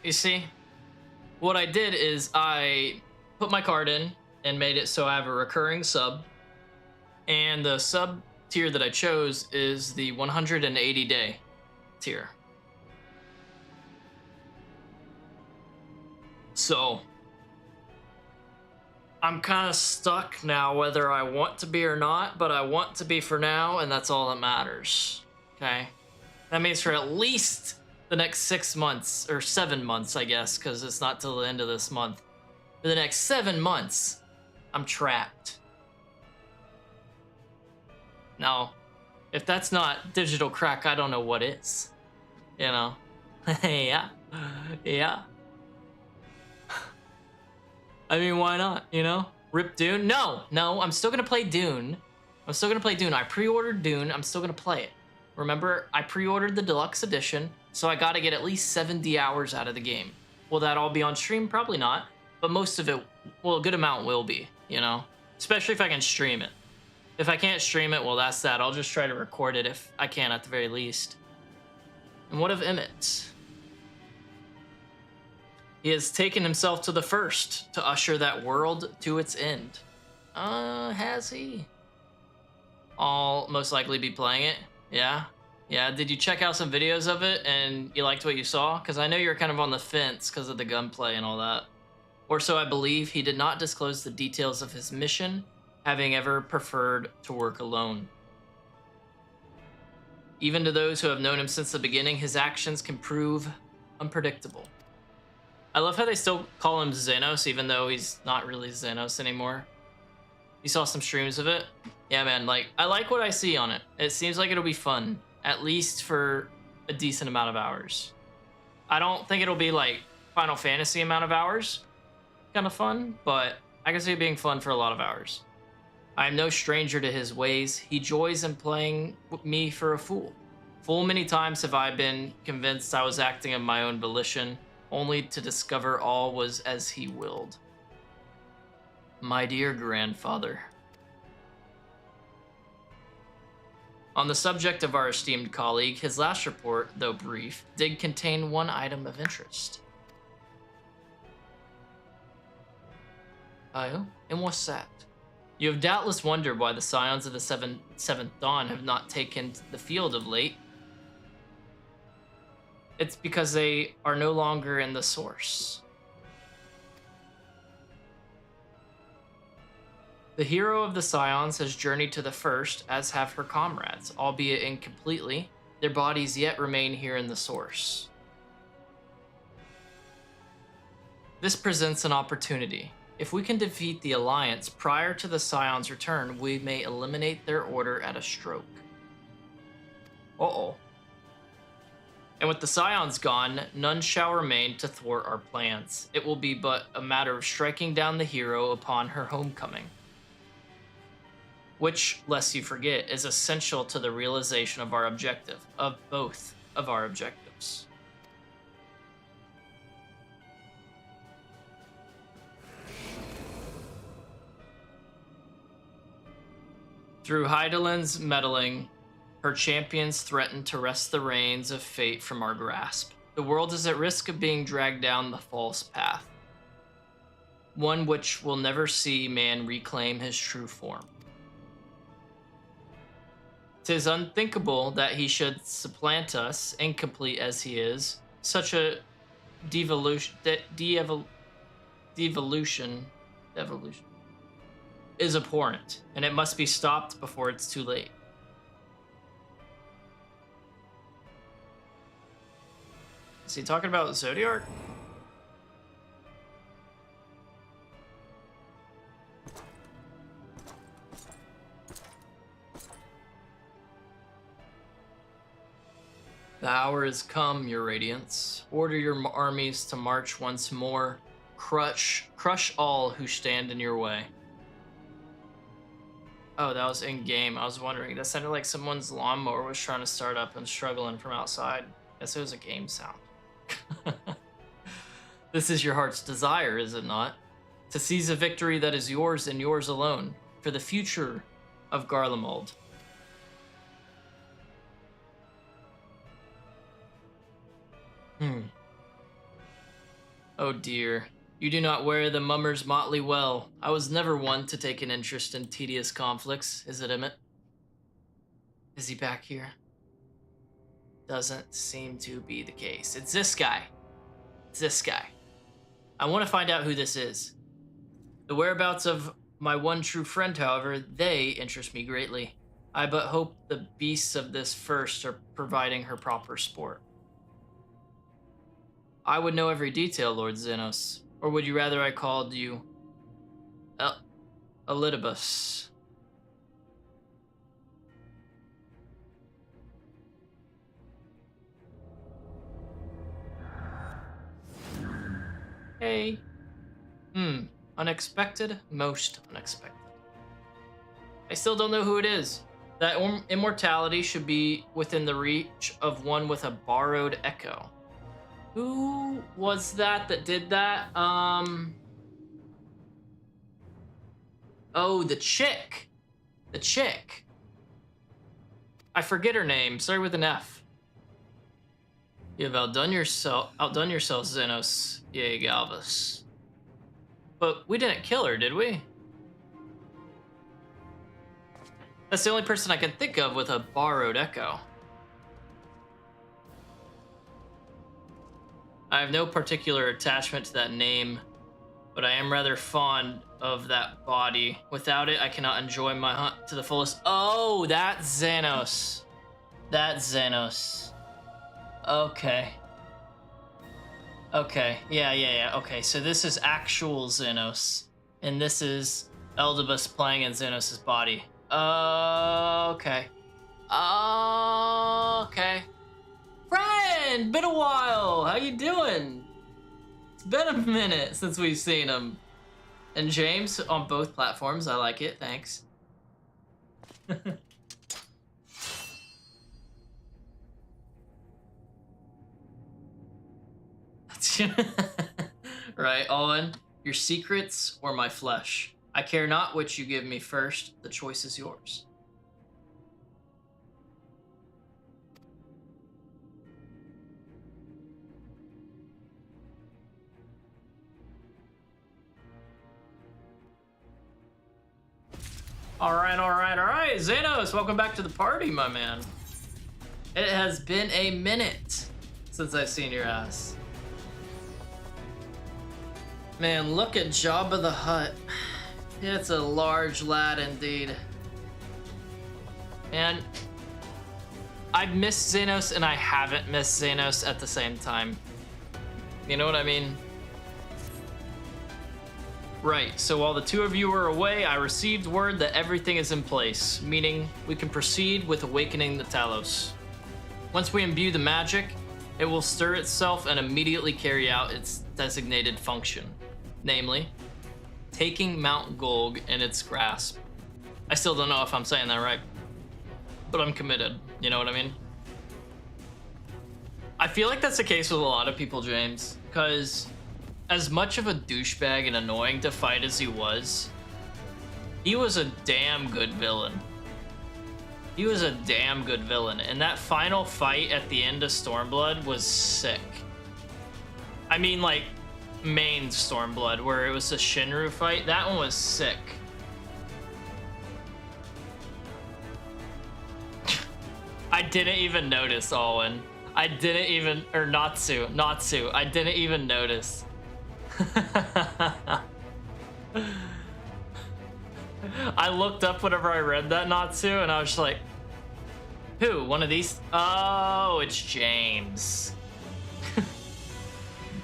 You see? What I did is I put my card in and made it so I have a recurring sub. And the sub tier that I chose is the 180-day tier. So I'm kind of stuck now whether I want to be or not, but I want to be for now, and that's all that matters. Okay? That means for at least the next 6 months, or 7 months, I guess, because it's not till the end of this month. For the next 7 months, I'm trapped. Now, if that's not digital crack, I don't know what is. You know? Yeah. Yeah. I mean, why not, you know? Rip Dune? No, I'm still gonna play Dune. I pre-ordered Dune, I'm still gonna play it. Remember, I pre-ordered the deluxe edition, so I gotta get at least 70 hours out of the game. Will that all be on stream? Probably not, but most of it, well, a good amount will be, you know? Especially if I can stream it. If I can't stream it, well, that's that. I'll just try to record it if I can at the very least. And what of Emmett? He has taken himself to the first to usher that world to its end. Has he? I'll most likely be playing it. Yeah? Yeah, did you check out some videos of it and you liked what you saw? Because I know you're kind of on the fence because of the gunplay and all that. Or so I believe. He did not disclose the details of his mission, having ever preferred to work alone. Even to those who have known him since the beginning, his actions can prove unpredictable. I love how they still call him Xenos, even though he's not really Xenos anymore. You saw some streams of it? Yeah, man, like, I like what I see on it. It seems like it'll be fun, at least for a decent amount of hours. I don't think it'll be, like, Final Fantasy amount of hours kind of fun, but I can see it being fun for a lot of hours. I am no stranger to his ways. He joys in playing me for a fool. Full many times have I been convinced I was acting of my own volition, only to discover all was as he willed. My dear grandfather. On the subject of our esteemed colleague, his last report, though brief, did contain one item of interest. Oh, and what's that? You have doubtless wondered why the scions of the Seventh Dawn have not taken the field of late. It's because they are no longer in the Source. The hero of the Scions has journeyed to the First, as have her comrades, albeit incompletely. Their bodies yet remain here in the Source. This presents an opportunity. If we can defeat the Alliance prior to the Scions' return, we may eliminate their order at a stroke. Uh-oh. And with the Scions gone, none shall remain to thwart our plans. It will be but a matter of striking down the hero upon her homecoming. Which, lest you forget, is essential to the realization of our objective, of both of our objectives. Through Heidelin's meddling, her champions threaten to wrest the reins of fate from our grasp. The world is at risk of being dragged down the false path, one which will never see man reclaim his true form. 'Tis unthinkable that he should supplant us, incomplete as he is. Such a devolution is abhorrent, and it must be stopped before it's too late. Is he talking about Zodiark? The hour has come, your radiance. Order your armies to march once more. Crush all who stand in your way. Oh, that was in-game. I was wondering. That sounded like someone's lawnmower was trying to start up and struggling from outside. Guess it was a game sound. This is your heart's desire, is it not? To seize a victory that is yours and yours alone, for the future of Garlemald. Oh dear. You do not wear the mummer's motley well. I was never one to take an interest in tedious conflicts, is it, Emmett? Is he back here? Doesn't seem to be the case. It's this guy. It's this guy. I want to find out who this is. The whereabouts of my one true friend, however, they interest me greatly. I but hope the beasts of this first are providing her proper sport. I would know every detail, Lord Xenos. Or would you rather I called you Elidibus? Hey. Unexpected? Most unexpected. I still don't know who it is. That immortality should be within the reach of one with a borrowed echo. Who was that did that? Oh, the chick. The chick. I forget her name. Sorry, with an F. You have outdone yourself, Xenos, yea, Galvus. But we didn't kill her, did we? That's the only person I can think of with a borrowed echo. I have no particular attachment to that name, but I am rather fond of that body. Without it, I cannot enjoy my hunt to the fullest. Oh, that's Xenos. That's Xenos. Okay. Okay, yeah. Okay, so this is actual Xenos, and this is Elidibus playing in Xenos' body. Okay. Okay. Friend, been a while. How you doing? It's been a minute since we've seen him. And James on both platforms. I like it. Thanks. Right, Owen. Your secrets or my flesh. I care not which you give me first. The choice is yours. All right. Xenos, welcome back to the party, my man. It has been a minute since I've seen your ass. Man, look at Jabba the Hutt. It's a large lad indeed. And I've missed Xenos and I haven't missed Xenos at the same time. You know what I mean? Right, so while the two of you were away, I received word that everything is in place, meaning we can proceed with awakening the Talos. Once we imbue the magic, it will stir itself and immediately carry out its designated function, namely, taking Mount Golg in its grasp. I still don't know if I'm saying that right, but I'm committed, you know what I mean? I feel like that's the case with a lot of people, James, because as much of a douchebag and annoying to fight as he was a damn good villain. He was a damn good villain, and that final fight at the end of Stormblood was sick. I mean, like, main Stormblood, where it was a Shinru fight, that one was sick. I didn't even notice, Alwyn. I didn't even, or Natsu, I didn't even notice. I looked up whenever I read that, Natsu, and I was just like, who? One of these? Oh, it's James.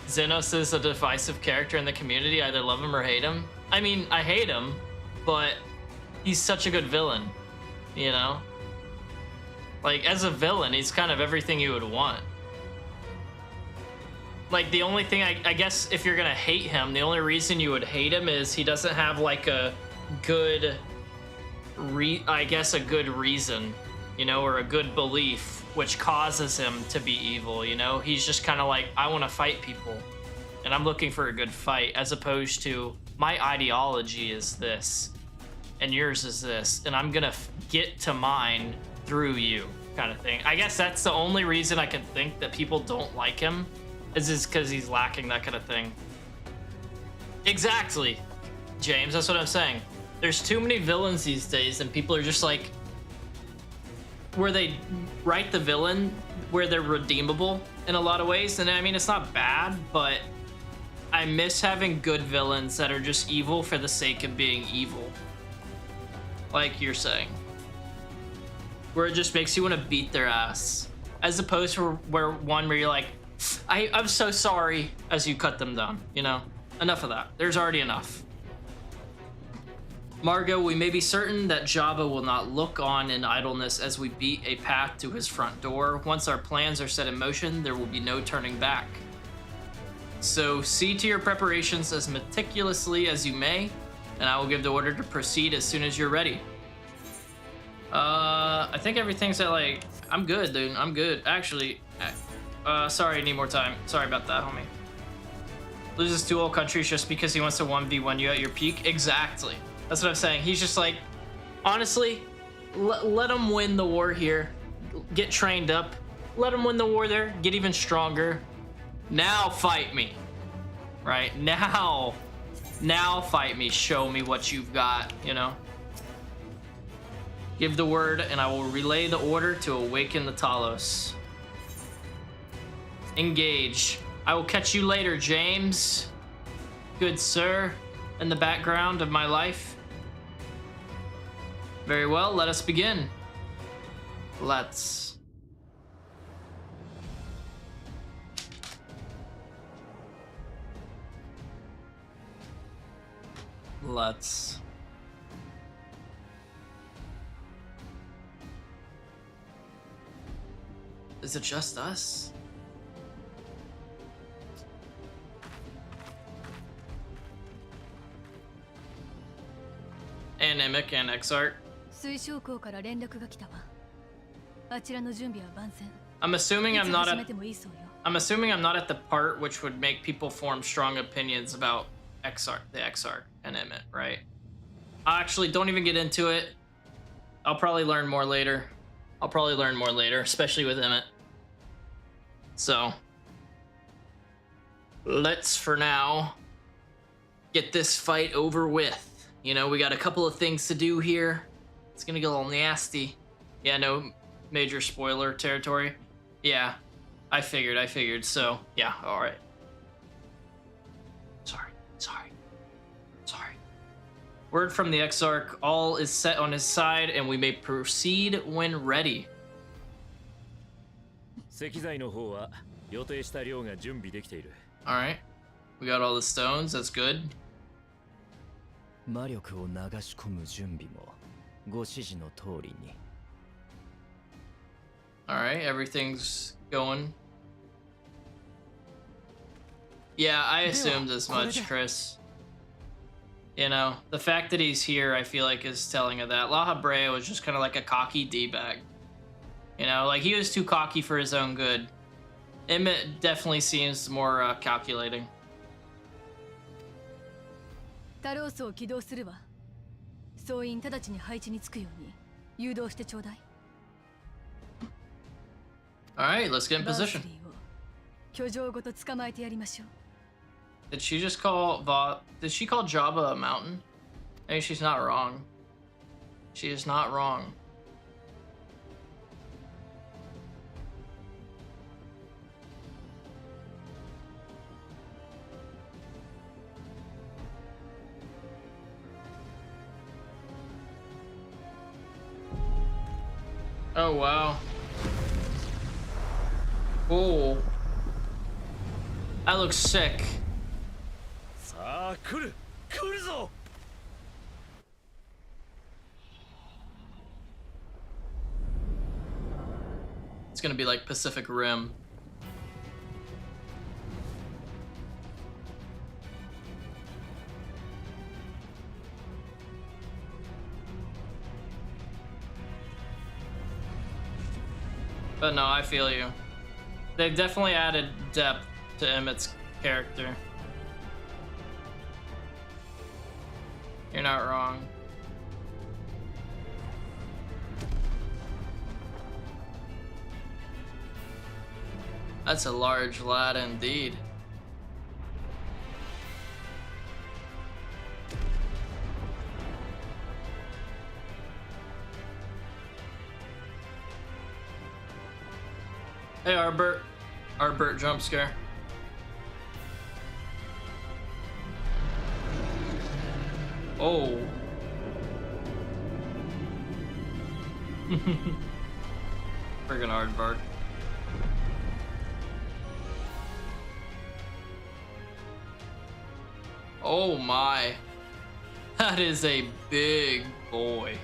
Xenos is a divisive character in the community. I either love him or hate him. I mean, I hate him, but he's such a good villain, you know? Like, as a villain, he's kind of everything you would want. Like, the only thing, I guess, if you're gonna hate him, the only reason you would hate him is he doesn't have, like, a good, a good reason, you know, or a good belief, which causes him to be evil, you know? He's just kind of like, I want to fight people, and I'm looking for a good fight, as opposed to, my ideology is this, and yours is this, and I'm gonna get to mine through you, kind of thing. I guess that's the only reason I can think that people don't like him, is because he's lacking that kind of thing. Exactly, James, that's what I'm saying. There's too many villains these days, and people are just like, where they write the villain where they're redeemable in a lot of ways. And I mean, it's not bad, but I miss having good villains that are just evil for the sake of being evil. Like you're saying. Where it just makes you want to beat their ass. As opposed to where you're like, I'm so sorry, as you cut them down, you know? Enough of that. There's already enough. Margot, we may be certain that Jabba will not look on in idleness as we beat a path to his front door. Once our plans are set in motion, there will be no turning back. So see to your preparations as meticulously as you may, and I will give the order to proceed as soon as you're ready. I think everything's at, like, I'm good, dude. I'm good. Actually, sorry, I need more time. Sorry about that, homie. Loses to all countries just because he wants to 1v1 you at your peak? Exactly. That's what I'm saying. He's just like, honestly, let him win the war here. Get trained up. Let him win the war there. Get even stronger. Now fight me. Right? Now fight me. Show me what you've got, you know? Give the word, and I will relay the order to awaken the Talos. Engage. I will catch you later, James. Good sir, in the background of my life. Very well, let us begin. Let's. Is it just us? And Emic and Exart. I'm assuming I'm not at the part which would make people form strong opinions about the Exarch and Emmett, right? I actually don't even get into it. I'll probably learn more later. Especially with Emmett. So let's, for now, get this fight over with. You know, we got a couple of things to do here. It's gonna get a little nasty. Yeah, no major spoiler territory. Yeah, I figured. So, yeah, all right. Sorry. Word from the Exarch, all is set on his side, and we may proceed when ready. All right, we got all the stones. That's good. Alright, everything's going. Yeah, I assumed as much, Chris. You know, the fact that he's here, I feel like, is telling of that. La Habrea was just kind of like a cocky D-bag. You know, like, he was too cocky for his own good. Emmett definitely seems more calculating. Alright, let's get in position. 居城ごと捕まえてやりましょう。 Did she just call Did she call Jabba a mountain? I mean, she's not wrong. She is not wrong. Oh wow. Oh. That looks sick. さあ来るぞ。 It's gonna be like Pacific Rim. But no, I feel you. They've definitely added depth to Emmett's character. You're not wrong. That's a large lad indeed. Hey, Arbert. Arbert jump scare. Oh. Friggin' Arbert. Oh my. That is a big boy.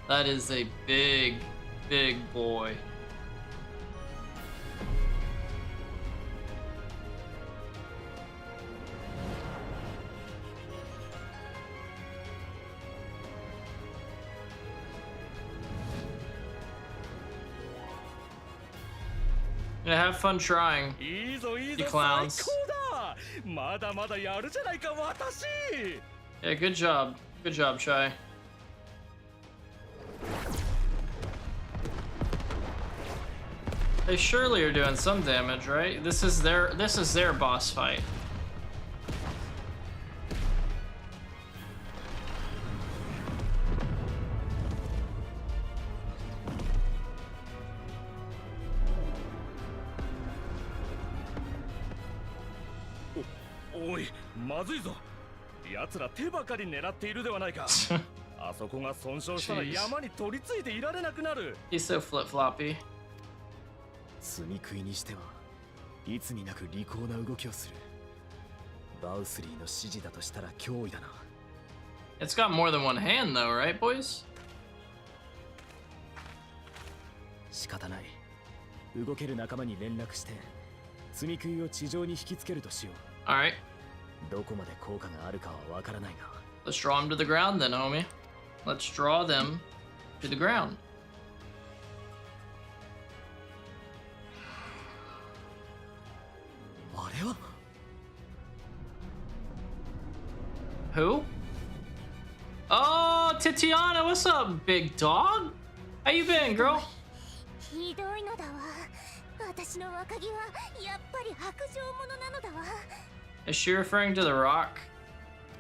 That is a big, big boy. Yeah, have fun trying, you clowns. Yeah, good job. Good job, Shai. They surely are doing some damage, right? This is their boss fight. Oi, まずいぞ。奴ら手ばかり狙っているではないか。あそこが損傷したら山に取り付いていられなくなる。He's so flip-floppy. 積み食いにしてはいつになく利口な動きをする。バウスリーの指示だとしたら脅威だな。It's got more than one hand though, right, boys? 仕方ない。動ける仲間に連絡して積み食いを地上に引きつけるとしよう。All right. どこまで効果があるかはわからないが。Let's draw them to the ground then, homie. Let's draw them to the ground. Who? Oh, Titiana, what's up, big dog? How you been, girl? ひどいのだわ。私の若気はやっぱり薄情者なのだわ。Is she referring to the rock?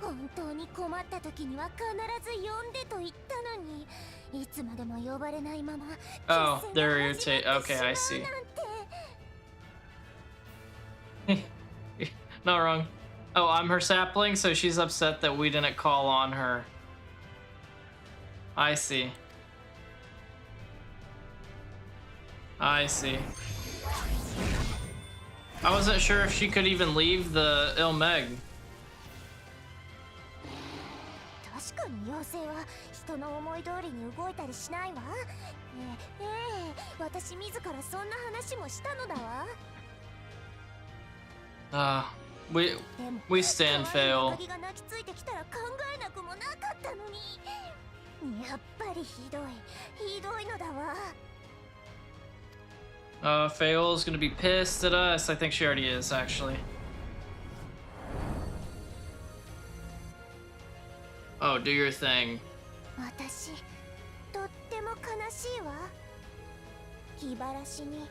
本当に困った時には必ず呼んでと言ったのに、いつまでも呼ばれないまま。Oh, they're irritated. Okay, I see. Not wrong. Oh, I'm her sapling, so she's upset that we didn't call on her. I see. I see. I wasn't sure if she could even leave the Ilmeg. 確かに妖精は人の思い通りに動いたりしないわ。私自らそんな話もしたのだわ。We stand fail. 若気が泣きついてきたら考えなくもなかったのに。やっぱりひどいのだわ。Fail's gonna be pissed at us. I think she already is, actually. Oh, do your thing. 私、とっても悲しいわ。気晴らしに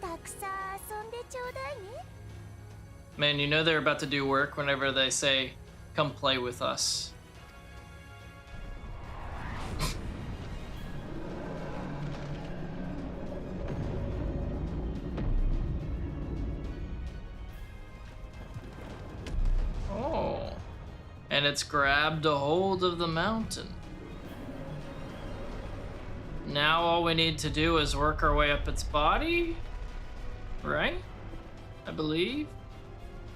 たくさん遊んでちょうだいね。 Man, you know they're about to do work whenever they say, come play with us. Oh. And it's grabbed a hold of the mountain. Now all we need to do is work our way up its body? Right? I believe.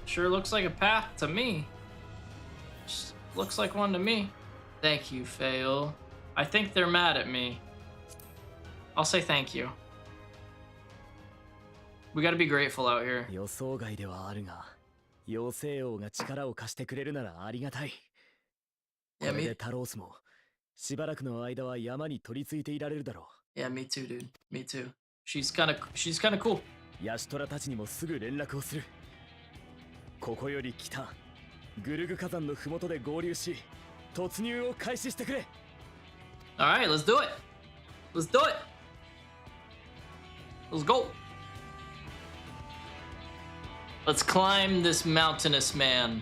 Sure looks like a path to me. Just looks like one to me. Thank you, Fail. I think they're mad at me. I'll say thank you. We gotta be grateful out here. 予想外ではあるが、妖精王が力を貸してくれるならありがたい。これでタロースもしばらくの間は山に取り付いていられるだろう。Yeah, me too, dude. Me too. She's kinda cool. ヤシトラたちにもすぐ連絡をする。ここより北、グルグ火山の麓で合流し、突入を開始してくれ。Alright, let's do it. Let's do it. Let's go. Let's climb this mountainous man.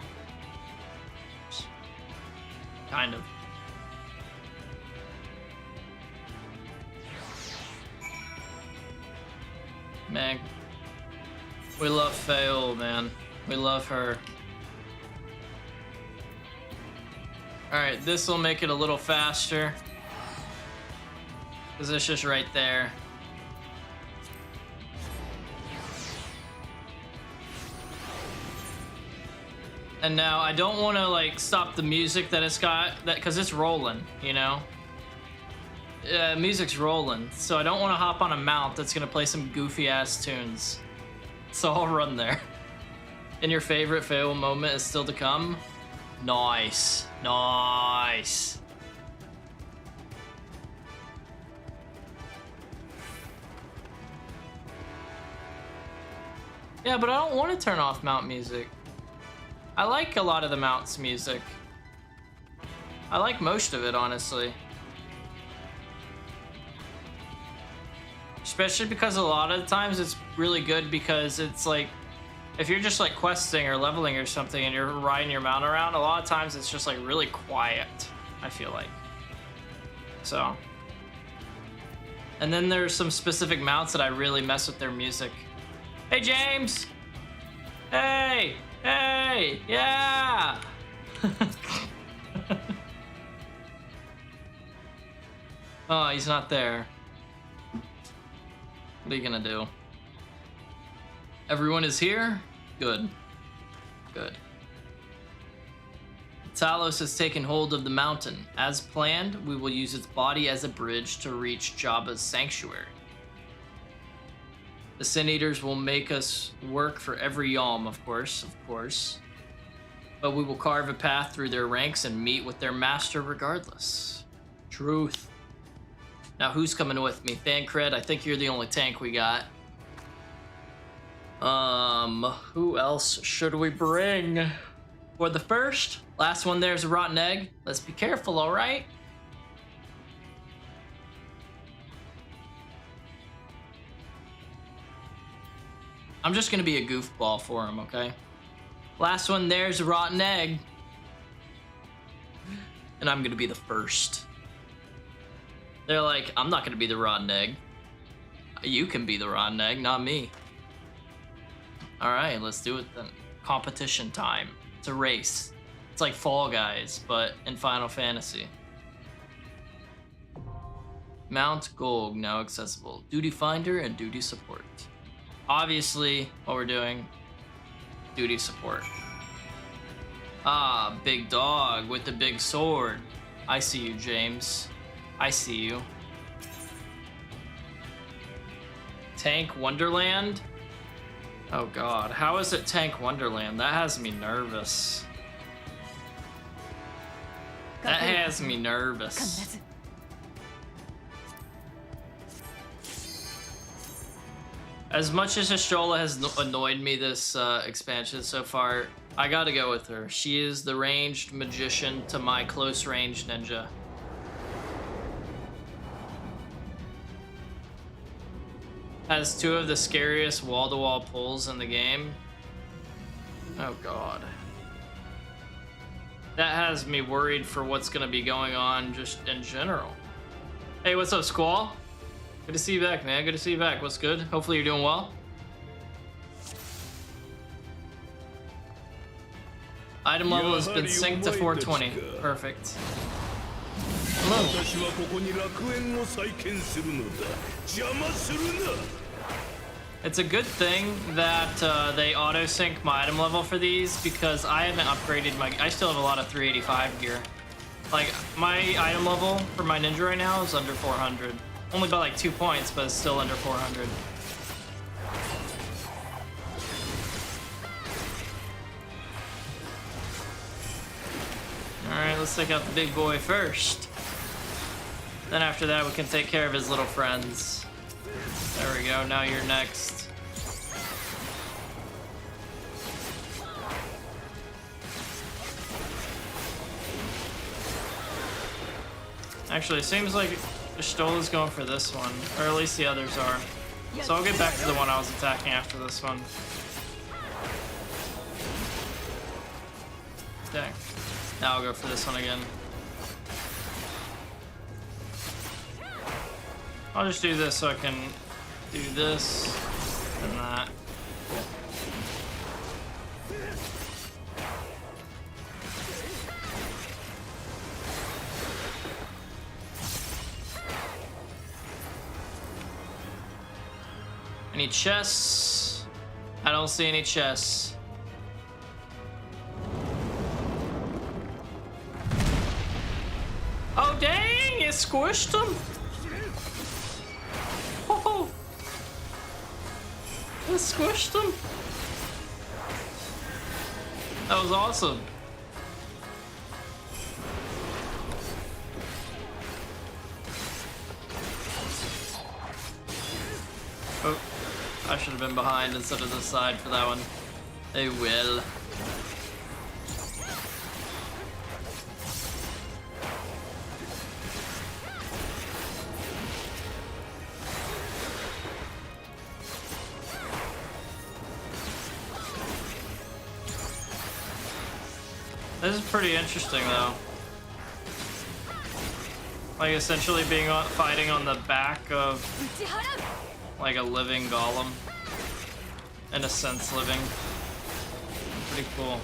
Kind of. Man, we love Fail, man. We love her. Alright, this will make it a little faster. Because it's just right there. And now I don't want to like stop the music that it's got, because it's rolling, you know? Music's rolling, so I don't want to hop on a mount that's gonna play some goofy ass tunes. So I'll run there. And your favorite fail moment is still to come? Nice. Nice. Yeah, but I don't want to turn off mount music. I like a lot of the mounts music. I like most of it, honestly. Especially because a lot of the times it's really good because it's like, if you're just like questing or leveling or something and you're riding your mount around, a lot of times it's just like really quiet, I feel like. So. And then there's some specific mounts that I really mess with their music. Hey, James! Hey! Hey! Yeah! Oh, he's not there. What are you gonna do? Everyone is here? Good. Good. Talos has taken hold of the mountain. As planned, we will use its body as a bridge to reach Jabba's sanctuary. The Sin Eaters will make us work for every yalm, of course. But we will carve a path through their ranks and meet with their master regardless. Truth. Now, who's coming with me? Thancred, I think you're the only tank we got. Who else should we bring? For the first, last one there's a rotten egg. Let's be careful, all right? I'm just gonna be a goofball for him, okay? Last one there's a rotten egg. And I'm gonna be the first. They're like, I'm not gonna be the rotten egg. You can be the rotten egg, not me. Alright, let's do it then. Competition time. It's a race. It's like Fall Guys, but in Final Fantasy. Mount Golg now accessible. Duty Finder and Duty Support. Obviously, what we're doing, Duty Support. Ah, big dog with the big sword. I see you, James. I see you. Tank Wonderland? Oh god, how is it Tank Wonderland? That has me nervous. That has me nervous. As much as Astrola has annoyed me this expansion so far, I gotta go with her. She is the ranged magician to my close range ninja. has 2 of the scariest wall-to-wall pulls in the game. Oh god. That has me worried for what's gonna be going on just in general. Hey, what's up, Squall? Good to see you back, man. Good to see you back. What's good? Hopefully you're doing well. Item level has been synced to 420. Perfect. Hello. It's a good thing that they auto sync my item level for these because I haven't upgraded my. I still have a lot of 385 gear. Like my item level for my ninja right now is under 400. Only by like 2 points, but it's still under 400. Alright, let's take out the big boy first. Then after that, we can take care of his little friends. There we go, now you're next. Actually, it seems like Stola's going for this one, or at least the others are. So I'll get back to the one I was attacking after this one. Dang. Now I'll go for this one again. I'll just do this so I can do this and that. Any chests? I don't see any chests. Oh dang, it squished him. Oh, it squished him. That was awesome. Oh, I should have been behind instead of the side for that one. They will. This is pretty interesting, though. Like, essentially being fighting on the back of, like, a living golem. In a sense, living. Pretty cool.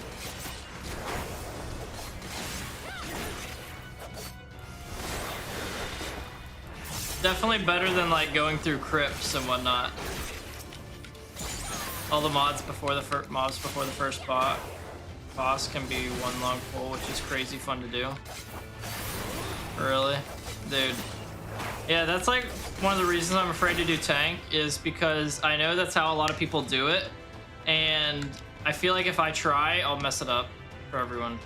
Definitely better than, like, going through crypts and whatnot. All the mods before the first boss can be one long pull, which is crazy fun to do. Really? Dude. Yeah, that's like one of the reasons I'm afraid to do tank is because I know that's how a lot of people do it. And I feel like if I try, I'll mess it up for everyone.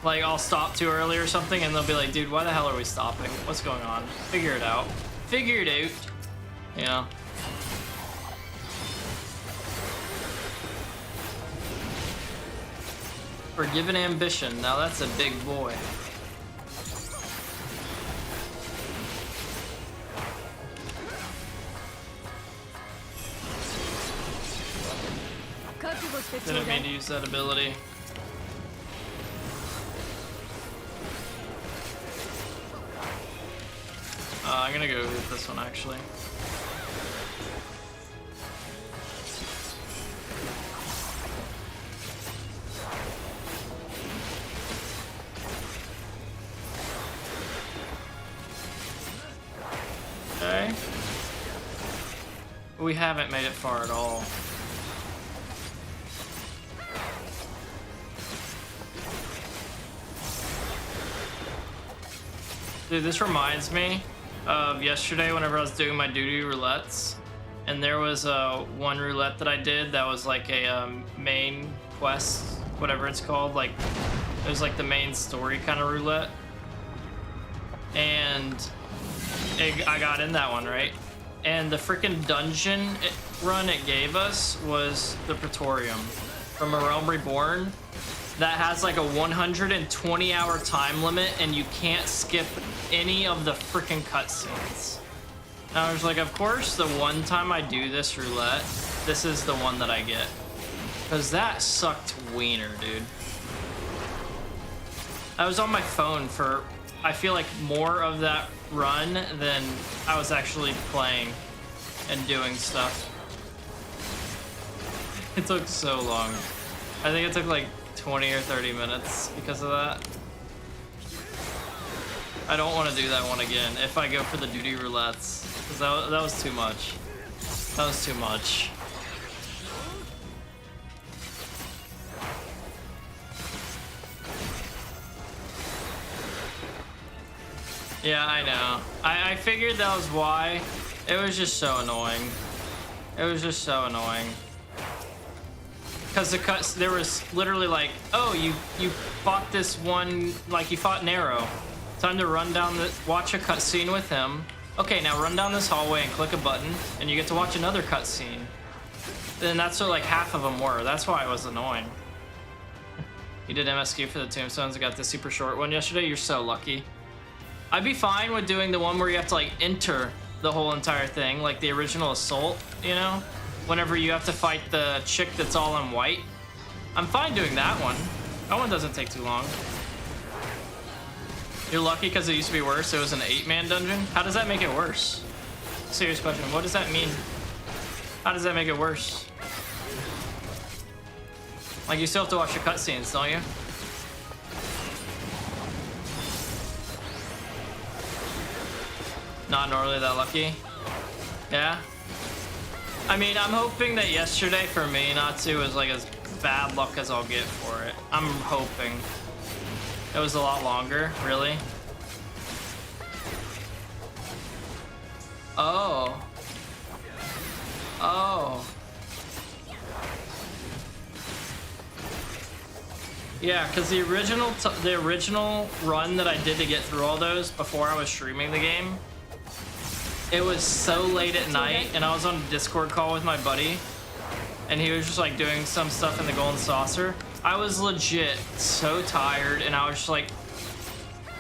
Like, I'll stop too early or something and they'll be like, dude, why the hell are we stopping? What's going on? Figure it out. Figure it out. You know? Forgiven ambition. Now that's a big boy. Didn't mean to use that ability. I'm gonna go with this one actually. Okay. We haven't made it far at all. Dude, this reminds me of yesterday whenever I was doing my duty roulettes. And there was one roulette that I did that was like a main quest, whatever it's called. Like, it was like the main story kind of roulette. And I got in that one, right? And the freaking dungeon run it gave us was the Praetorium from A Realm Reborn. that has like a 120-hour time limit, and you can't skip any of the freaking cutscenes. And I was like, of course, the one time I do this roulette, this is the one that I get. Because that sucked wiener, dude. I was on my phone for, I feel like, more of that run than I was actually playing and doing stuff. It took so long. I think it took like 20 or 30 minutes because of that. I don't want to do that one again if I go for the duty roulettes, because that was too much. That was too much. Yeah, I know. I figured that was why. It was just so annoying. It was just so annoying. Because the cuts, there was literally like, oh, you fought this one, like you fought Nero. Time to run down the, watch a cutscene with him. Okay, now run down this hallway and click a button, and you get to watch another cutscene. Then that's what like half of them were. That's why it was annoying. You did MSQ for the tombstones. I got the super short one yesterday. You're so lucky. I'd be fine with doing the one where you have to like enter the whole entire thing, like the original Assault, you know? Whenever you have to fight the chick that's all in white. I'm fine doing that one. That one doesn't take too long. You're lucky because it used to be worse. It was an 8-man dungeon. How does that make it worse? Serious question. What does that mean? How does that make it worse? Like, you still have to watch the cutscenes, don't you? Not normally that lucky. Yeah? I mean, I'm hoping that yesterday for me, Natsu, was like as bad luck as I'll get for it. I'm hoping. It was a lot longer, really. Oh. Oh. Yeah, because the original run that I did to get through all those before I was streaming the game, it was so late at night, and I was on a Discord call with my buddy, and he was just like doing some stuff in the Golden Saucer. I was legit so tired, and I was just like,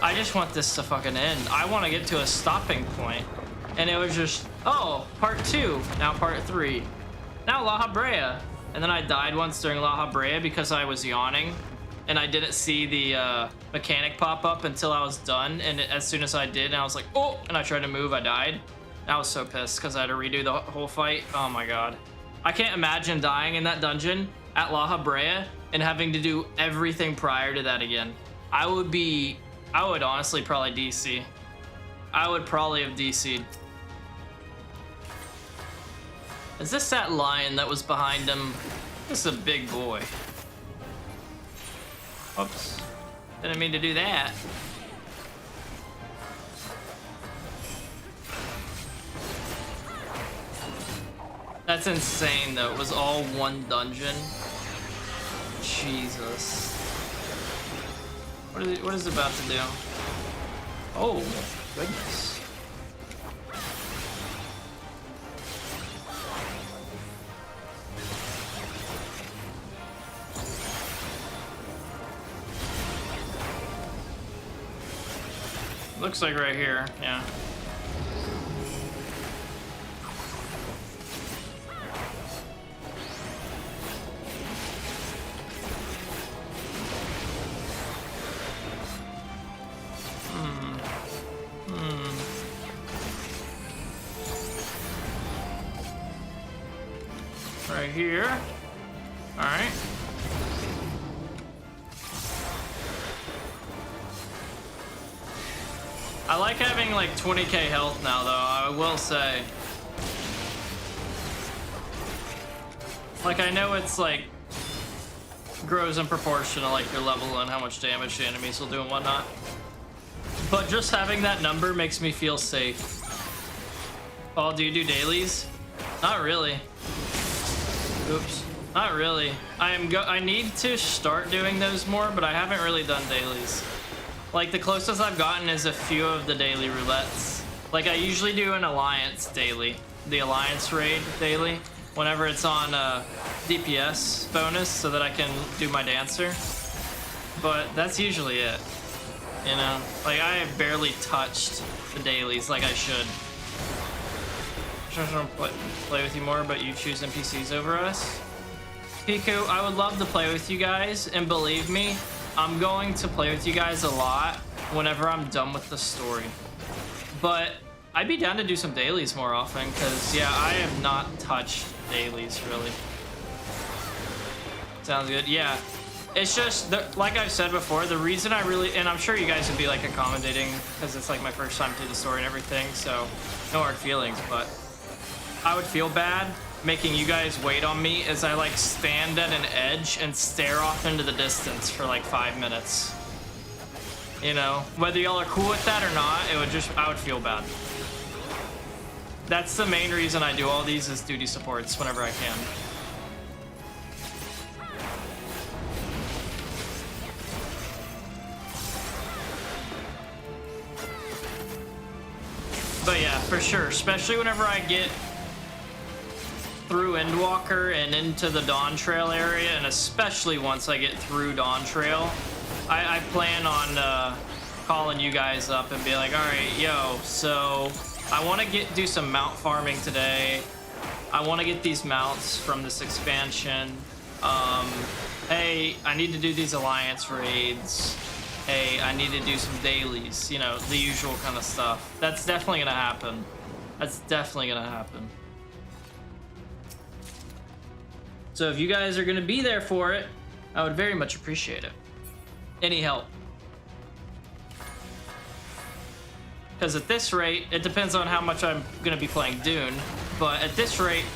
I just want this to fucking end. I want to get to a stopping point. And it was just, oh, part 2, now part 3, now La Habrea. And then I died once during La Habrea because I was yawning, and I didn't see the mechanic pop up until I was done. And as soon as I did, and I was like, oh, and I tried to move, I died. I was so pissed because I had to redo the whole fight. Oh my god. I can't imagine dying in that dungeon at La Habrea and having to do everything prior to that again. I would honestly probably DC. I would probably have DC'd. Is this that lion that was behind him? This is a big boy. Oops. Didn't mean to do that. That's insane, though. It was all one dungeon. Jesus. What is it about to do? Oh, goodness. Looks like right here, yeah. Right here. All right. I like having like 20k health now, though, I will say. Like, I know it's like grows in proportion to like your level and how much damage the enemies will do and whatnot. But just having that number makes me feel safe. Oh, do you do dailies? Not really. Oops. Not really. I need to start doing those more, but I haven't really done dailies. Like, the closest I've gotten is a few of the daily roulettes. Like, I usually do an Alliance daily. The Alliance raid daily. Whenever it's on DPS bonus so that I can do my Dancer. but that's usually it. You know, like I have barely touched the dailies like I should. I just want to play with you more, but you choose NPCs over us. Piku, I would love to play with you guys, and believe me, I'm going to play with you guys a lot whenever I'm done with the story. But I'd be down to do some dailies more often, because yeah, I have not touched dailies really. Sounds good. Yeah, it's just like I've said before, the reason I really, and I'm sure you guys would be like accommodating because it's like my first time through the story and everything, so no hard feelings, but I would feel bad making you guys wait on me as I like stand at an edge and stare off into the distance for like 5 minutes. You know, whether y'all are cool with that or not, it would just, I would feel bad. That's the main reason I do all these is duty supports whenever I can. But yeah, for sure, especially whenever I get through Endwalker and into the Dawn Trail area, and especially once I get through Dawn Trail, I plan on calling you guys up and be like, all right, yo, so I want to do some mount farming today. I want to get these mounts from this expansion. Hey, I need to do these alliance raids. Hey, I need to do some dailies, you know, the usual kind of stuff. That's definitely gonna happen. That's definitely gonna happen. So if you guys are gonna be there for it, I would very much appreciate it. Any help. Because at this rate, it depends on how much I'm gonna be playing Dune, but at this rate,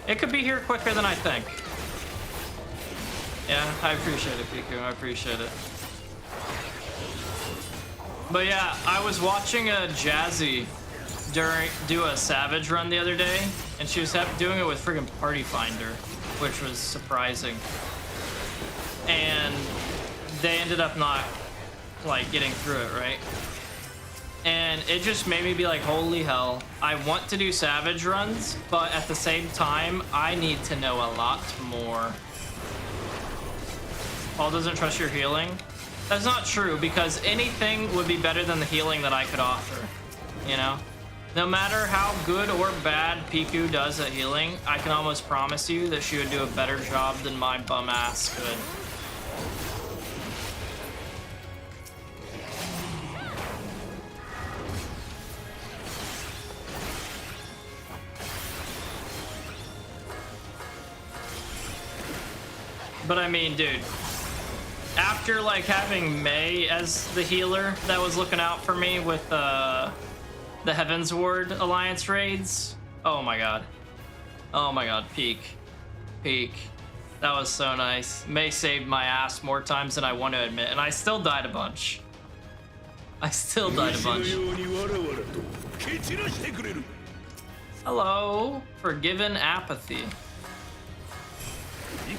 it could be here quicker than I think. Yeah, I appreciate it, Piku, I appreciate it. But yeah, I was watching a Jazzy do a Savage run the other day, and she was doing it with friggin' Party Finder, which was surprising. And they ended up not like getting through it, right? And it just made me be like, holy hell, I want to do Savage runs, but at the same time, I need to know a lot more. Paul doesn't trust your healing? That's not true, because anything would be better than the healing that I could offer, you know? No matter how good or bad Piku does at healing, I can almost promise you that she would do a better job than my bum ass could. But I mean, dude, after like having May as the healer that was looking out for me with the Heaven's Ward Alliance raids, oh my god, peak. That was so nice. May saved my ass more times than I want to admit, and I still died a bunch. Hello, Forgiven Apathy.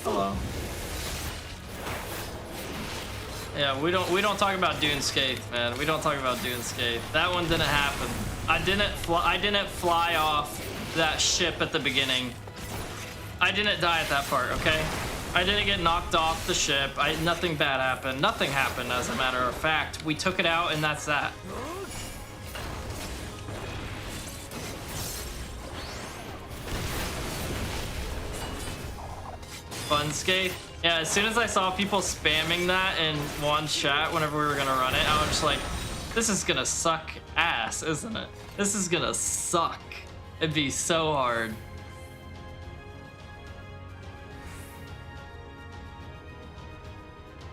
Hello. Yeah, we don't talk about Dunescape, man. We don't talk about Dunescape. That one didn't happen. I didn't fly off that ship at the beginning. I didn't die at that part, okay? I didn't get knocked off the ship. Nothing bad happened. Nothing happened, as a matter of fact. We took it out, and that's that. Funscape? Yeah, as soon as I saw people spamming that in one chat whenever we were gonna run it, I was just like, this is gonna suck ass, isn't it? This is gonna suck. It'd be so hard.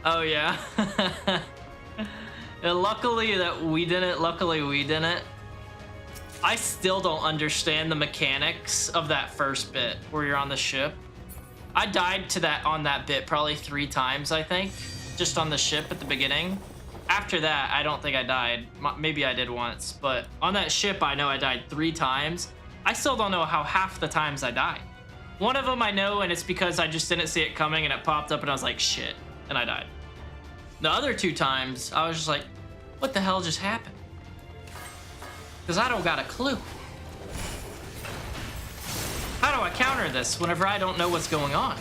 Oh yeah. Yeah, luckily we didn't. I still don't understand the mechanics of that first bit where you're on the ship. I died to that on that bit probably 3 times, I think, just on the ship at the beginning. After that, I don't think I died. Maybe I did once, but on that ship, I know I died 3 times. I still don't know how half the times I died. One of them I know, and it's because I just didn't see it coming and it popped up and I was like, shit, and I died. The other 2 times, I was just like, what the hell just happened? Because I don't got a clue. How do I counter this whenever I don't know what's going on?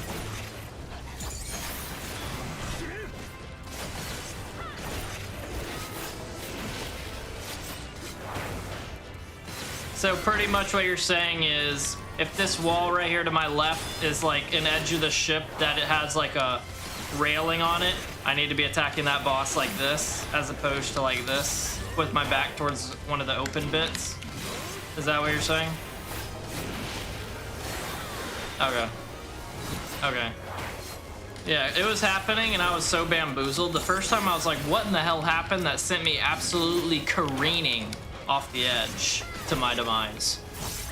So pretty much what you're saying is, if this wall right here to my left is like an edge of the ship that it has like a railing on it, I need to be attacking that boss like this, as opposed to like this, with my back towards one of the open bits. Is that what you're saying? Okay. Okay. Yeah, it was happening and I was so bamboozled. The first time I was like, what in the hell happened? That sent me absolutely careening off the edge to my demise.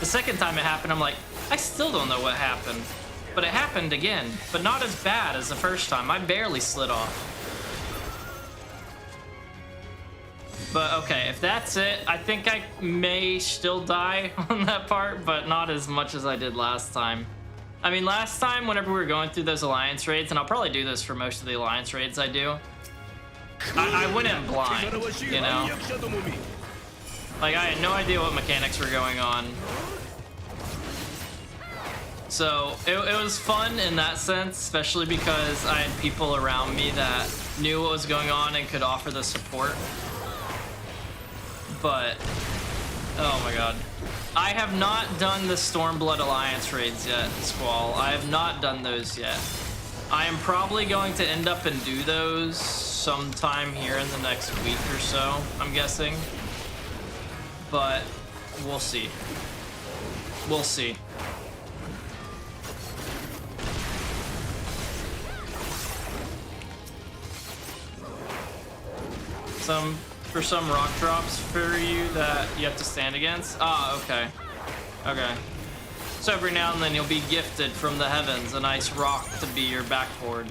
The second time it happened, I'm like, I still don't know what happened. But it happened again, but not as bad as the first time. I barely slid off. But okay, if that's it, I think I may still die on that part, but not as much as I did last time. I mean, last time, whenever we were going through those alliance raids, and I'll probably do this for most of the alliance raids I do, I went in blind, you know? Like, I had no idea what mechanics were going on. So, it was fun in that sense, especially because I had people around me that knew what was going on and could offer the support. But, oh my god. I have not done the Stormblood Alliance raids yet, Squall. I have not done those yet. I am probably going to end up and do those sometime here in the next week or so, I'm guessing. But, we'll see. We'll see. For some rock drops for you that you have to stand against? Ah, okay. Okay. So every now and then you'll be gifted from the heavens a nice rock to be your backboard.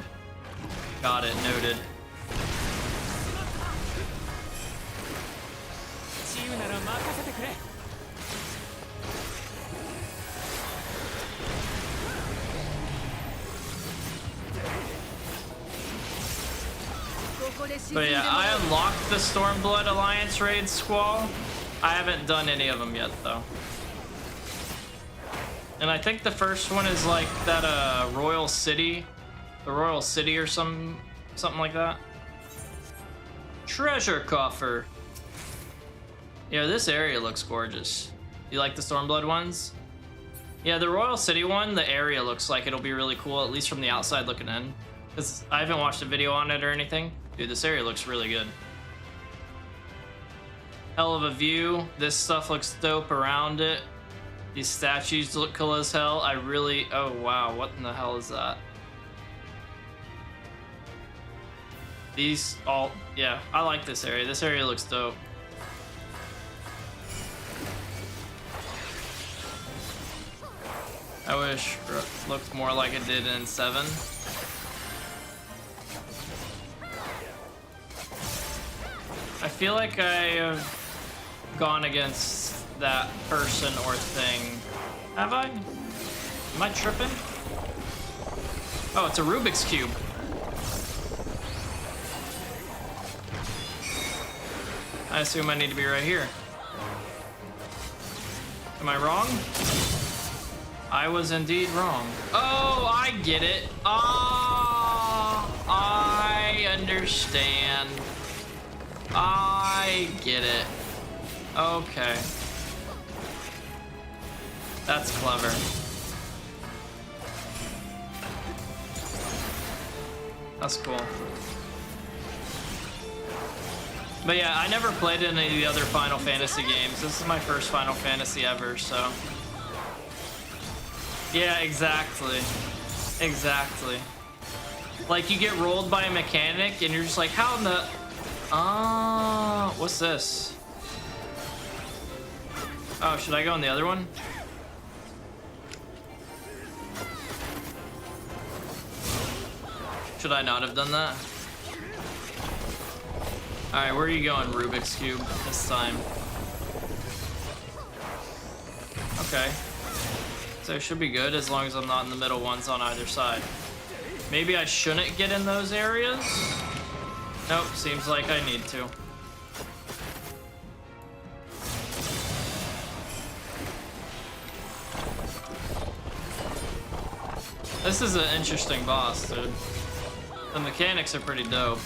Got it, noted. But yeah, I unlocked the Stormblood Alliance raid, Squall. I haven't done any of them yet, though. And I think the first one is like that Royal City. The Royal City or something like that. Treasure coffer. Yeah, this area looks gorgeous. You like the Stormblood ones? Yeah, the Royal City one, the area looks like it'll be really cool, at least from the outside looking in. Because I haven't watched a video on it or anything. Dude, this area looks really good. Hell of a view. This stuff looks dope around it. These statues look cool as hell. I really... Oh, wow. What in the hell is that? These all... Yeah, I like this area. This area looks dope. I wish it looked more like it did in 7. I feel like I have gone against that person or thing. Have I? Am I tripping? Oh, it's a Rubik's Cube. I assume I need to be right here. Am I wrong? I was indeed wrong. Oh, I get it. Ah, I understand. I get it. Okay. That's clever. That's cool. But yeah, I never played any of the other Final Fantasy games. This is my first Final Fantasy ever, so. Yeah, exactly. Exactly. Like, you get rolled by a mechanic and you're just like, how in the... what's this? Oh, should I go on the other one? Should I not have done that? Alright, where are you going, Rubik's Cube, this time? Okay. So it should be good as long as I'm not in the middle ones on either side. Maybe I shouldn't get in those areas? Nope, seems like I need to. This is an interesting boss, dude. The mechanics are pretty dope.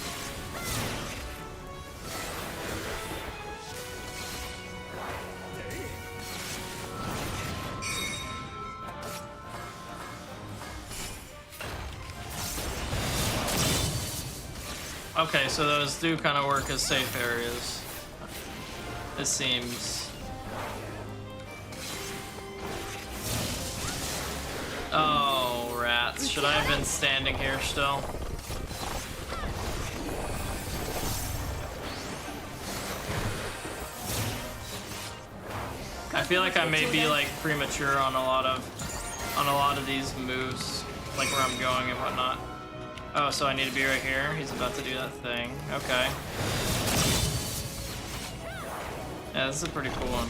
Okay, so those do kind of work as safe areas. It seems. Oh, rats. Should I have been standing here still? I feel like I may be like premature on a lot of these moves, like where I'm going and whatnot. Oh, so I need to be right here? He's about to do that thing. Okay. Yeah, this is a pretty cool one.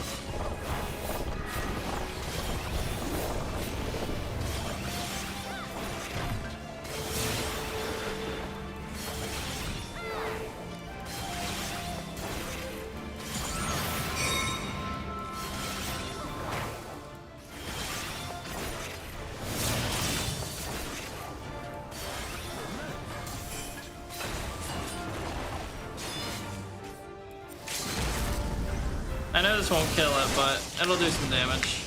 I know this won't kill it, but it'll do some damage.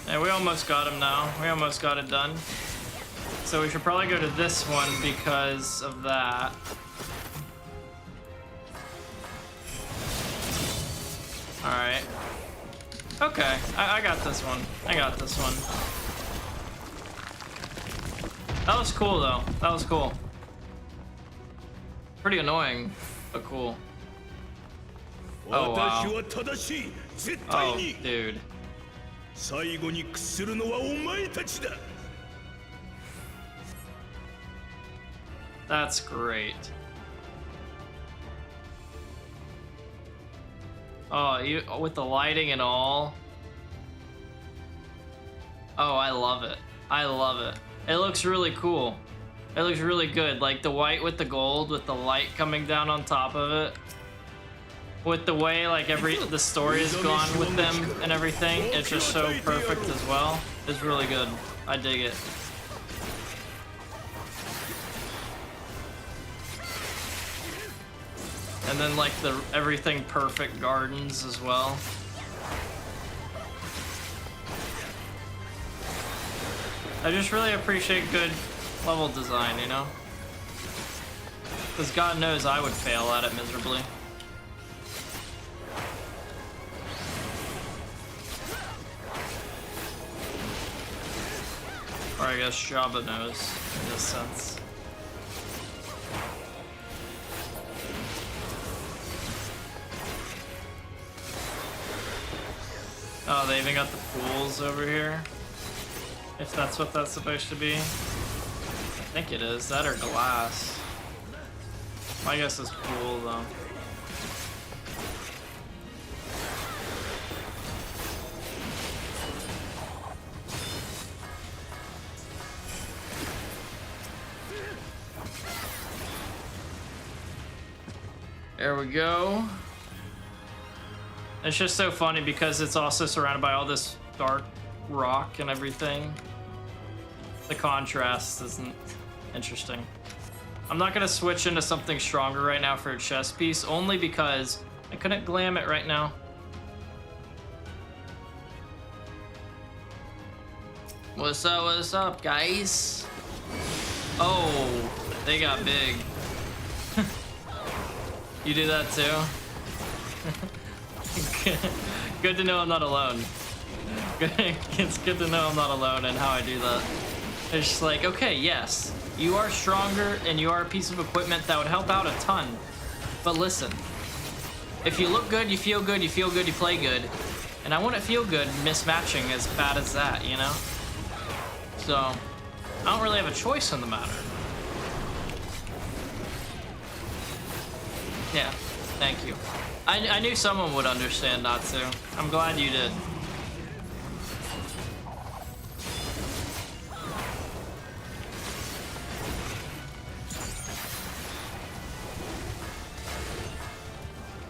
Yeah, we almost got him now. We almost got it done. So we should probably go to this one because of that. Alright. Okay, I got this one. I got this one. That was cool though. That was cool. Pretty annoying, but cool. Oh wow. Oh dude. That's great. Oh, you with the lighting and all. Oh, I love it. I love it. It looks really cool. It looks really good. Like the white with the gold with the light coming down on top of it. With the way like the story is gone with them and everything, it's just so perfect as well. It's really good. I dig it. And then like the everything perfect gardens as well. I just really appreciate good level design, you know? Because God knows I would fail at it miserably. Or I guess Jabba knows in this sense. Oh, they even got the pools over here. If that's what that's supposed to be. I think it is. That or glass. My guess is pool though. There we go. It's just so funny because it's also surrounded by all this dark rock and everything. The contrast isn't interesting. I'm not gonna switch into something stronger right now for a chest piece, only because I couldn't glam it right now. What's up, guys? Oh, they got big. You do that too? Good to know I'm not alone. It's good to know I'm not alone in how I do that. It's just like, okay, yes, you are stronger and you are a piece of equipment that would help out a ton. But listen, if you look good, you feel good, you feel good, you play good. And I wouldn't feel good mismatching as bad as that, you know? So, I don't really have a choice in the matter. Yeah, thank you. I knew someone would understand that too. I'm glad you did.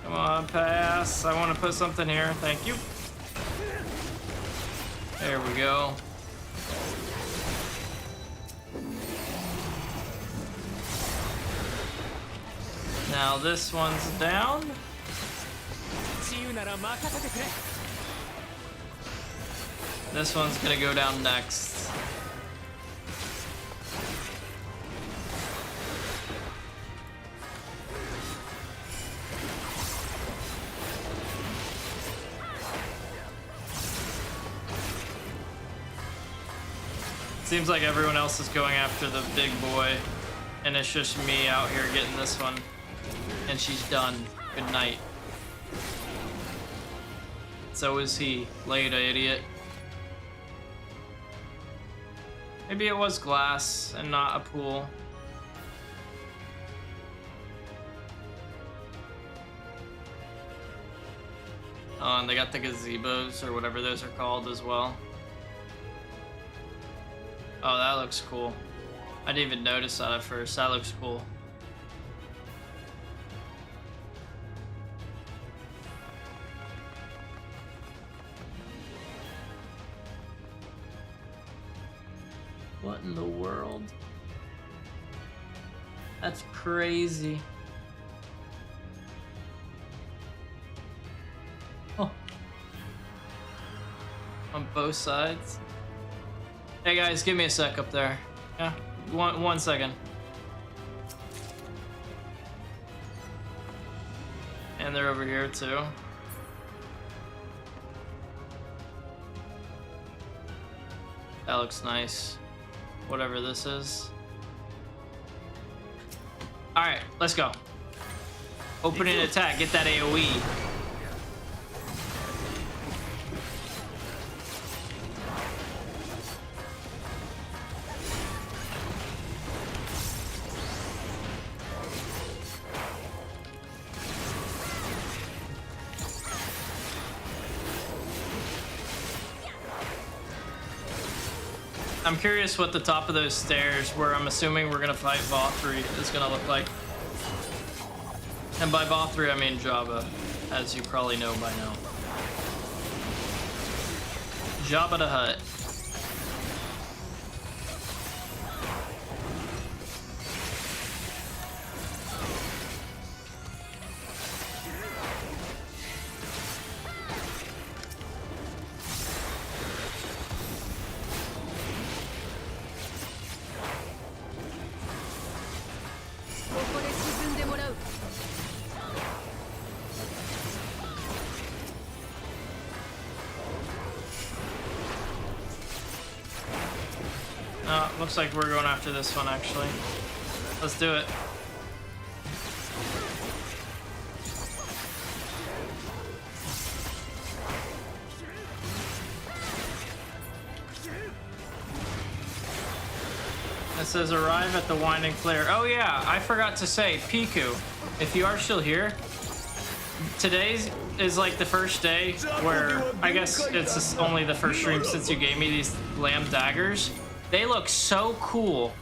Come on, pass. I want to put something here. Thank you. There we go. Now this one's down. This one's gonna go down next. Seems like everyone else is going after the big boy, and it's just me out here getting this one. And she's done. Good night. So is he. Later, idiot. Maybe it was glass and not a pool. Oh, and they got the gazebos or whatever those are called as well. Oh, that looks cool. I didn't even notice that at first. That looks cool. What in the world? That's crazy. Oh. On both sides. Hey guys, give me a sec up there. Yeah, one second. And they're over here too. That looks nice. Whatever this is. Alright, let's go. Open and attack, get that AoE. I'm curious what the top of those stairs, where I'm assuming we're gonna fight Vothri, is gonna look like. And by Vothri, I mean Jabba, as you probably know by now. Jabba the Hutt. Looks like we're going after this one, actually. Let's do it. It says arrive at the Winding Flare. Oh yeah, I forgot to say, Piku, if you are still here, today's is like the first day where, I guess it's just only the first stream since you gave me these lamb daggers. They look so cool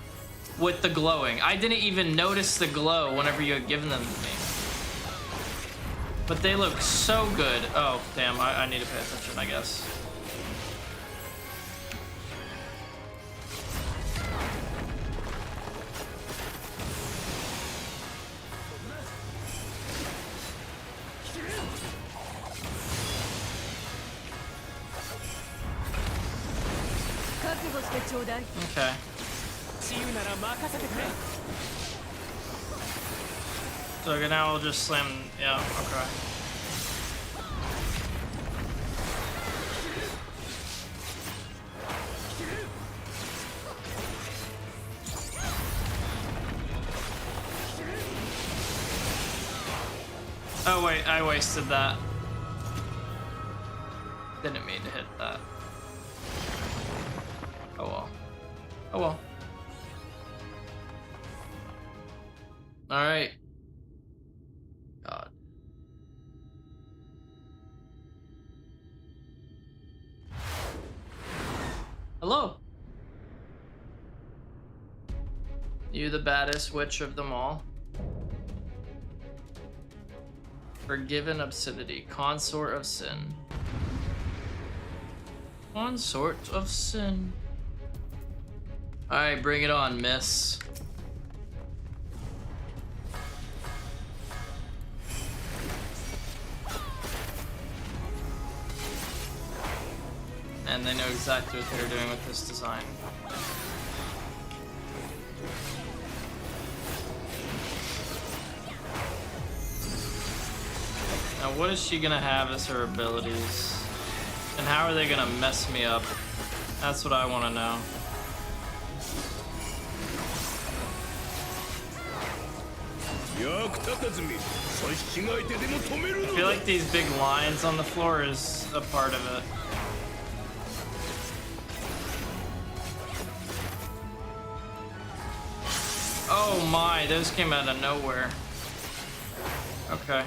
with the glowing. I didn't even notice the glow whenever you had given them to me. But they look so good. Oh, damn, I need to pay attention, I guess. Okay. So now we'll just slam. Yeah, okay. Oh wait, I wasted that. Didn't mean to hit that. Oh well. Oh well. Alright. God. Hello. You the baddest witch of them all. Forgiven obscenity. Consort of sin. Consort of sin. Alright, bring it on, miss. and they know exactly what they're doing with this design. Now, what is she gonna have as her abilities? And how are they gonna mess me up? That's what I want to know. I feel like these big lines on the floor is a part of it. Oh my, those came out of nowhere. Okay.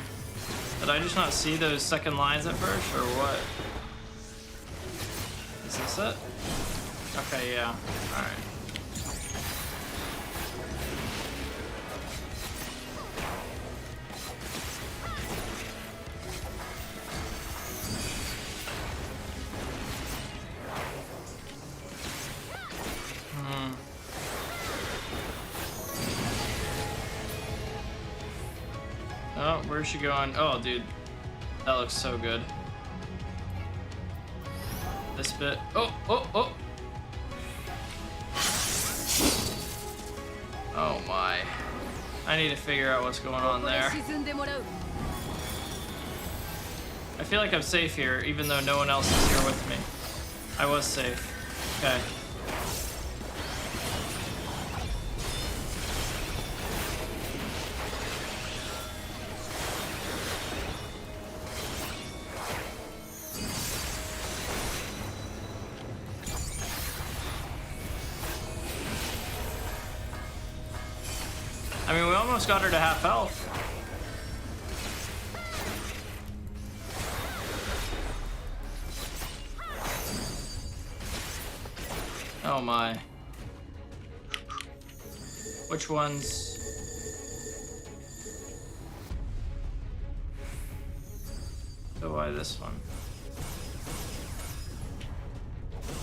Did I just not see those second lines at first, or what? Is this it? Okay, yeah. Alright. Oh, where's she going? Oh, dude. That looks so good. This bit. Oh, oh, oh! Oh my. I need to figure out what's going on there. I feel like I'm safe here, even though no one else is here with me. I was safe. Okay. I mean, we almost got her to half health. Oh my. Which ones? So why this one?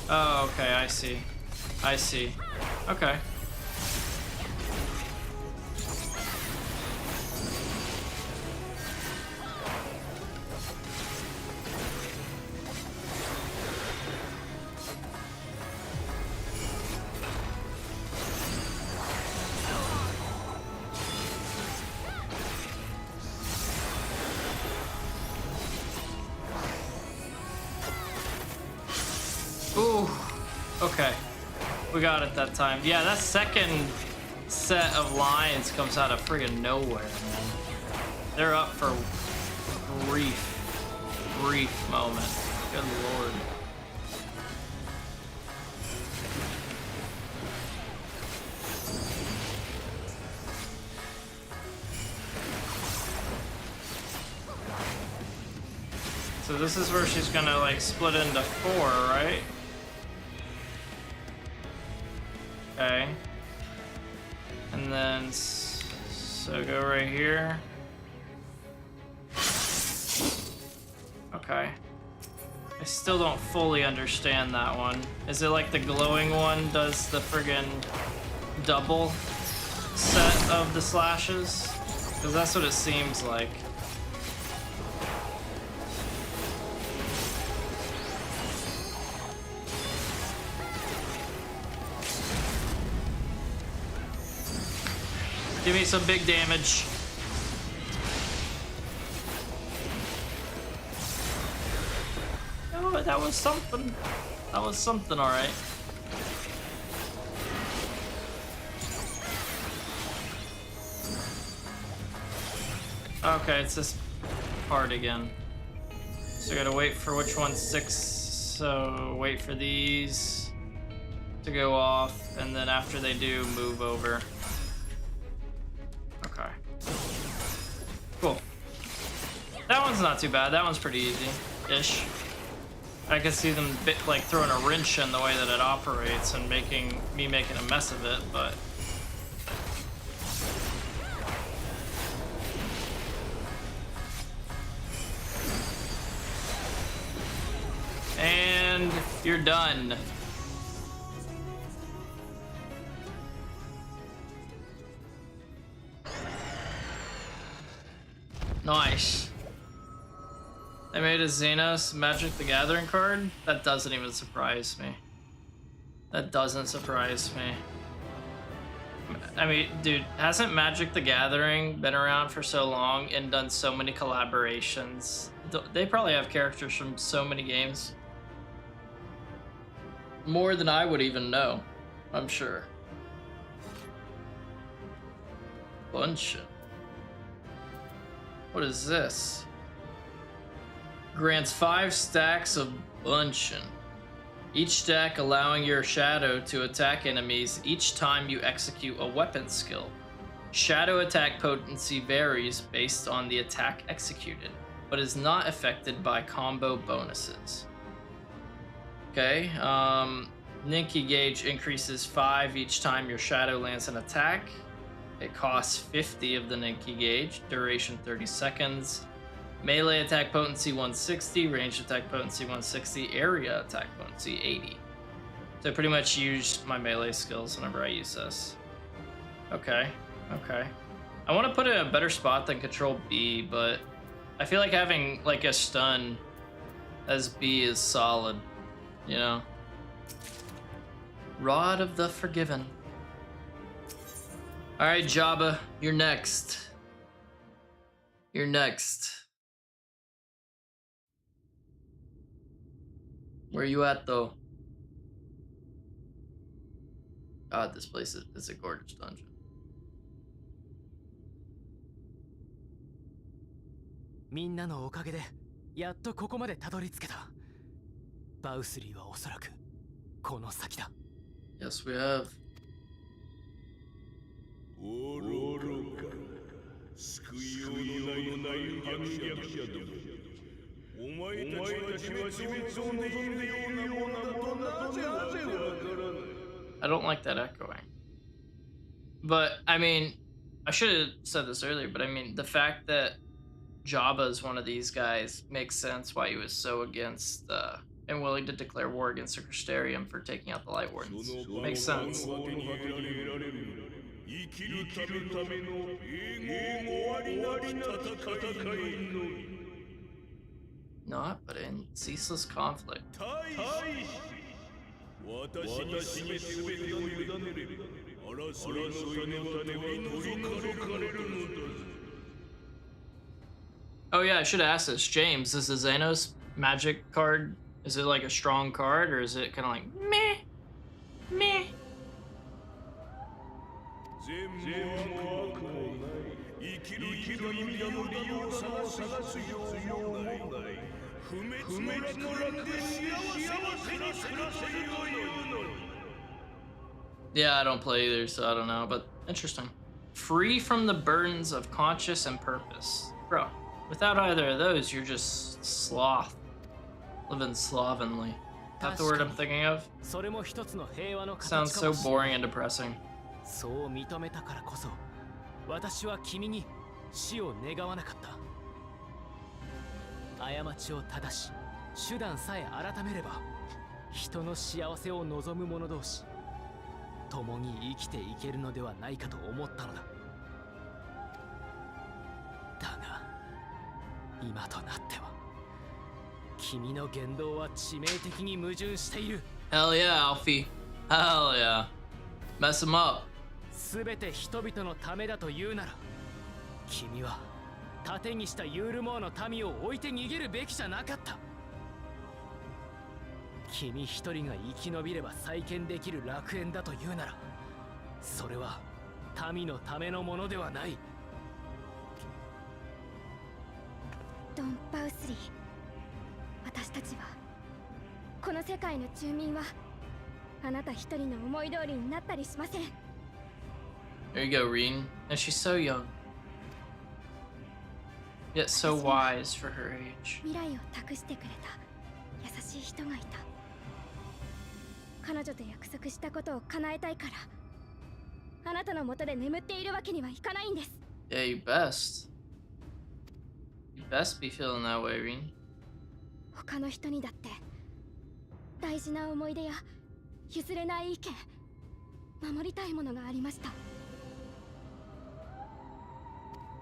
Oh, okay, I see. I see. Okay. Ooh, okay. We got it that time. Yeah, that second set of lines comes out of friggin' nowhere, man. They're up for brief moment. Good lord. So this is where she's gonna like split into 4, right? Okay. And then, so go right here. Okay. I still don't fully understand that one. Is it like the glowing one does the friggin' double set of the slashes? Because that's what it seems like. Give me some big damage. Oh, that was something. That was something, all right. Okay, it's this part again. So I gotta wait for which one's 6. So wait for these to go off, and then after they do, move over. Okay. Cool. That one's not too bad. That one's pretty easy-ish. I can see them like throwing a wrench in the way that it operates and making a mess of it, but and you're done. Nice. They made a Xenos Magic the Gathering card? That doesn't even surprise me. That doesn't surprise me. I mean, dude, hasn't Magic the Gathering been around for so long and done so many collaborations? They probably have characters from so many games. More than I would even know, I'm sure. Bunchen. What is this? Grants 5 stacks of Bunchen. Each stack allowing your shadow to attack enemies each time you execute a weapon skill. Shadow attack potency varies based on the attack executed, but is not affected by combo bonuses. Okay, Ninki gauge increases 5 each time your shadow lands an attack. It costs 50 of the Ninki gauge, duration 30 seconds. Melee attack potency 160, range attack potency 160, area attack potency 80. So I pretty much use my melee skills whenever I use this. Okay, okay. I want to put it in a better spot than Control B, but I feel like having like a stun as B is solid, you know? Rod of the Forgiven. Alright, Jabba, you're next. You're next. Where are you at, though? God, this place is a gorgeous dungeon. Yes, we have. I don't like that echoing. But, I mean, I should have said this earlier, but I mean, the fact that Jabba is one of these guys makes sense why he was so against and willing to declare war against the Crystarium for taking out the Light Wardens. Makes sense. Not, but in ceaseless conflict. Oh yeah, I should ask this. James, is the Xenos magic card, is it like a strong card, or is it kind of like meh? Meh? Yeah, I don't play either, so I don't know, but interesting. Free from the burdens of conscience and purpose. Bro, without either of those, you're just sloth. Living slovenly. Is that the word I'm thinking of? Sounds so boring and depressing. そう認めたからこそ私は君に死を願わなかった過ちを正し手段さえ改めれば人の幸せを望む者同士共に生きていけるのではないかと思ったのだだが今となっては君の言動は致命的に矛盾している Hell yeah, Alfie. Hell yeah. Mess him up. すべて人々のためだというなら君は盾にしたユールモアの民を置いて逃げるべきじゃなかった君一人が生き延びれば再建できる楽園だというならそれは民のためのものではないドン・バウスリー私たちはこの世界の住民はあなた一人の思い通りになったりしません There you go, Reen. And she's so young. Yet so wise for her age. 未来を託してくれた優しい人がいた彼女と約束したことを叶えたいからあなたの元で眠っているわけにはいかないんです Yeah, you best. You best be feeling that way, Reen. 他の人にだって大事な思い出や譲れない意見守りたいものがありました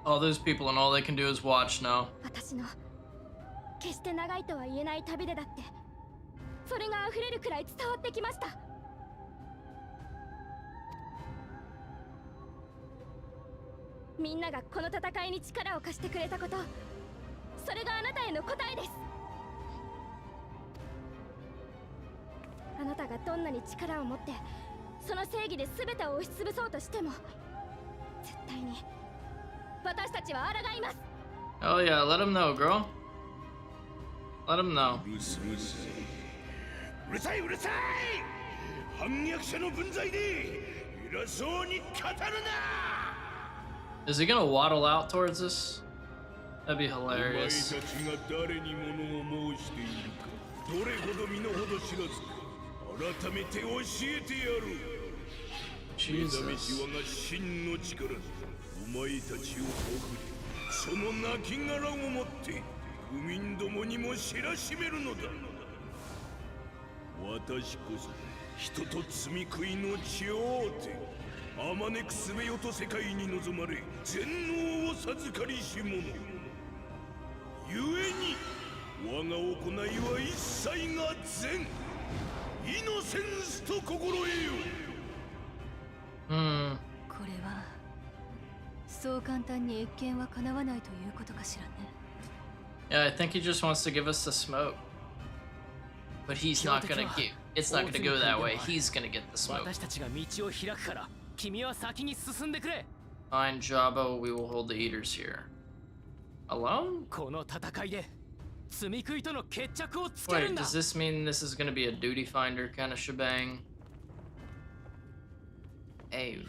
All those people and all they can do is watch now. 私の決して長いとは言えない旅でだってそれが溢れるくらい伝わってきました。みんながこの戦いに力を貸してくれたこと、それがあなたへの答えです。あなたがどんなに力を持ってその正義で全てを押しつぶそうとしても絶対に私たちは抗います。 Oh yeah, let him know, girl. Let him know. うるさいうるさい。反逆者の分際で偉そうに語るな。 Is he gonna waddle out towards us? That'd be hilarious. お前たちが誰に物を申しているか、どれほど身の程知らずか、改めて教えてやる。目覚めし我が真の力、お前たちをほぐり、その亡き殻をもって愚民どもにも知らしめるのだ。私こそ人と罪食いの頂点、あまねくすべよと世界に望まれ全能を授かりし者ゆえに、我が行いは一切が善、イノセンスと心得よ。これはそう簡単に越見は叶わないということかしらね。 Yeah, I think he just wants to give us the smoke. But he's not gonna get. It's not gonna go that way. He's gonna get the smoke. 私たちが道を開くから君は先に進んでくれ。 Fine, Jabba. We will hold the eaters here. Alone? この戦いで罪食いとの決着をつける Wait, んだ。 does this mean this is gonna be a duty finder kind of shebang? Hey, nay.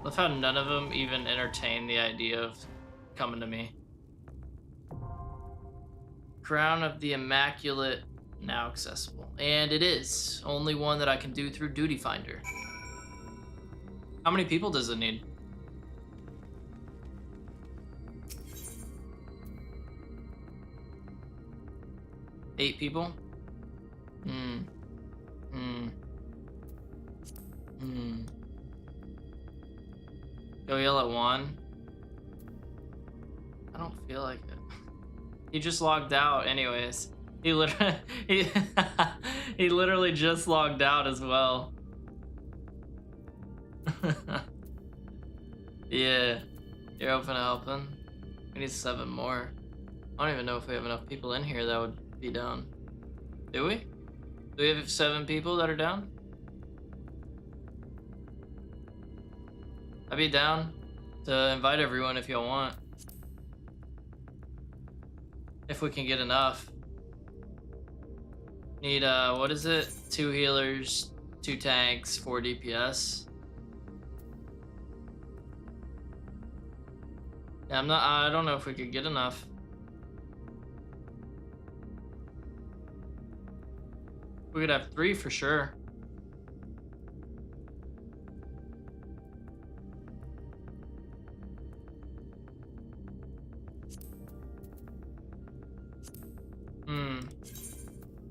Love how none of them even entertain the idea of coming to me. Crown of the Immaculate, now accessible. And it is. Only one that I can do through Duty Finder. How many people does it need? Eight people? Go yell at one. I don't feel like it. He just logged out anyways. He literally he literally just logged out as well. Yeah. You're open to helping? We need 7 more. I don't even know if we have enough people in here that would be down. Do we? Do we have 7 people that are down? I'd be down to invite everyone if y'all want. If we can get enough. Need, what is it? 2 healers, 2 tanks, 4 DPS. Yeah, I don't know if we could get enough. We could have 3 for sure.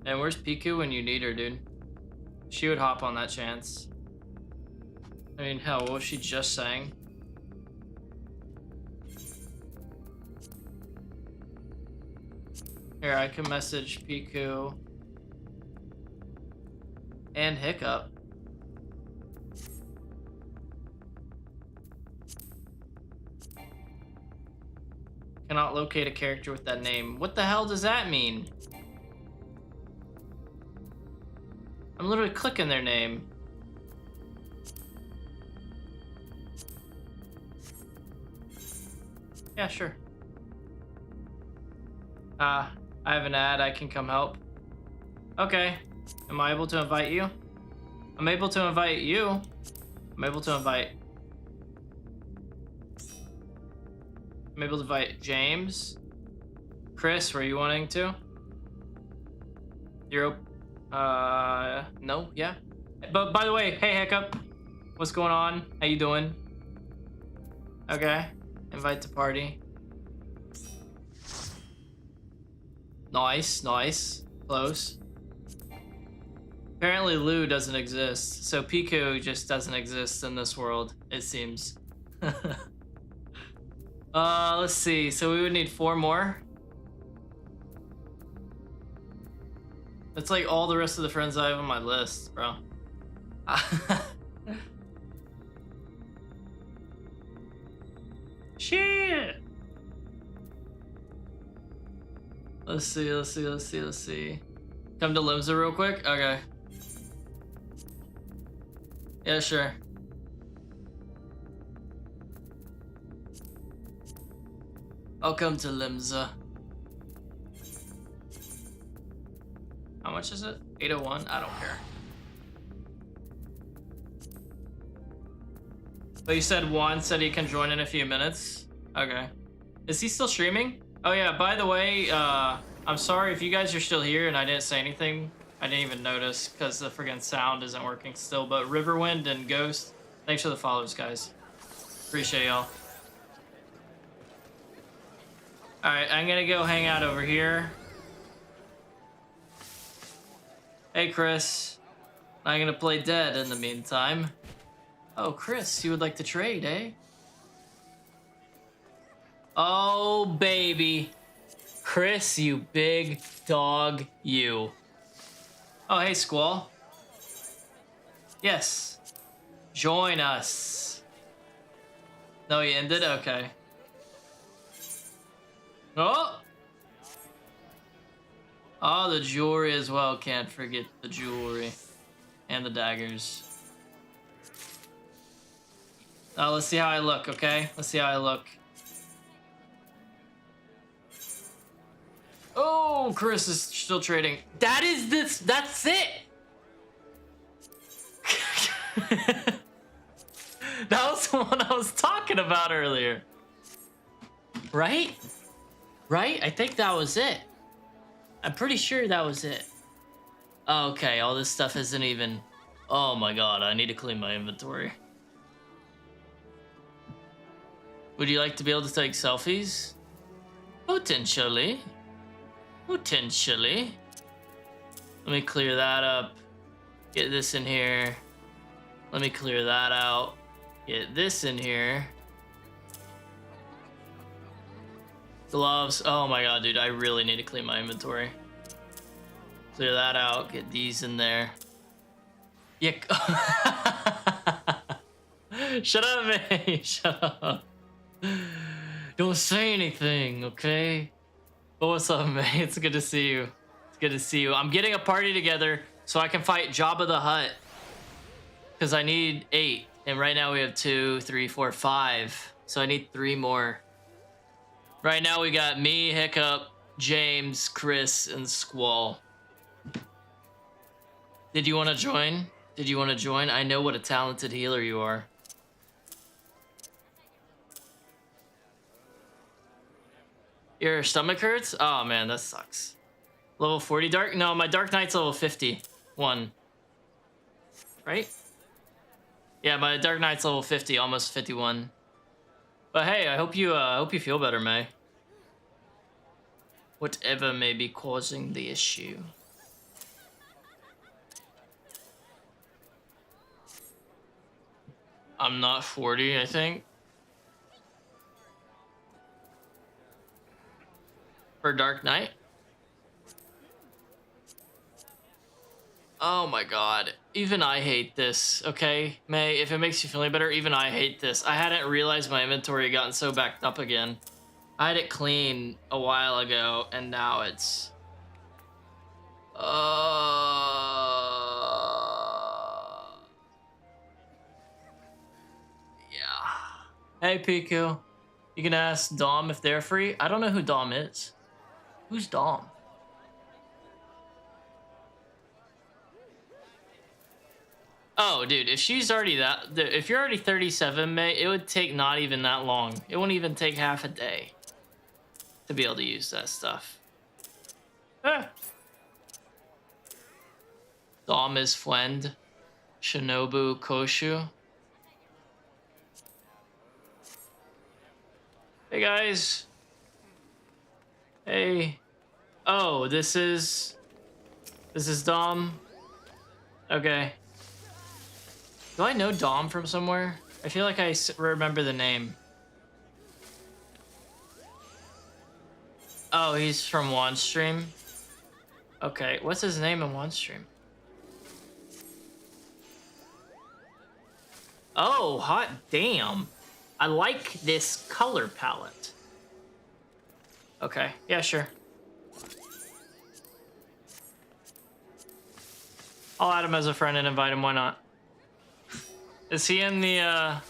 And where's Piku when you need her, dude? She would hop on that chance. I mean, hell, what was she just saying? Here, I can message Piku and Hiccup. Cannot locate a character with that name. What the hell does that mean? I'm literally clicking their name. Yeah, sure. I have an ad. I can come help. Okay. Am I able to invite you? I'm able to invite you. I'm able to invite James. Chris, were you wanting to? You're no, yeah. But by the way, hey Hiccup. What's going on? How you doing? Okay. Invite to party. Nice, nice. Close. Apparently Lou doesn't exist, so Piku just doesn't exist in this world, it seems. Let's see. So we would need 4 more. That's like all the rest of the friends I have on my list, bro. Shit. Let's see. Come to Limsa real quick? Okay. Yeah, sure. I'll come to Limsa. How much is it? 801? I don't care. But you said Juan said he can join in a few minutes? Okay. Is he still streaming? Oh yeah, by the way, I'm sorry if you guys are still here and I didn't say anything. I didn't even notice because the friggin' sound isn't working still. But Riverwind and Ghost, thanks for the follows, guys. Appreciate y'all. Alright, I'm gonna go hang out over here. Hey, Chris. I'm gonna play dead in the meantime. Oh, Chris, you would like to trade, eh? Oh, baby. Chris, you big dog, you. Oh, hey, Squall. Yes. Join us. No, you ended? Okay. Oh! Oh, the jewelry as well. Can't forget the jewelry. And the daggers. Let's see how I look, okay? Let's see how I look. Oh, Chris is still trading. That is this. That's it. That was the one I was talking about earlier. Right? Right? I think that was it. I'm pretty sure that was it. Okay, all this stuff isn't even... Oh my god, I need to clean my inventory. Would you like to be able to take selfies? Potentially. Potentially. Let me clear that up. Get this in here. Let me clear that out. Get this in here. Gloves. Oh my god, dude. I really need to clean my inventory. Clear that out. Get these in there. Yeah. Shut up, man. Shut up. Don't say anything, okay? But what's up, man? It's good to see you. It's good to see you. I'm getting a party together so I can fight Jabba the Hutt. Because I need 8. And right now we have 2, 3, 4, 5. So I need 3 more. Right now we got me, Hiccup, James, Chris, and Squall. Did you want to join? Did you want to join? I know what a talented healer you are. Your stomach hurts? Oh man, that sucks. Level 40 Dark? No, my Dark Knight's level 51. Right? Yeah, my Dark Knight's level 50, almost 51. But hey, I hope you feel better, May. Whatever may be causing the issue. I'm not 40, I think. For Dark Knight? Oh my god. Even I hate this, okay? May, if it makes you feel any better, even I hate this. I hadn't realized my inventory had gotten so backed up again. I had it clean a while ago, and now it's... Yeah. Hey, Piku. You can ask Dom if they're free. I don't know who Dom is. Who's Dom? Oh, dude, if she's already if you're already 37, May, it would take not even that long. It wouldn't even take half a day to be able to use that stuff. Dom is Flend. Shinobu Koshu. Hey, guys. Hey. Oh, this is Dom. Okay. Do I know Dom from somewhere? I feel like I remember the name. Oh, he's from one stream. Okay, what's his name in one stream? Oh, hot damn. I like this color palette. Okay, yeah, sure. I'll add him as a friend and invite him, why not? Is he in the,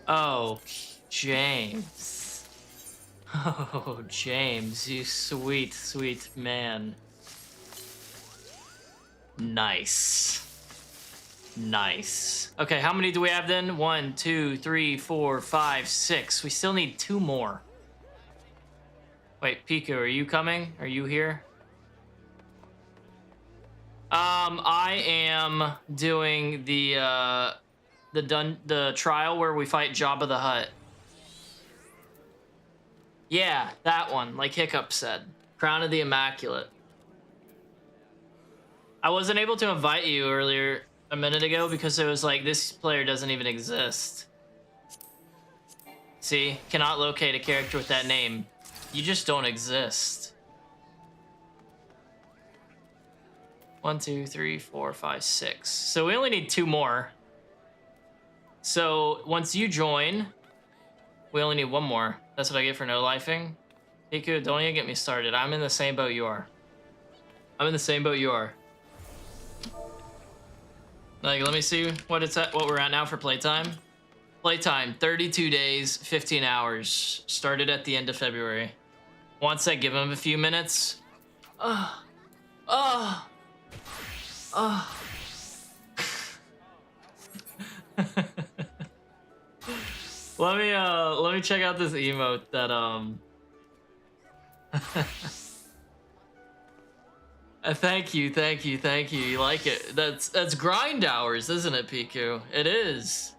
Oh, James. Oh, James, you sweet, sweet man. Nice. Nice. Okay, how many do we have then? 1, 2, 3, 4, 5, 6. We still need 2 more. Wait, Piku, are you coming? Are you here? I am doing the trial where we fight Jabba the Hutt. Yeah, that one, like Hiccup said. Crown of the Immaculate. I wasn't able to invite you earlier a minute ago because it was like, this player doesn't even exist. See, cannot locate a character with that name. You just don't exist. 1, 2, 3, 4, 5, 6. So we only need 2 more. So once you join, we only need 1 more. That's what I get for no lifing. Piku, don't even get me started. I'm in the same boat you are. I'm in the same boat you are. Like, let me see what it's at, what we're at now for playtime. Playtime, 32 days, 15 hours. Started at the end of February. Once I give him a few minutes. Let me check out this emote that thank you. You like it? That's grind hours, isn't it, Piku? It is.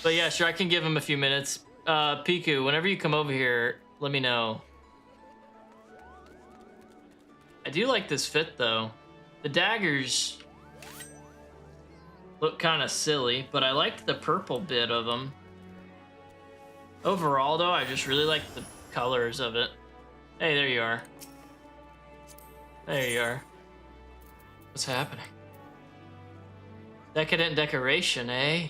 But yeah, sure, I can give him a few minutes. Piku, whenever you come over here, let me know. I do like this fit though. The daggers look kind of silly, but I like the purple bit of them. Overall though, I just really like the colors of it. Hey, there you are. There you are. What's happening? Decadent decoration, eh?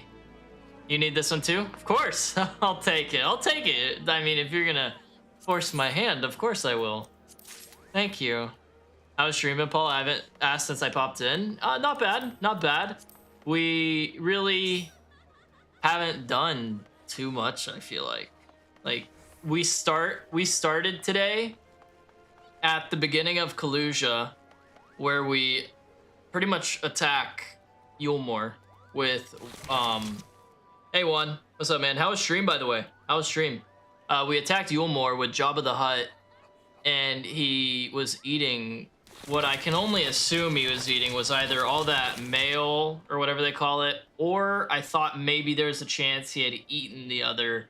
You need this one too? Of course. I'll take it. I'll take it. I mean, if you're gonna force my hand, of course I will. Thank you. I was streaming, Paul. I haven't asked since I popped in. Not bad. Not bad. We really haven't done too much, I feel like. Like, we started today at the beginning of Kalusia, where we pretty much attack Yulmore with, hey, Juan. What's up, man? How was stream, by the way? How was stream? We attacked Yulmore with Jabba the Hutt, and he was eating what I can only assume he was eating was either all that mail or whatever they call it, or I thought maybe there's a chance he had eaten the other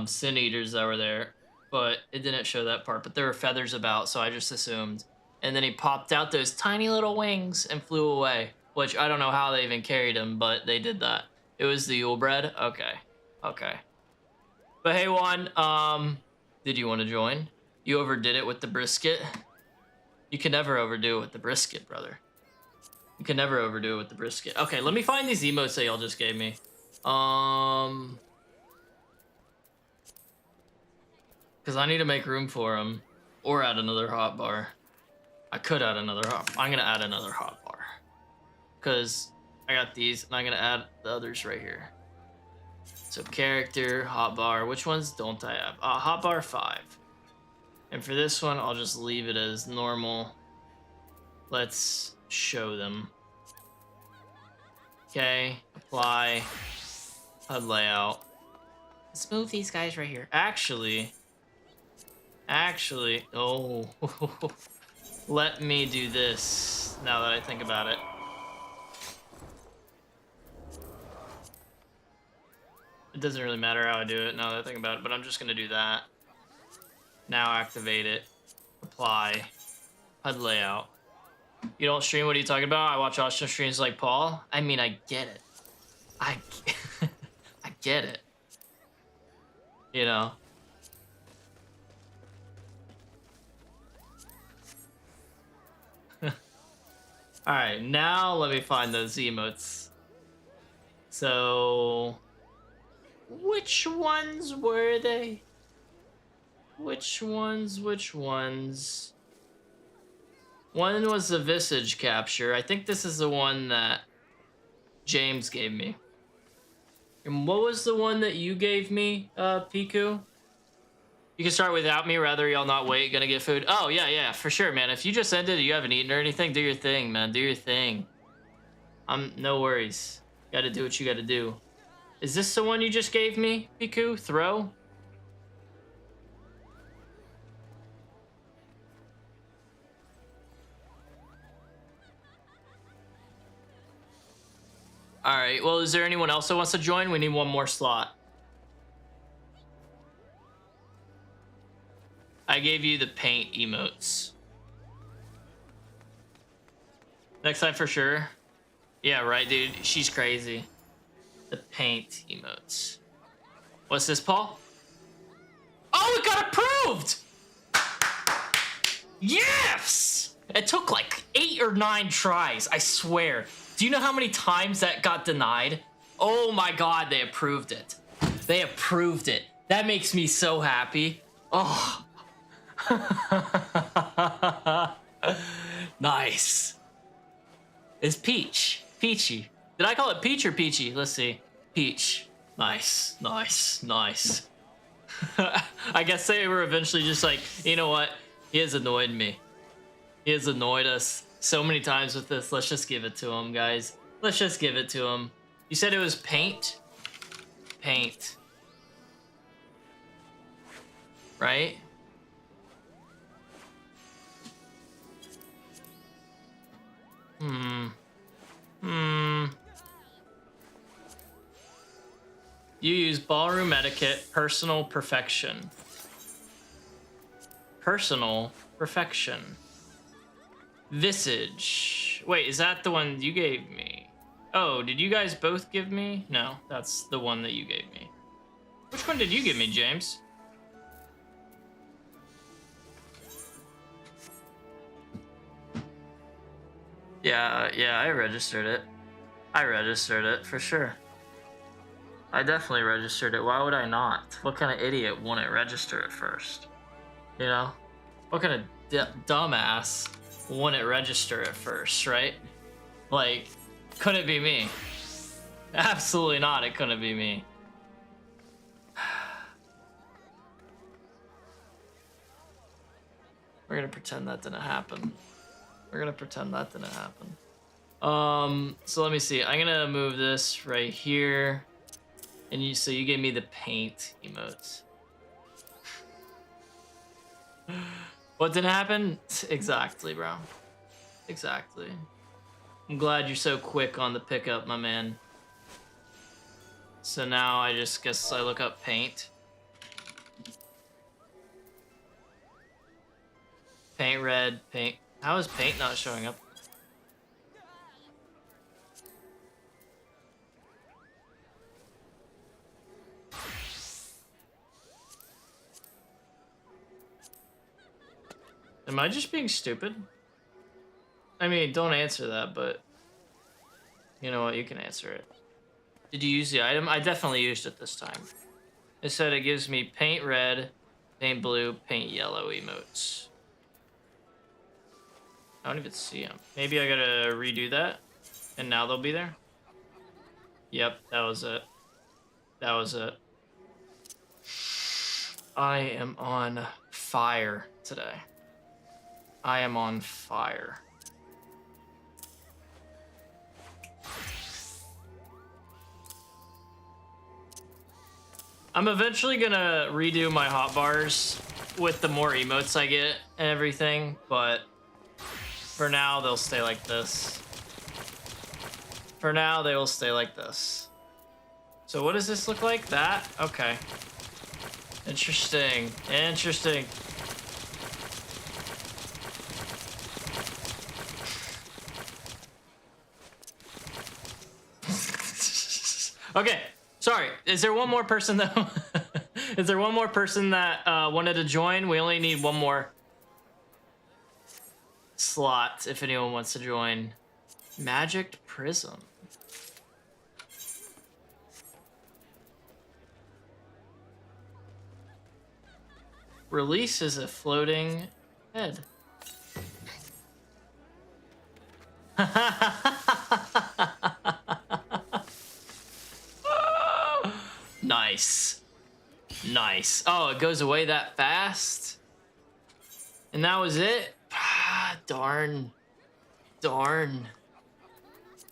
sin eaters that were there, but it didn't show that part. But there were feathers about, so I just assumed. And then he popped out those tiny little wings and flew away, which I don't know how they even carried him, but they did that. It was the Yule bread. Okay. But hey, Juan, did you want to join? You overdid it with the brisket. You can never overdo it with the brisket, brother. You can never overdo it with the brisket. Okay, let me find these emotes that y'all just gave me. Because I need to make room for them. Or add another hot bar. I could add another hot bar. I'm going to add another hot bar. Because I got these, and I'm going to add the others right here. So character, hot bar. Which ones don't I have? Hot bar 5. And for this one, I'll just leave it as normal. Let's show them. Okay, apply, HUD layout. Let's move these guys right here. Actually, oh, let me do this now that I think about it. It doesn't really matter how I do it now that I think about it, but I'm just gonna do that. Now activate it, apply, HUD layout. You don't stream, what are you talking about? I watch Austin streams like Paul. I mean, I get it. I get it. You know? Alright, now let me find those emotes. So... which ones were they? Which ones? One was the visage capture. I think this is the one that James gave me. And what was the one that you gave me, Piku? You can start without me, rather y'all not wait, gonna get food. Oh, yeah, for sure, man. If you just ended and you haven't eaten or anything, do your thing, man. Do your thing. No worries. Gotta do what you gotta do. Is this the one you just gave me, Piku? Throw? Alright, well, is there anyone else that wants to join? We need one more slot. I gave you the paint emotes. Next time for sure. Yeah, right, dude. She's crazy. The paint emotes. What's this, Paul? Oh, it got approved! Yes! It took like 8 or 9 tries, I swear. Do you know how many times that got denied? Oh my god, they approved it. They approved it. That makes me so happy. Oh. Nice. It's Peach. Peachy. Did I call it Peach or Peachy? Let's see. Peach. Nice. I guess they were eventually just like, you know what? He has annoyed me. He has annoyed us so many times with this. Let's just give it to him, guys. Let's just give it to him. You said it was paint? Paint. Right? You use ballroom etiquette, personal perfection. Personal perfection. Visage. Wait, is that the one you gave me? Oh, did you guys both give me? No, that's the one that you gave me. Which one did you give me, James? Yeah, I registered it. I registered it, for sure. I definitely registered it. Why would I not? What kind of idiot wouldn't register it first? You know? What kind of dumbass wouldn't register it first, right? Like, couldn't be me. Absolutely not, it couldn't be me. We're gonna pretend that didn't happen. So let me see. I'm gonna move this right here. And so you gave me the paint emotes. What didn't happen? Exactly, bro. Exactly. I'm glad you're so quick on the pickup, my man. So now I just guess I look up paint. Paint red, paint. How is paint not showing up? Am I just being stupid? I mean, don't answer that, but you know what? You can answer it. Did you use the item? I definitely used it this time. It said it gives me paint red, paint blue, paint yellow emotes. I don't even see them. Maybe I gotta redo that, and now they'll be there. Yep, that was it. That was it. I am on fire today. I am on fire. I'm eventually gonna redo my hotbars with the more emotes I get and everything, but for now they'll stay like this. For now they will stay like this. So what does this look like? That? Okay. Interesting. Interesting. Okay, sorry. Is there one more person though? Is there one more person that wanted to join? We only need one more slot if anyone wants to join. Magic Prism. Releases a floating head. Nice. Nice. Oh, it goes away that fast? And that was it? Ah, darn. Darn.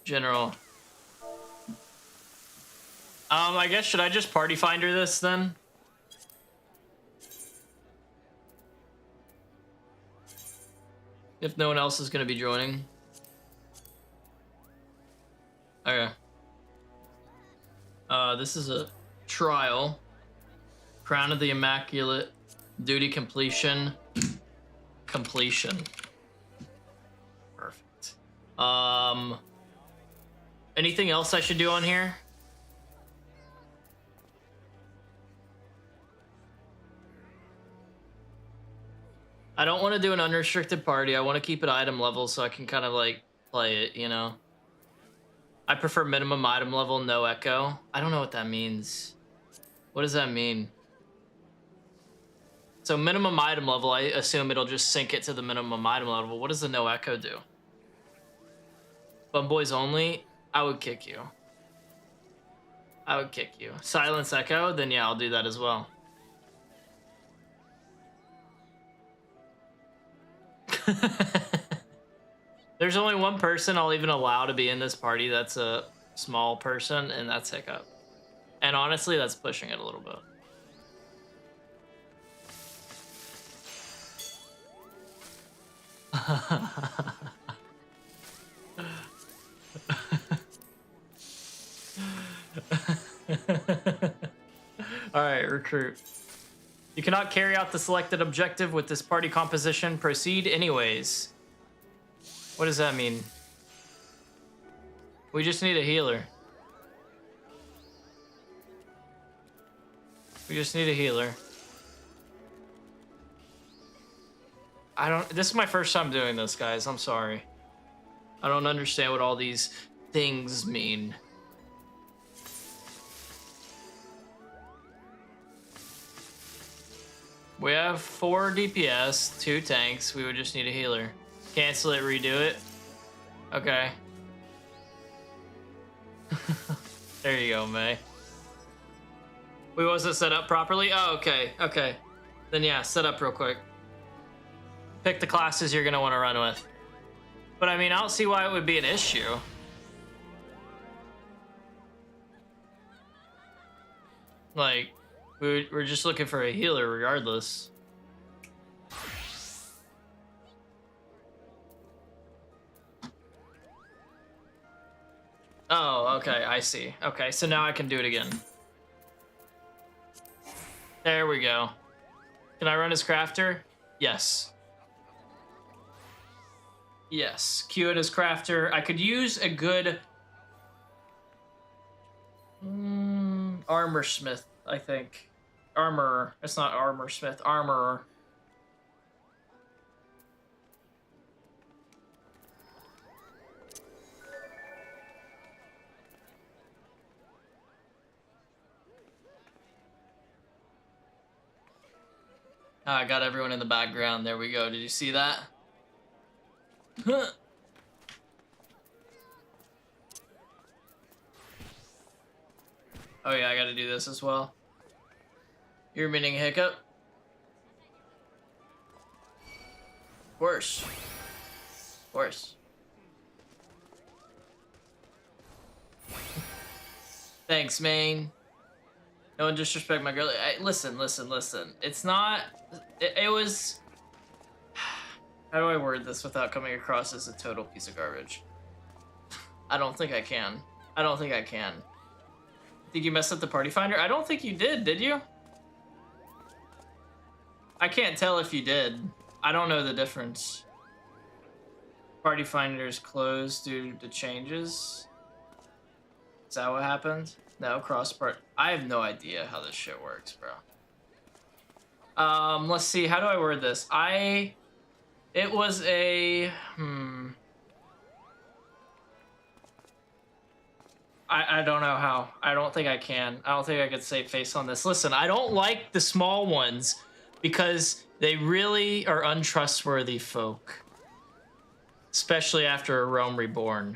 General. I guess, should I just party finder this then? If no one else is going to be joining. Okay. This is a trial. Crown of the Immaculate. Duty completion. Completion. Perfect. Anything else I should do on here? I don't want to do an unrestricted party. I want to keep it item level so I can kind of like play it, you know? I prefer minimum item level, no echo. I don't know what that means. What does that mean? So minimum item level, I assume it'll just sync it to the minimum item level. What does the no echo do? Bum boys only? I would kick you. I would kick you. Silence echo? Then yeah, I'll do that as well. There's only one person I'll even allow to be in this party that's a small person, and that's Hiccup. And honestly, that's pushing it a little bit. Alright, recruit. You cannot carry out the selected objective with this party composition. Proceed anyways. What does that mean? We just need a healer. We just need a healer. This is my first time doing this, guys. I'm sorry. I don't understand what all these things mean. We have 4 DPS, 2 tanks. We would just need a healer. Cancel it, redo it. Okay. There you go, May. We wasn't set up properly? Oh, okay, okay. Then yeah, set up real quick. Pick the classes you're gonna want to run with. But I mean, I don't see why it would be an issue. Like, we're just looking for a healer regardless. Oh, okay, I see. Okay, so now I can do it again. There we go. Can I run as crafter? Yes. Yes, Q it as crafter. I could use a good armor smith, I think. Armorer. It's not armor smith, armorer. I got everyone in the background. There we go. Did you see that? Oh yeah, I gotta do this as well. You're meaning Hiccup? Worse. Worse. Thanks, Maine. No one disrespect my girl. Listen. It's not... It was... How do I word this without coming across as a total piece of garbage? I don't think I can. Think you messed up the party finder? I don't think you did you? I can't tell if you did. I don't know the difference. Party finder is closed due to changes. Is that what happened? No, cross part. I have no idea how this shit works, bro. Let's see. How do I word this? It was a I don't know how. I don't think I can. I don't think I could save face on this. Listen, I don't like the small ones because they really are untrustworthy folk. Especially after a Rome Reborn.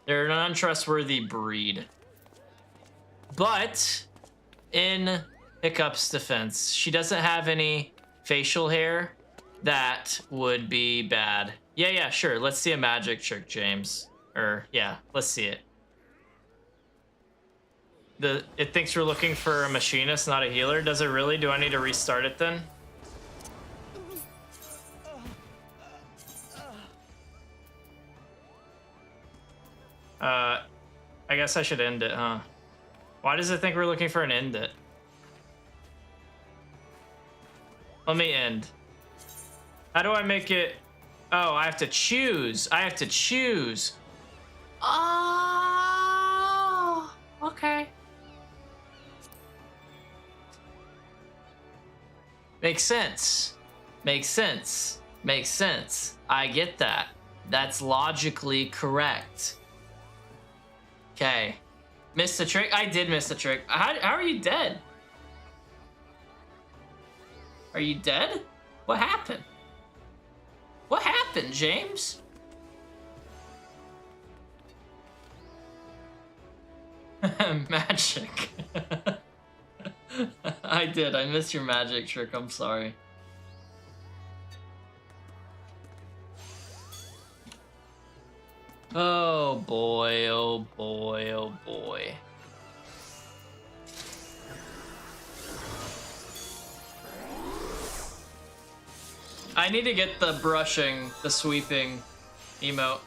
They're an untrustworthy breed. But in Hiccup's defense, she doesn't have any facial hair that would be bad. Yeah, sure. Let's see a magic trick, James. Yeah, let's see it. It thinks we're looking for a machinist, not a healer. Does it really? Do I need to restart it then? I guess I should end it, huh? Why does it think we're looking for an end it? Let me end. How do I make it? Oh, I have to choose. I have to choose. Oh, okay. Makes sense. Makes sense. Makes sense. I get that. That's logically correct. Okay. Missed the trick? I did miss the trick. How are you dead? Are you dead? What happened? What happened, James? Magic. I did. I missed your magic trick. I'm sorry. Oh boy, oh boy, oh boy. I need to get the brushing, the sweeping emote.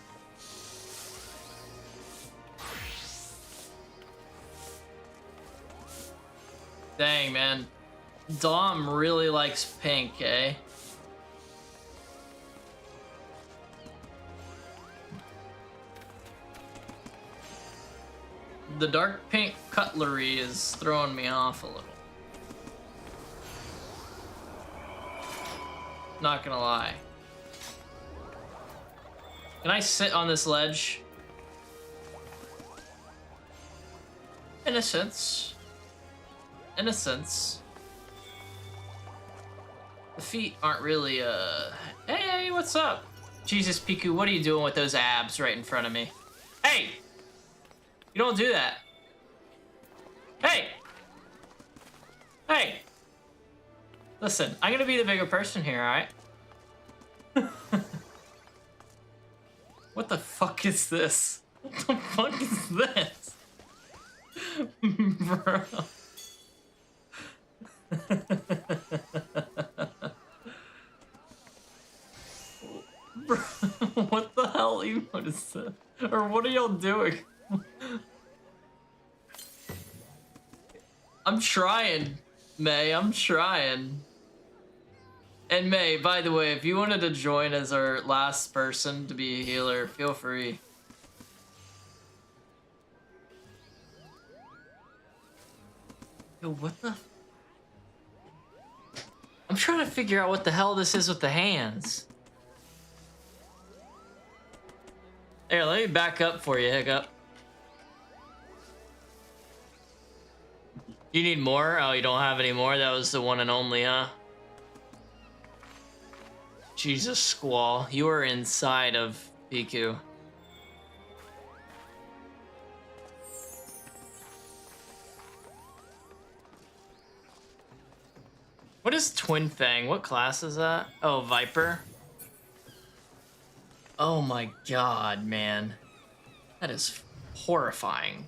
Dang, man. Dom really likes pink, eh? The dark pink cutlery is throwing me off a little. Not gonna lie. Can I sit on this ledge? In a sense. In a sense. The feet aren't really, Hey, what's up? Jesus, Piku, what are you doing with those abs right in front of me? Hey! You don't do that. Hey! Hey! Listen, I'm gonna be the bigger person here, alright? What the fuck is this? What the fuck is this? Bro. Bro, what the hell emote is this? Or what are y'all doing? I'm trying, May. I'm trying. And May, by the way, if you wanted to join as our last person to be a healer, feel free. Yo, what the? I'm trying to figure out what the hell this is with the hands. Here, let me back up for you, Hiccup. You need more? Oh, you don't have any more? That was the one and only, huh? Jesus, Squall. You are inside of Piku. What is Twin Fang? What class is that? Oh, Viper. Oh my god, man. That is horrifying.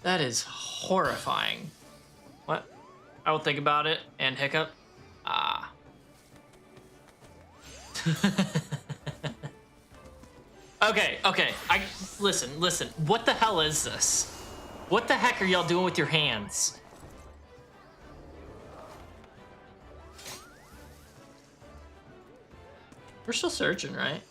That is horrifying. What? I will think about it. And Hiccup. Ah. Okay. Listen. What the hell is this? What the heck are y'all doing with your hands? We're still searching, right?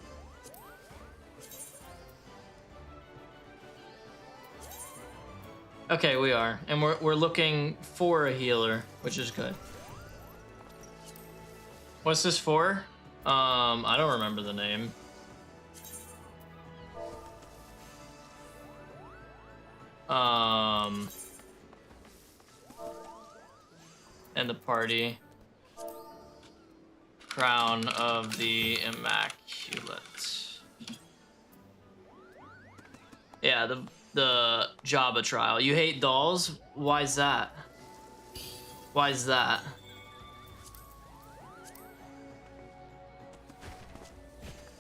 Okay, we are, and we're looking for a healer, which is good. What's this for? I don't remember the name. And the party. Crown of the Immaculate. Yeah, the Jabba trial. You hate dolls? Why's that? Why's that?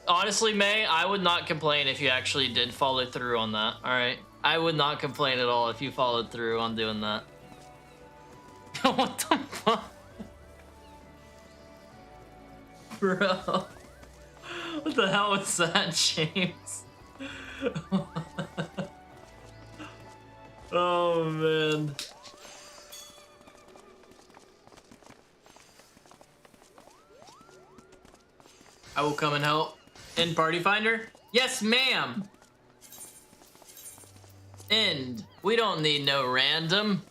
Honestly, May, I would not complain if you actually did follow through on that, alright? I would not complain at all if you followed through on doing that. What the fuck? Bro. What the hell was that, James? Oh, man. I will come and help. In Party Finder? Yes, ma'am! End. We don't need no random.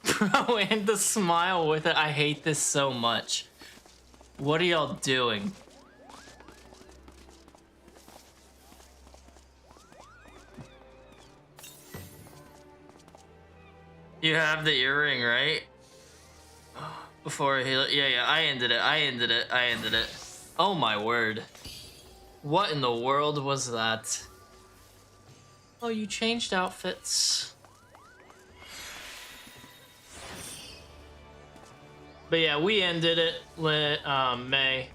Bro, and the smile with it. I hate this so much. What are y'all doing? You have the earring, right? Before he... Yeah, I ended it. Oh my word. What in the world was that? Oh, you changed outfits. But yeah, we ended it with May.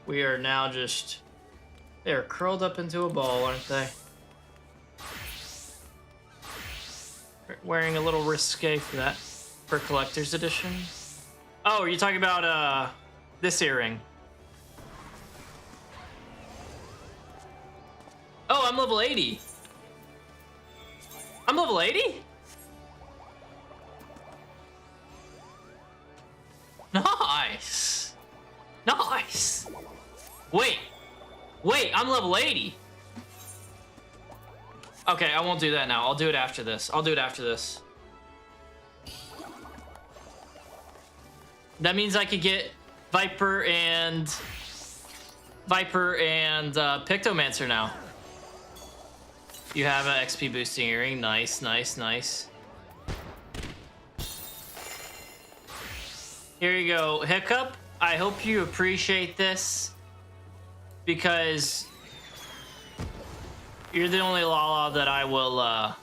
We are now just... They're curled up into a ball, aren't they? Wearing a little risque for that. For collector's edition. Oh, are you talking about this earring? Oh, I'm level 80. I'm level 80? Nice. Nice. Wait, I'm level 80. Okay, I won't do that now. I'll do it after this. That means I could get Viper and Pictomancer now. You have an XP boosting earring. Nice. Here you go, Hiccup. I hope you appreciate this because you're the only Lala that I will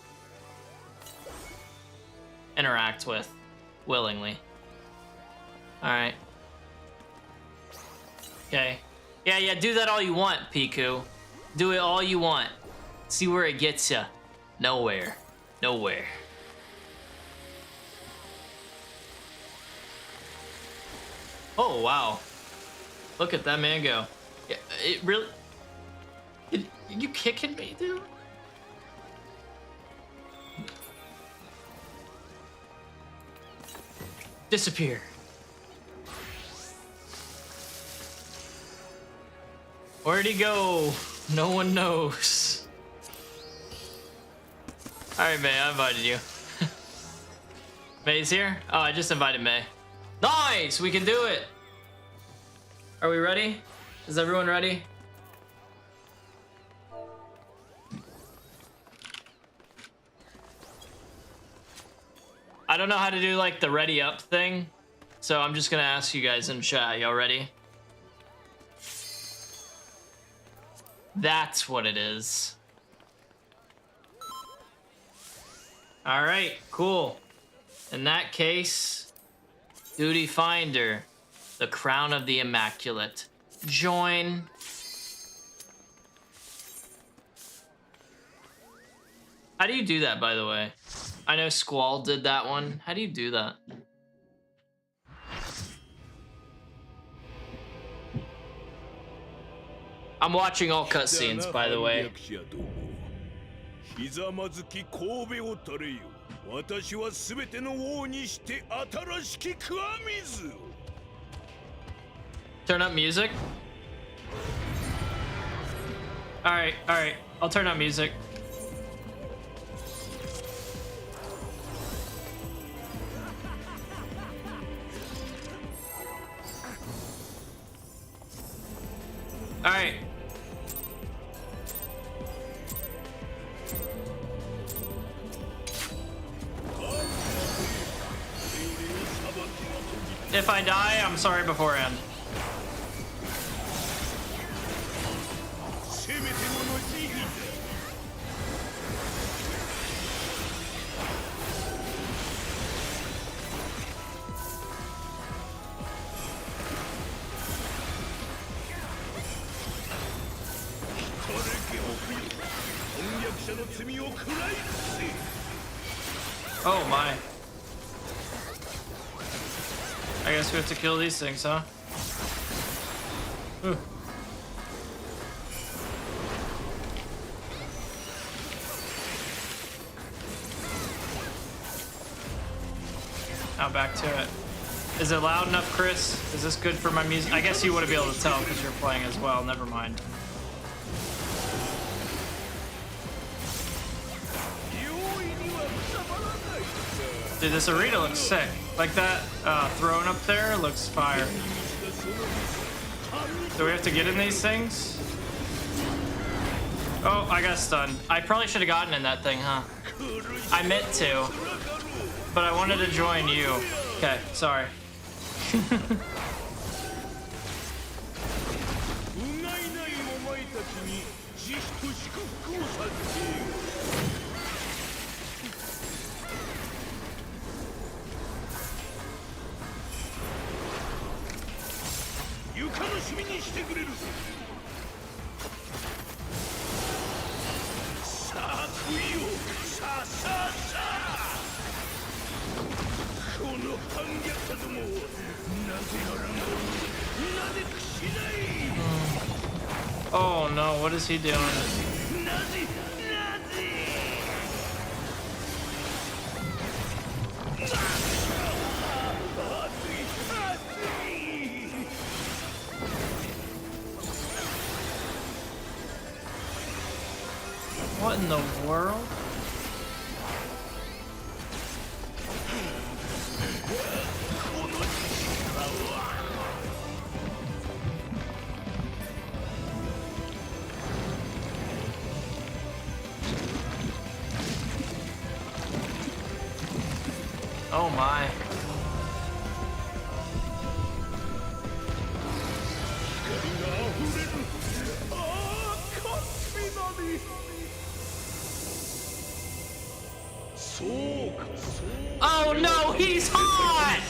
interact with willingly. Alright. Okay. Yeah, do that all you want, Piku. Do it all you want. See where it gets ya. Nowhere. Oh, wow. Look at that man go. Yeah, it really... You kicking me, dude? Disappear. Where'd he go? No one knows. Alright, May, I invited you. May's here? Oh, I just invited May. Nice! We can do it! Are we ready? Is everyone ready? I don't know how to do like the ready up thing, so I'm just gonna ask you guys in chat. Y'all ready? That's what it is. All right, cool. In that case, Duty Finder, the Crown of the Immaculate. Join. How do you do that, by the way? I know Squall did that one. How do you do that? I'm watching all cutscenes, by the way. Turn up music. All right. I'll turn up music. if I die, I'm sorry beforehand. Oh my. I guess we have to kill these things, huh? Ooh. Now back to it. Is it loud enough, Chris? Is this good for my music? I guess you wouldn't be able to tell because you're playing as well. Never mind. Dude, this arena looks sick. Like that throne up there looks fire. Do we have to get in these things? Oh, I got stunned. I probably should have gotten in that thing, huh? I meant to, but I wanted to join you. Okay, sorry. Oh no, what is he doing? What in the world? Oh my. Oh no, he's hot!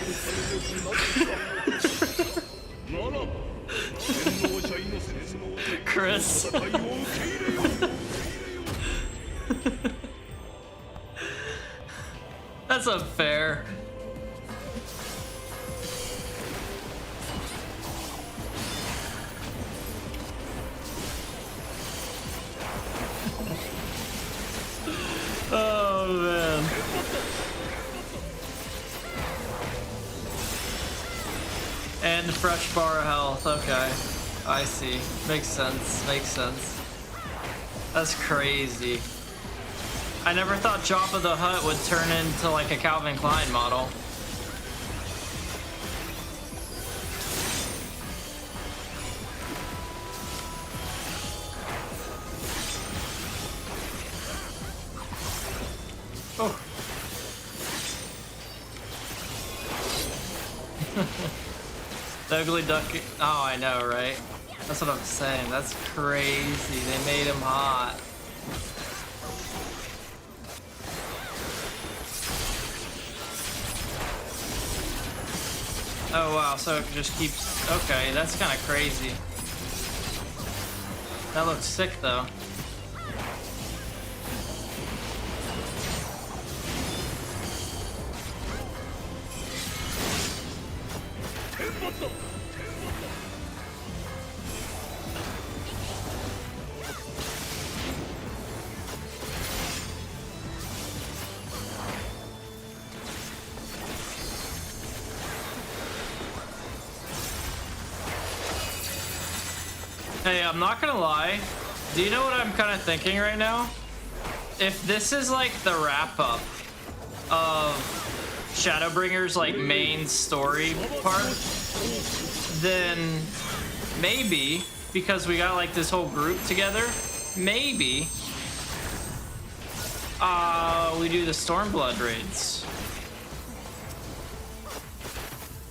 Chris. That's unfair. Oh man. And fresh bar of health, okay. I see. Makes sense, makes sense. That's crazy. I never thought Jabba the Hutt would turn into like a Calvin Klein model. Oh. The ugly duck. Oh, I know, right? That's what I'm saying. That's crazy. They made him hot. Oh wow, so it just keeps... Okay, that's kind of crazy. That looks sick though. Hey, I'm not gonna lie. Do you know what I'm kind of thinking right now? If this is like the wrap-up of ShadowBringers like main story part, then maybe, because we got like this whole group together, maybe we do the Stormblood raids.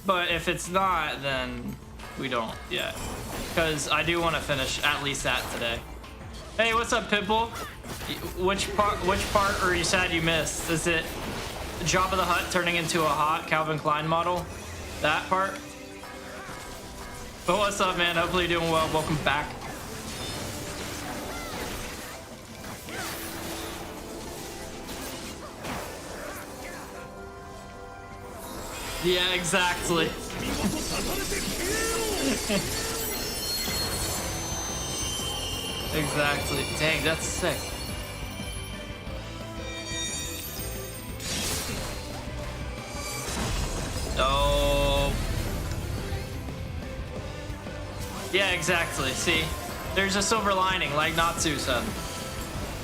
But if it's not, then we don't yet. Because I do want to finish at least that today. Hey, what's up, Pitbull? Which part are you sad you missed? Is it Jabba the Hutt turning into a hot Calvin Klein model? That part? But what's up, man? Hopefully you're doing well. Welcome back. Yeah, exactly. Exactly. Dang, that's sick. Oh. Yeah, exactly. See, there's a silver lining, like Natsu said.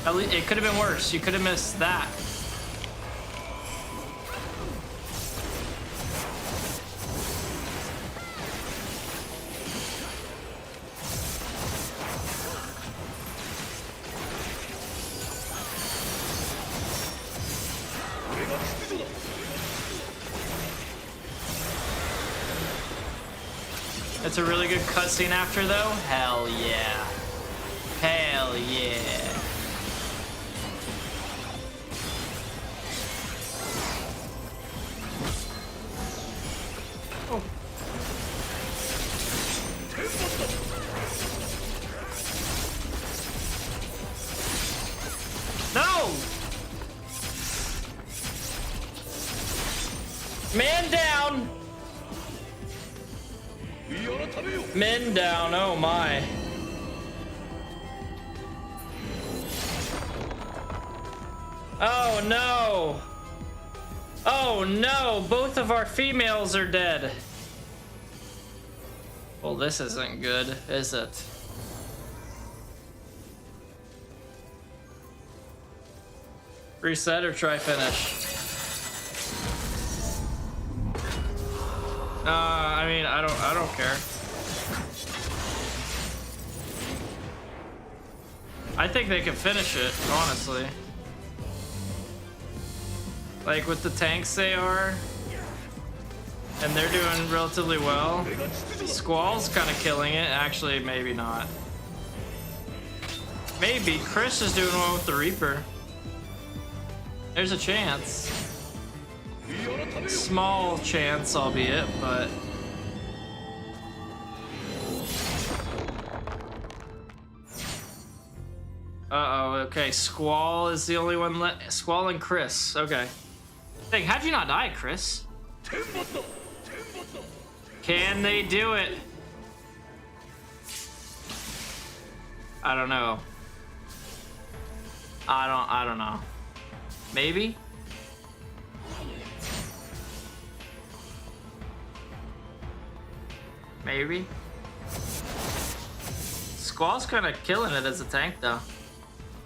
At least it could have been worse. You could have missed that. It's a really good cutscene after, though. Hell yeah. Hell yeah. Oh. No! Man down! Men down, oh my. Oh no. Oh no, both of our females are dead. Well, this isn't good, is it? Reset or try finish? I mean, I don't care. I think they can finish it, honestly. Like with the tanks they are, and they're doing relatively well. Squall's kind of killing it. Actually, maybe not. Maybe Chris is doing well with the Reaper. There's a chance. Small chance, albeit, but uh-oh, okay, Squall is the only one left. Squall and Chris, okay. Dang, how'd you not die, Chris? Can they do it? I don't know. I don't know. Maybe? Maybe. Squall's kind of killing it as a tank, though.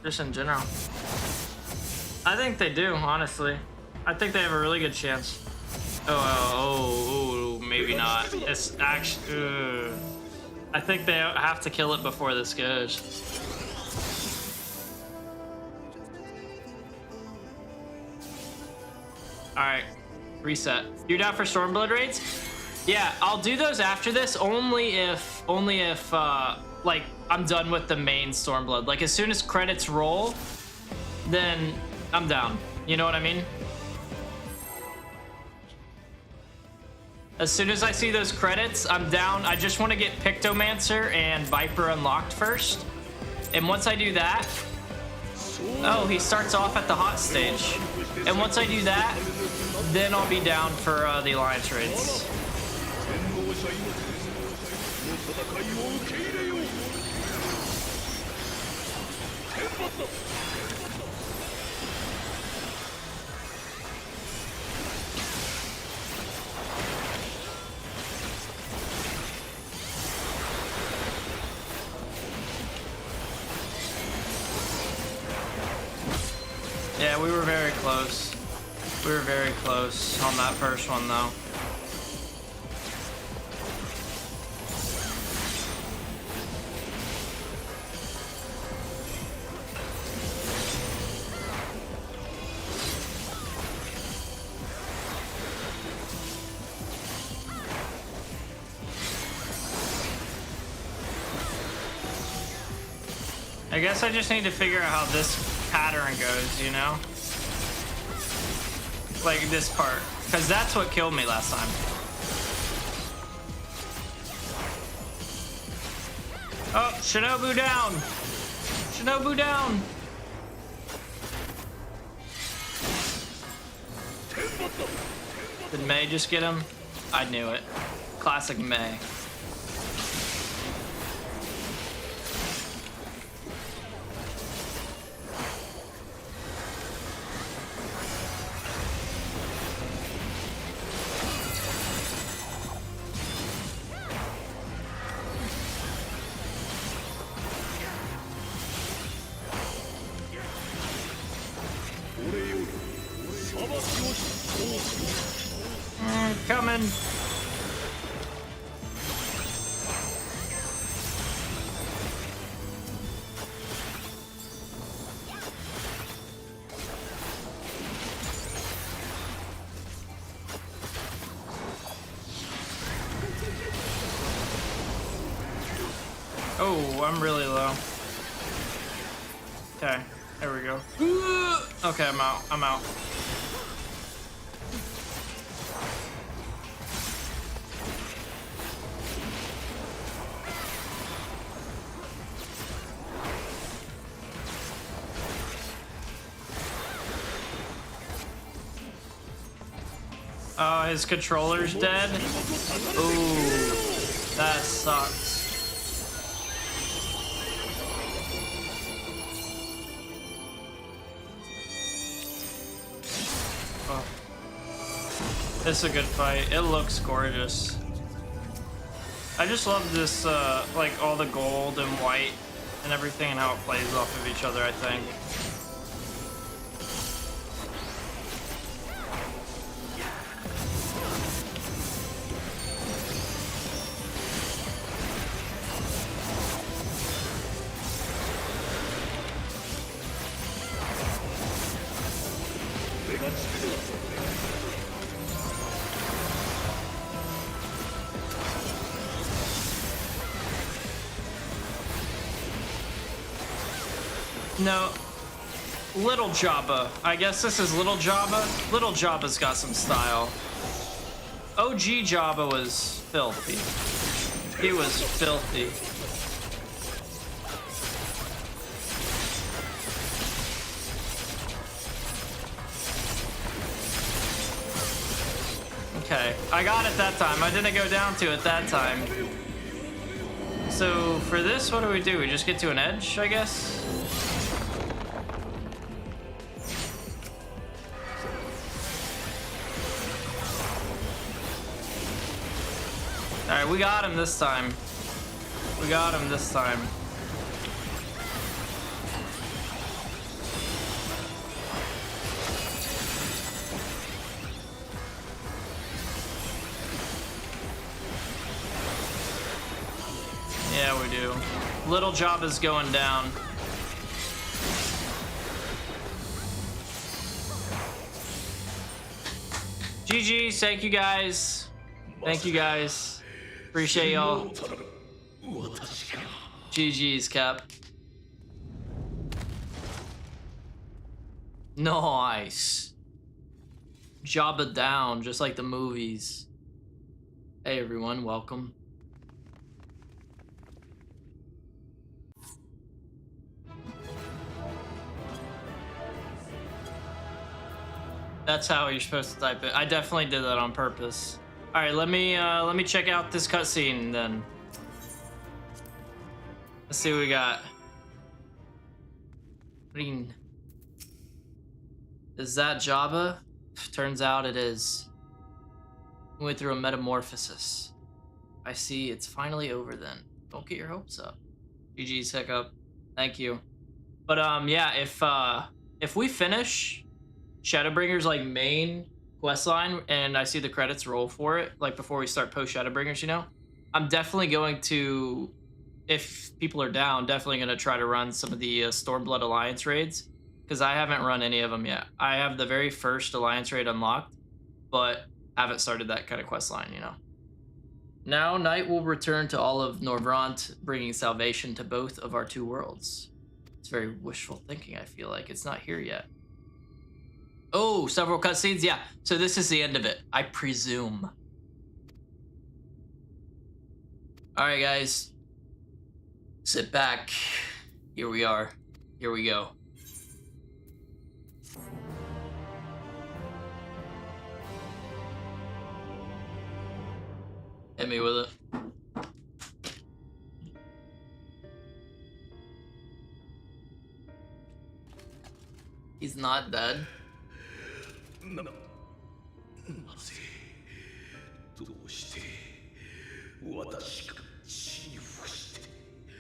Just in general. I think they do, honestly. I think they have a really good chance. Oh, maybe not. It's actually... I think they have to kill it before this goes. Alright. Reset. You down for Stormblood raids? Yeah, I'll do those after this only if like I'm done with the main Stormblood. Like as soon as credits roll, then I'm down. You know what I mean? As soon as I see those credits, I'm down. I just want to get Pictomancer and Viper unlocked first. And once I do that, oh, he starts off at the hot stage. And once I do that, then I'll be down for the Alliance raids. Yeah, we were very close. We were very close on that first one, though. I guess I just need to figure out how this pattern goes, you know? Like this part. Because that's what killed me last time. Oh, Shinobu down! Shinobu down! Did Mei just get him? I knew it. Classic Mei. Coming. Oh, I'm really low. Okay, there we go. Okay, I'm out. I'm out. His controller's dead. Ooh, that sucks. Oh. This is a good fight. It looks gorgeous. I just love this, like all the gold and white and everything and how it plays off of each other, I think. No, Little Jabba. I guess this is Little Jabba. Little Jabba's got some style. OG Jabba was filthy. He was filthy. Okay, I got it that time. I didn't go down to it that time. So for this, what do? We just get to an edge, I guess? Alright, we got him this time. We got him this time. Yeah, we do. Little Jabba's going down. GG's, thank you guys. Thank you guys. Appreciate y'all. GG's, Cap. Nice. Jabba down, just like the movies. Hey everyone, welcome. That's how you're supposed to type it. I definitely did that on purpose. All right, let me check out this cutscene then. Let's see what we got. Green. Is that Jabba? Turns out it is. We went through a metamorphosis. I see. It's finally over then. Don't get your hopes up. GG's, Hiccup. Thank you. But yeah, if we finish ShadowBringers like main questline and I see the credits roll for it, like before we start post ShadowBringers, you know, I'm definitely going to, if people are down, definitely going to try to run some of the Stormblood Alliance raids, because I haven't run any of them yet. I have the very first Alliance raid unlocked, but haven't started that kind of questline, you know. Now night will return to all of Norvrant, bringing salvation to both of our two worlds. It's very wishful thinking, I feel like. It's not here yet. Oh, several cutscenes? Yeah. So this is the end of it, I presume. Alright, guys. Sit back. Here we are. Here we go. Hit me with it. He's not dead.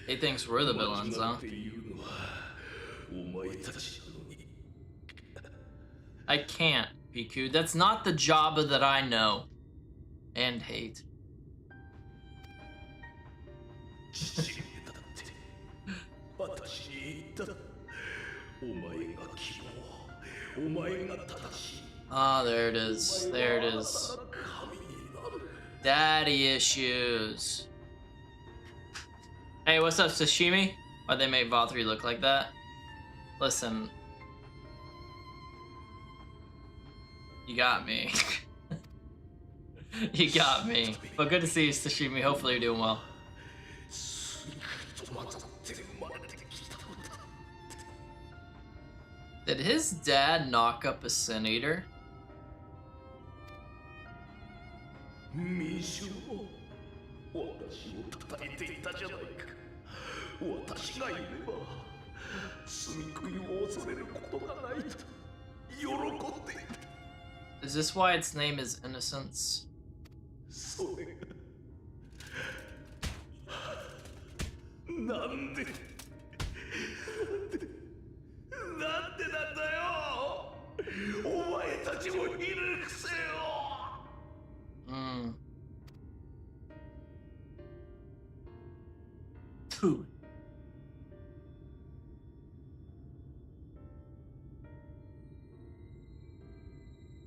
He thinks we're the villains, huh? I can't, Piku. That's not the Jabba that I know and hate. Ah, there it is. There it is. Daddy issues. Hey, what's up, Sashimi? Why'd they make Valtteri look like that? Listen. You got me. You got me. But good to see you, Sashimi. Hopefully you're doing well. Did his dad knock up a Sin Eater? Is this why its name is Innocence? Dude.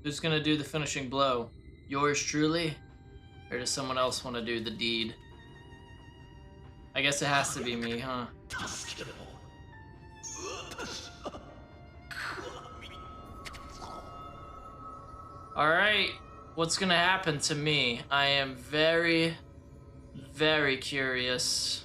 Who's gonna do the finishing blow? Yours truly? Or does someone else want to do the deed? I guess it has to be me, huh? Alright, what's gonna happen to me? I am very, very curious.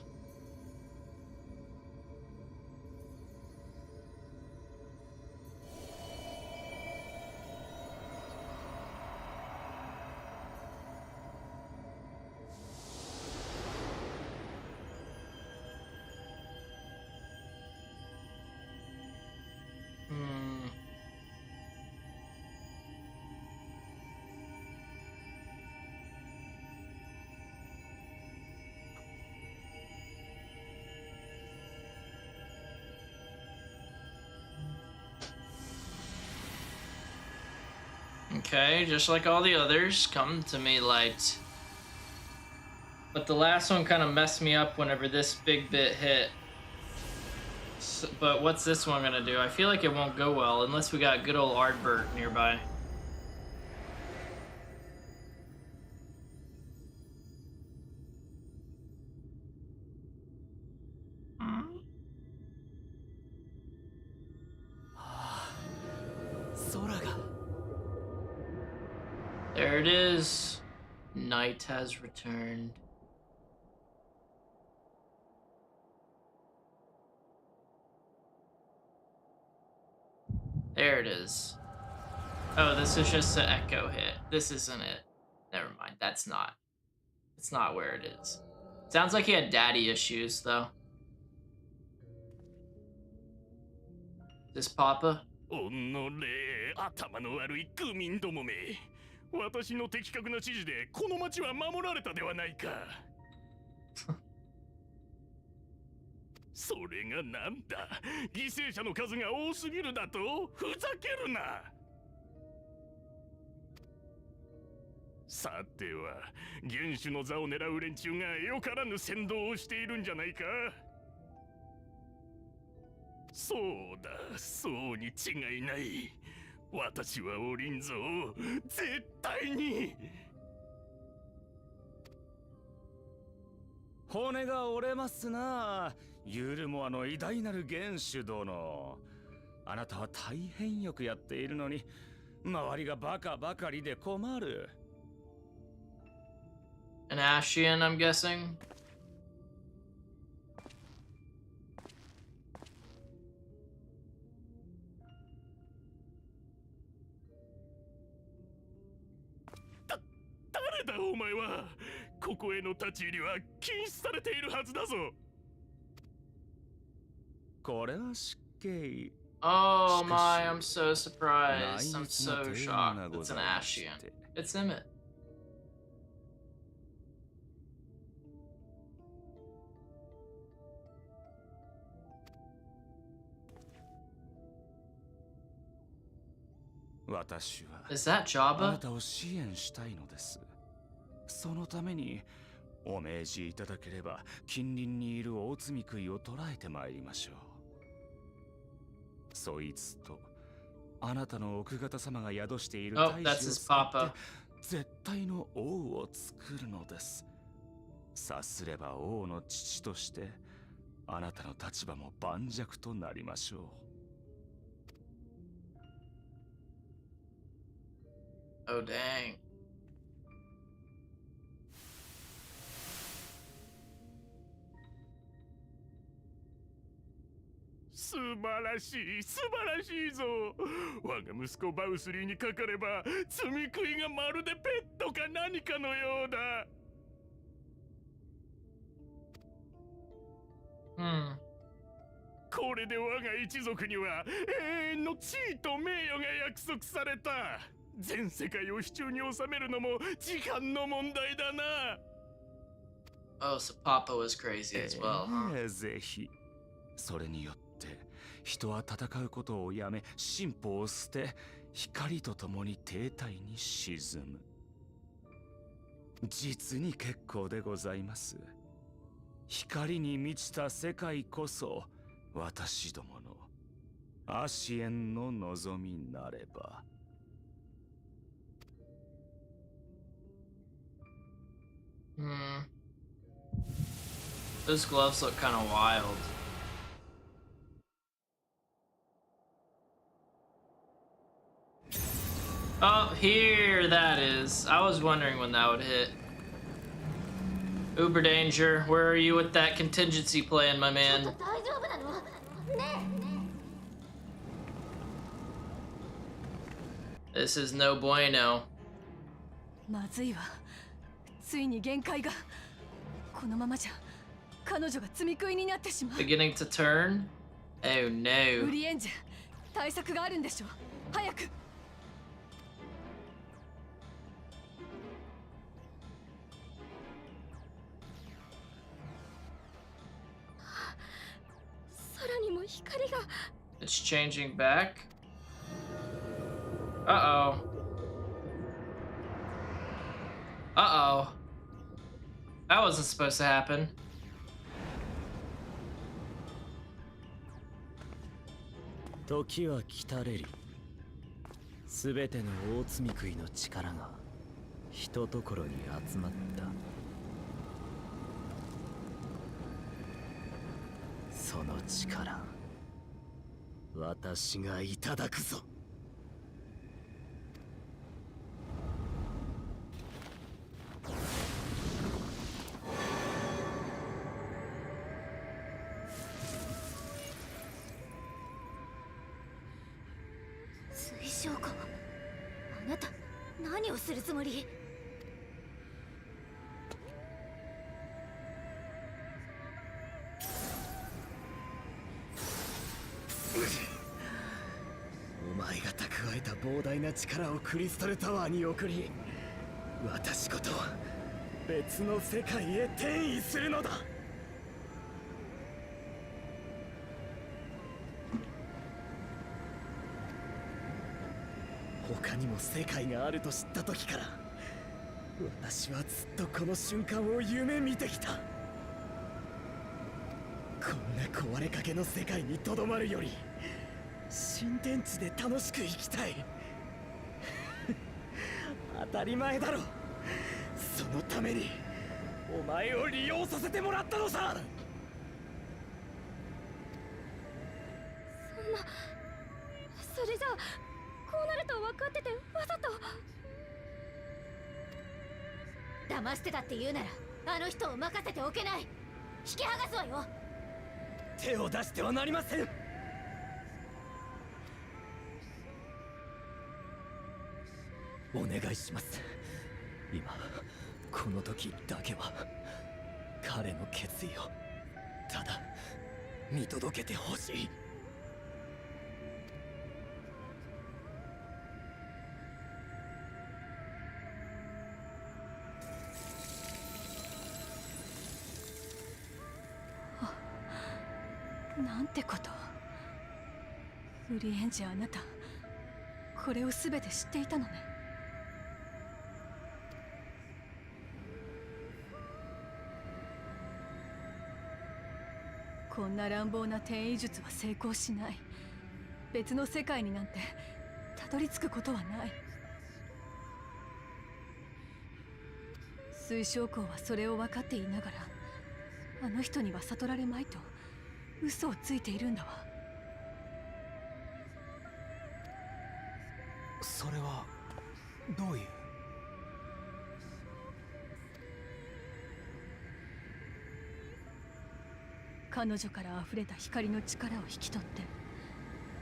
Okay, just like all the others, come to me, light. But the last one kind of messed me up whenever this big bit hit. So, but what's this one gonna do? I feel like it won't go well unless we got good old Ardbert nearby. There it is. Night has returned. There it is. Oh, this is just an echo hit. This isn't it. Never mind. That's not. It's not where it is. Sounds like he had daddy issues, though. This Papa? 私の的確な指示でこの町は守られたではないか。それがなんだ、犠牲者の数が多すぎるだと？ふざけるな。さては、元首の座を狙う連中がよからぬ先導をしているんじゃないか。そうだ、そうに違いない。私はおりんぞ、絶対に。骨が折れますな。ユルモアの偉大なる元首殿。あなたは大変よくやっているのに、周りがバカばかりで困る。An Ashian, I'm guessing. 誰だお前は。ここへの立ち入りは禁止されているはずだぞ。これは失敬。Oh my, I'm so surprised. I'm so shocked. It's an Ashian. It's Emmett. 私は Is that あ Jabba? なたを支援したいのです。そのためにお命じいただければ近隣にいる大積み食いを捕らえてまいりましょう。そいつとあなたの奥方様が宿している Oh, 大 that's 使を his 使って papa. 絶対の王を作るのです。さすれば王の父としてあなたの立場も盤石となりましょう。Oh dang. 素晴らしい、素晴らしいぞ。我が息子バウスリーにかかれば積み食いがまるでペットか何かのようだ。これで我が一族には永遠の地位と名誉が約束された。全世界を手中に収めるのも時間の問題だな。Oh, so Papa was crazy as well, huh? ぜひ。それによって人は戦うことをやめ、進歩を捨て、光と共に停滞に沈む。実に結構でございます。光に満ちた世界こそ私どものアシエンの望みなれば。Those gloves look kind of wild. Oh, here that is. I was wondering when that would hit. Uber Danger, where are you with that contingency plan, my man? This is no bueno. まずいわ。ついに限界が。このままじゃ彼女が積み食いになってしまう。Beginning to turn? Oh ウ no. リエンジェ、対策があるんでしょ。早く。空にも光が。It's changing back. Uh-oh. Uh-oh. That wasn't supposed to happen. 時は来たれり。すべての大積み食いの力がひとところに集まった。その力、私がいただくぞ。水晶湖、あなた何をするつもり？お前が蓄えた膨大な力をクリスタルタワーに送り、私こと別の世界へ転移するのだ。他にも世界があると知った時から、私はずっとこの瞬間を夢見てきた。こんな壊れかけの世界にとどまるより、新天地で楽しく生きたい。当たり前だろ。そのためにお前を利用させてもらったのさ。な、それじゃあこうなると分かっててわざと。騙してたって言うならあの人を任せておけない。引き剥がすわよ。手を出してはなりません。お願いします。今この時だけは彼の決意をただ見届けてほしい。なんてこと。フリーエンジ、あなたこれを全て知っていたのね。こんな乱暴な転移術は成功しない。別の世界になんてたどり着くことはない。水晶校はそれを分かっていながらあの人には悟られまいと嘘をついているんだわ。それはどういう。彼女から溢れた光の力を引き取って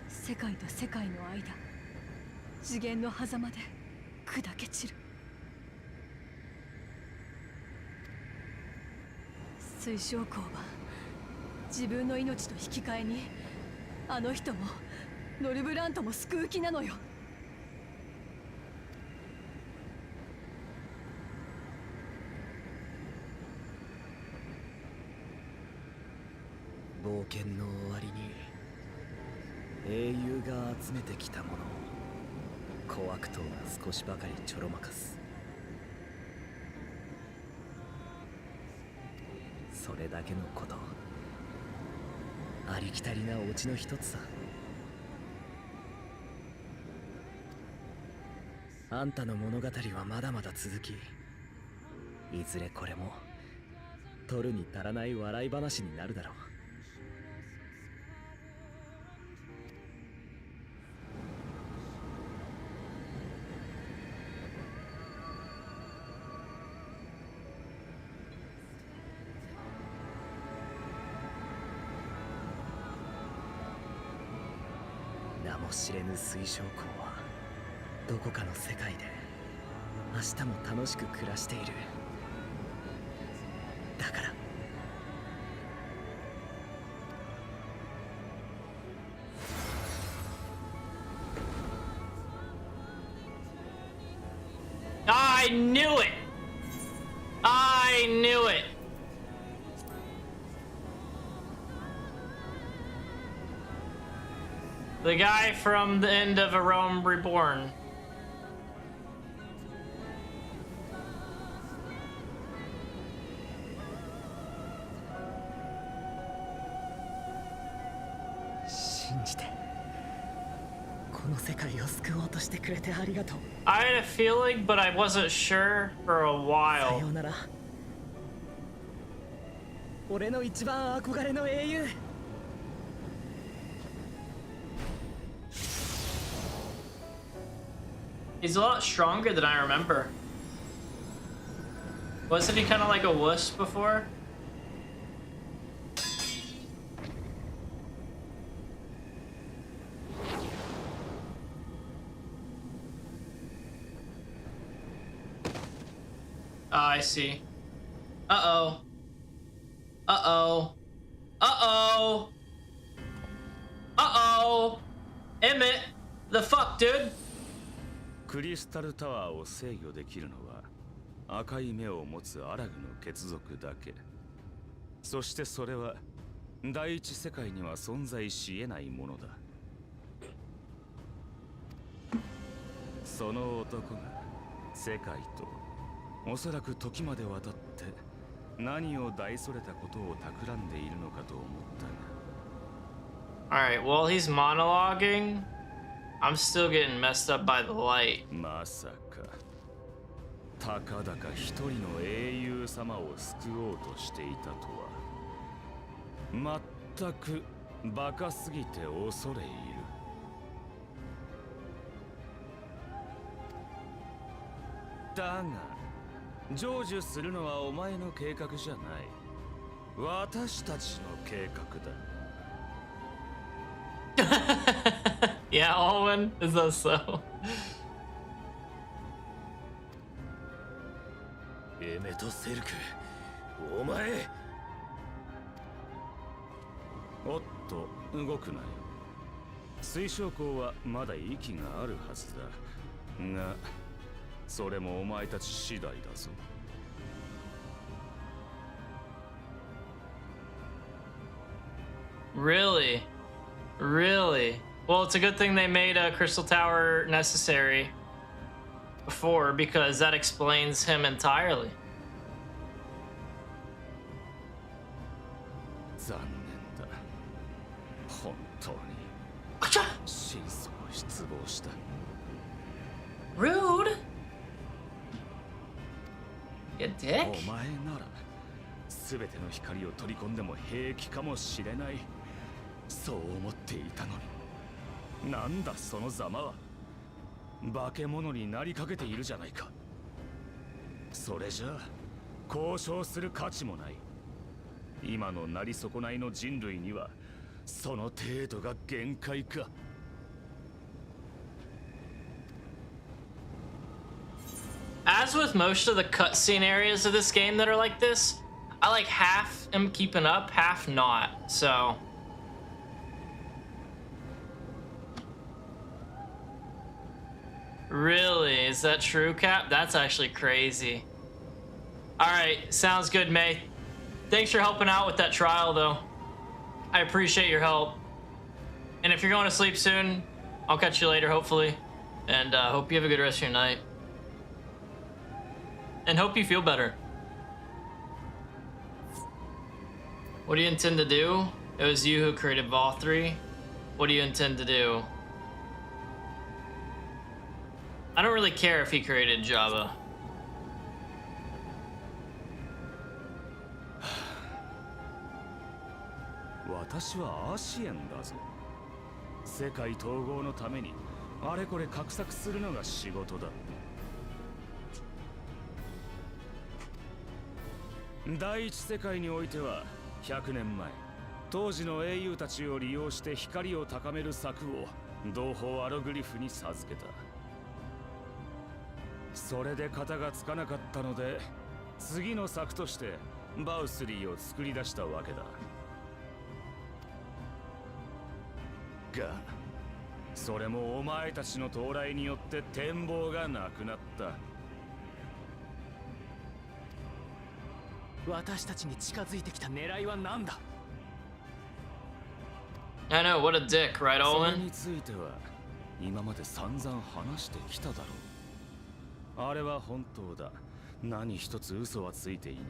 世界と世界の間、次元の狭間で砕け散る。水晶校は自分の命と引き換えにあの人もノルブラントも救う気なのよ。冒険の終わりに英雄が集めてきたものを小悪党が少しばかりちょろまかす。それだけのこと。ありきたりなオチの一つさ。あんたの物語はまだまだ続き、いずれこれも取るに足らない笑い話になるだろう。名も知れぬ水晶校はどこかの世界で明日も楽しく暮らしている。だからI knew it! I knew it! The guy from the end of A Realm Reborn. I had a feeling, but I wasn't sure for a while. 俺の一番憧れの英雄。He's a lot stronger than I remember. Wasn't he kind of like a wuss before? I see. Uh-oh. Uh-oh. Uh-oh. Uh-oh. Emmett. The fuck, dude? クリスタルタワーを制御できるのは赤い目を持つアラグの血族だけ。そしてそれは第一世界には存在し得ないものだ。その男が世界とおそらく時まで渡って何を大それたことを企んでいるのかと思ったが。 Alright, while he's monologuing, I'm still getting messed up by the light. まさかたかだか一人の英雄様を救おうとしていたとは全くバカすぎて恐れ入る。だが成就するのはお前の計画じゃない。私たちの計画だ。Yeah, Alwyn, is that so? エメとセルク、お前。おっと、動くなよ。水晶鉱はまだ息があるはずだが、それもお前たち次第だぞ。Really? Really? Well, it's a good thing they made a crystal tower necessary before, because that explains him entirely. 残念だ。本当に。真相を失望した。Rude. You dick. お前なら全ての光を取り込んでも平気かもしれない。そう思っていたのに。なんだそのざまは。化け物になりかけているじゃないか。それじゃあ交渉する価値もない。今のなり損ないの人類にはその程度が限界か。As with most of the cutscene areas of this game that are like this, I like half am keeping up, half not. So really, is that true, Cap? That's actually crazy. All right, sounds good, May. Thanks for helping out with that trial, though. I appreciate your help. And if you're going to sleep soon, I'll catch you later, hopefully. And hope you have a good rest of your night. And hope you feel better. What do you intend to do? It was you who created Vol 3. What do you intend to do? I don't really care if he created Java. 私はアシエンだぞ。世界統合のためにあれこれ画策するのが仕事だ。第一世界においては100年前、当時の英雄たちを利用して光を高める策を同胞アログリフに授けた。それで型がつかなかったので、次の策としてバウスリーを作り出したわけだ。が、それもお前たちの到来によって展望がなくなった。私たちに近づいてきた狙いは何だ？ I know, what a dick, right, それ Olin? については今まで散々話してきただろう。あれは本当だ。何一つ嘘はついていない。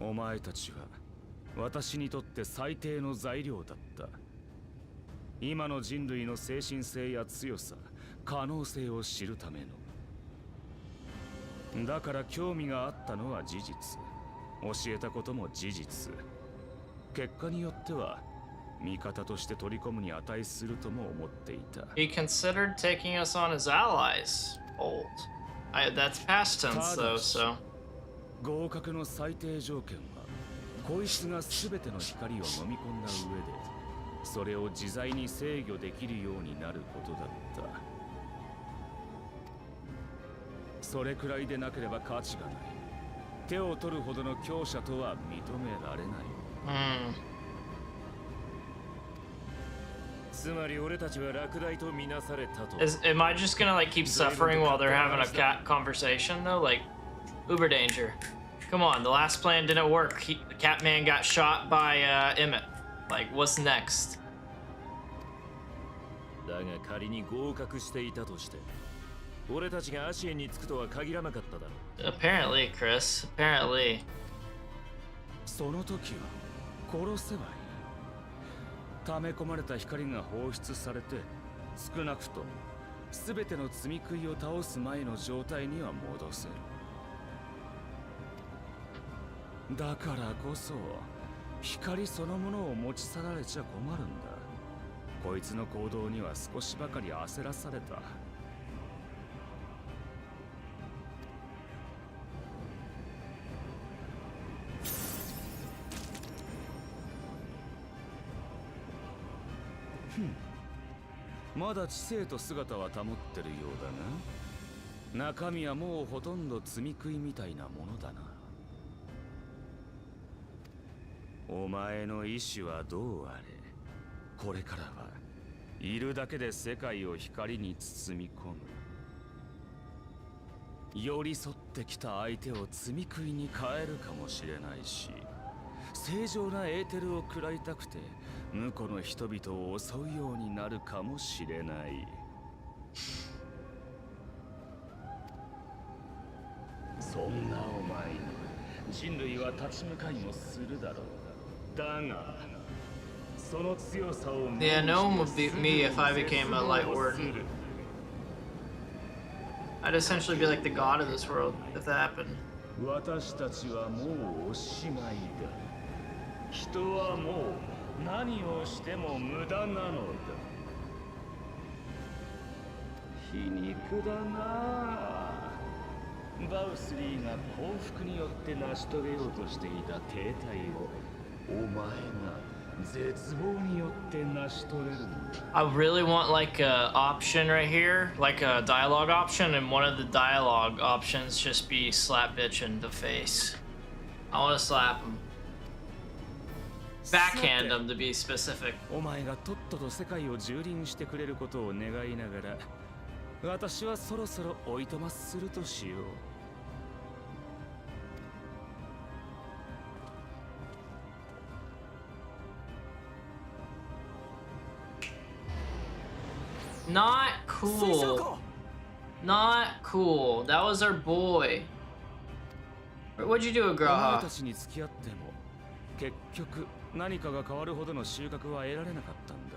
お前たちは私にとって最低の材料だった。今の人類の精神性や強さ、可能性を知るための。だから興味があったのは事実。教えたことも事実。結果によっては味方として取り込むに値するとも思っていた。 He considered taking us on as allies. Old. That's past tense though, so. 合格の最低条件は、こいつが全ての光を飲み込んだ上で、それを自在に制御できるようになることだった。それくらいでなければ価値がない。手を取るほどの強者とは認められない。つまり俺たちは落第とみなされたと。Am I just gonna like keep suffering while they're having a cat conversation though? Like, uber danger. Come on, the last plan didn't work. The Catman got shot by Emmett. Like, what's next? だが仮に合格していたとして、俺たちがアシエンに着くとは限らなかっただろう。 Apparently, Chris. Apparently. その時は殺せばいい。溜め込まれた光が放出されて、少なくとも全ての積み食いを倒す前の状態には戻せる。だからこそ光そのものを持ち去られちゃ困るんだ。こいつの行動には少しばかり焦らされた。まだ知性と姿は保ってるようだが、中身はもうほとんど積み食いみたいなものだな。お前の意志はどうあれ、これからはいるだけで世界を光に包み込む。寄り添ってきた相手を積み食いに変えるかもしれないし、正常なエーテルを食らいたくて婿の人々を襲うようになるかもしれない。そんなお前に人類は立ち向かいもするだろう。だがその強さを Yeah, no one would beat me if I became a light warden. I'd essentially be like the god of this world if that happened. 私たちはもうおしまいだ。人はもう何をしても無駄なのだ。皮肉だな。バウスリーが幸福によって成し遂げようとしていた停滞をお前が絶望によって成し遂げるんだ。I really want like a option right here, like a dialogue option, and one of the dialogue options just be slap bitch in the face. I want to slap him. Backhand him to be specific. お前がとっとと世界を蹂躙してくれることを願いながら、私はそろそろおいとまするとしよう。Not cool. Not cool. That was our boy. What'd you do, お前 Graha? たちに付き合っても結局何かが変わるほどの収穫は得られなかったんだ。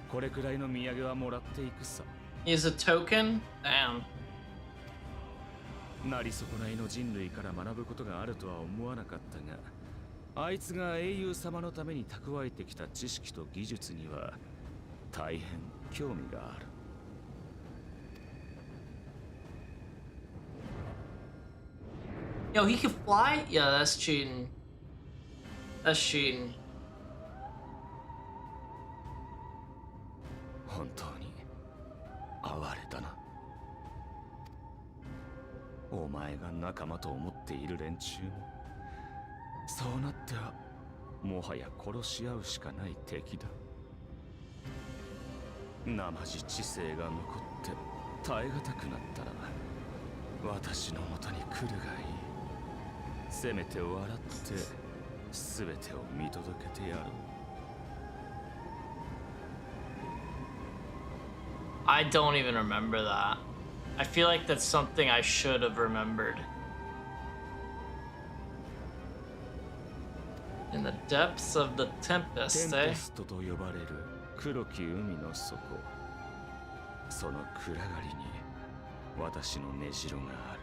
これくらいの土産はもらっていくさ。He's a token? Damn. なり損ないの人類から学ぶことがあるとは思わなかったが、あいつが英雄様のために蓄えてきた知識と技術には大変興味がある。Yo, he can fly? Yeah, that's cheating. That's cheating. 本当に哀れだな。お前が仲間と思っている連中もそうなってはもはや殺し合うしかない敵だ。生地知性が残って耐え難くなったら私のもとに来るがいい。せめて笑って全てを見届けてやろう。I don't even remember that. I feel like that's something I should have remembered. In the depths of the Tempest, テン eh? ペストと呼ばれる黒き海の底、その暗がりに私の根城がある。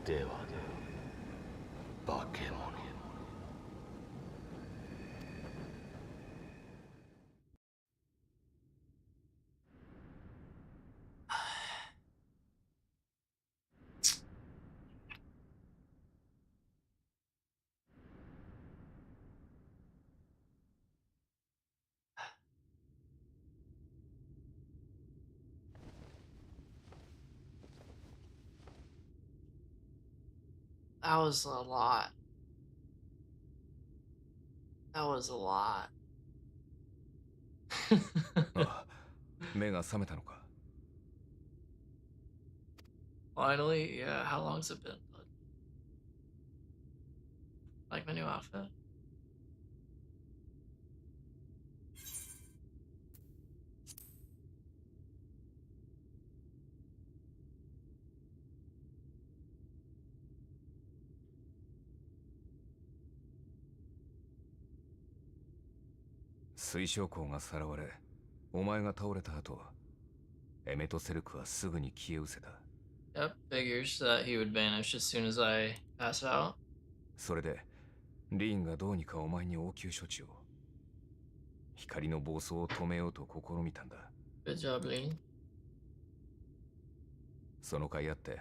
では化け物。That was a lot. That was a lot. あ、目が覚めたのか。Finally, yeah. How long's it been? Like my new outfit.水晶鉱がさらわれ、お前が倒れた後、エメとセルクはすぐに消え失せた。Yep, figures that he would vanish as soon as I pass out. それで、リーンがどうにかお前に応急処置を。光の暴走を止めようと試みたんだ。Good job, Lean. その甲斐あって、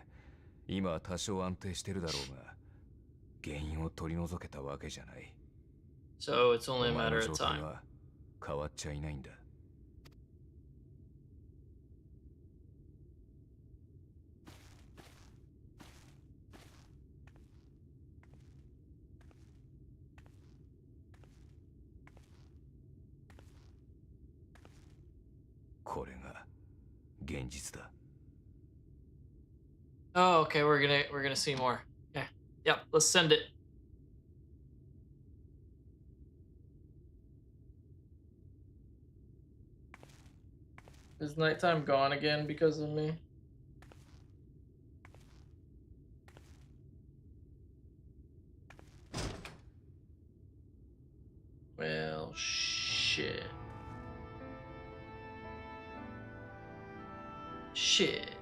今は多少安定してるだろうが、原因を取り除けたわけじゃない。So it's only a お前 matter の of 状態 time. は変わっちゃいないんだ。これが現実だ。Oh, okay, we're gonna see more. Okay. Yep, let's send it. Is nighttime gone again because of me? Well, shit. Shit.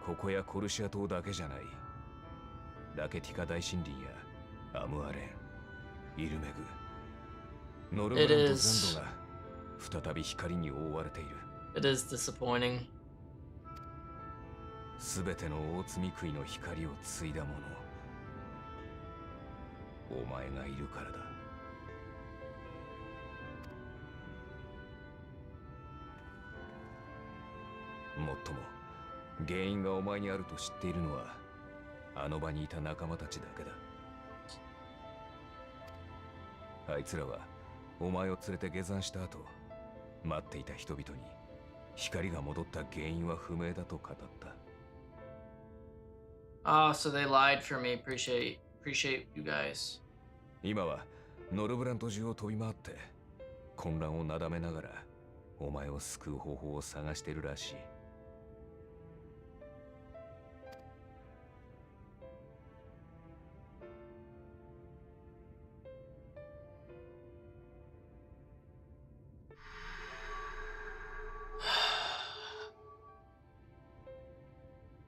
ここやコルシア島だけじゃない。ラケティカ大森林やアムアレン、イルメグ、ノルブラント全土が再び光に覆われている。It is disappointing. すべての大罪食いの光を継いだ者、お前がいるからだ。もっとも原因がお前にあると知っているのはあの場にいた仲間たちだけだ。あいつらはお前を連れて下山した後、待っていた人々に光が戻った原因は不明だと語った。Ah, so they lied for me. Appreciate you guys. 今はノルブラント中を飛び回って混乱をなだめながらお前を救う方法を探してるらしい。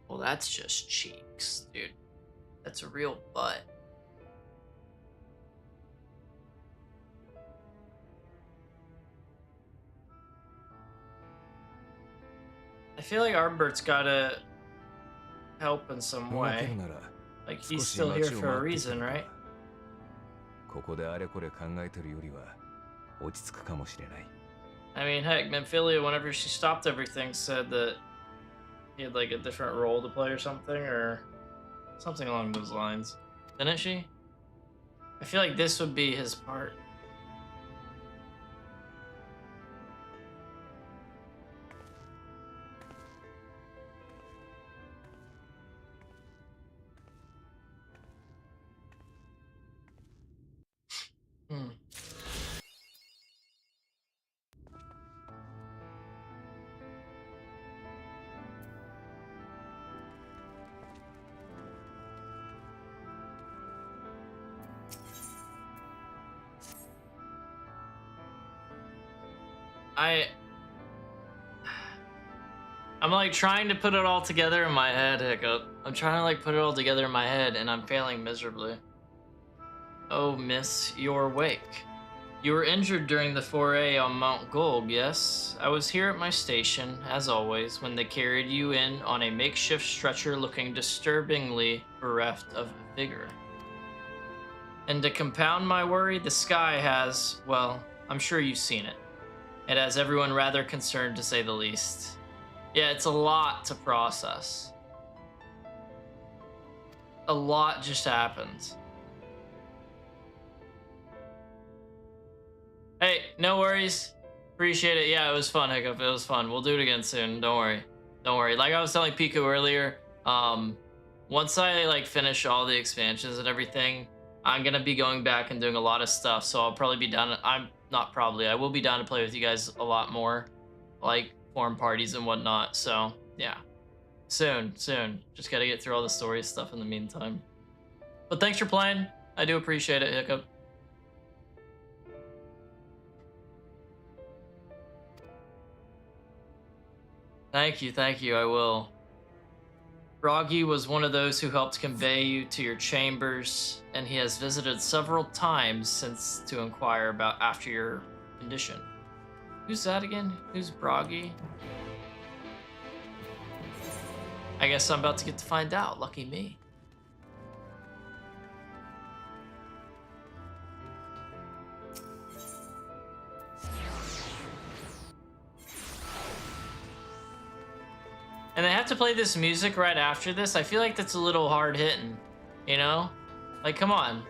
Well, that's just cheeks, dude. That's a real butt. I feel like Arbert's gotta help in some way. Like, he's still here for a reason, right? ここであれこれ考えてるよりは落ち着くかもしれない。I mean, heck, Nymphilia, whenever she stopped everything, said that he had like a different role to play or something along those lines. Didn't she? I feel like this would be his part. I'm like trying to put it all together in my head, Hiccup. I'm trying to like put it all together in my head and I'm failing miserably. Oh, miss, you're awake. You were injured during the foray on Mount Gold, yes? I was here at my station, as always, when they carried you in on a makeshift stretcher looking disturbingly bereft of vigor. And to compound my worry, the sky has, well, I'm sure you've seen it. It has everyone rather concerned, to say the least. Yeah, it's a lot to process. A lot just happened. Hey, no worries. Appreciate it. Yeah, it was fun, Hiccup. It was fun. We'll do it again soon. Don't worry. Don't worry. Like I was telling Pico earlier, once I like finish all the expansions and everything, I'm gonna be going back and doing a lot of stuff. So I'll probably be down. I will be down to play with you guys a lot more, like form parties and whatnot. So yeah, soon. Just gotta get through all the story stuff in the meantime. But thanks for playing. I do appreciate it, Hiccup. Thank you, I will. Broggy was one of those who helped convey you to your chambers, and he has visited several times since to inquire about after your condition. Who's that again? Who's Broggy? I guess I'm about to get to find out. Lucky me. And they have to play this music right after this. I feel like that's a little hard hitting, you know? Like, come on.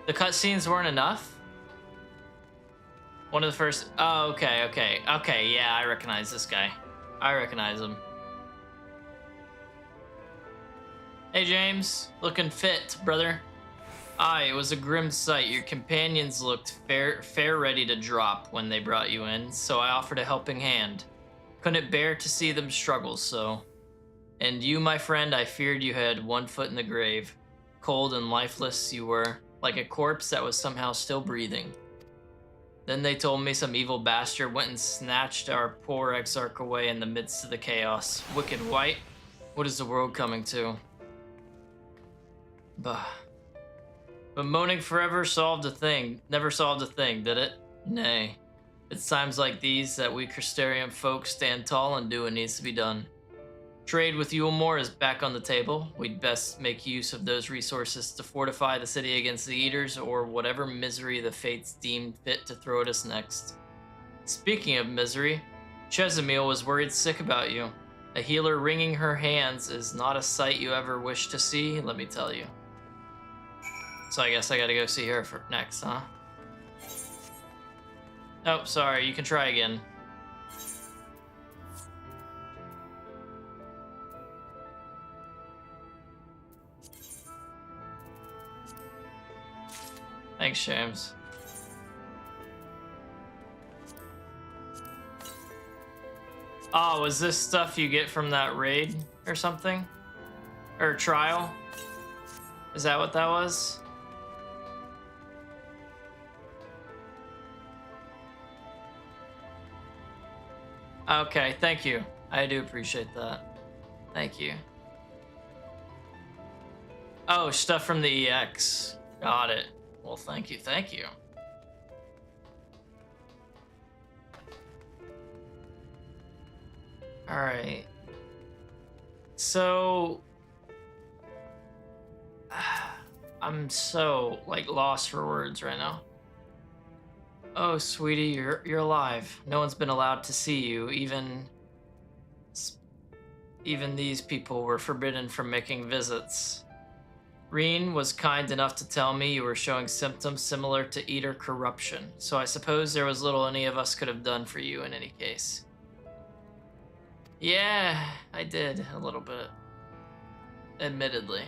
The cutscenes weren't enough? One of the first... Oh, okay. Yeah, I recognize this guy. I recognize him. Hey, James. Looking fit, brother. Aye, it was a grim sight. Your companions looked fair ready to drop when they brought you in, so I offered a helping hand. Couldn't bear to see them struggle, so... And you, my friend, I feared you had one foot in the grave. Cold and lifeless you were, like a corpse that was somehow still breathing. Then they told me some evil bastard went and snatched our poor exarch away in the midst of the chaos. Wicked white, what is the world coming to? Bah. But moaning forever never solved a thing, did it? Nay. It's times like these that we Crystarium folk stand tall and do what needs to be done. Trade with Yulmore is back on the table. We'd best make use of those resources to fortify the city against the Eaters or whatever misery the fates deem fit to throw at us next. Speaking of misery, Chesamil was worried sick about you. A healer wringing her hands is not a sight you ever wish to see, let me tell you. So I guess I gotta go see her next, huh? Oh, sorry, you can try again. Thanks, James. Oh, was this stuff you get from that raid or something? Or trial? Is that what that was? Okay, thank you. I do appreciate that. Thank you. Oh, stuff from the EX. Got it. Well, thank you, thank you. Alright. So... I'm so, like, lost for words right now. Oh, sweetie, you're alive. No one's been allowed to see you. Even these people were forbidden from making visits. Reen was kind enough to tell me you were showing symptoms similar to Eater corruption, so I suppose there was little any of us could have done for you in any case. Yeah, I did, a little bit. Admittedly.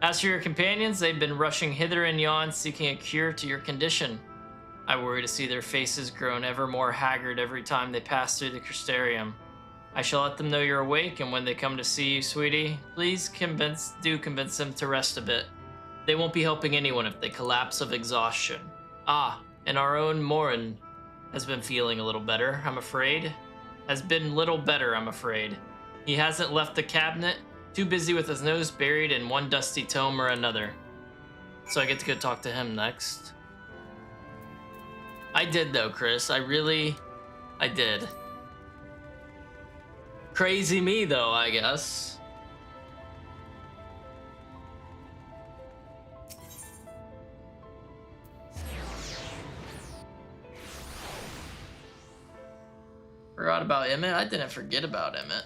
As for your companions, they've been rushing hither and yon seeking a cure to your condition. I worry to see their faces grown ever more haggard every time they pass through the Crystarium. I shall let them know you're awake, and when they come to see you, sweetie, please convince them to rest a bit. They won't be helping anyone if they collapse of exhaustion. Ah, and our own Morin has been feeling a little better, I'm afraid. He hasn't left the cabinet, too busy with his nose buried in one dusty tome or another. So I get to go talk to him next. I did though, Chris. I did. Crazy me though, I guess. Forgot about Emmett? I didn't forget about Emmett.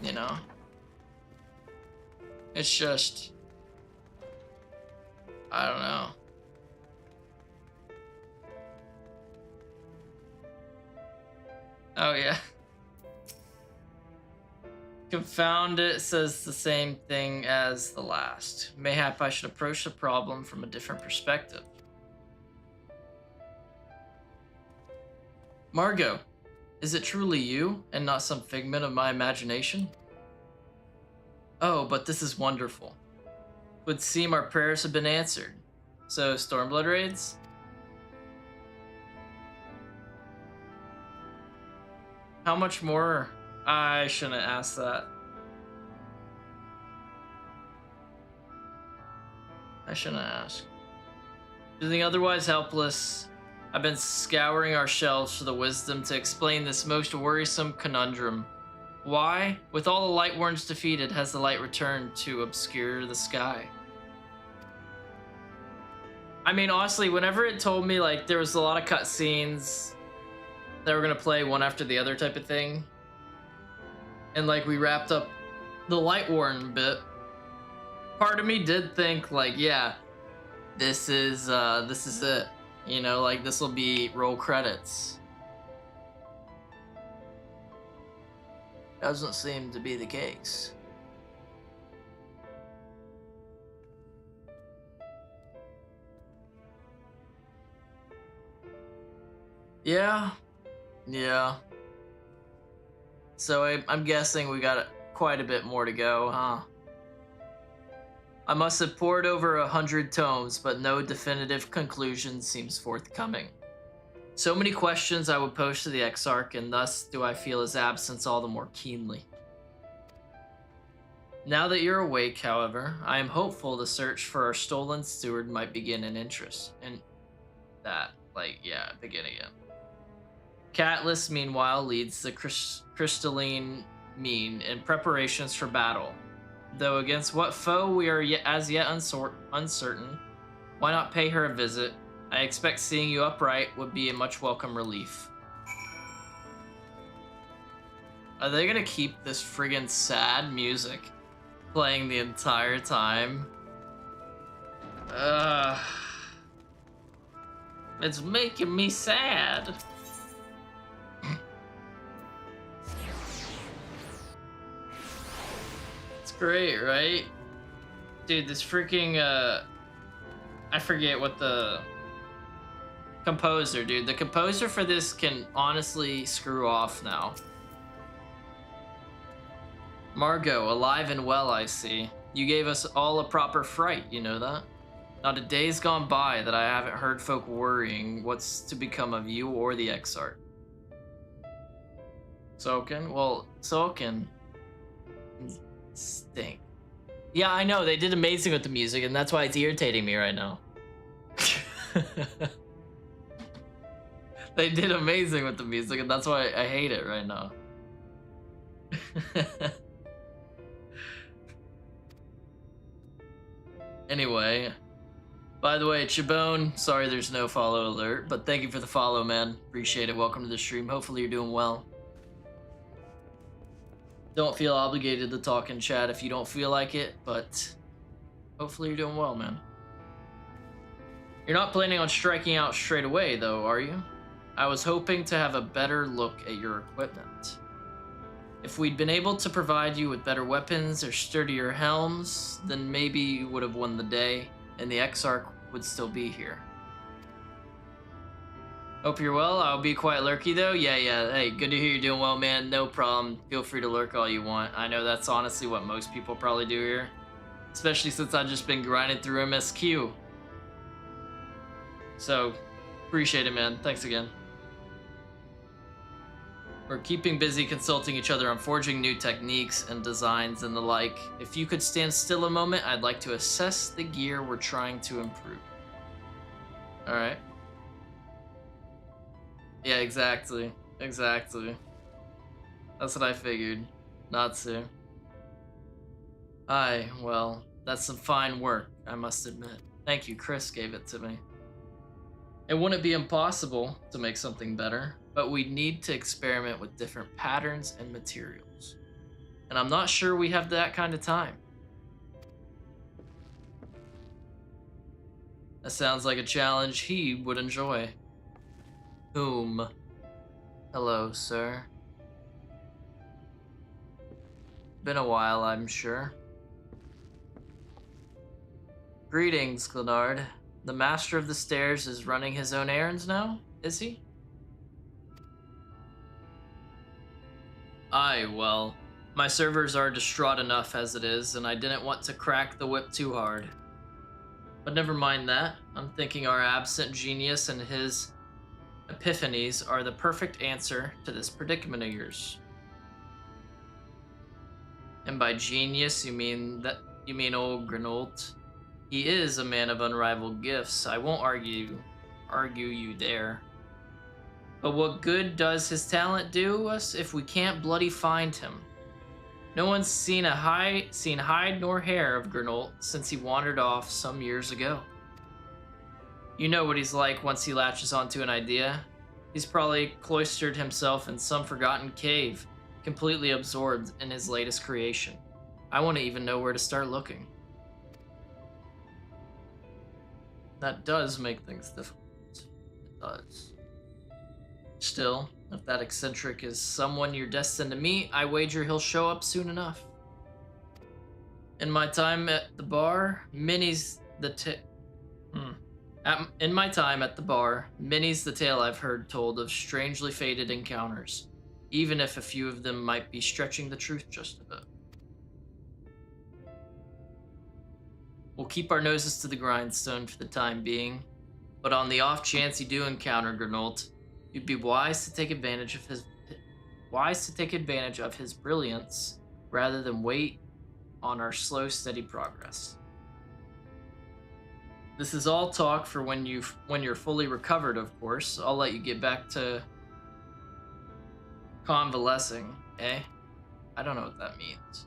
You know? It's just... I don't know. Oh, yeah. Confound it says the same thing as the last. Mayhap I should approach the problem from a different perspective. Margot, is it truly you and not some figment of my imagination? Oh, but this is wonderful. It would seem our prayers have been answered. So, Stormblood raids? How much more? I shouldn't ask that. I shouldn't ask. Feeling otherwise helpless, I've been scouring our shelves for the wisdom to explain this most worrisome conundrum. Why, with all the light warns defeated, has the light returned to obscure the sky? I mean, honestly, whenever it told me, like, there was a lot of cutscenes that were gonna play one after the other type of thing, and, like, we wrapped up the light warn bit, part of me did think, like, yeah, this is it. You know, like, this will be roll credits. Doesn't seem to be the case. Yeah. So I'm guessing we got quite a bit more to go, huh? I must have pored over 100 tomes, but no definitive conclusion seems forthcoming. So many questions I would pose to the Exarch, and thus do I feel his absence all the more keenly. Now that you're awake, however, I am hopeful the search for our stolen steward might begin in interest. And that, like, yeah, begin again. Catullus, meanwhile, leads the crystalline mean in preparations for battle. Though against what foe we are as yet uncertain, why not pay her a visit? I expect seeing you upright would be a much welcome relief. Are they gonna keep this friggin' sad music playing the entire time? It's making me sad. It's great, right? Dude, this freaking, I forget what the composer, dude. The composer for this can honestly screw off now. Margot, alive and well, I see. You gave us all a proper fright, you know that? Not a day's gone by that I haven't heard folk worrying what's to become of you or the Exarch. Soken? Well, Soken stink. Yeah, I know, they did amazing with the music, and that's why it's irritating me right now. They did amazing with the music, and that's why I hate it right now. Anyway, by the way, Chabone, sorry there's no follow alert, but thank you for the follow, man. Appreciate it. Welcome to the stream. Hopefully you're doing well. Don't feel obligated to talk in chat if you don't feel like it, but hopefully you're doing well, man. You're not planning on striking out straight away, though, are you? I was hoping to have a better look at your equipment. If we'd been able to provide you with better weapons or sturdier helms, then maybe you would have won the day, and the Exarch would still be here. Hope you're well. I'll be quite lurky, though. Yeah. Hey, good to hear you're doing well, man. No problem. Feel free to lurk all you want. I know that's honestly what most people probably do here, especially since I've just been grinding through MSQ. So, appreciate it, man. Thanks again. We're keeping busy consulting each other on forging new techniques and designs and the like. If you could stand still a moment, I'd like to assess the gear we're trying to improve. Alright. Yeah, exactly. Exactly. That's what I figured. Not to. Aye, well, that's some fine work, I must admit. Thank you, Chris gave it to me. It wouldn't be impossible to make something better, but we'd need to experiment with different patterns and materials. And I'm not sure we have that kind of time. That sounds like a challenge he would enjoy. Whom? Hello, sir. Been a while, I'm sure. Greetings, Glenard. The master of the stairs is running his own errands now, is he? Aye, well, my servers are distraught enough as it is, and I didn't want to crack the whip too hard. But never mind that. I'm thinking our absent genius and his epiphanies are the perfect answer to this predicament of yours. And by genius, you mean old Granolt? He is a man of unrivaled gifts. I won't argue you there. But what good does his talent do us if we can't bloody find him? No one's seen hide nor hair of Granolt since he wandered off some years ago. You know what he's like once he latches onto an idea. He's probably cloistered himself in some forgotten cave, completely absorbed in his latest creation. I want to even know where to start looking. That does make things difficult. It does. Still, if that eccentric is someone you're destined to meet, I wager he'll show up soon enough. In my time at the bar, Minnie's the tale I've heard told of strangely fated encounters, even if a few of them might be stretching the truth just a bit. We'll keep our noses to the grindstone for the time being, but on the off chance you do encounter Granolt, you'd be wise to take advantage of his brilliance rather than wait on our slow, steady progress. This is all talk for when you're fully recovered, of course. I'll let you get back to convalescing, eh? I don't know what that means.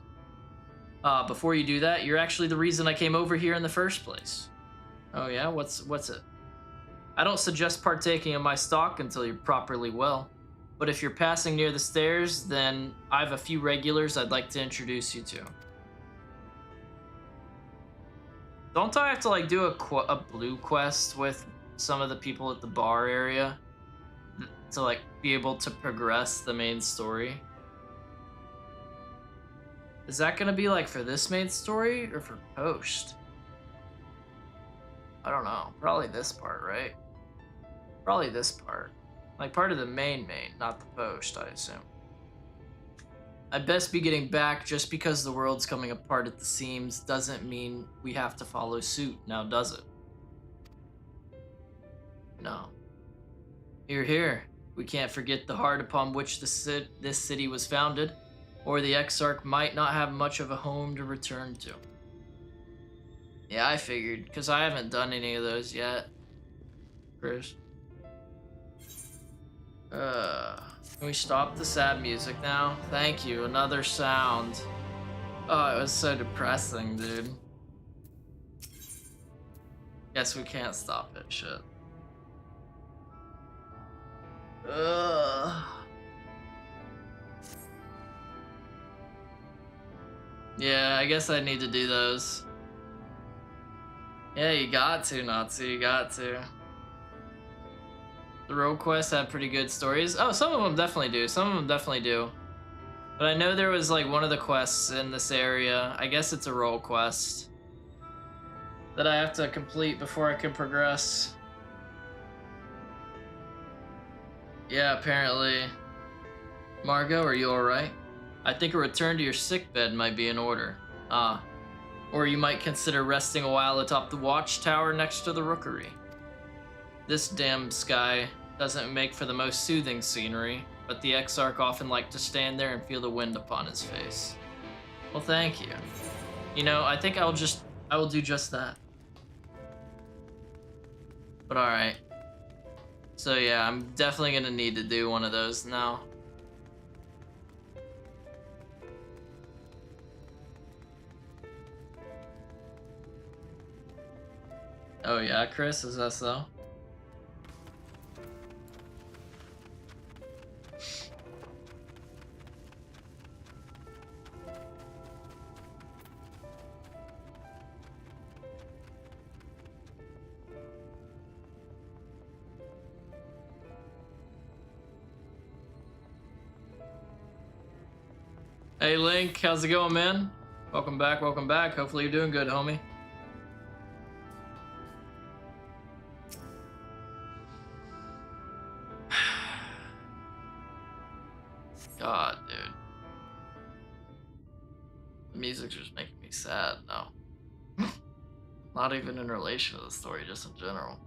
Before you do that, you're actually the reason I came over here in the first place. Oh yeah? What's it? I don't suggest partaking of my stock until you're properly well. But if you're passing near the stairs, then I have a few regulars I'd like to introduce you to. Don't I have to like do a blue quest with some of the people at the bar area to like be able to progress the main story? Is that gonna be like for this main story or for post? I don't know. Probably this part, right? Probably this part. Like part of the main, not the post, I assume. I'd best be getting back. Just because the world's coming apart at the seams doesn't mean we have to follow suit, now does it? No. Here. We can't forget the heart upon which this city was founded, or the Exarch might not have much of a home to return to. Yeah, I figured, because I haven't done any of those yet. Chris. Can we stop the sad music now? Thank you, another sound. Oh, it was so depressing, dude. Guess we can't stop it, shit. Yeah, I guess I need to do those. Yeah, you got to, Natsu, you got to. The road quests have pretty good stories. Oh, some of them definitely do. But I know there was like one of the quests in this area. I guess it's a role quest that I have to complete before I can progress. Yeah, apparently. Margot, are you alright? I think a return to your sickbed might be in order. Or you might consider resting a while atop the watchtower next to the rookery. This damn sky doesn't make for the most soothing scenery, but the Exarch often liked to stand there and feel the wind upon his face. Well, thank you. You know, I think I will do just that. But alright. So yeah, I'm definitely gonna need to do one of those now. Oh yeah, Chris, is that so? Hey Link, how's it going, man? Welcome back, welcome back. Hopefully you're doing good, homie. God, dude. The music's just making me sad now. Not even in relation to the story, just in general.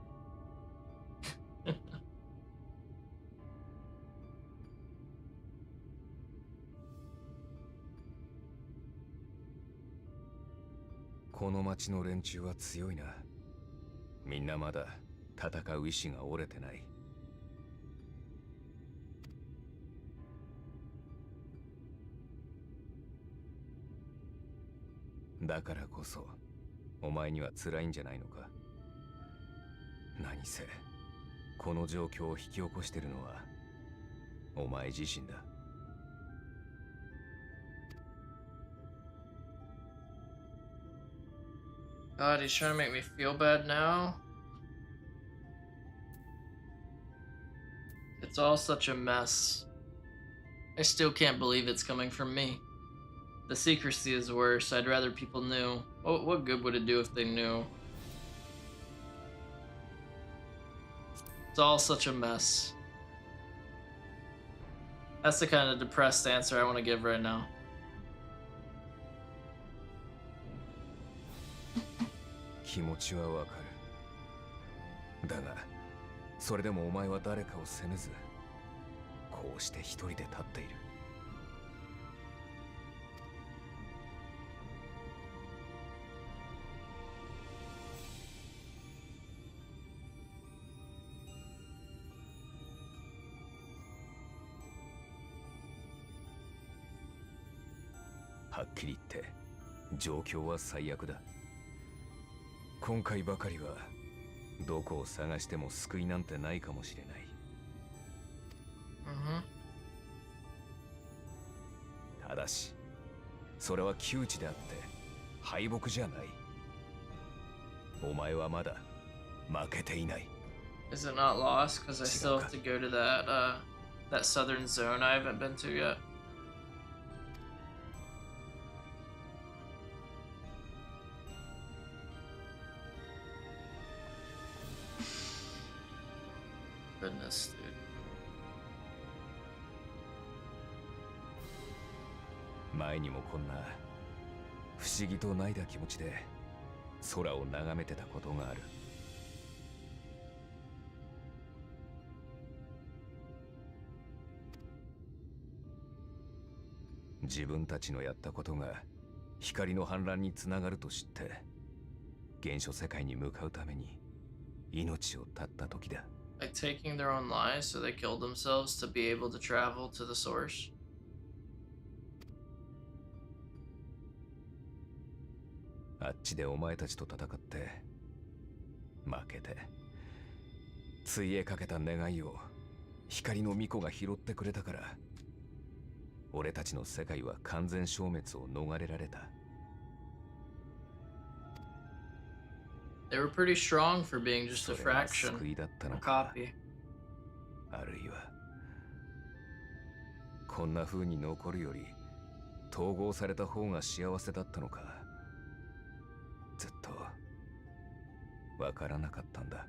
この町の連中は強いな。みんなまだ戦う意志が折れてない。だからこそお前には辛いんじゃないのか。何せこの状況を引き起こしてるのはお前自身だ。God, he's trying to make me feel bad now. It's all such a mess. I still can't believe it's coming from me. The secrecy is worse. I'd rather people knew. What good would it do if they knew? It's all such a mess. That's the kind of depressed answer I want to give right now. 気持ちはわかる。だが、それでもお前は誰かを責めず、こうして一人で立っている。はっきり言って、状況は最悪だ。今回ばかりはどこを探しても救いなんてないかもしれない。ただしそれは窮地であって敗北じゃない。お前はまだ負けていない。 Is it not lost? Because I still have to go to that southern zone I haven't been to yet. Goodness, dude. 前にもこんな不思議と泣いた気持ちで空を眺めてたことがある。自分たちのやったことが光の反乱につながると知って原初世界に向かうために命を絶った時だ。Like taking their own lives, so they killed themselves to be able to travel to the source. あっちでお前たちと戦って負けて、ついえかけた願いを光の巫女が拾ってくれたから、俺たちの世界は完全消滅を逃れられた。They were pretty strong for being just a fraction, a copy. あるいはこんな風に残るより統合された方が幸せだったのか、ずっとわからなかったんだ。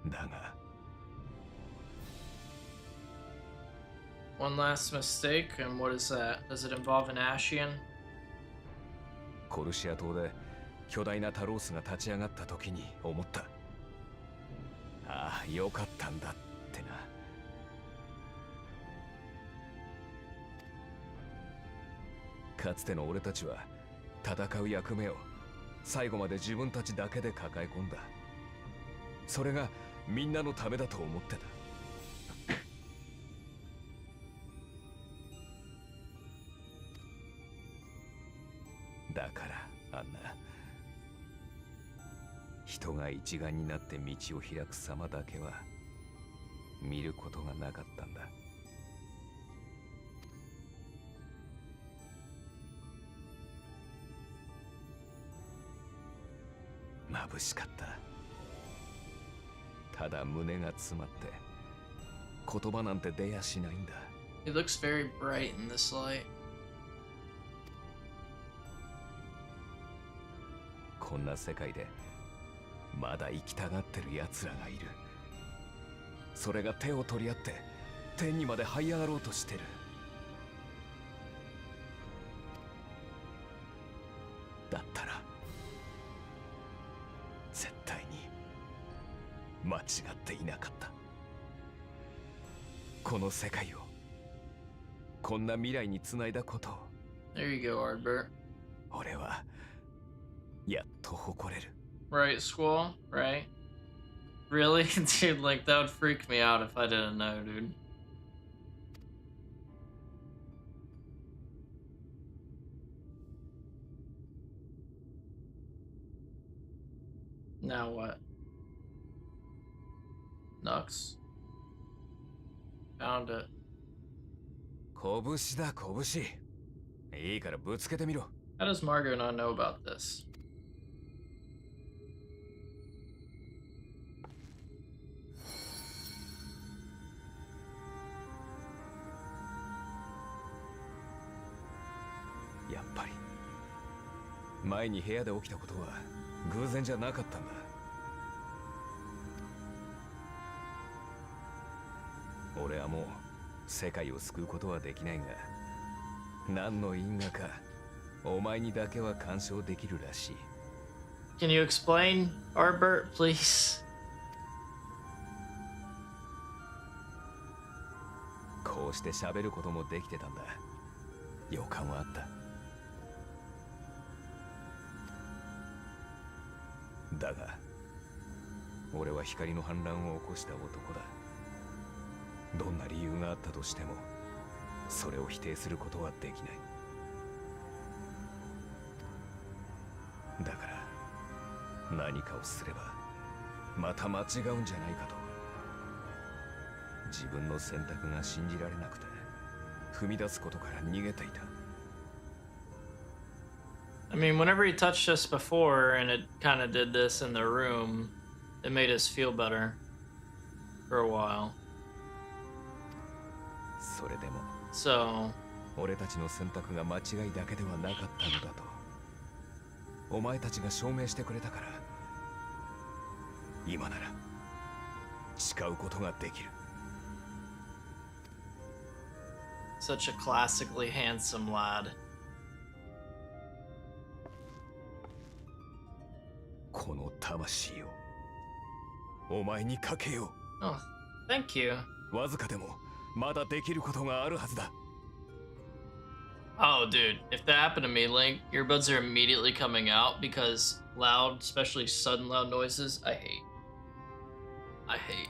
だが One last mistake, and what is that? Does it involve an Ashian? コルシア島で巨大なタロースが立ち上がった時に思った。ああ、よかったんだってな。かつての俺たちは戦う役目を最後まで自分たちだけで抱え込んだ。それがみんなのためだと思ってた。だからあんな人が一丸になって道を開く様だけは見ることがなかったんだ。眩しかった。ただ胸が詰まって言葉なんて出やしないんだ。 It looks very bright in this light. こんな世界でまだ生きたがってる奴らがいる。それが手を取り合って天にまで這い上がろうとしてる。だったら絶対に間違っていなかった。この世界をこんな未来につないだことを There you go, Ardbert. 俺はやっと誇れる。 Right, Squall? Right? Really? Dude, like, that would freak me out if I didn't know, dude. Now what? Nux. Found it. 拳だ拳。いいからぶつけてみろ。 How does Margot not know about this? やっぱり前に部屋で起きたことは偶然じゃなかったんだ。俺はもう世界を救うことはできないが、何の因果かお前にだけは干渉できるらしい。 Can you explain, Ardbert, please? こうして喋ることもできてたんだ。予感はあった。だが俺は光の反乱を起こした男だ。どんな理由があったとしてもそれを否定することはできない。だから何かをすればまた間違うんじゃないかと、自分の選択が信じられなくて踏み出すことから逃げていた。 I mean, whenever he touched us before and it kind of did this in the room, it made us feel better for a while. それでも So, 俺たちの選択が間違いだけではなかったのだとお前たちが証明してくれたから、今なら誓うことができる。 such a classically handsome lad. この魂をお前にかけよう。 Oh, thank you. わずかでもまだできることがあるはずだ。 Oh, dude, if that happened to me, Link, earbuds are immediately coming out because loud, especially sudden loud noises, I hate. I hate.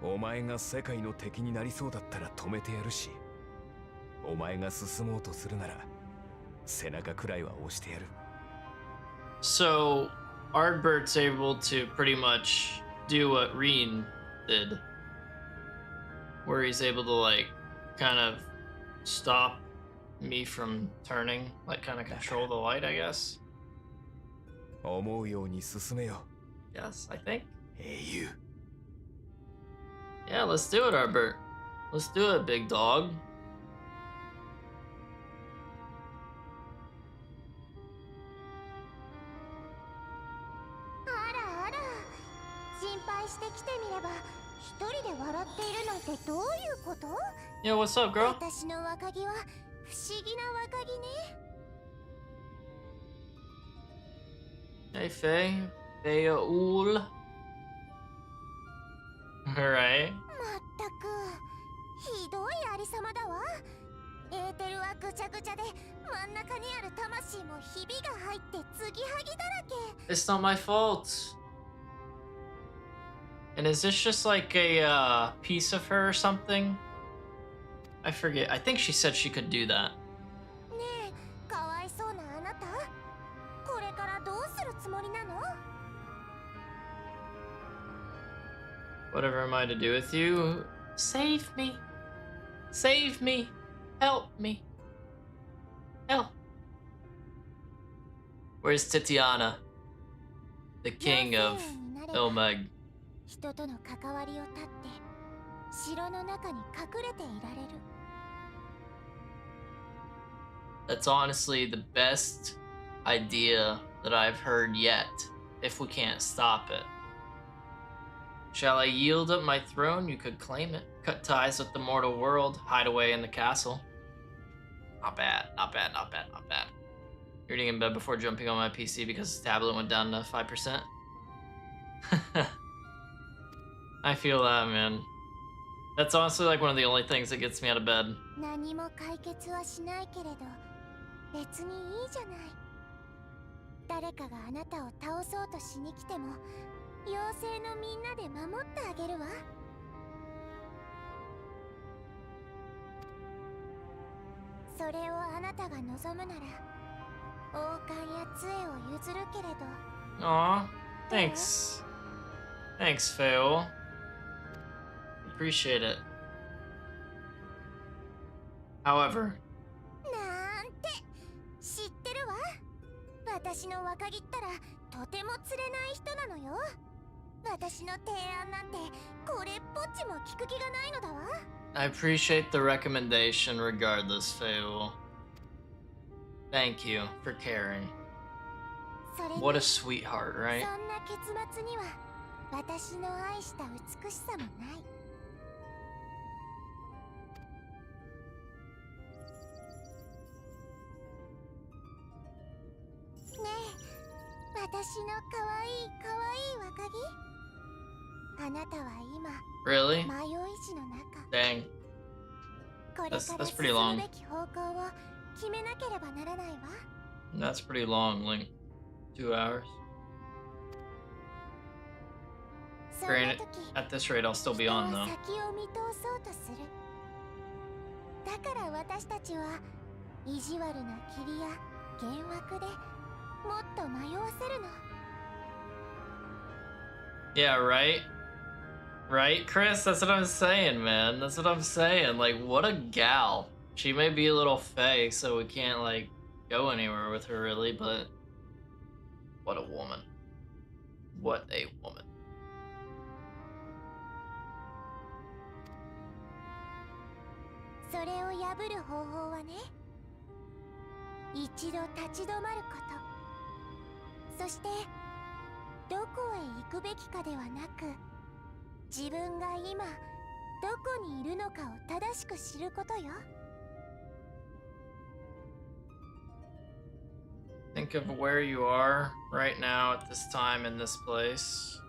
お前が世界の敵になりそうだったら止めてやるし、お前が進もうとするなら背中くらいは押してやる。 So, Ardbert's able to pretty much do what Reen did, where he's able to, like, kind of stop me from turning, like, kind of control the light, I guess. 思うように進めよ。 Yes, I think. 英雄。 Yeah, let's do it, Ardbert. Let's do it, big dog. あらあら、心配してきてみれば一人で笑っているなんてどういうこと？ Yo, what's up, girl? 私の若気は不思議な若気ね。 Hey, Faye. Fayeul. Alright. まったくひどいありさまだわ。エーテルはぐちゃぐちゃで真ん中にある魂もひびが入って継ぎはぎだらけ。 It's not my fault. And is this just like a piece of her or something? I forget. I think she said she could do that. ねえ、かわいそうなあなた。これからどうするつもりなの？ Whatever am I to do with you? Save me. Save me. Help me. Help. Where's Titiana? The king of Ilmeg. 人との関わりを断って城の中に隠れていられる。 That's honestly the best idea that I've heard yet, if we can't stop it. Shall I yield up my throne? You could claim it. Cut ties with the mortal world. Hide away in the castle. Not bad, not bad, not bad, not bad. Reading in bed before jumping on my PC because the tablet went down to 5%. I feel that, man. That's honestly like one of the only things that gets me out of bed. 何も解決はしないけれど、別にいいじゃない。誰かがあなたを倒そうとしに来ても、妖精のみんなで守ってあげるわ。それをあなたが望むなら、王冠や杖を譲るけれど。Aw, thanks. Thanks, Fail. Appreciate it. However, なんて知ってるわ。私の若木ったらとても釣れない人なのよ。私の提案なんてこれっぽっちも聞く気がないのだわ。I appreciate the recommendation regardless, Fail. Thank you for caring. What a sweetheart, right? そんな結末には私の愛した美しさもない。ねえ、私の可愛い若木。あなたは今 Really? 迷い地の中。Dang. これから That's 進 pretty む long. べき方向を決めなければならないわ。That's pretty long, Link. 2 hours. そんな Granted, 時、 at this rate, I'll still be on 人 though. は先を見通そうとする。だから私たちは意地悪な霧や幻惑でもっと迷わせるの。 Yeah, right? Right, Chris? That's what I'm saying, man. That's what I'm saying. Like, what a gal. She may be a little fey, so we can't, like, go anywhere with her, really, but... What a woman. What a woman. それを破る方法はね、一度立ち止まること。そしてどこへ行くべきかではなく、自分が今どこにいるのかを正しく知ることよ。 Think of where you are right now at this time in this place.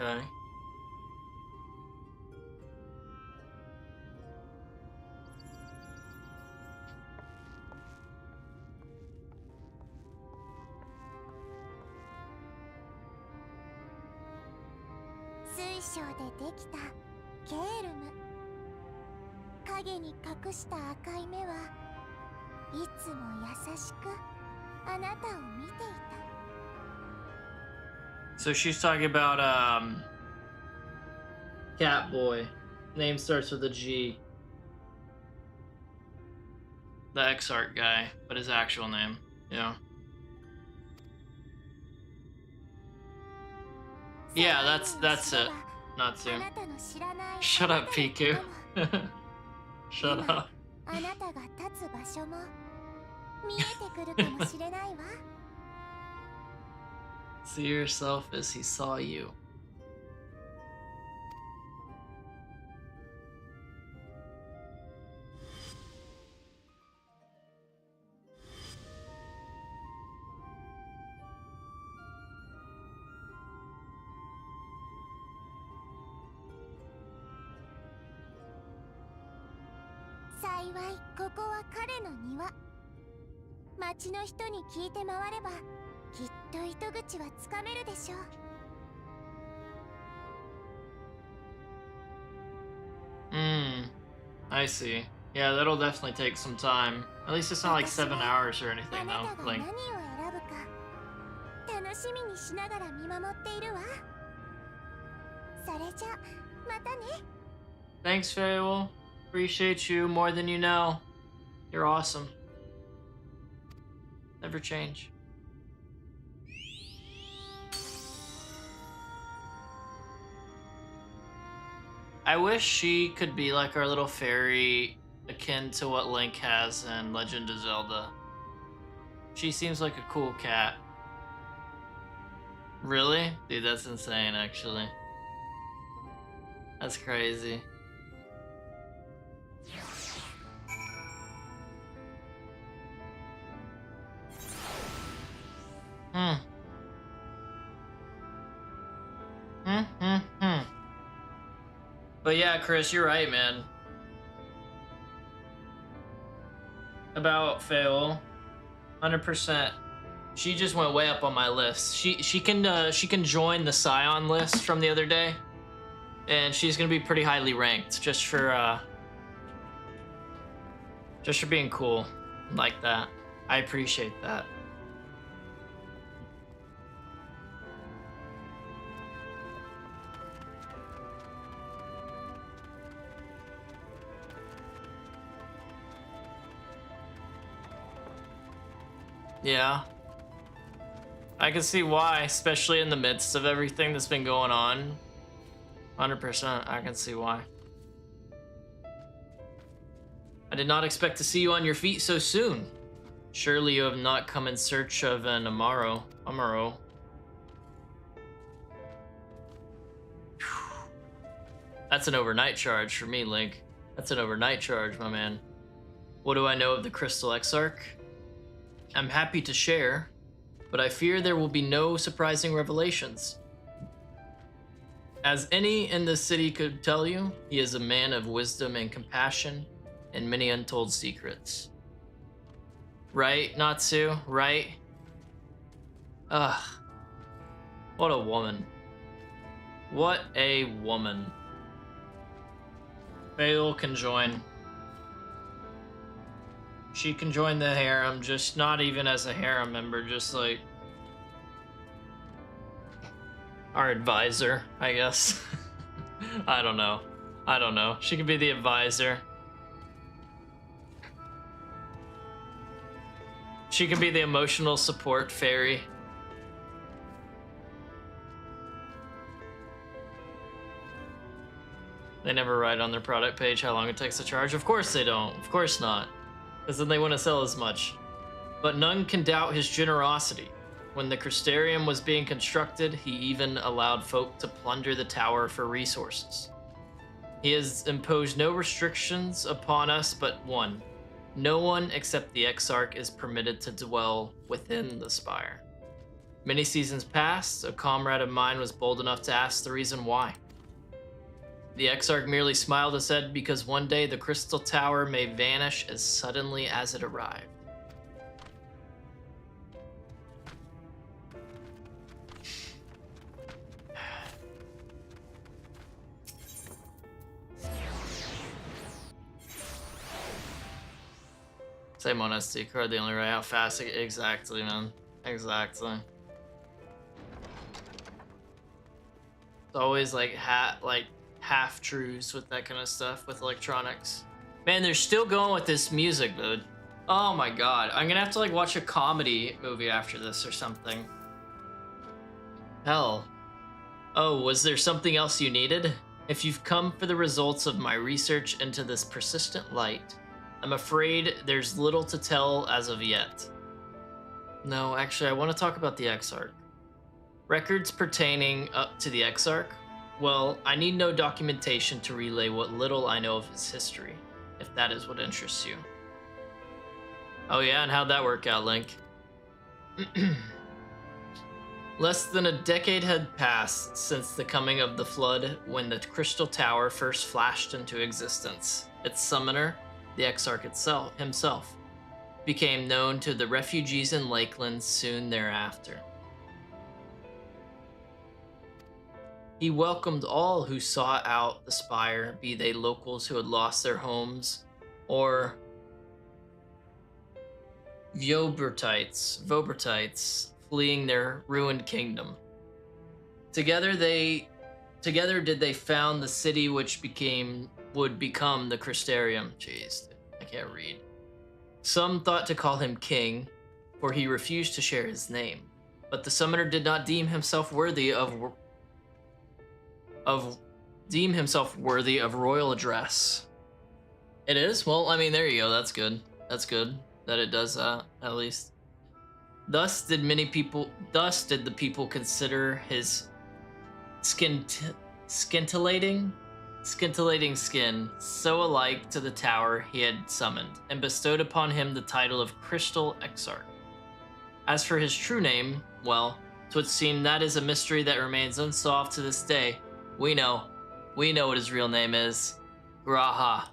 Okay. .水晶でできたケールム。影に隠した赤い目はいつも優しくあなたを見ていた。 So she's talking about, Catboy. Name starts with a G. The X-Art guy, but his actual name. Yeah. Yeah, that's it. Not to. Shut up, Piku. Shut up. あなたが立つ場所も見えてくるかもしれないわ。 See yourself as he saw you.幸いここは彼の庭。町の人に聞いて回ればきっと糸口はつかめるでしょう。 I see. Yeah, that'll definitely take some time. At least it's not like 7 hours or あ anything な though. たが Like, 何を選ぶか楽しみにしながら見守っているわ。それじゃまたね。 thanks, Fable. Appreciate you more than you know. You're awesome. Never change. I wish she could be like our little fairy, akin to what Link has in Legend of Zelda. She seems like a cool cat. Really? Dude, that's insane, actually. That's crazy. But yeah, Chris, you're right, man. About Fail, 100%. She just went way up on my list. She can join the Scion list from the other day, and she's gonna be pretty highly ranked just for being cool like that. I appreciate that. Yeah. I can see why, especially in the midst of everything that's been going on. 100%, I can see why. I did not expect to see you on your feet so soon. Surely you have not come in search of an Amaro. That's an overnight charge for me, Link. That's an overnight charge, my man. What do I know of the Crystal Exarch? I'm happy to share, but I fear there will be no surprising revelations. As any in the city could tell you, he is a man of wisdom and compassion and many untold secrets. Right, Natsu? Right? Ugh. What a woman. What a woman. Fail can join. She can join the harem, just not even as a harem member, just like our advisor, I guess. I don't know. She could be the advisor. She can be the emotional support fairy. They never write on their product page how long it takes to charge. Of course they don't. Of course not. Because then they wouldn't sell as much. But none can doubt his generosity. When the Crystarium was being constructed, he even allowed folk to plunder the tower for resources. He has imposed no restrictions upon us but one. No one except the Exarch is permitted to dwell within the spire. Many seasons passed, a comrade of mine was bold enough to ask the reason why. The Exarch merely smiled and said, because one day the crystal tower may vanish as suddenly as it arrived. Same on SD card, they only write how fast it, exactly, man. Exactly. It's always like half truths with that kind of stuff with electronics. Man, they're still going with this music, dude. Oh my god. I'm gonna have to like watch a comedy movie after this or something. Hell. Oh, was there something else you needed? If you've come for the results of my research into this persistent light, I'm afraid there's little to tell as of yet. No, actually, I want to talk about the Exarch. Records pertaining up to the Exarch? Well, I need no documentation to relay what little I know of his history, if that is what interests you. Oh yeah, and how'd that work out, Link? Less than a decade had passed since the coming of the Flood when the Crystal Tower first flashed into existence. Its summoner, the Exarch himself, became known to the refugees in Lakeland soon thereafter. He welcomed all who sought out the spire, be they locals who had lost their homes, or Vobertites fleeing their ruined kingdom. Together did they found the city which would become the Crystarium. Jeez, I can't read. Some thought to call him king, for he refused to share his name. But the summoner did not deem himself worthy of royal address. It is? Well, I mean, there you go. That's good. That's good that it does that, at least. Thus did the people consider his scintillating skin so alike to the tower he had summoned, and bestowed upon him the title of Crystal Exarch. As for his true name, well, 'twould seem that is a mystery that remains unsolved to this day. We know. We know what his real name is. Graha.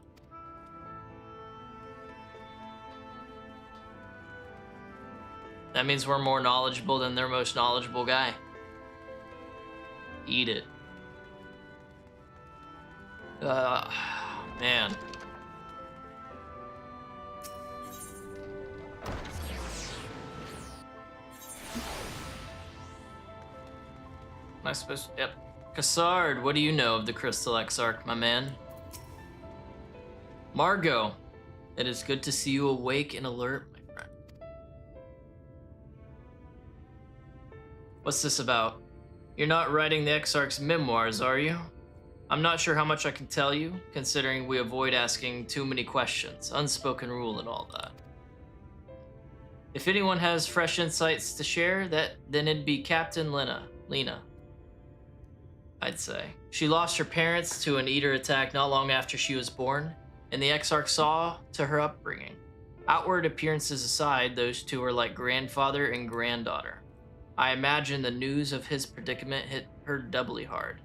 That means we're more knowledgeable than their most knowledgeable guy. Eat it. Man. Am I supposed to? Yep. Cassard, what do you know of the Crystal Exarch, my man? Margot, it is good to see you awake and alert, my friend. What's this about? You're not writing the Exarch's memoirs, are you? I'm not sure how much I can tell you, considering we avoid asking too many questions, unspoken rule and all that. If anyone has fresh insights to share, then it'd be Captain Lena, I'd say. She lost her parents to an eater attack not long after she was born, and the Exarch saw to her upbringing. Outward appearances aside, those two are like grandfather and granddaughter. I imagine the news of his predicament hit her doubly hard.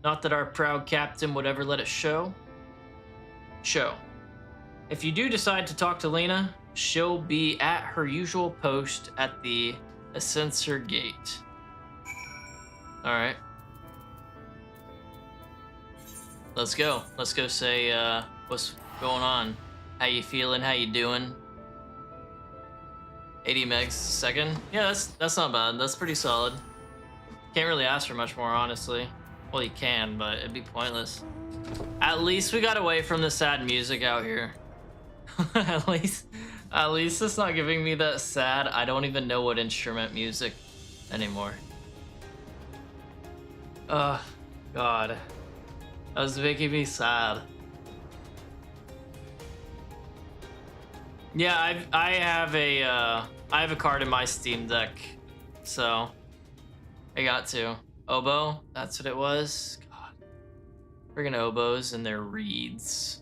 Not that our proud captain would ever let it show. If you do decide to talk to Lena, she'll be at her usual post at the Ascensor Gate. Alright. Let's go. Let's go say, what's going on? How you feeling? How you doing? 80 megs a second. Yeah, that's not bad. That's pretty solid. Can't really ask for much more, honestly. Well, you can, but it'd be pointless. At least we got away from the sad music out here. At least it's not giving me that sad, I don't even know what instrument music anymore. Ugh, God. That was making me sad. Yeah, I have a card in my Steam Deck, so I got to. Oboe, that's what it was. God, friggin' oboes and their reeds.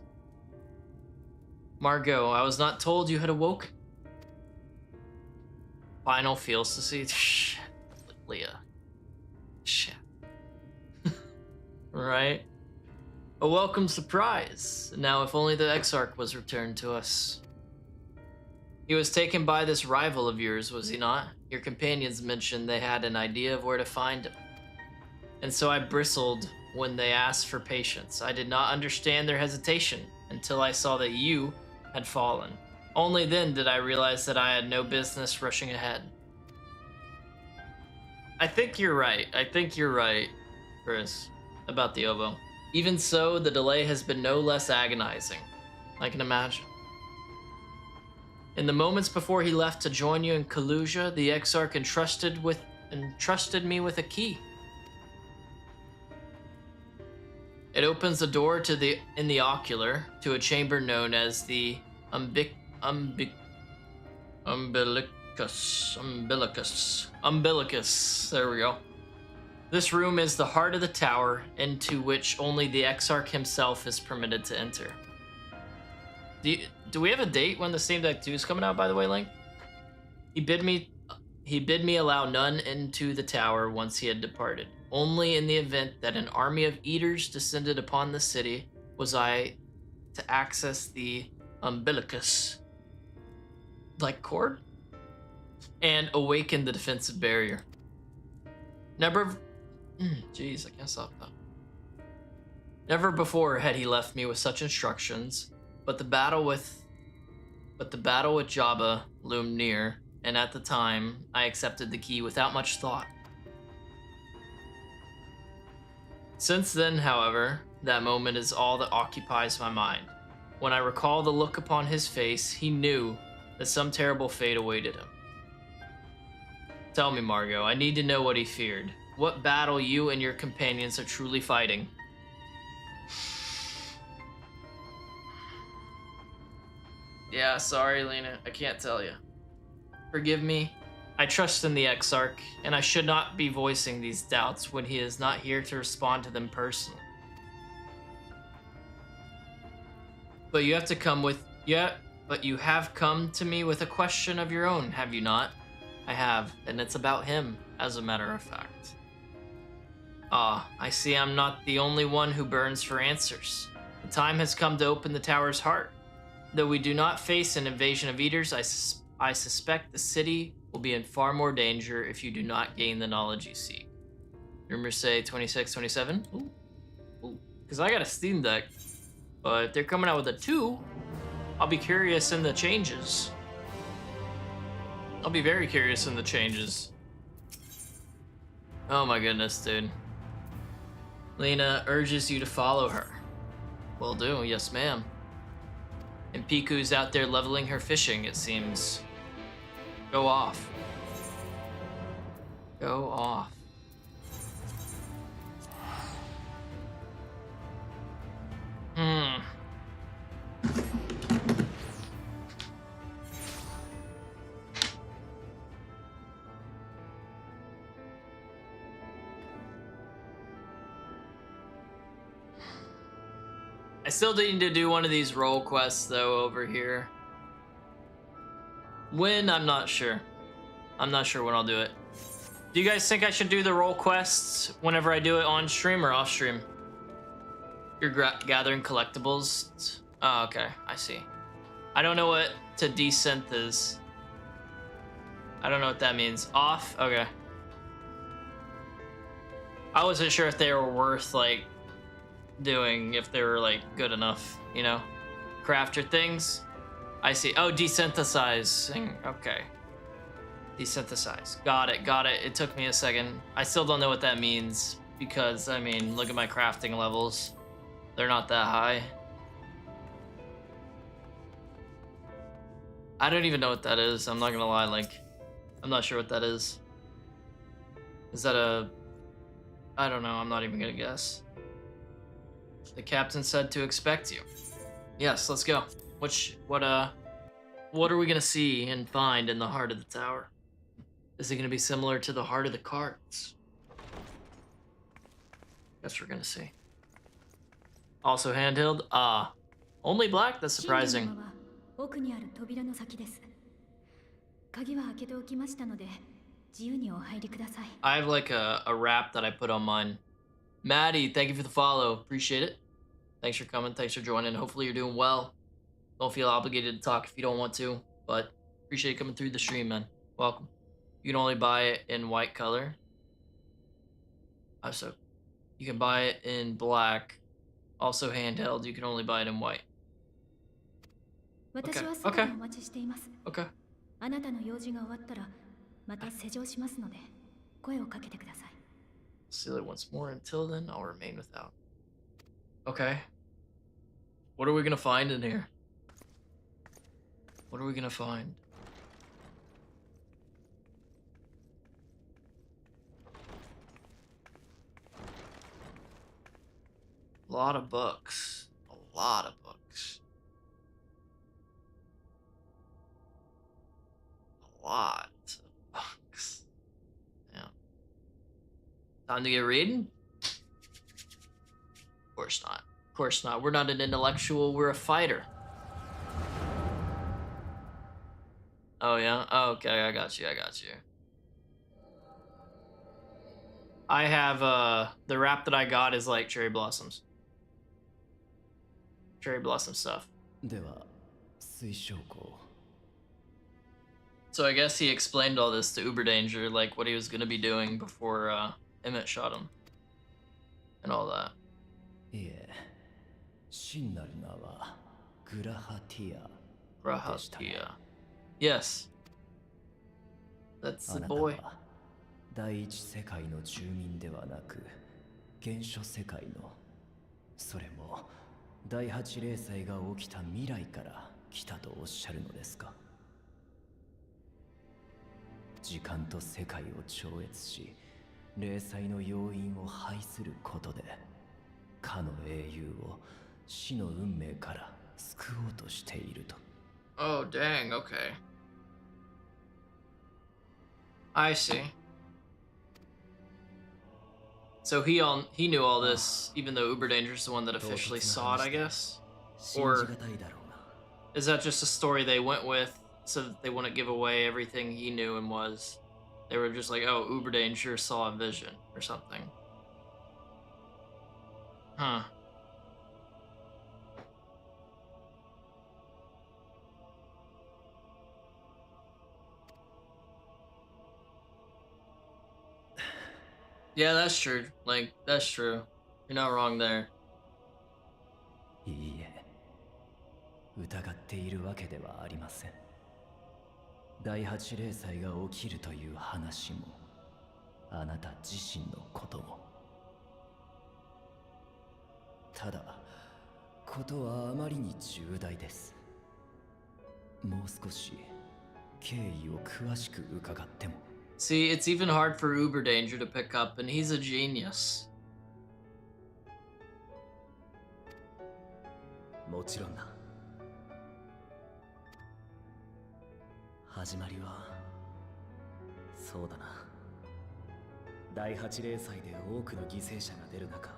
Margot, I was not told you had awoken. Final feels to see. Shit, Leah. Shit. Right. A welcome surprise. Now, if only the Exarch was returned to us. He was taken by this rival of yours, was he not? Your companions mentioned they had an idea of where to find him. And so I bristled when they asked for patience. I did not understand their hesitation until I saw that you had fallen. Only then did I realize that I had no business rushing ahead. I think you're right. Chris, about the oboe. Even so, the delay has been no less agonizing. I can imagine. In the moments before he left to join you in Kalusia, the Exarch entrusted me with a key. It opens the door to in the ocular to a chamber known as the umbilicus. There we go. This room is the heart of the tower, into which only the Exarch himself is permitted to enter. Do we have a date when the Steam Deck 2 is coming out, by the way, Link? He bid me allow none into the tower once he had departed. Only in the event that an army of eaters descended upon the city was I to access the umbilicus, like cord, and awaken the defensive barrier. Jeez, I can't stop that. Never before had he left me with such instructions, but the battle with Jabba loomed near, and at the time, I accepted the key without much thought. Since then, however, that moment is all that occupies my mind. When I recall the look upon his face, he knew that some terrible fate awaited him. Tell me, Margot, I need to know what he feared. What battle you and your companions are truly fighting. Yeah, sorry, Lena, I can't tell you. Forgive me. I trust in the Exarch, and I should not be voicing these doubts when he is not here to respond to them personally. But you have come to me with a question of your own, have you not? I have, and it's about him, as a matter of fact. Ah, I see I'm not the only one who burns for answers. The time has come to open the tower's heart. Though we do not face an invasion of eaters, I suspect the city will be in far more danger if you do not gain the knowledge you seek. Rumors say 26, 27. Ooh. Ooh. Because I got a Steam Deck. But if they're coming out with a 2, I'll be curious in the changes. I'll be very curious in the changes. Oh my goodness, dude. Lena urges you to follow her. Will do, yes ma'am. And Piku's out there leveling her fishing, it seems. Go off. Go off. I still need to do one of these role quests though over here. When? I'm not sure. I'm not sure when I'll do it. Do you guys think I should do the role quests whenever I do it on stream or off stream? You're gathering collectibles? Oh, okay. I see. I don't know what to desynth is. I don't know what that means. Off? Okay. I wasn't sure if they were worth, like, doing, if they were, like, good enough, you know? Crafter things? I see. Oh, desynthesizing. Okay. Desynthesize. Got it, got it. It took me a second. I still don't know what that means because, I mean, look at my crafting levels. They're not that high. I don't even know what that is. I'm not gonna lie, like, I'm not sure what that is. Is that a... I don't know. I'm not even gonna guess. The captain said to expect you. Yes, let's go. What are we gonna see and find in the heart of the tower? Is it gonna be similar to the heart of the cards? Guess we're gonna see. Also handheld? Only black? That's surprising. I have like a wrap that I put on mine. Maddie, thank you for the follow. Appreciate it. Thanks for coming. Thanks for joining. Hopefully you're doing well. Don't feel obligated to talk if you don't want to, but appreciate you coming through the stream, man. Welcome. You can only buy it in white color. So you can buy it in black. Also handheld, you can only buy it in white. Okay. Okay. Okay. Seal it once more. Until then, I'll remain without. Okay. What are we gonna find in here? What are we gonna find? A lot of books. A lot of books. A lot of books. Yeah. Time to get reading? Of course not. Of course not. We're not an intellectual, we're a fighter. Oh yeah? Oh, okay, I got you, I got you. I have, the wrap that I got is like cherry blossoms. Cherry blossom stuff. So I guess he explained all this to Uberdanger, like what he was gonna be doing before, Emmett shot him. And all that. Grahatia. Yes. That's the boy. 第一世界の住民ではなく原初世界のそれも第八霊災が起きた未来から来たとおっしゃるのですか時間と世界を超越し霊災の要因を排することでかの英雄を死の運命から救おうとしていると Oh dang, okay. I see. So he knew all this, even though Uberdanger's the one that officially saw it, I guess? Or is that just a story they went with so that they wouldn't give away everything he knew and was? They were just like, oh, Uberdanger saw a vision or something. Huh. Yeah, that's true. Like, that's true. You're not wrong there. いいえ、疑っているわけではありません。第八霊祭が起きるという話も、あなた自身のことも。ただ、ことはあまりに重大です。もう少し経緯を詳しく伺っても。See, it's even hard for Uber Danger to pick up, and he's a genius. もちろんな。始まりはそうだな。第八霊祭で多くの犠牲者が出る中、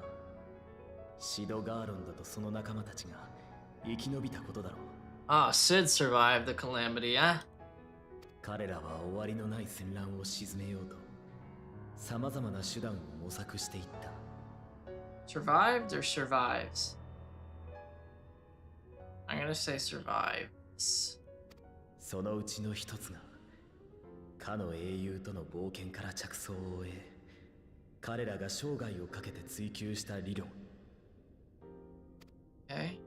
シド・ガーロンドとその仲間たちが生き延びたことだろう。Ah, Sid survived the calamity, eh? 彼らは終わりのない戦乱を鎮めようと、さまざまな手段を模索していった。Survived or survives? I'm gonna say survives. そのうちの一つが、かの英雄との冒険から着想を得、彼らが生涯をかけて追求した理論。Okay.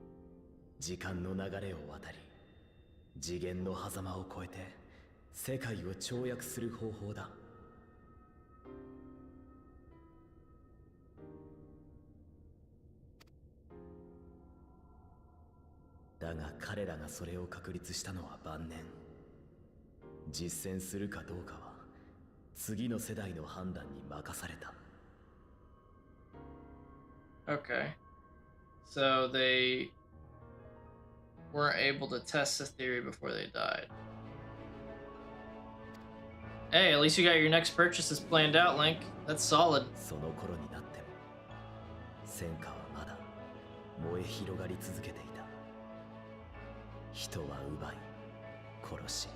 時間の流れを渡り、次元の狭間を越えて世界を跳躍する方法だ。だが彼らがそれを確立したのは晩年。実践するかどうかは次の世代の判断に任された。Okay. So they weren't able to test the theory before they died. Hey, at least you got your next purchases planned out, Link. That's solid. その頃になっても戦火はまだ燃え広がり続けていた。人は奪い殺し、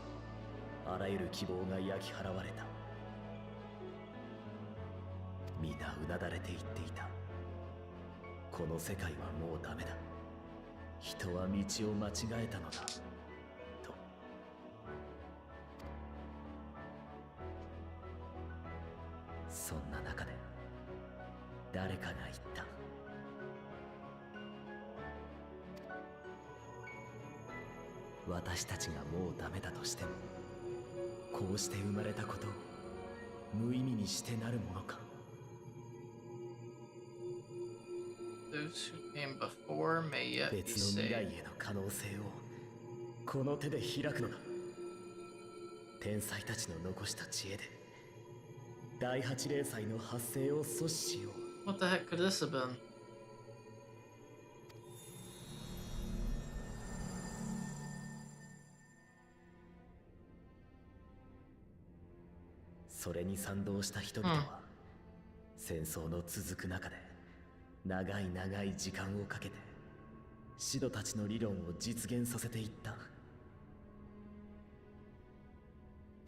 あらゆる希望が焼き払われた。皆うなだれていっていた。この世界はもうダメだ。人は道を間違えたのだと。そんな中で誰かが言った。私たちがもうダメだとしても、こうして生まれたことを無意味にしてなるものか。Those who came before may yet be 別の未来 saved. への可能性をこの手で開くのだ。天才たちの残した知恵で第八霊祭の発生を阻止しよう。 What the heck could this have been? それに賛同した人々は、戦争の続く中で長い長い時間をかけてシドたちの理論を実現させていった。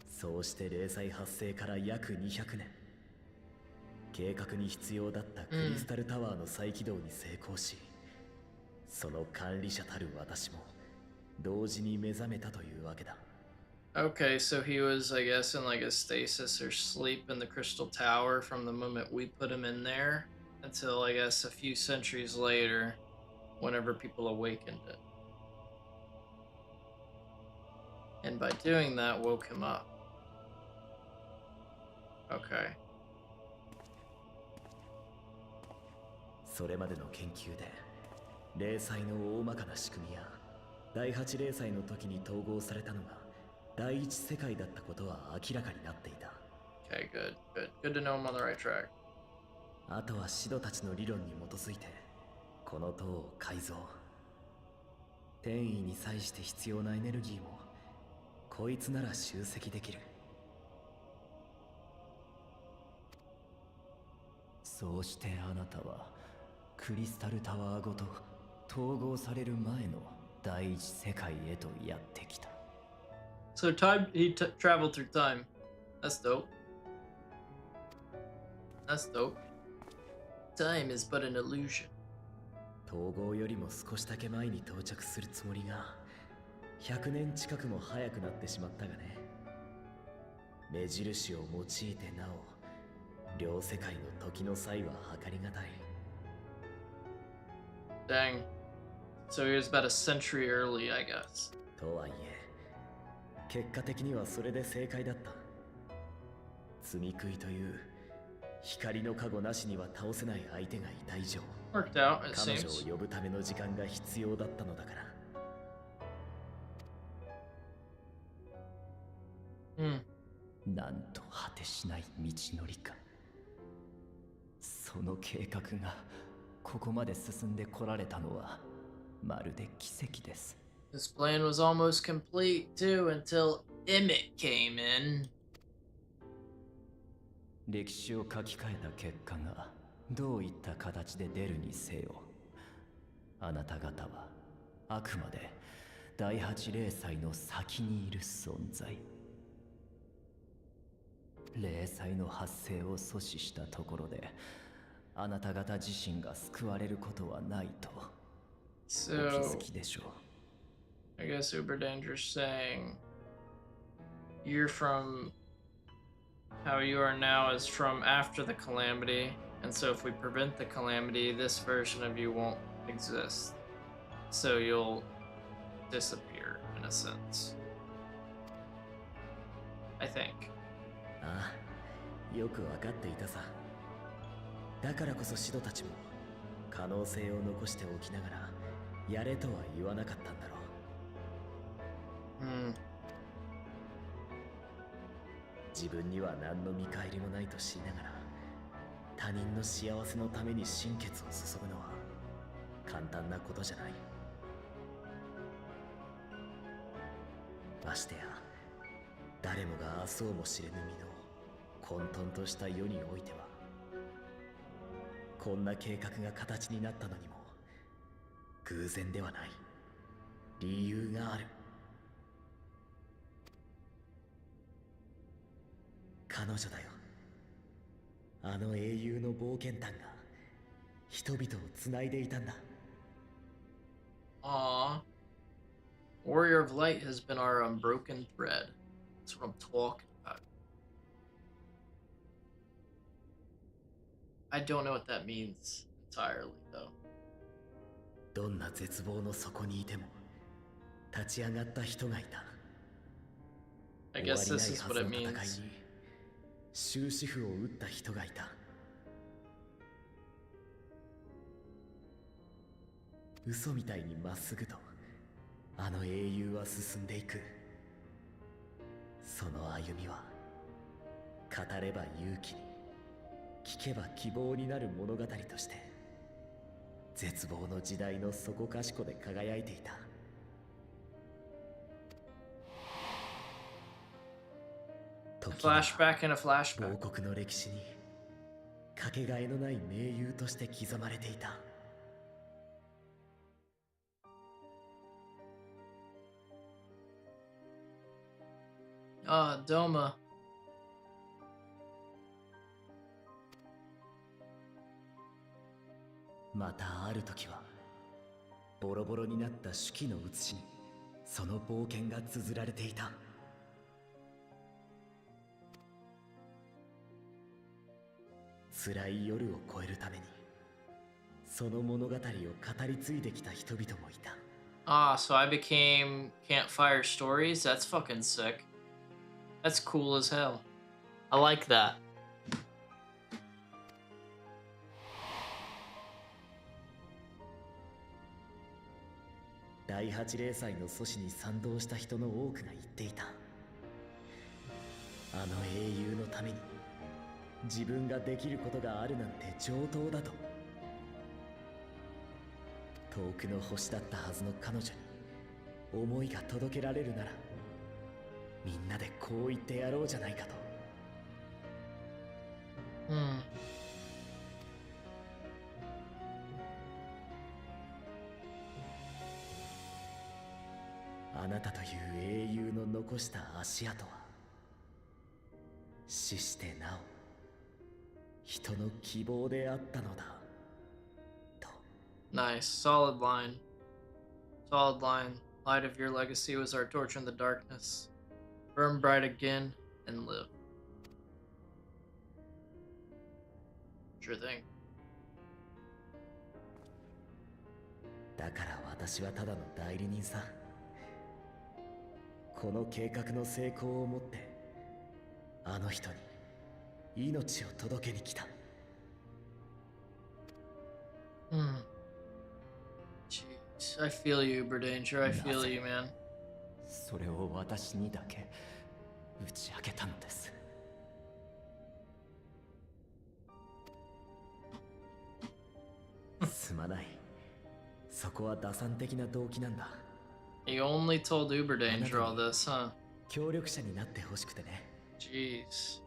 そうして霊祭発生から約200年、計画に必要だったクリスタルタワーの再起動に成功し、その管理者たる私も同時に目覚めたというわけだ。Okay, so he was, I guess, in like a stasis or sleep in the Crystal Tower from the moment we put him in there until, I guess, a few centuries later, whenever people awakened it. And by doing that, woke him up. Okay. それまでの研究で霊祭の大まかな仕組みや第八霊祭の時に統合されたのが第一世界だったことは明らかになっていた。 Okay, good to know I'm on the right track. あとはシドたちの理論に基づいてこの塔を改造。転移に際して必要なエネルギーもこいつなら集積できる。そうしてあなたはクリスタルタワーごと統合される前の第一世界へとやってきた。 So he traveled through time. That's dope. That's dope. Time is but an illusion. 統合よりも少しだけ前に到着するつもりが100年近くも早くなってしまったがね。目印を用いてなお両世界の時の際は計りがたい。 Dang. So he was about a century early, I guess. とはいえ結果的にはそれで正解だった。積み食いという光の加護なしには倒せない相手がいた以上、 Worked out, it 彼女 seems. を呼ぶための時間が必要だったのだから。なんと果てしない道のりか。その計画がここまで進んでこられたのはまるで奇跡です。 This plan was almost complete too until Emmett came in. 歴史を書き換えた結果がどういった形で出るにせよ、あなた方はあくまで第八霊祭の先にいる存在。霊祭の発生を阻止したところであなた方自身が救われることはないとお気づきでしょう。 I guess Uber Danger's saying you're from how you are now is from after the calamity, and so if we prevent the calamity, this version of you won't exist. So you'll disappear in a sense. I think. ああ、よくわかっていたさ。だからこそシドたちも可能性を残しておきながらやれとは言わなかったんだろう。自分には何の見返りもないと知りながら他人の幸せのために心血を注ぐのは簡単なことじゃない。ましてや誰もが明日をも知れぬ身の混沌とした世においては、こんな計画が形になったのにも偶然ではない、理由がある。彼女だよ、あの英雄の冒険譚が人々をつないでいたんだ。Aww. Warrior of Light has been our unbroken thread. That's what I'm talking about. I don't know what that means entirely, though. どんな絶望の底にいても立ち上がった人がいた。 I guess this is what it 終わりないはずの means. 戦いに終止符を打った人がいた。嘘みたいにまっすぐとあの英雄は進んでいく。その歩みは語れば勇気に、聞けば希望になる物語として絶望の時代のそこかしこで輝いていた。 Flashback and a flashback. 王国の歴史にかけがえのない盟友として刻まれていた。Ah, Doma. またある時はボロボロになった手記の写しにその冒険が綴られていた。辛い夜を越えるためにその物語を語り継いできた人々もいた。 Ah, so I became Campfire Stories? That's fucking sick. That's cool as hell. I like that. 第八霊祭の阻止に賛同した人の多くが言っていた。あの英雄のために自分ができることがあるなんて上等だと。遠くの星だったはずの彼女に思いが届けられるならみんなでこう言ってやろうじゃないかと。あなたという英雄の残した足跡は死してなお人の希望であったのだと。Nice. Solid line. Solid line. Light of your legacy was our torch in the darkness. Burn bright again and live. Sure thing. だから私はただの代理人さ。この計画の成功をもってあの人に命を届けに来た。Jeez, I feel you, Uberdanger. I feel you, man. それを私にだけ打ち明けたのです。すまない。そこは打算的な動機なんだ。You only told Uberdanger all this, huh? 協力者になってほしくてね。Jeez.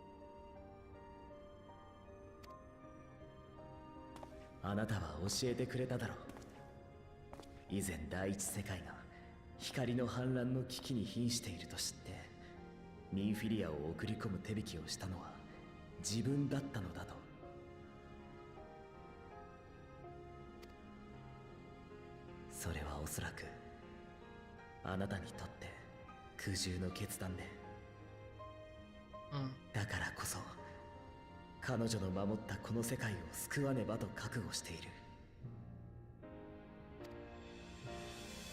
あなたは教えてくれただろう。以前第一世界が光の反乱の危機に瀕していると知ってミンフィリアを送り込む手引きをしたのは自分だったのだと。それはおそらくあなたにとって苦渋の決断で、だからこそ彼女の守ったこの世界を救わねばと覚悟している。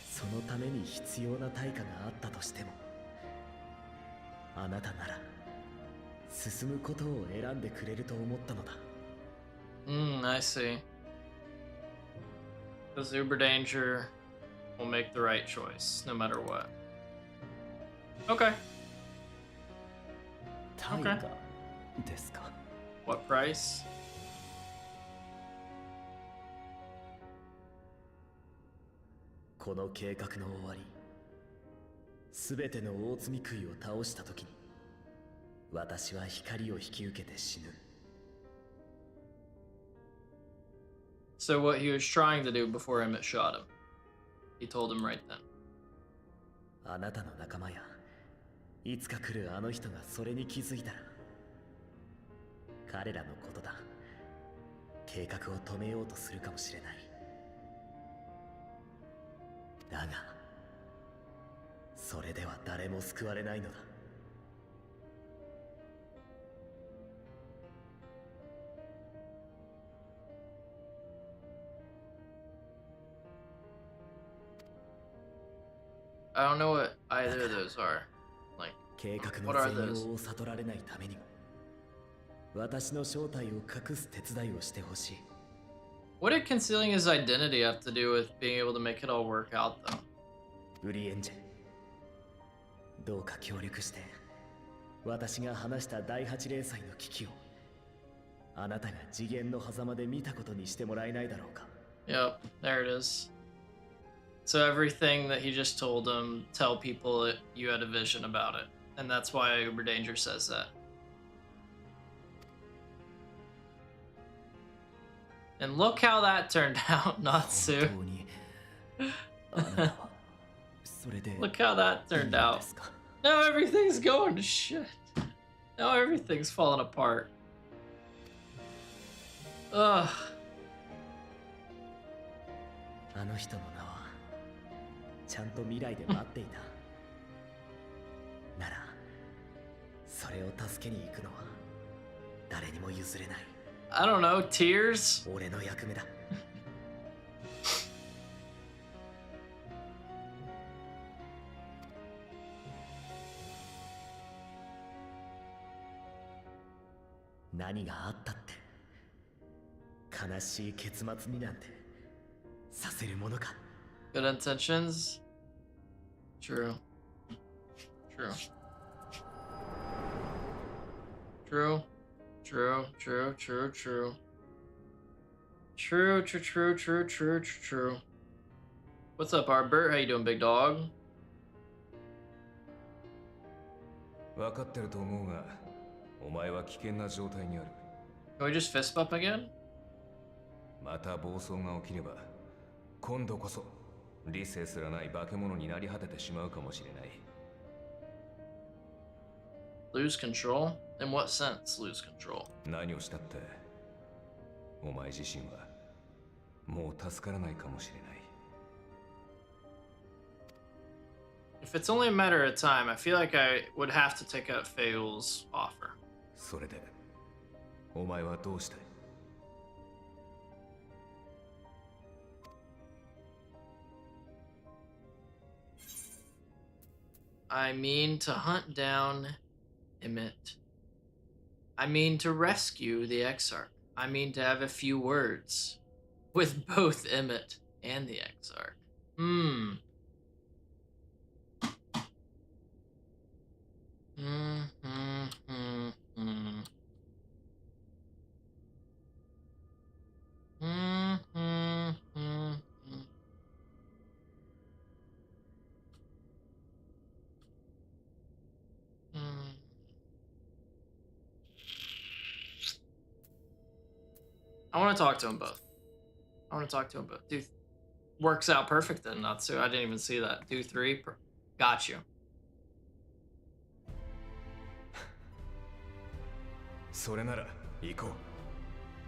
そのために必要な対価があったとしてもあなたなら進むことを選んでくれると思ったのだ。I see. Because Uberdanger will make the right choice, no matter what. Okay. 対価ですか。What price? この計画の終わり、すべての大積み杭を倒したときに、私は光を引き受けて死ぬ。So what he was trying to do before Emmett shot him. He told him right then. あなたの仲間や、いつか来るあの人がそれに気づいたら、彼らのことだ。計画を止めようとするかもしれない。だが、それでは誰も救われないのだ。I don't know what either of those are. Like, 計画 what の are 全 those? 容を悟られないためにも、私の正体を隠す手伝いをしてほしい。What did concealing his identity have to do with being able to make it all work out, though? ブリエンジェ、どうか協力して、私が話した第8零祭の危機を、あなたが次元の狭間で見たことにしてもらえないだろうか。Yep, there it is. So everything that he just told him, tell people that you had a vision about it. And that's why Uberdanger says that. And look how that turned out, Natsu. Look how that turned out. Now everything's going to shit. Now everything's falling apart. Ugh. あの人の名はちゃんと未来で待っていた。ならそれを助けに行くのは誰にも譲れない。I don't know, tears? 俺の役目だ。何があったって悲しい結末になんてさせるものか。Good intentions? True. True. True. True, true, true, true. True, true, true, true, true, true. What's up, Arbert? How you doing, big dog? 分かってると思うが、お前は危険な状態にある。 Can we just fist bump again? また暴走が起きれば、今度こそ理性すらない化け物になり果ててしまうかもしれない。Lose control? In what sense, lose control? 何をしたって、お前自身はもう助からないかもしれない。 If it's only a matter of time, I feel like I would have to take up Faye's offer. それでお前はどうしたい？ I mean to hunt down Emmett. I mean to rescue the Exarch. I mean to have a few words with both Emmett and the Exarch. I want to talk to them both. Dude, works out perfect then, Natsu. I didn't even see that. Do 3. Got you. それなら行こ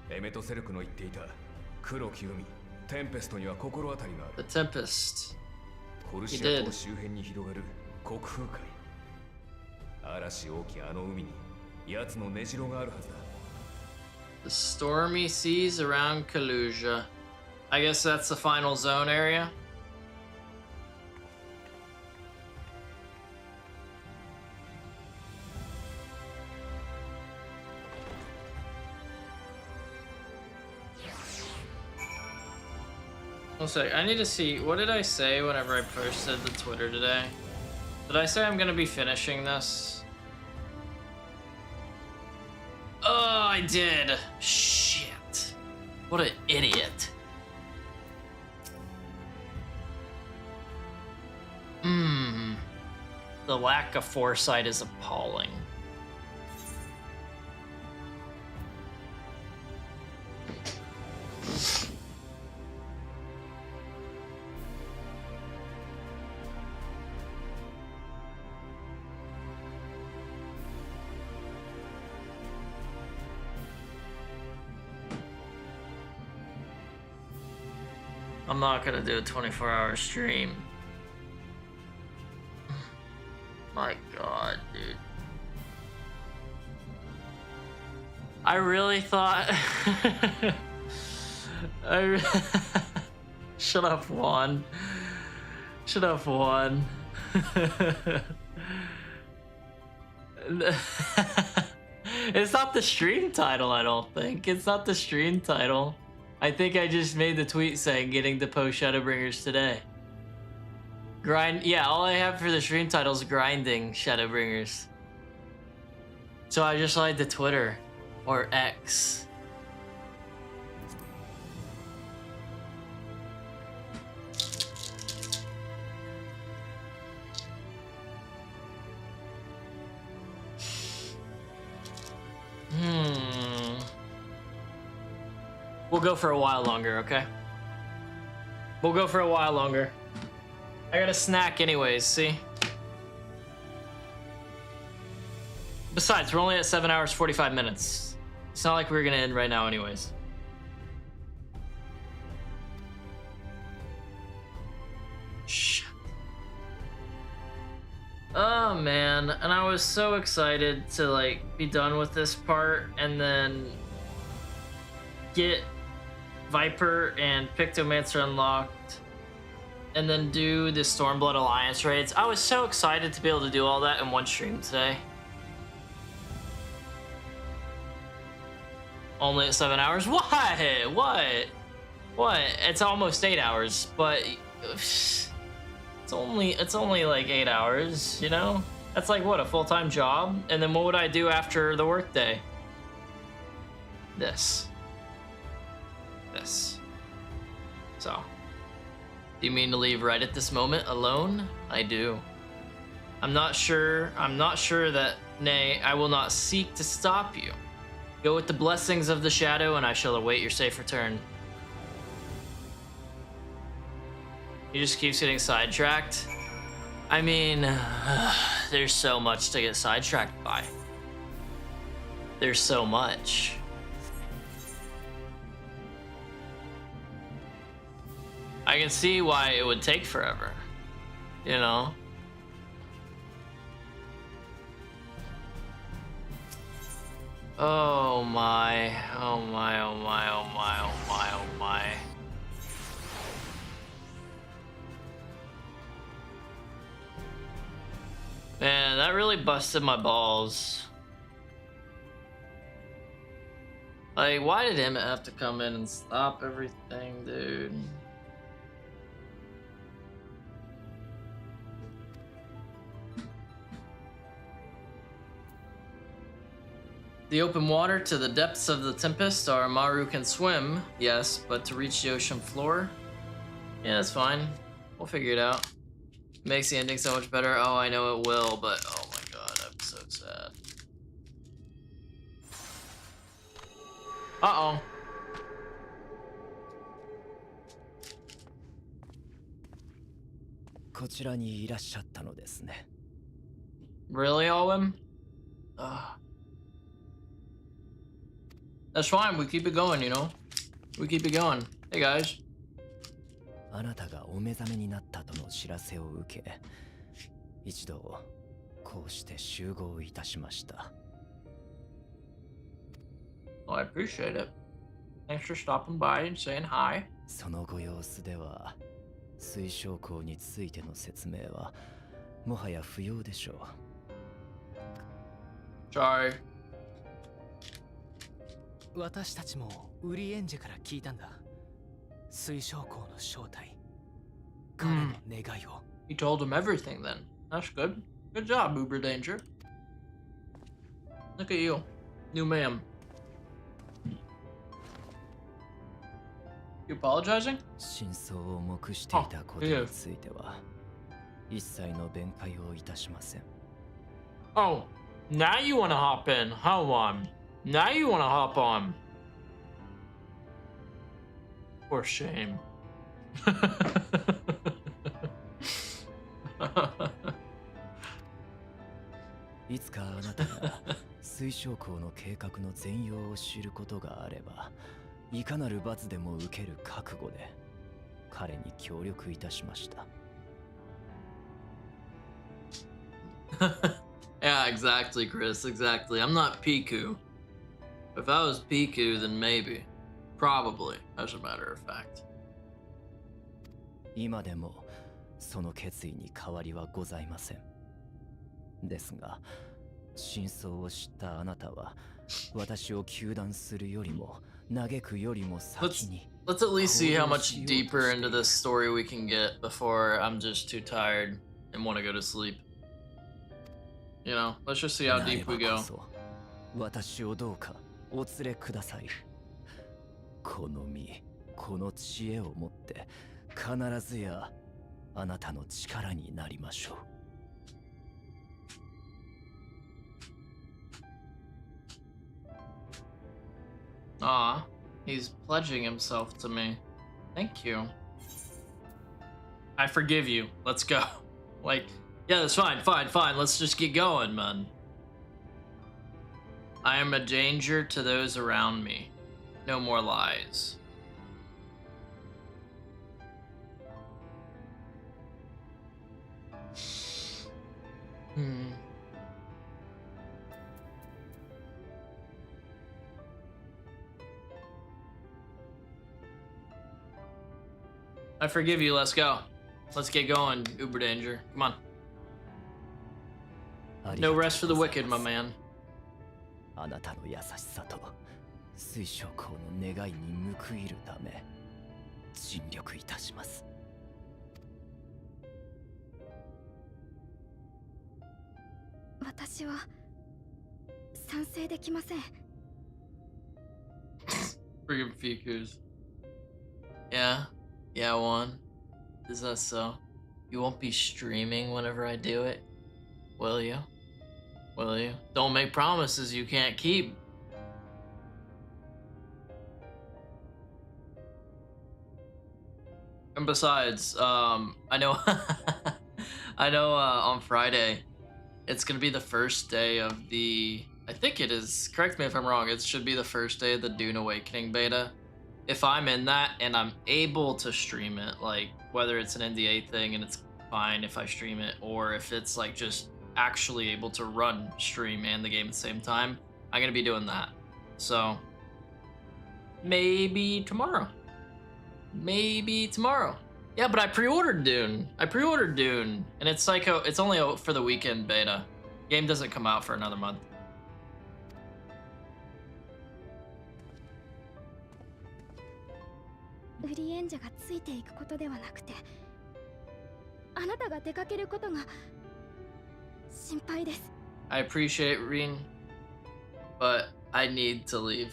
う。エメトセルクの言っていた黒き海テンペストには心当たりがある。 The Tempest. コルシア島周辺に広がる国風海。嵐大きあの海に奴の根城があるはずだ。 The stormy seas around Kalusia. I guess that's the final zone area. One sec, I need to see, what did I say whenever I posted the Twitter today? Did I say I'm gonna be finishing this? Oh, I did. Shit. What an idiot. The lack of foresight is appalling. I'm not gonna do a 24-hour stream. My god, dude. I really thought... Shut up, Juan. Shut up, Juan. It's not the stream title, I don't think. It's not the stream title. I think I just made the tweet saying getting to post ShadowBringers today. Grind, yeah, all I have for the stream title is grinding ShadowBringers. So I just like the Twitter or X. We'll go for a while longer, okay? We'll go for a while longer. I got a snack anyways, see? Besides, we're only at 7 hours, 45 minutes. It's not like we're gonna end right now anyways. Shit. Oh man, and I was so excited to like be done with this part and then get Viper and Pictomancer unlocked and then do the Stormblood Alliance raids. I was so excited to be able to do all that in one stream today. Only at 7 hours? Why? What? It's almost 8 hours, but it's only like 8 hours, you know? That's like what, a full-time job? And then what would I do after the workday? This. So, do you mean to leave right at this moment alone? I do. I'm not sure that, nay, I will not seek to stop you. Go with the blessings of the shadow and I shall await your safe return. He just keeps getting sidetracked. I mean, there's so much to get sidetracked by. There's so much. I can see why it would take forever, you know? Oh my, oh my, oh my, oh my, oh my, oh my. Man, that really busted my balls. Like, why did Emmett have to come in and stop everything, dude? The open water to the depths of the Tempest, our Maru can swim, yes, but to reach the ocean floor? Yeah, that's fine. We'll figure it out. Makes the ending so much better. Oh, I know it will, but oh my god, I'm so sad. Uh-oh. Really, Owen? Ugh. That's fine, we keep it going, you know? We keep it going. Hey guys. あなたがお目覚めになったとの知らせを受け、一度こうして集合いたしました。Well, I appreciate it. Thanks for stopping by and saying hi. そのご様子では、水晶港についての説明はもはや不要でしょう。Sorry. 私たちもウリエンジェから聞いたんだ。水晶港の正体。彼の願いを。He told him everything then. That's good. Good job, Uber Danger. Look at you. New ma'am. You apologizing? 真相を黙していたことについては、一切の弁解をいたしません。Oh, now you wanna hop in. Hold on. Now you wanna hop on. For shame. いつかあなたが水晶港の計画の全容を知ることがあれば、いかなる罰でも受ける覚悟で彼に協力いたしました。Yeah, exactly, Chris. Exactly. I'm not Piku. If I was Piku, then maybe. Probably, as a matter of fact. 今でもその決意に変わりはございません。ですが、真相を知ったあなたは、私を糾弾するよりも、嘆くよりも先に。Let's at least see how much deeper into this story we can get before I'm just too tired and want to go to sleep. You know, let's just see how deep we go. 私をどうかお連れください。この身、この知恵を持って必ずやあなたの力になりましょう。Aw, he's pledging himself to me. Thank you. I forgive you. Let's go. Like, yeah, that's fine, fine, fine. Let's just get going, man. I am a danger to those around me. No more lies. I forgive you. Let's go. Let's get going, Uber Danger. Come on. No rest for the wicked, my man. あなたの優しさと水晶港の願いに報いるため尽力いたします。私は賛成できません。Friggin' Fikus. Yeah, yeah, one. Is that so? You won't be streaming whenever I do it, will you? Will you? Don't make promises you can't keep. And besides, I know, I know on Friday, it's gonna be the first day of the, I think it is, correct me if I'm wrong, it should be the first day of the Dune Awakening beta. if I'm in that and I'm able to stream it, like whether it's an NDA thing and it's fine if I stream it, or if it's like just actually able to run stream and the game at the same time, I'm gonna be doing that. So maybe tomorrow. Maybe tomorrow. Yeah, but I pre-ordered Dune. And it's like it's only for the weekend beta. Game doesn't come out for another month. 売り演者がついていくことではなくて、あなたが出かけることが心配です。I appreciate Reen, but I need to leave.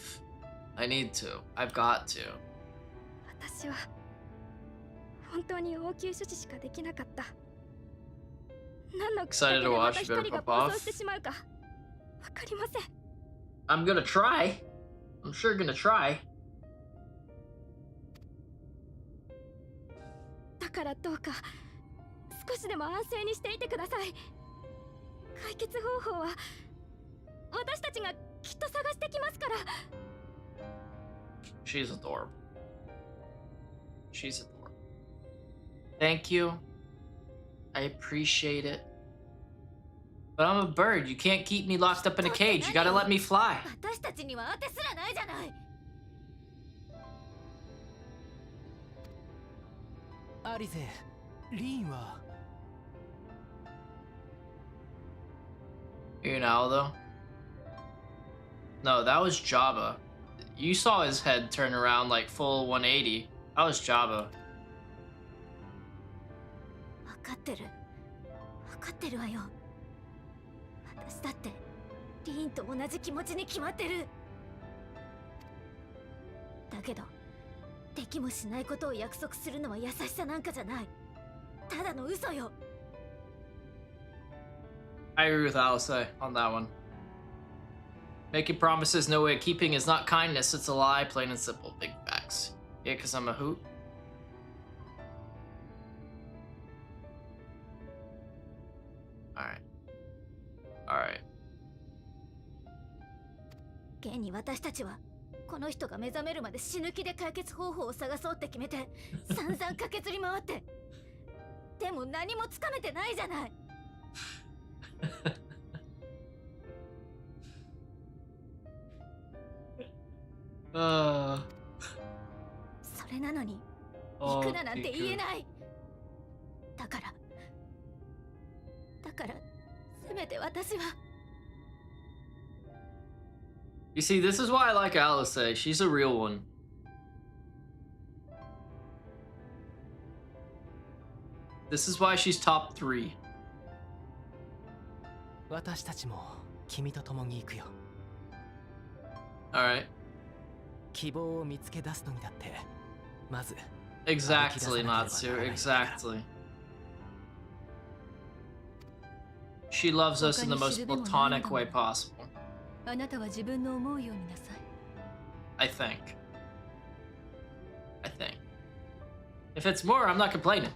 I need to. I've got to. 私は本当に応急処置しかできなかった。何のきっかけでまた光が暴走してしまうかわかりません。I'm gonna try. I'm sure gonna try. だからどうか少しでも安静にしていてください。解決方法は私たちがきっと探してきますから。She's adorable. She's adorable. Thank you. I appreciate it. But I'm a bird. You can't keep me locked up in a cage. You gotta let me fly. 私たちには当てすらないじゃない。アリゼ、リーンは You know, though? No, that was Jabba. You saw his head turn around like full 180. That was Jabba. 分かってる。分かってるわよ。私だってリーンと同じ気持ちに決まってる。だけどできもしないことを約束するのは優しさなんかじゃない。ただの嘘よ。I agree with Alice on that one. Making promises no way of keeping is not kindness, it's a lie, plain and simple. Big facts. Yeah, because I'm a hoot. Alright. Alright. 現に私たちはこの人が目覚めるまで死ぬ気で解決方法を探そうって決めて散々駆けずり回って。でも何もつかめてないじゃない。それなのに行くななんて言えない。だからせめて私は。You see, this is why I like Alice. She's a real one. This is why she's top 3. 私たちも君と共に行くよ。Alright. 希望を見つけ出すのにだってまず Exactly, Natsu. Exactly. She loves us in the most platonic way possible. あなたは自分の思うようになさい。I think. If it's more, I'm not complaining.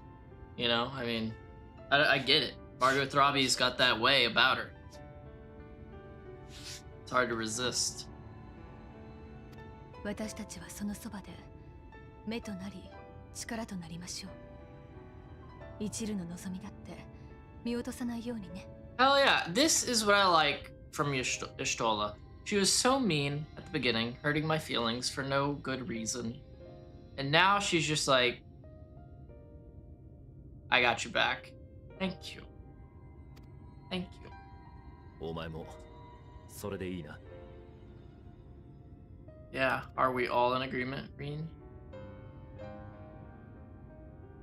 You know, I mean, I get it. Margot Robbie's got that way about her. It's hard to resist. 私たちはそのそばで目となり力となりましょう。一縷の望みだって見落とさないようにね。Hell yeah, this is what I like from Y'shtola. She was so mean at the beginning, hurting my feelings for no good reason. And now she's just like, I got you back. Thank you. Thank you. お前もそれでいいな。Yeah, are we all in agreement, Reen?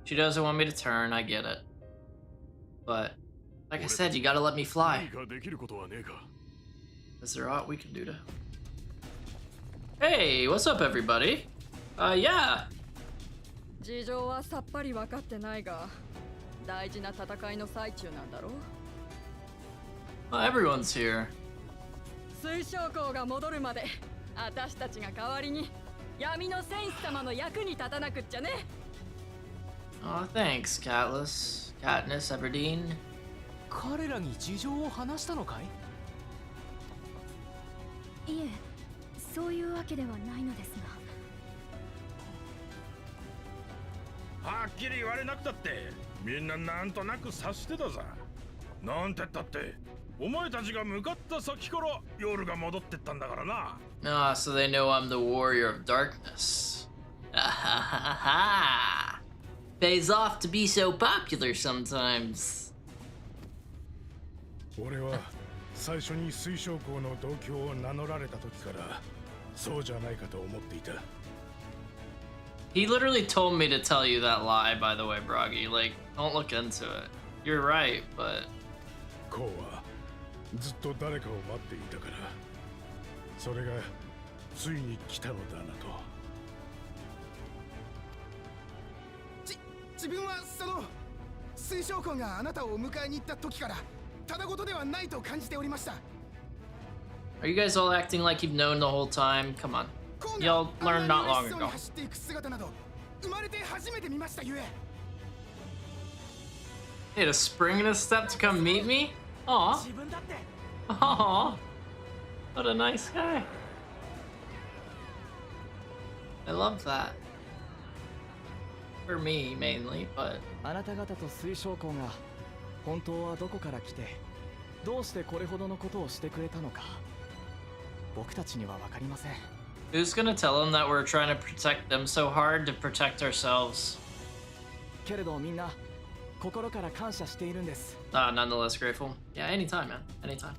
She doesn't want me to turn, I get it. But, like I said, you gotta let me fly. Is there aught we can do to... Hey, what's up, everybody? Yeah. 事情はさっぱり分かってないが、大事な戦いの最中なんだろう。Well, everyone's here. 水晶港が戻るまで、私たちが代わりに闇の戦士様の役に立たなくっちゃね。Oh, thanks, Katniss, Everdeen. 彼らに事情を話したのかい？いえ、そういうわけではないのですが。はっきり言われなくたってみんななんとなく察してたさ。なんてったってお前たちが向かった先から夜が戻ってったんだからな。Ah, so they know I'm the warrior of darkness. Pays off to be so popular sometimes. 俺は最初に水晶校の同郷を名乗られた時からそうじゃないかと思っていた。 He literally told me to tell you that lie, by the way, Bragi. Like, don't look into it. You're right, but... こうはずっと誰かを待っていたからそれがついに来たのだなと。自分はその水晶校があなたを迎えに行った時からただごとではないと感じておりました。 Are you guys all acting like you've known the whole time? Come on. Y'all learned not long ago. 走っていく姿など生まれて初めて見ましたゆえ。 He had a spring in his step to come meet me? Aw. Aw. What a nice guy. I love that. For me, mainly, but... あなた方と水晶校が本当はどこから来てどうしてこれほどのことをしてくれたのか僕たちには分かりません。 Who's gonna tell them that we're trying to protect them so hard to protect ourselves? けれどみんな心から感謝しているんです。 Nonetheless grateful. Yeah, anytime, man. Anytime.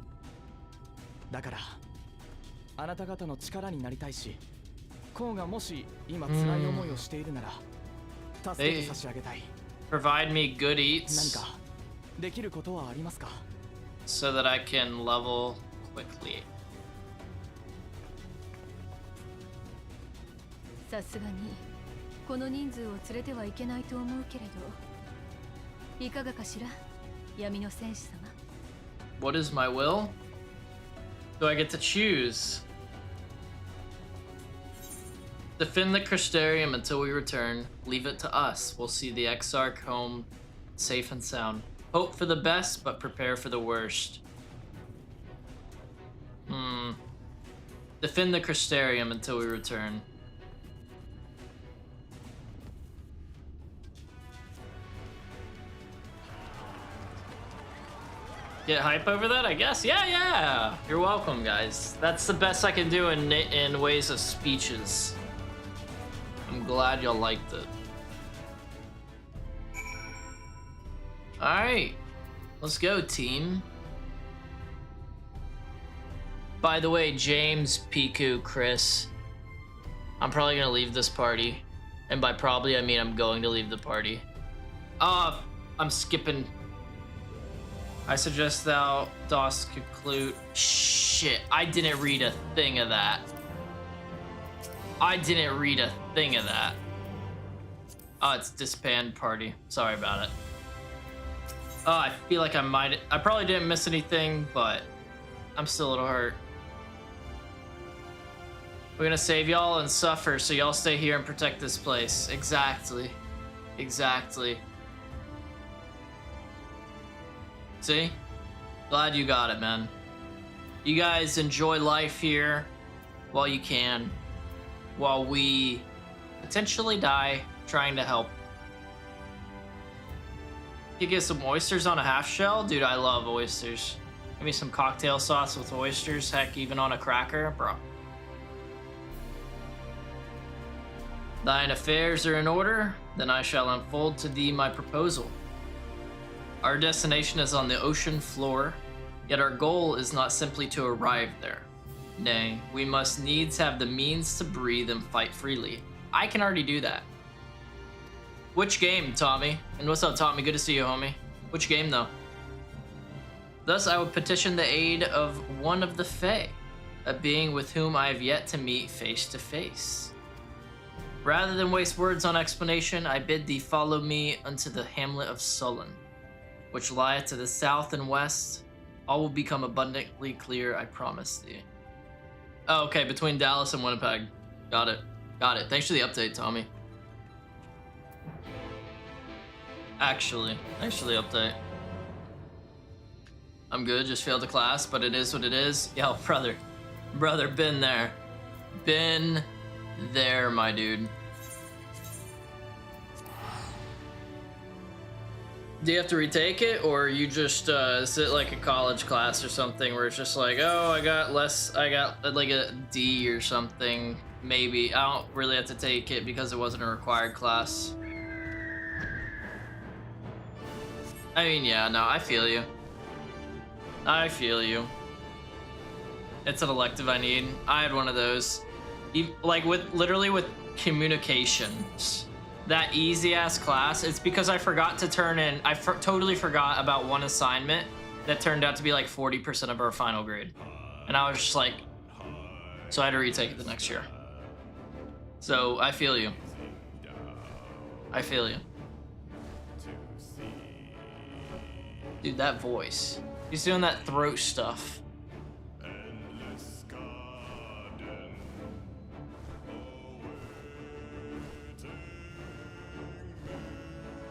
だからあなた方の力になりたいし、コウがもし今辛い思いをしているなら助けて差し上げたい。 Provide me good eats. 何かできることはありますか? So that I can level quickly. さすがにこの人数を連れてはいけないと思うけれど、いかがかしら、闇の戦士様。 What is my will? Do I get to choose? Defend the Crystarium until we return. Leave it to us. We'll see the Exarch home safe and sound. Hope for the best, but prepare for the worst. Defend the Crystarium until we return. Get hype over that, I guess? Yeah! You're welcome, guys. That's the best I can do in ways of speeches. I'm glad y'all liked it. Alright. Let's go, team. By the way, James, Piku, Chris, I'm probably gonna leave this party. And by probably, I mean I'm going to leave the party. I'm skipping. I suggest thou dost conclude. Shit, I didn't read a thing of that. I didn't read a thing of that. Oh, it's disband party. Sorry about it. Oh, I feel like I probably didn't miss anything, but I'm still a little hurt. We're gonna save y'all and suffer, so y'all stay here and protect this place. Exactly. Exactly. See? Glad you got it, man. You guys enjoy life here while you can, while we potentially die trying to help. You get some oysters on a half shell? Dude, I love oysters. Give me some cocktail sauce with oysters, heck, even on a cracker, bro. Thine affairs are in order, then I shall unfold to thee my proposal. Our destination is on the ocean floor, yet our goal is not simply to arrive there. Nay, we must needs have the means to breathe and fight freely. I can already do that. Which game, Tommy? And what's up, Tommy? Good to see you, homie. Which game, though? Thus, I would petition the aid of one of the Fae, a being with whom I have yet to meet face to face. Rather than waste words on explanation, I bid thee follow me unto the hamlet of Sullen, which lieth to the south and west. All will become abundantly clear, I promise thee. Oh, okay, between Dallas and Winnipeg. Got it. Got it. Thanks for the update, Tommy. Actually, thanks for the update. I'm good, just failed the class, but it is what it is. Yo, brother, been there. Been there, my dude. Do you have to retake it, or you just is it like a college class or something where it's just like, oh, I got like a D or something, maybe. I don't really have to take it because it wasn't a required class. I mean, yeah, no, I feel you. I feel you. It's an elective I need. I had one of those. Like literally with communications. That easy ass class, it's because I forgot to turn in, totally forgot about one assignment that turned out to be like 40% of our final grade. And I was just like, so I had to retake it the next year. So I feel you. I feel you. Dude, that voice. He's doing that throat stuff.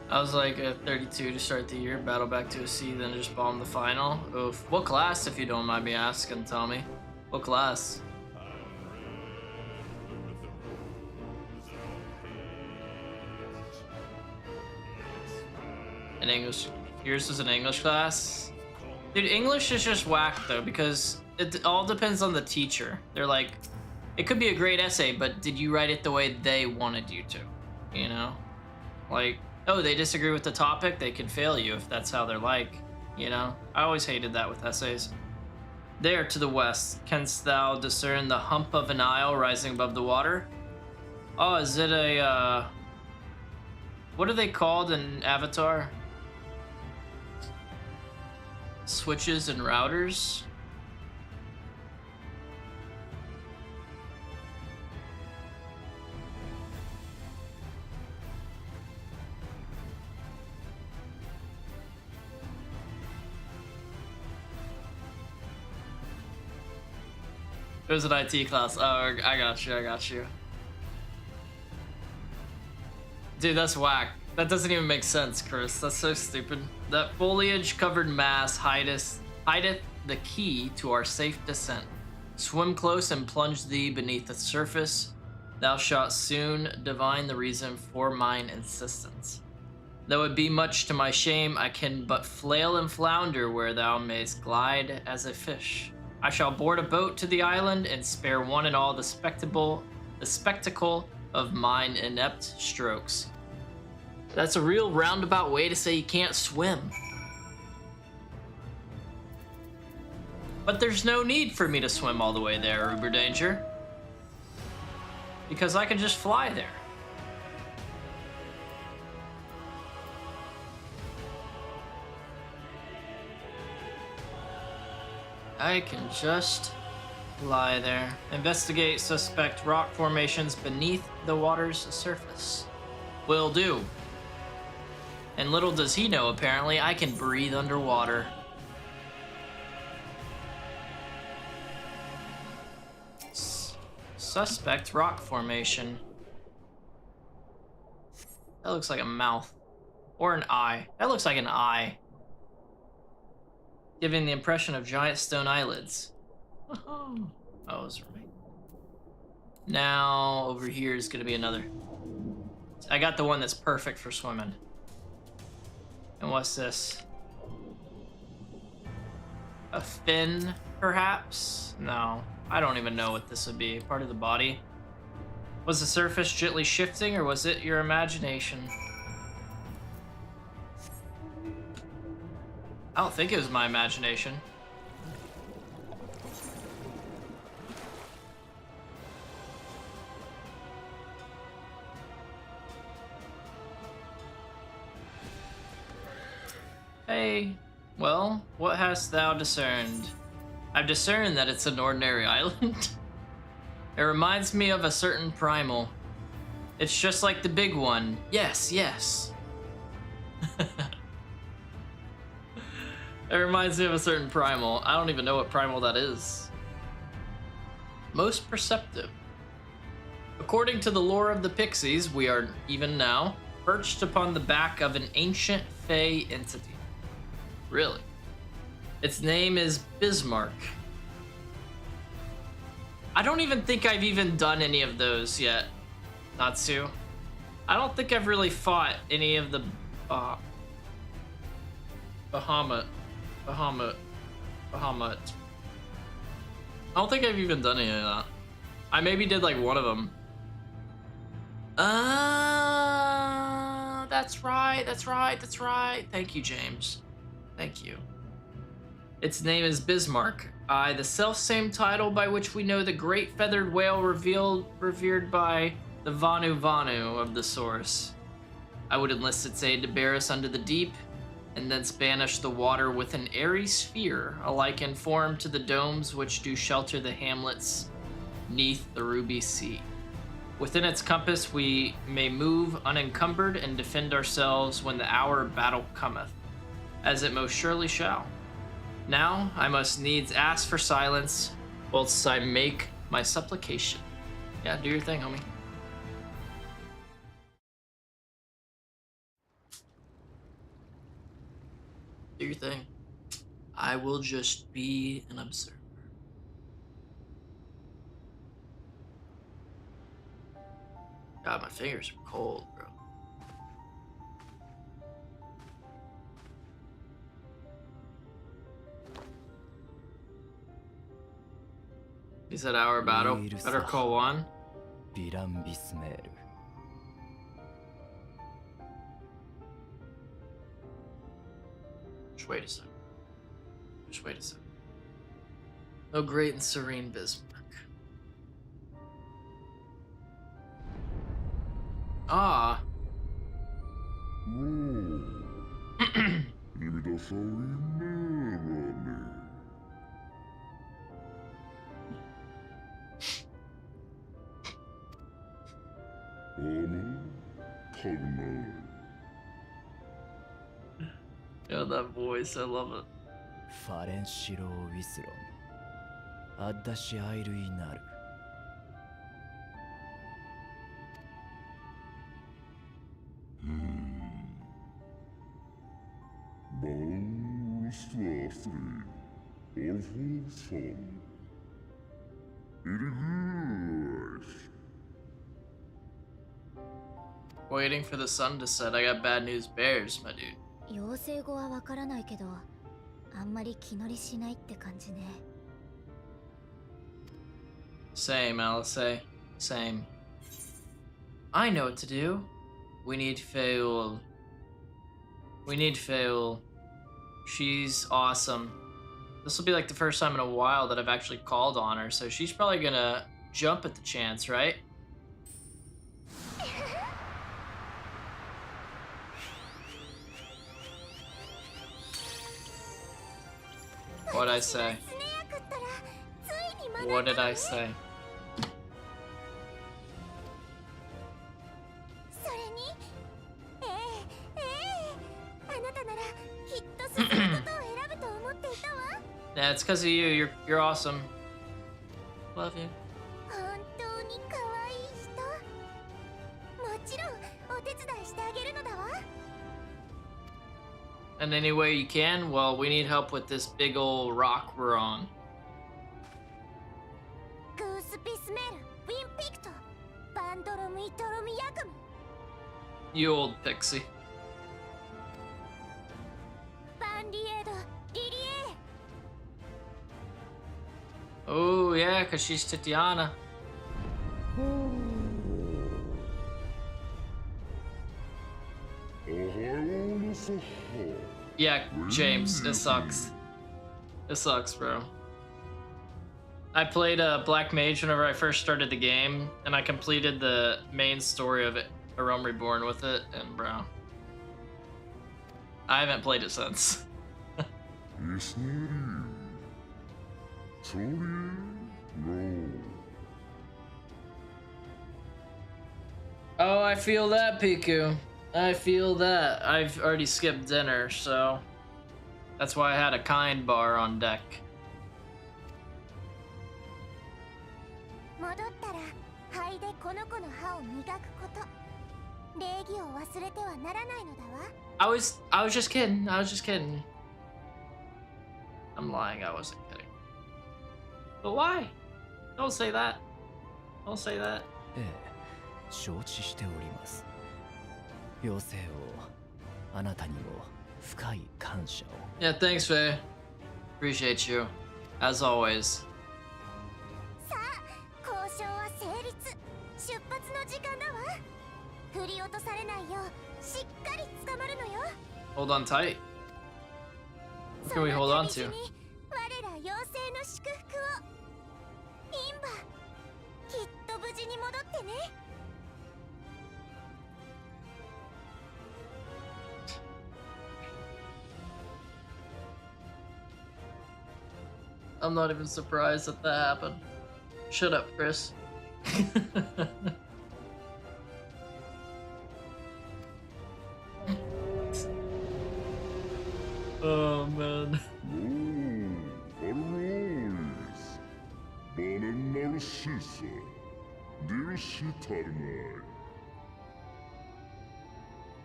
I was like a 32 to start the year, battle back to a C, then just bomb the final. Oof. What class, if you don't mind me asking, tell me. What class? An English. Yours was an English class? Dude, English is just whack though, because it all depends on the teacher. They're like, it could be a great essay, but did you write it the way they wanted you to? You know? Like, oh, they disagree with the topic, they can fail you if that's how they're like, you know? I always hated that with essays. There to the west, canst thou discern the hump of an isle rising above the water? Oh, is it a, what are they called in Avatar? Switches and routers? It was an IT class. Oh, I got you. Dude, that's whack. That doesn't even make sense, Chris. That's so stupid. That foliage-covered mass hideth the key to our safe descent. Swim close and plunge thee beneath the surface. Thou shalt soon divine the reason for mine insistence. Though it be much to my shame, I can but flail and flounder where thou mayst glide as a fish. I shall board a boat to the island and spare one and all the spectacle of mine inept strokes. That's a real roundabout way to say you can't swim. But there's no need for me to swim all the way there, Uber Danger. Because I can just fly there. I can just lie there. Investigate suspect rock formations beneath the water's surface. Will do. And little does he know, apparently, I can breathe underwater. Suspect rock formation. That looks like a mouth. Or an eye. That looks like an eye. Giving the impression of giant stone eyelids. Oh, I was right. Now, over here is gonna be another. I got the one that's perfect for swimming. And what's this? A fin, perhaps? No, I don't even know what this would be. Part of the body? Was the surface gently shifting, or was it your imagination? I don't think it was my imagination. Hey, well, what hast thou discerned? I've discerned that it's an ordinary island. It reminds me of a certain primal. It's just like the big one. Yes, yes. It reminds me of a certain primal. I don't even know what primal that is. Most perceptive. According to the lore of the Pixies, we are, even now, perched upon the back of an ancient Fey entity. Really? Its name is Bismarck. I don't even think I've even done any of those yet, Natsu. I don't think I've really fought any of the Bahamut. I don't think I've even done any of that. I maybe did like one of them. That's right. Thank you, James. Thank you. Its name is Bismarck. The self-same title by which we know the great feathered whale revered by the Vanu Vanu of the source. I would enlist its aid to bear us under the deep, and thence banish the water with an airy sphere, alike in form to the domes which do shelter the hamlets neath the ruby sea. Within its compass we may move unencumbered and defend ourselves when the hour of battle cometh, as it most surely shall. Now I must needs ask for silence, whilst I make my supplication. Yeah, do your thing, homie. Do your thing. I will just be an observer. God, my fingers are cold, bro. He said our battle. Better call one. Just wait a second. Oh, great and serene Bismarck. Ah. Yeah, that voice, I love it. Waiting for the sun to set. I got bad news bears, my dude. 養成語はわからないけど、あんまり気乗りしないって感じね。Same, Alice. Same. I know what to do. We need Fail. She's awesome. This will be like the first time in a while that I've actually called on her, so she's probably gonna jump at the chance, right? What'd I say? What did I say? Yeah, it's because of you. You're awesome. Love you. And any way you can, well, we need help with this big old rock we're on. You old pixie. Oh, yeah, because she's Tatiana. Yeah, James, it sucks. It sucks, bro. I played Black Mage whenever I first started the game, and I completed the main story of it, A Realm Reborn with it, and bro, I haven't played it since. Oh, I feel that, Piku. I feel that. I've already skipped dinner, so that's why I had a kind bar on deck. I was just kidding. I'm lying. I wasn't kidding. But why? Don't say that. Don't say that. 承知しております。妖精王、あなたにも深い感謝を。 Yeah, thanks, Faye. Appreciate you, as always. さあ交渉は成立。出発の時間だわ。振り落とされないようしっかり捕まるのよ。 Hold on tight. What can we hold on to? その旅路に我ら妖精の祝福を。インバきっと無事に戻ってね。 I'm not even surprised that that happened. Shut up, Chris. Oh man.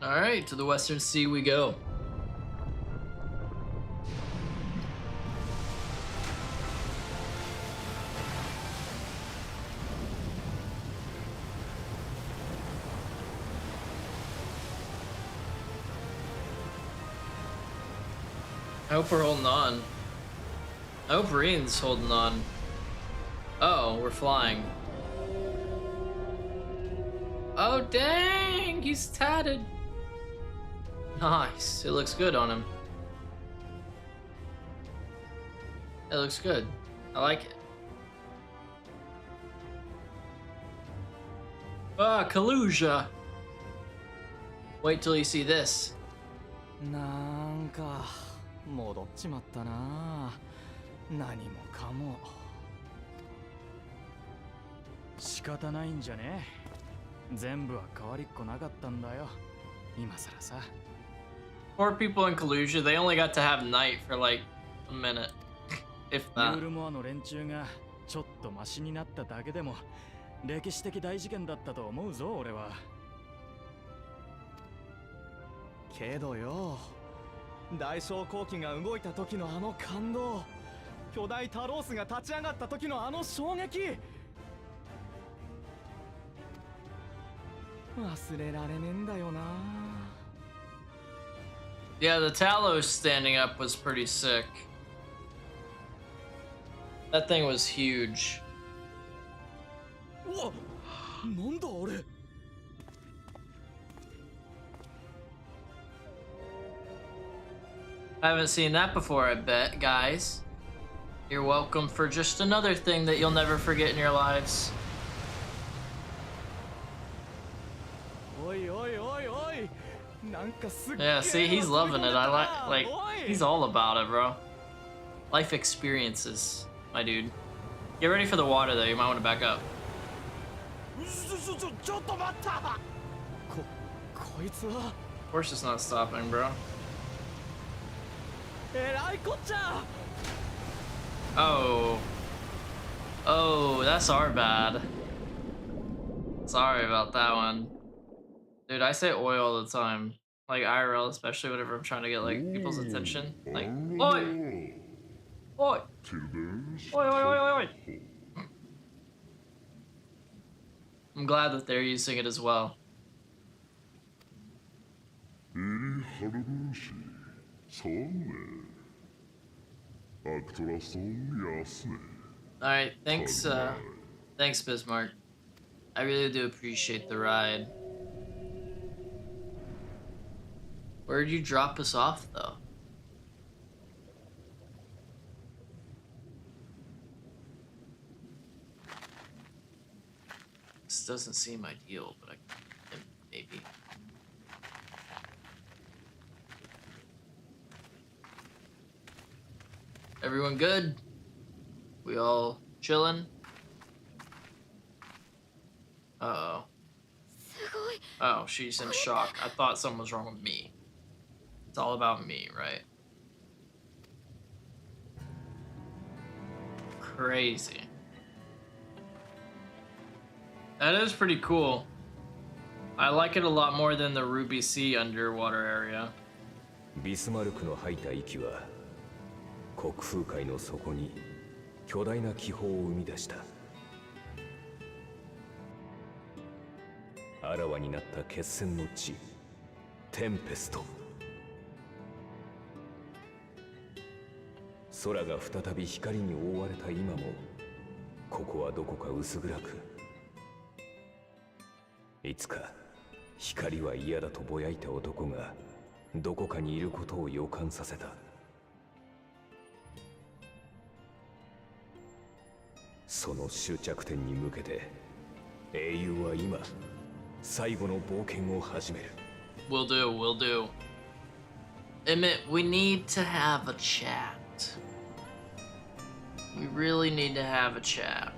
Alright, to the Western Sea we go. I hope we're holding on. I hope Reen's holding on. Oh, we're flying. Oh dang, he's tatted. Nice, it looks good on him. It looks good. I like it. Ah, Kalusia. Wait till you see this. なんか戻っちまったな。何もかも仕方ないんじゃね。全部は変わりっこなかったんだよ。今さらさ。Poor people in Kalusia, they only got to have night for like a minute, if ユ that. ールモアの連中がちょっとマシになっただけでも歴史的大事件だったと思うぞ俺は。けどよ、大将後期が動いた時のあの感動、巨大タロースが立ち上がった時のあの衝撃、忘れられねえんだよな。Yeah, the Talos standing up was pretty sick. That thing was huge. うわ、なんだあれ。I haven't seen that before, I bet, guys. You're welcome for just another thing that you'll never forget in your lives. おいおいおいおい、なんかすっげえ。 Yeah, see, he's loving it. I like, he's all about it, bro. Life experiences, my dude. Get ready for the water, though. You might want to back up. ちょっと待った。こいつは。 Of course, it's not stopping, bro. えらいこっちゃ。 Oh. Oh, that's our bad. Sorry about that one. Dude, I say oi all the time. Like IRL, especially whenever I'm trying to get like people's attention. Like, oi! Oi! Oi, oi, oi, oi, oi! I'm glad that they're using it as well. Alright, thanks, thanks, Bismarck. I really do appreciate the ride. Where'd you drop us off, though? This doesn't seem ideal, but maybe. Everyone good? We all chillin'? Uh-oh. Oh, she's in shock. I thought something was wrong with me. It's all about me, right? Crazy. That is pretty cool. I like it a lot more than the Ruby Sea underwater area. ビスマルクの吐いた息は国風海の底に巨大な気泡を生み出した。あらわになった決戦の地テンペスト。空が再び光に覆われた今も、ここはどこか薄暗く、いつか光は嫌だとぼやいた男がどこかにいることを予感させた。その終着点に向けて英雄は今最後の冒険を始める。 Will do, will do. Emmett, we need to have a chat. We really need to have a chat.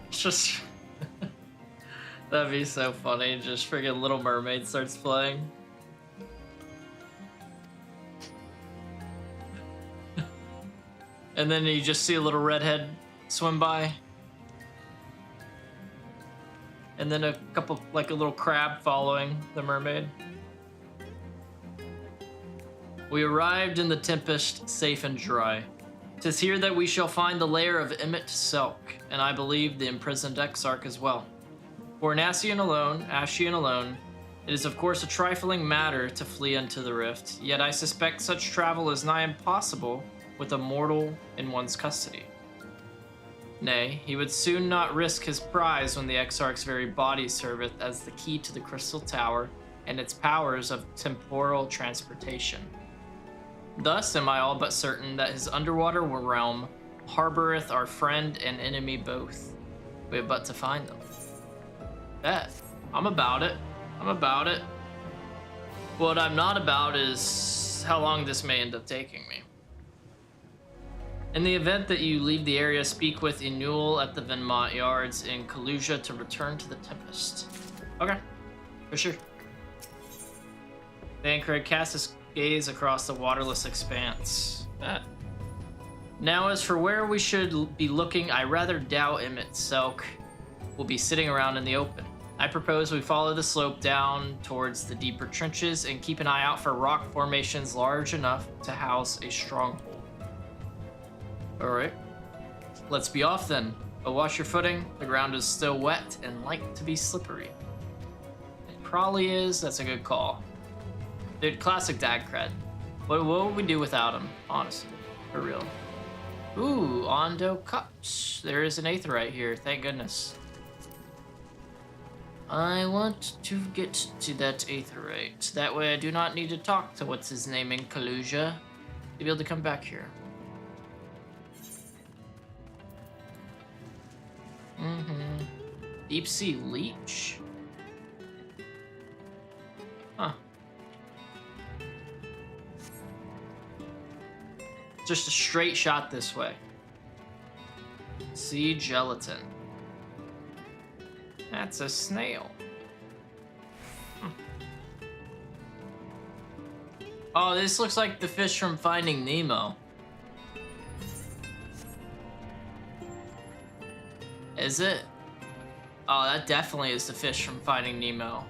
Just that'd be so funny. Just friggin' Little Mermaid starts playing. And then you just see a little redhead swim by. And then a couple, like a little crab following the mermaid. We arrived in the Tempest, safe and dry. 'Tis here that we shall find the lair of Emmett Selk, and I believe the imprisoned Exarch as well. For an Ascian alone, it is of course a trifling matter to flee into the rift, yet I suspect such travel is nigh impossible with a mortal in one's custody. Nay, he would soon not risk his prize when the Exarch's very body serveth as the key to the Crystal Tower and its powers of temporal transportation. Thus am I all but certain that his underwater realm harboreth our friend and enemy both. We have but to find them. Bet. I'm about it. I'm about it. What I'm not about is how long this may end up taking me. In the event that you leave the area, speak with Enul at the Venmont Yards in Kalusia to return to the Tempest. Okay, for sure. Thancred casts his gaze across the waterless expanse. Now as for where we should be looking, I rather doubt Emmett Selk will be sitting around in the open. I propose we follow the slope down towards the deeper trenches and keep an eye out for rock formations large enough to house a stronghold. Alright, let's be off then. But watch your footing, the ground is still wet and like to be slippery. It probably is, that's a good call. Dude, classic dad cred. What would we do without him, honestly, for real. Ooh, Ondo Cups. There is an Aetheryte here, thank goodness. I want to get to that Aetheryte. That way I do not need to talk to what's his name in Kalusia to be able to come back here. Deep Sea Leech? Huh. Just a straight shot this way. Sea Gelatin. That's a snail. Oh, this looks like the fish from Finding Nemo. Is it? Oh, that definitely is the fish from Finding Nemo.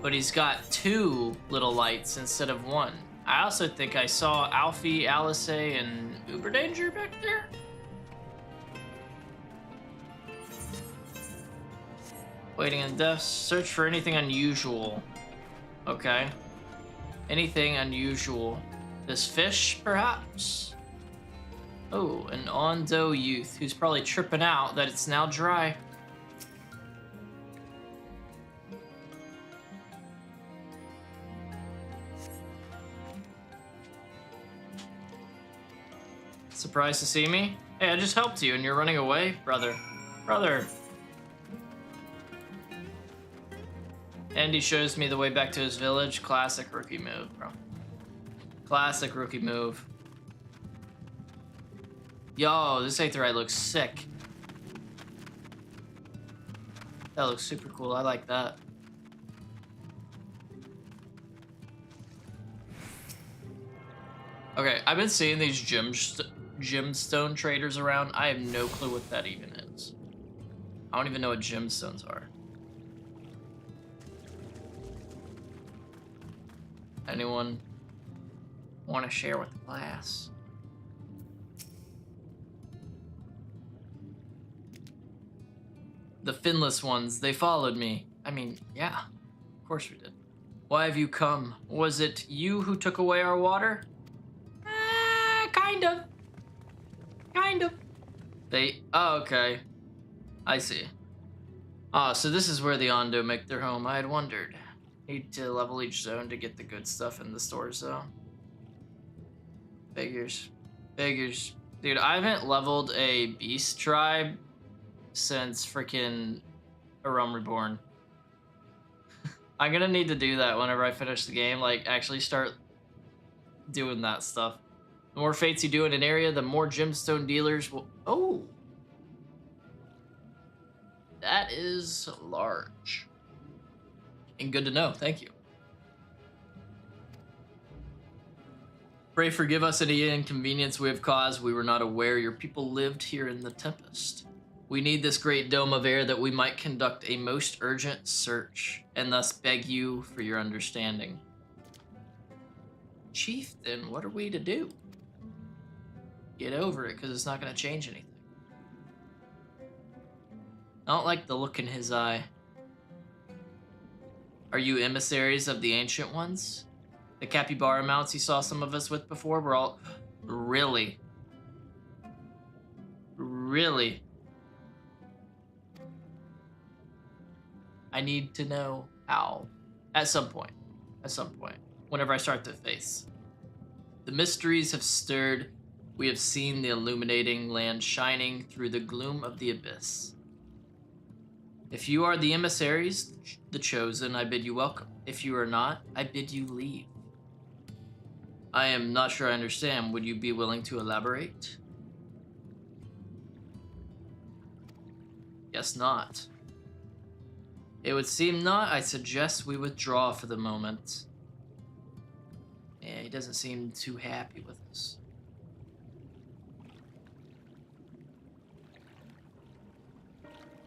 But he's got two little lights instead of one. I also think I saw Alfie, Alice, and Uberdanger back there. Waiting in depths. Search for anything unusual. Okay. Anything unusual. This fish, perhaps? Oh, an Ondo youth who's probably tripping out that it's now dry. Surprised to see me? Hey, I just helped you and you're running away? Brother. Brother. And he shows me the way back to his village. Classic rookie move, bro. Classic rookie move. Yo, this Aetheryte looks sick. That looks super cool. I like that. Okay, I've been seeing these gemstone traders around. I have no clue what that even is. I don't even know what gemstones are. Anyone want to share with the class? The finless ones, they followed me. I mean, yeah, of course we did. Why have you come? Was it you who took away our water? Kind of. Kind of. Oh, okay. I see. Ah, so this is where the Ondo make their home. I had wondered. Need to level each zone to get the good stuff in the stores, though. Figures. Figures. Dude, I haven't leveled a beast tribe since freaking A Realm Reborn. I'm gonna need to do that whenever I finish the game, like actually start doing that stuff. The more fates you do in an area, the more gemstone dealers will... Oh! That is large. And good to know, thank you. Pray forgive us any inconvenience we have caused. We were not aware your people lived here in the Tempest. We need this great dome of air that we might conduct a most urgent search, and thus beg you for your understanding. Chieftain, what are we to do? Get over it, because it's not going to change anything. I don't like the look in his eye. Are you emissaries of the Ancient Ones? The capybara mounts you saw some of us with before were all... Really? Really? I need to know how. At some point. At some point. Whenever I start to face. The mysteries have stirred. We have seen the illuminating land shining through the gloom of the abyss. If you are the emissaries, the chosen, I bid you welcome. If you are not, I bid you leave. I am not sure I understand. Would you be willing to elaborate? Guess not. It would seem not. I suggest we withdraw for the moment. Yeah, he doesn't seem too happy with us.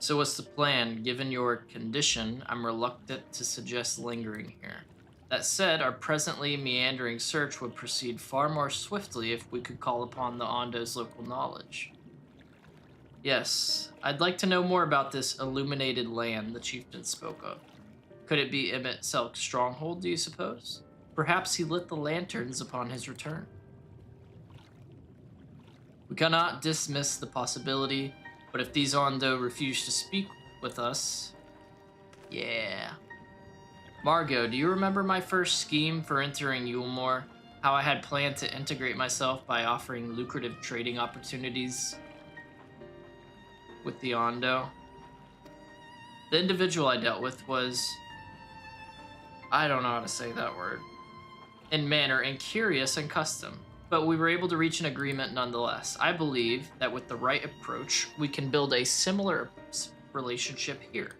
So what's the plan? Given your condition, I'm reluctant to suggest lingering here. That said, our presently meandering search would proceed far more swiftly if we could call upon the Ondo's local knowledge. Yes, I'd like to know more about this illuminated land the chieftain spoke of. Could it be Emmett Selk's stronghold, do you suppose? Perhaps he lit the lanterns upon his return. We cannot dismiss the possibility, but if these Ondo refuse to speak with us... Yeah. Margot, do you remember my first scheme for entering Yulmore? How I had planned to integrate myself by offering lucrative trading opportunities with the Ondo? The individual I dealt with was... I don't know how to say that word. In manner and curious in custom. But we were able to reach an agreement nonetheless. I believe that with the right approach, we can build a similar relationship here.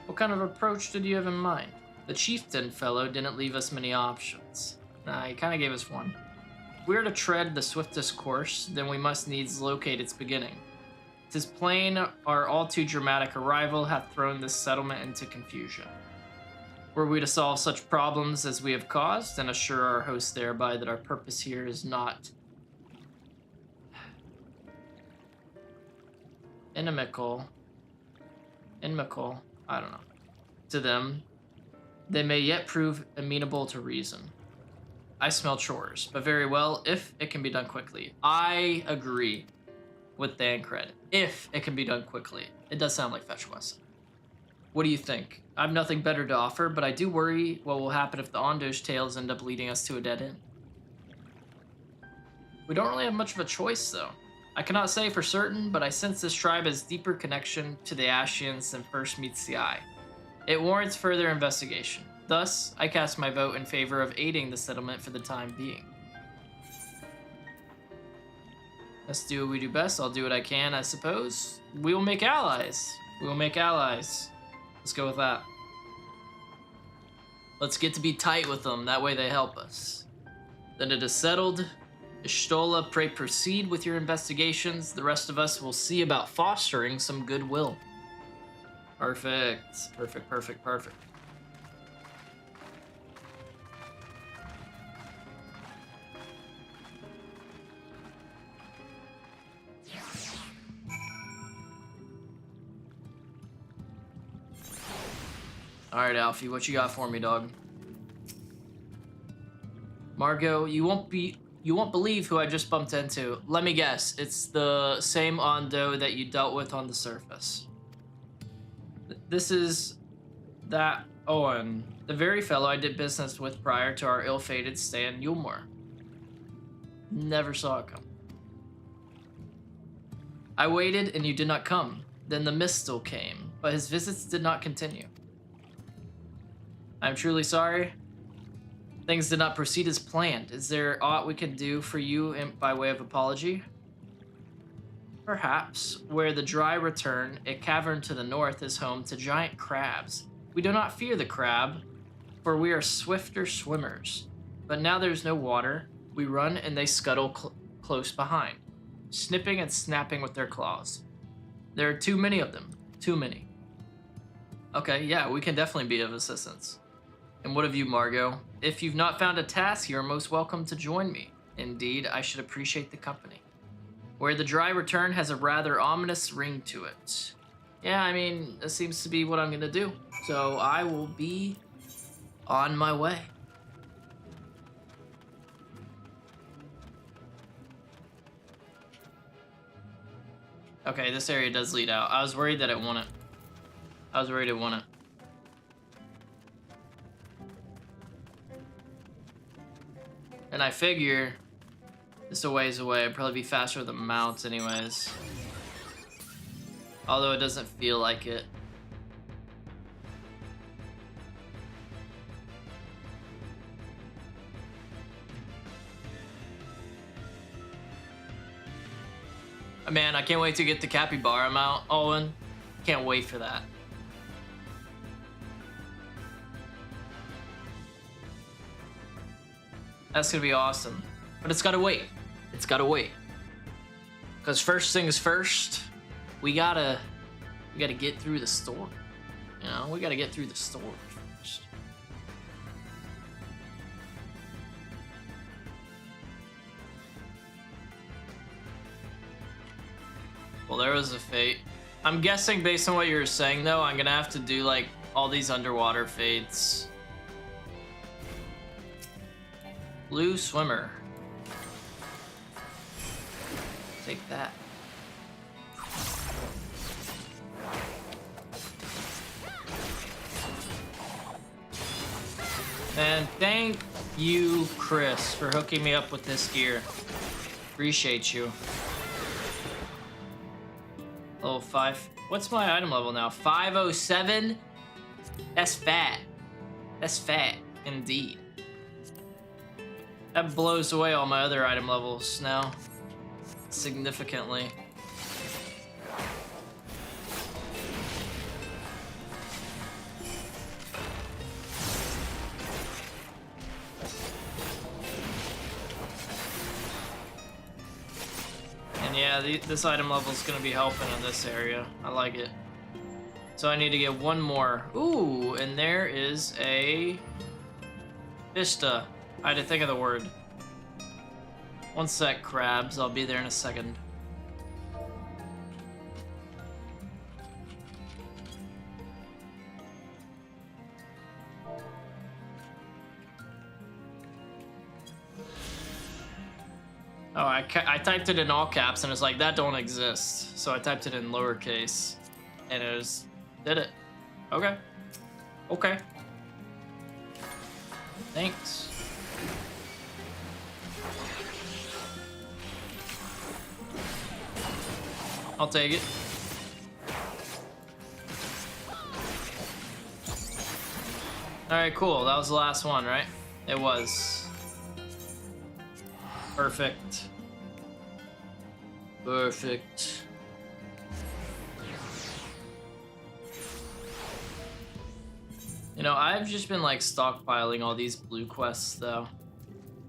What kind of approach did you have in mind? The chieftain fellow didn't leave us many options. Nah, he kind of gave us one. If we are to tread the swiftest course, then we must needs locate its beginning. 'Tis plain our all too dramatic arrival hath thrown this settlement into confusion. Were we to solve such problems as we have caused, and assure our host thereby that our purpose here is not inimical, I don't know, to them, they may yet prove amenable to reason. I smell chores, but very well, if it can be done quickly. I agree with Thancred. If it can be done quickly. It does sound like fetch quest. What do you think? I have nothing better to offer, but I do worry what will happen if the Ondo's tales end up leading us to a dead end. We don't really have much of a choice, though. I cannot say for certain, but I sense this tribe has deeper connection to the Ashians than first meets the eye. It warrants further investigation. Thus, I cast my vote in favor of aiding the settlement for the time being. Let's do what we do best. I'll do what I can, I suppose. We will make allies. We will make allies. Let's go with that. Let's get to be tight with them. That way they help us. Then it is settled. Ishtola, pray proceed with your investigations. The rest of us will see about fostering some goodwill. Perfect. Perfect, perfect, perfect. Alright, Alfie, what you got for me, dog? Margot, you won't believe who I just bumped into. Let me guess, it's the same Ondo that you dealt with on the surface. This is that Owen, the very fellow I did business with prior to our ill-fated stay in Yulmore. Never saw it come. I waited and you did not come. Then the mist still came, but his visits did not continue. I'm truly sorry. Things did not proceed as planned. Is there aught we can do for you by way of apology? Perhaps. Where the dry return, a cavern to the north is home to giant crabs. We do not fear the crab, for we are swifter swimmers. But now there's no water. We run and they scuttle close behind, snipping and snapping with their claws. There are too many of them. Too many. Okay, yeah, we can definitely be of assistance. And what of you, Margot? If you've not found a task, you are most welcome to join me. Indeed, I should appreciate the company. Where the dry return has a rather ominous ring to it. Yeah, I mean, that seems to be what I'm gonna do. So I will be on my way. Okay, this area does lead out. I was worried that it wouldn't. I was worried it wouldn't. And I figure it's a ways away. It'd probably be faster with the mounts anyways. Although it doesn't feel like it. Man, I can't wait to get the capybara mount, Owen. Can't wait for that. That's gonna be awesome. But it's gotta wait. It's gotta wait. Because first things first, we gotta get through the story. You know, we gotta get through the story first. Well, there was a fate. I'm guessing based on what you were saying though, I'm gonna have to do like all these underwater fates. Blue swimmer. Take that. And thank you, Chris, for hooking me up with this gear. Appreciate you. Level 5. What's my item level now? 507? That's fat. That's fat, indeed. That blows away all my other item levels now. Significantly. And yeah, this item level is going to be helping in this area. I like it. So I need to get one more. Ooh, and there is a Vista. I had to think of the word. One sec, crabs. I'll be there in a second. Oh, I typed it in all caps and it's like, that don't exist. So I typed it in lowercase and it was, did it. Okay. Okay. Thanks. I'll take it. Alright, cool. That was the last one, right? It was. Perfect. Perfect. You know, I've just been like stockpiling all these blue quests though.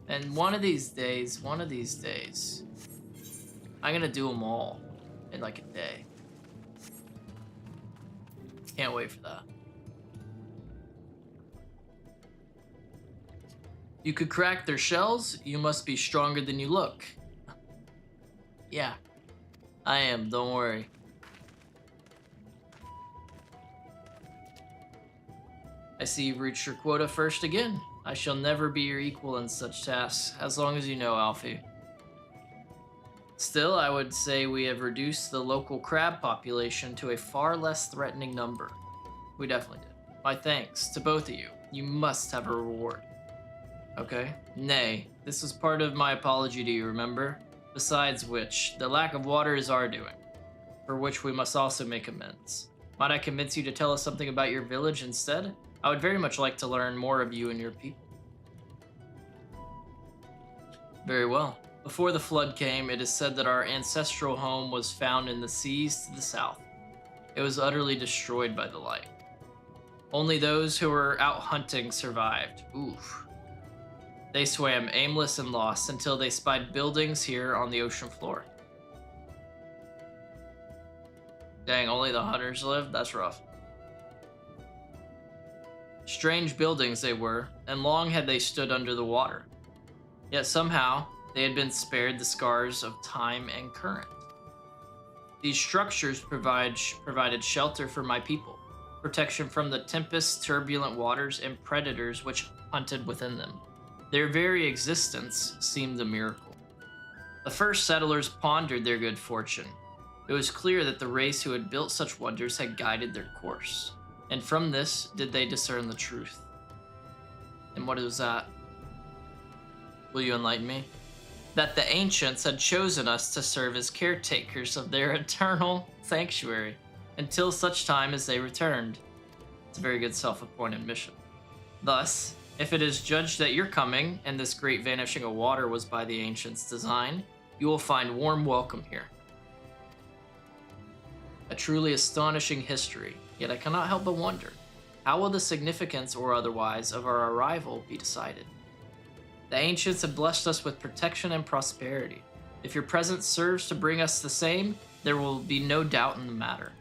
And one of these days, I'm gonna do them all in like a day. Can't wait for that. You could crack their shells, you must be stronger than you look. Yeah, I am, don't worry. I see you've reached your quota first again. I shall never be your equal in such tasks, as long as you know, Alfie. Still, I would say we have reduced the local crab population to a far less threatening number. We definitely did. My thanks to both of you. You must have a reward. Okay? Nay, this was part of my apology to you, remember? Besides which, the lack of water is our doing, for which we must also make amends. Might I convince you to tell us something about your village instead? I would very much like to learn more of you and your people. Very well. Before the flood came, it is said that our ancestral home was found in the seas to the south. It was utterly destroyed by the light. Only those who were out hunting survived. Oof. They swam aimless and lost until they spied buildings here on the ocean floor. Dang, only the hunters lived? That's rough. Strange buildings they were, and long had they stood under the water. Yet somehow, they had been spared the scars of time and current. These structures provided shelter for my people, protection from the tempest, turbulent waters, and predators which hunted within them. Their very existence seemed a miracle. The first settlers pondered their good fortune. It was clear that the race who had built such wonders had guided their course, and from this did they discern the truth. And what is that? Will you enlighten me? That the ancients had chosen us to serve as caretakers of their eternal sanctuary until such time as they returned. It's a very good self-appointed mission. Thus, if it is judged that your coming and this great vanishing of water was by the ancients' design, you will find warm welcome here. A truly astonishing history, yet I cannot help but wonder, how will the significance or otherwise of our arrival be decided? The ancients have blessed us with protection and prosperity. If your presence serves to bring us the same, there will be no doubt in the matter.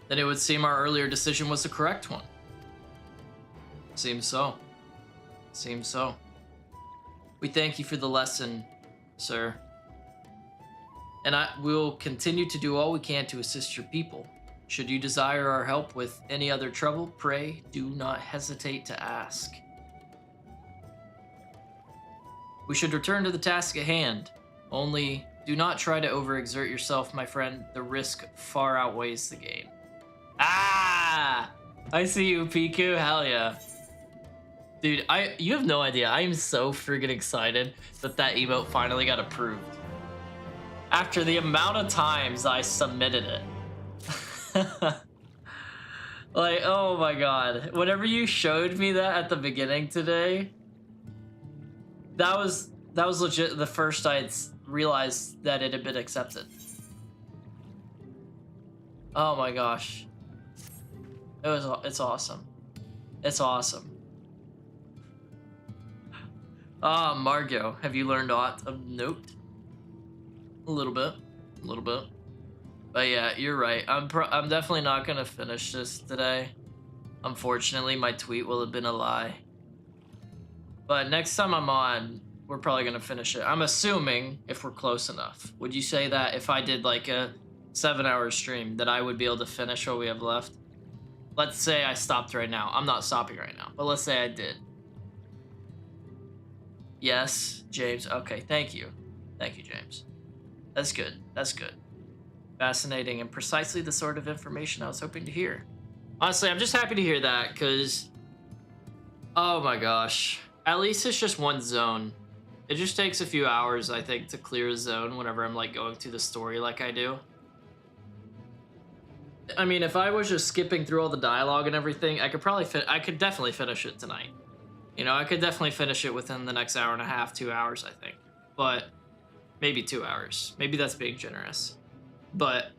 Then it would seem our earlier decision was the correct one. Seems so. Seems so. We thank you for the lesson, sir. And we will continue to do all we can to assist your people. Should you desire our help with any other trouble, pray do not hesitate to ask. We should return to the task at hand. Only do not try to overexert yourself, my friend. The risk far outweighs the gain. Ah! I see you, Piku. Hell yeah. Dude, you have no idea. I am so freaking excited that emote finally got approved. After the amount of times I submitted it. Like, oh my god. Whenever you showed me that at the beginning today, that was legit the first I had realized that it had been accepted. Oh my gosh. It's awesome. It's awesome. Ah, Margot, have you learned aught of note? A little bit. But yeah, you're right. I'm definitely not gonna finish this today. Unfortunately, my tweet will have been a lie. But next time I'm on, we're probably gonna finish it. I'm assuming if we're close enough. Would you say that if I did like a 7-hour stream that I would be able to finish what we have left? Let's say I stopped right now. I'm not stopping right now, but let's say I did. Yes, James. Okay, thank you. Thank you, James. That's good. That's good. Fascinating and precisely the sort of information I was hoping to hear. Honestly, I'm just happy to hear that because, oh my gosh. At least it's just one zone. It just takes a few hours, I think, to clear a zone whenever I'm like going through the story like I do. I mean, if I was just skipping through all the dialogue and everything, I could definitely finish it tonight. You know, I could definitely finish it within the next hour and a half, 2 hours, I think. But maybe 2 hours. Maybe that's being generous. But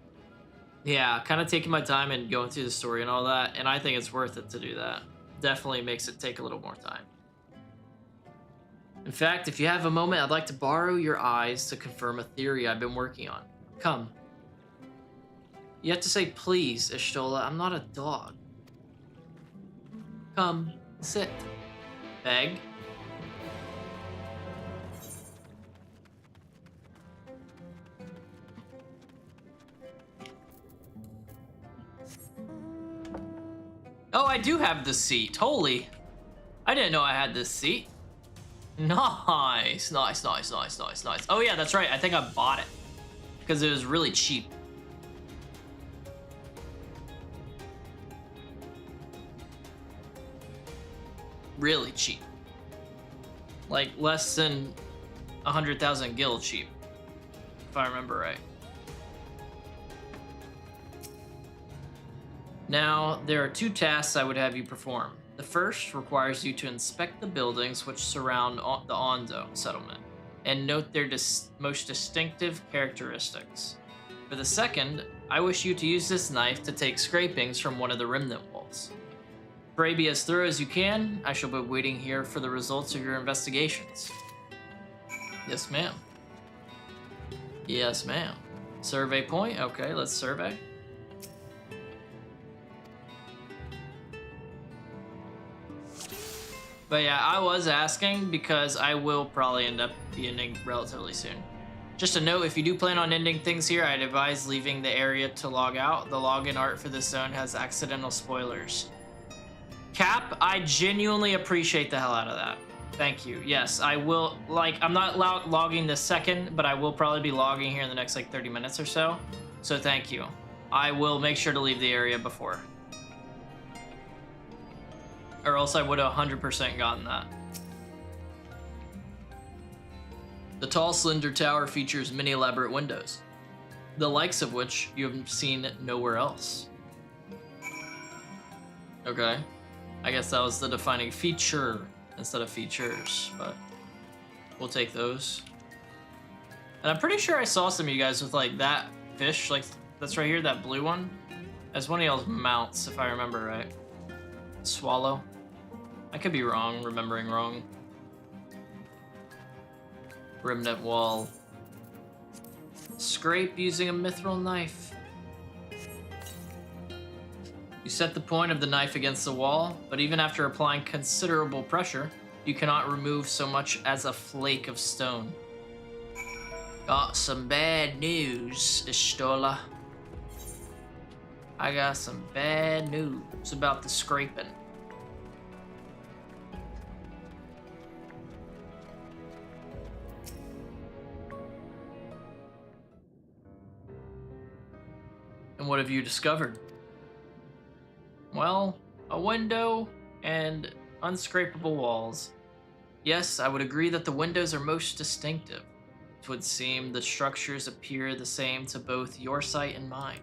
yeah, kind of taking my time and going through the story and all that, and I think it's worth it to do that. Definitely makes it take a little more time. In fact, if you have a moment, I'd like to borrow your eyes to confirm a theory I've been working on. Come. You have to say please, Ishtola. I'm not a dog. Come, sit. Beg. Oh, I do have this seat. Holy. I didn't know I had this seat. Nice. Nice, nice, nice, nice, nice. Oh yeah, that's right. I think I bought it because it was really cheap. Really cheap. Like less than 100,000 gil cheap, if I remember right. Now, there are 2 tasks I would have you perform. The first requires you to inspect the buildings which surround the Ondo settlement and note their most distinctive characteristics. For the second, I wish you to use this knife to take scrapings from one of the remnant walls. Pray be as thorough as you can. I shall be waiting here for the results of your investigations. Yes, ma'am. Yes, ma'am. Survey point? Okay, let's survey. But yeah, I was asking because I will probably end up ending relatively soon. Just a note, if you do plan on ending things here, I'd advise leaving the area to log out. The login art for this zone has accidental spoilers. Cap, I genuinely appreciate the hell out of that. Thank you. Yes, I will, like, I'm not logging this second, but I will probably be logging here in the next, like, 30 minutes or so. So thank you. I will make sure to leave the area before. Or else I would have 100% gotten that. The tall, slender tower features many elaborate windows, the likes of which you have seen nowhere else. Okay. I guess that was the defining feature instead of features, but we'll take those. And I'm pretty sure I saw some of you guys with like that fish, like that's right here, that blue one, as one of y'all's mounts, if I remember right. Swallow. I could be wrong, remembering wrong. Remnant wall. Scrape using a mithril knife. You set the point of the knife against the wall, but even after applying considerable pressure, you cannot remove so much as a flake of stone. Got some bad news, Ishtola. I got some bad news about the scraping. And what have you discovered? Well, a window and unscrapable walls. Yes, I would agree that the windows are most distinctive. It would seem the structures appear the same to both your sight and mine.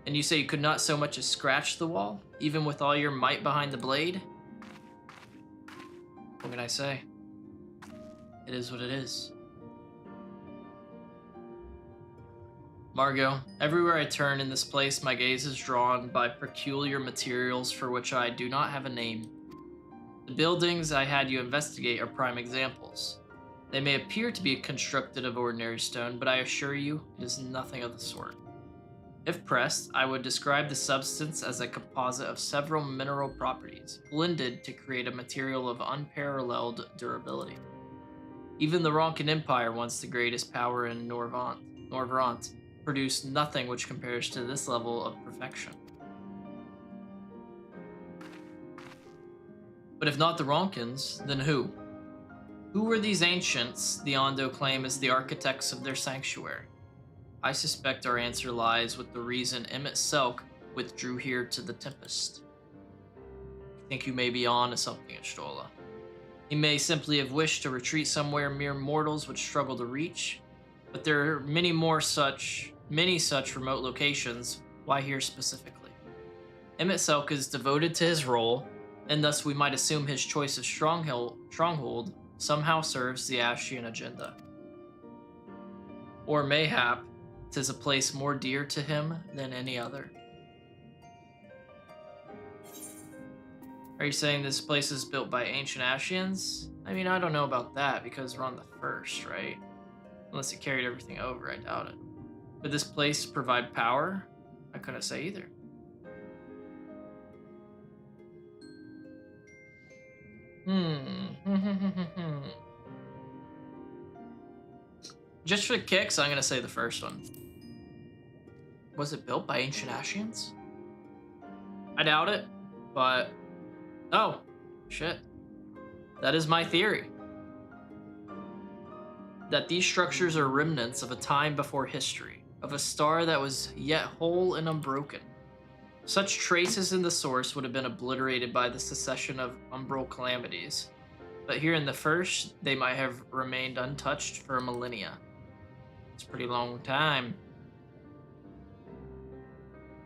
And you say you could not so much as scratch the wall, even with all your might behind the blade? What can I say? It is what it is. Margot, everywhere I turn in this place, my gaze is drawn by peculiar materials for which I do not have a name. The buildings I had you investigate are prime examples. They may appear to be constructed of ordinary stone, but I assure you, it is nothing of the sort. If pressed, I would describe the substance as a composite of several mineral properties, blended to create a material of unparalleled durability. Even the Ronkan Empire, once the greatest power in Norvrant, produced nothing which compares to this level of perfection. But if not the Ronkans, then who? Who were these ancients the Ondo claim as the architects of their sanctuary? I suspect our answer lies with the reason Emmett Selk withdrew here to the Tempest. I think you may be on to something, Ishtola. He may simply have wished to retreat somewhere mere mortals would struggle to reach, but there are many such remote locations. Why here specifically? Emmett Selk is devoted to his role, and thus we might assume his choice of stronghold somehow serves the Ashian agenda. Or mayhap, 'tis a place more dear to him than any other. Are you saying this place is built by ancient Ashians? I mean, I don't know about that because we're on the first, right? Unless it carried everything over, I doubt it. Would this place provide power? I couldn't say either. Just for kicks, I'm gonna say the first one. Was it built by ancient Ashians? I doubt it. But, oh, shit. That is my theory. That these structures are remnants of a time before history, of a star that was yet whole and unbroken. Such traces in the source would have been obliterated by the succession of umbral calamities, but here in the first, they might have remained untouched for a millennia. It's a pretty long time.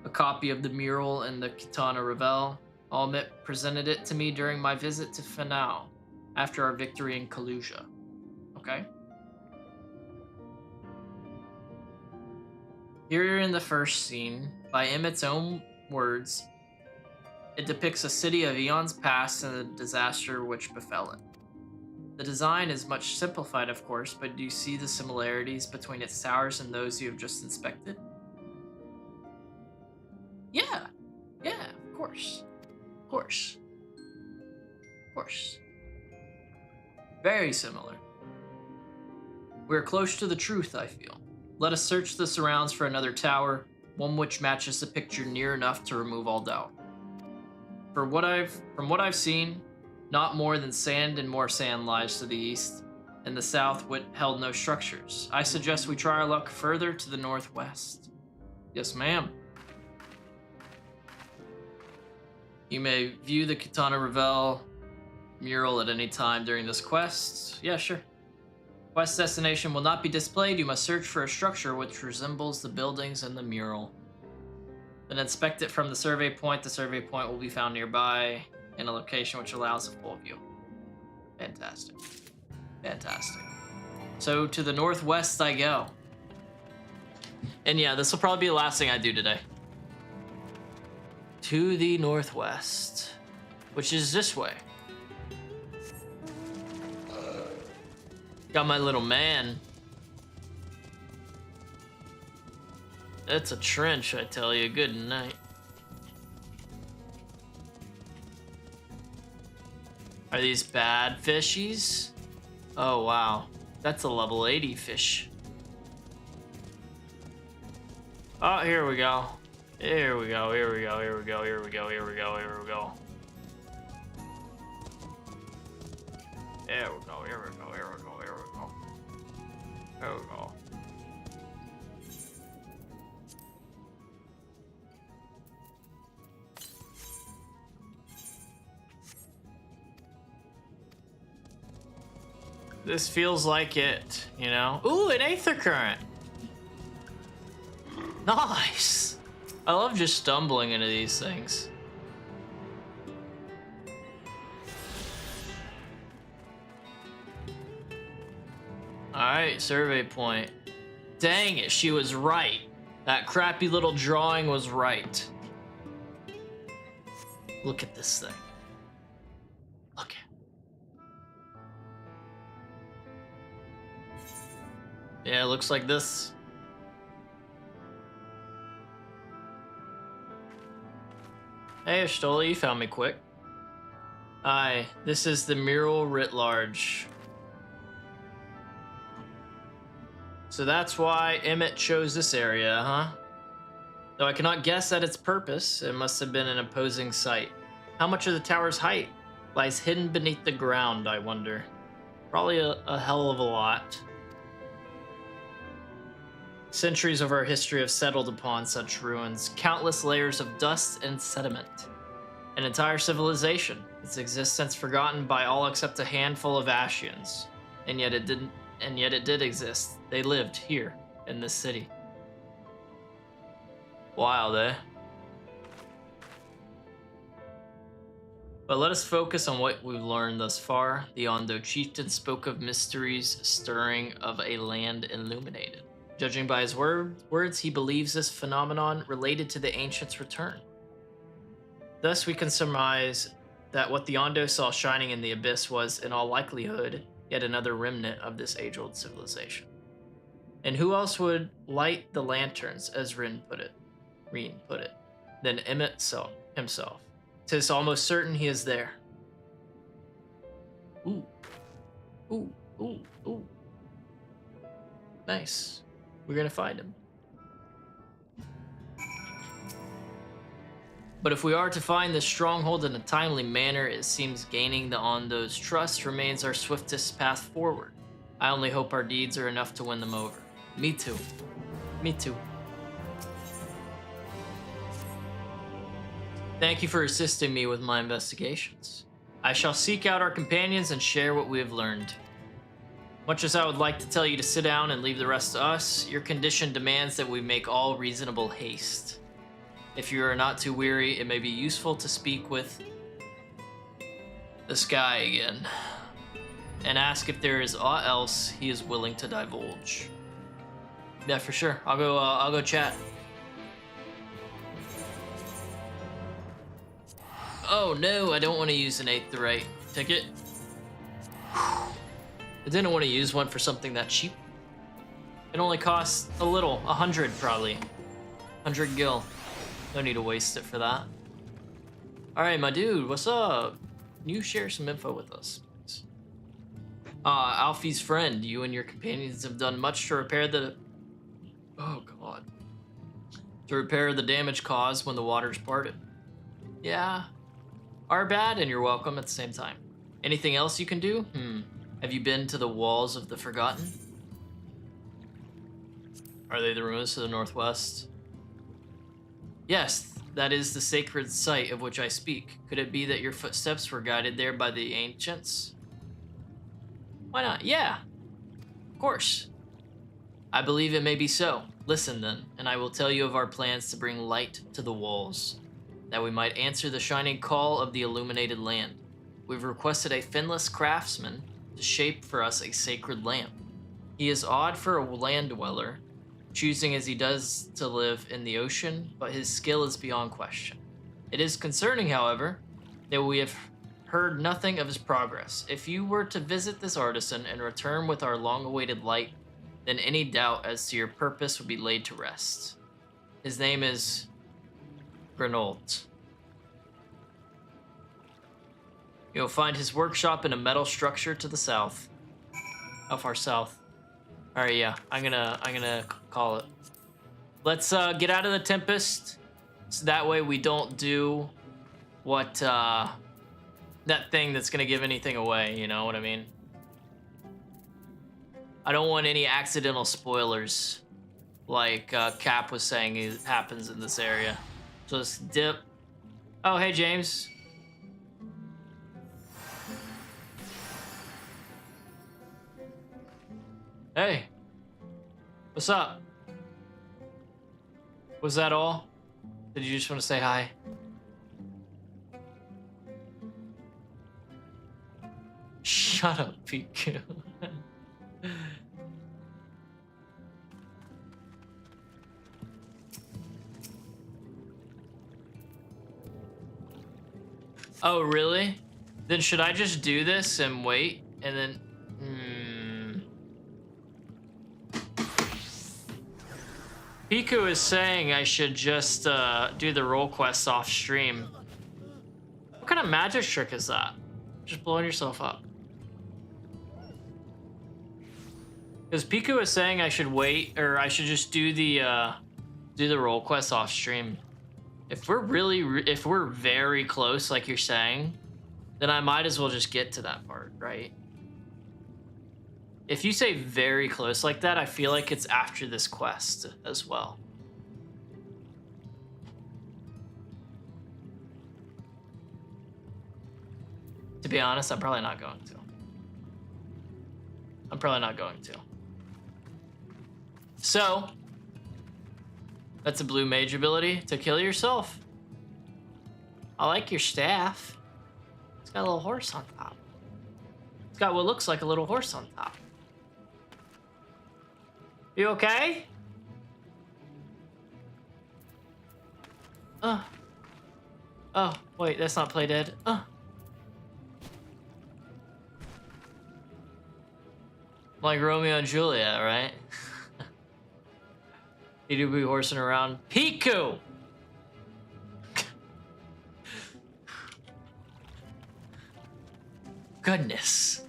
A copy of the mural in the Kitana Revel. Almit presented it to me during my visit to Fanao, after our victory in Kaluja. Okay. Here in the first scene, by Emmett's own words, it depicts a city of eons past and the disaster which befell it. The design is much simplified, of course, but do you see the similarities between its towers and those you have just inspected? Yeah, of course. Of course. Of course. Very similar. We're close to the truth, I feel. Let us search the surrounds for another tower, one which matches the picture near enough to remove all doubt. From what I've seen, not more than sand and more sand lies to the east, and the south held no structures. I suggest we try our luck further to the northwest. Yes, ma'am. You may view the Kitana Revel mural at any time during this quest. Yeah, sure. Quest destination will not be displayed. You must search for a structure which resembles the buildings in the mural. Then inspect it from the survey point. The survey point will be found nearby in a location which allows a full view. Fantastic. Fantastic. So to the northwest I go. And yeah, this will probably be the last thing I do today. To the northwest, which is this way. Got my little man. It's a trench, I tell you. Good night. Are these bad fishies? Oh, wow. That's a level 80 fish. Oh, here we go. Here we go, here we go, here we go, here we go, here we go, here we go. Here we go, here we go, here we go, here we go. Here we go. This feels like it, you know? Ooh, an aether current. Nice. I love just stumbling into these things. Alright, survey point. Dang it, she was right. That crappy little drawing was right. Look at this thing. Look at it. Yeah, it looks like this. Hey, Stola, you found me quick. Aye, this is the mural writ large. So that's why Emmett chose this area, huh? Though I cannot guess at its purpose, it must have been an imposing sight. How much of the tower's height lies hidden beneath the ground, I wonder? Probably a hell of a lot. Centuries of our history have settled upon such ruins, countless layers of dust and sediment. An entire civilization, its existence forgotten by all except a handful of Ashians. And yet it did exist. They lived here in this city. Wild, eh? But let us focus on what we've learned thus far. The Ondo chieftain spoke of mysteries stirring of a land illuminated. Judging by his words, he believes this phenomenon related to the ancients' return. Thus, we can surmise that what the Ondo saw shining in the abyss was, in all likelihood, yet another remnant of this age-old civilization. And who else would light the lanterns, as Reen put it, than Emmett himself? 'Tis almost certain he is there. Ooh. Ooh, ooh, ooh. Nice. We're gonna find him. But if we are to find this stronghold in a timely manner, it seems gaining the Ondo's trust remains our swiftest path forward. I only hope our deeds are enough to win them over. Me too. Me too. Thank you for assisting me with my investigations. I shall seek out our companions and share what we have learned. Much as I would like to tell you to sit down and leave the rest to us, your condition demands that we make all reasonable haste. If you are not too weary, it may be useful to speak with this guy again and ask if there is aught else he is willing to divulge. Yeah, for sure. I'll go chat. Oh no, I don't want to use an aetheryte ticket. I didn't want to use one for something that cheap. It only costs a little, 100 probably. 100 gil. No need to waste it for that. Alright, my dude, what's up? Can you share some info with us? Alfie's friend, you and your companions have done much to repair the... Oh, God. To repair the damage caused when the waters parted. Yeah. Our bad, and you're welcome at the same time. Anything else you can do? Have you been to the walls of the Forgotten? Are they the ruins to the northwest? Yes, that is the sacred site of which I speak. Could it be that your footsteps were guided there by the ancients? Why not? Yeah, of course. I believe it may be so. Listen then, and I will tell you of our plans to bring light to the walls, that we might answer the shining call of the illuminated land. We've requested a finless craftsman to shape for us a sacred lamp. He is odd for a land dweller, choosing as he does to live in the ocean, but his skill is beyond question. It is concerning, however, that we have heard nothing of his progress. If you were to visit this artisan and return with our long-awaited light, then any doubt as to your purpose would be laid to rest. His name is Grenold. You'll find his workshop in a metal structure to the south. How far south? All right, yeah, I'm gonna call it. Let's get out of the Tempest, so that way we don't do what that thing that's gonna give anything away. You know what I mean? I don't want any accidental spoilers, like Cap was saying it happens in this area. So let's dip. Oh, hey James. Hey, what's up? Was that all? Did you just want to say hi? Shut up, PQ. Oh, really? Then should I just do this and wait and then... Piku is saying I should just do the role quest off stream. What kind of magic trick is that? Just blowing yourself up. Because Piku is saying I should wait, or I should just do the role quest off stream. If we're very close, like you're saying, then I might as well just get to that part, right? If you say very close like that, I feel like it's after this quest as well. To be honest, I'm probably not going to. So, that's a blue mage ability to kill yourself. I like your staff. It's got a little horse on top. It's got what looks like a little horse on top. You okay? Oh, wait, that's not play dead. Like Romeo and Juliet, right? You do be horsing around. Piku! Goodness.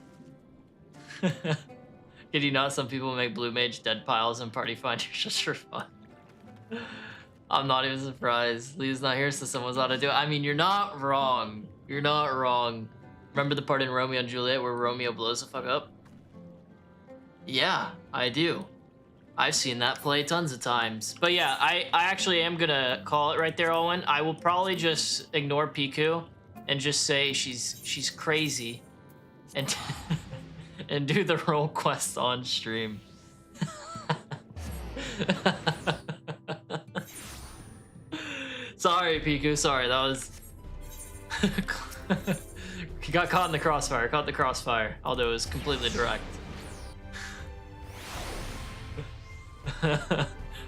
Did you not? Some people make blue mage dead piles and party finders just for fun. I'm not even surprised. Lee's not here, so someone's ought to do it. I mean, you're not wrong. You're not wrong. Remember the part in Romeo and Juliet where Romeo blows the fuck up? Yeah, I do. I've seen that play tons of times. But yeah, I actually am gonna call it right there, Owen. I will probably just ignore Piku and just say she's crazy and and do the role quest on stream. Sorry, Piku. Sorry, that was... He got caught in the crossfire. Caught the crossfire. Although it was completely direct.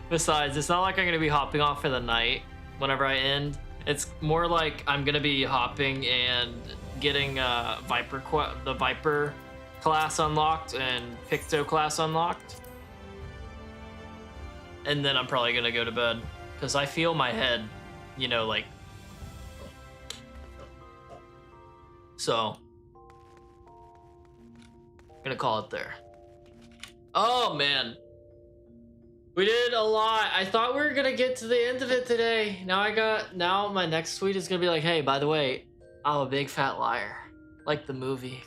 Besides, it's not like I'm gonna be hopping off for the night whenever I end. It's more like I'm gonna be hopping and getting the Viper class unlocked and Picto class unlocked. And then I'm probably gonna go to bed. Because I feel my head, you know, like... So... I'm gonna call it there. Oh, man. We did a lot. I thought we were gonna get to the end of it today. Now my next tweet is gonna be like, hey, by the way, I'm a big fat liar. Like the movie.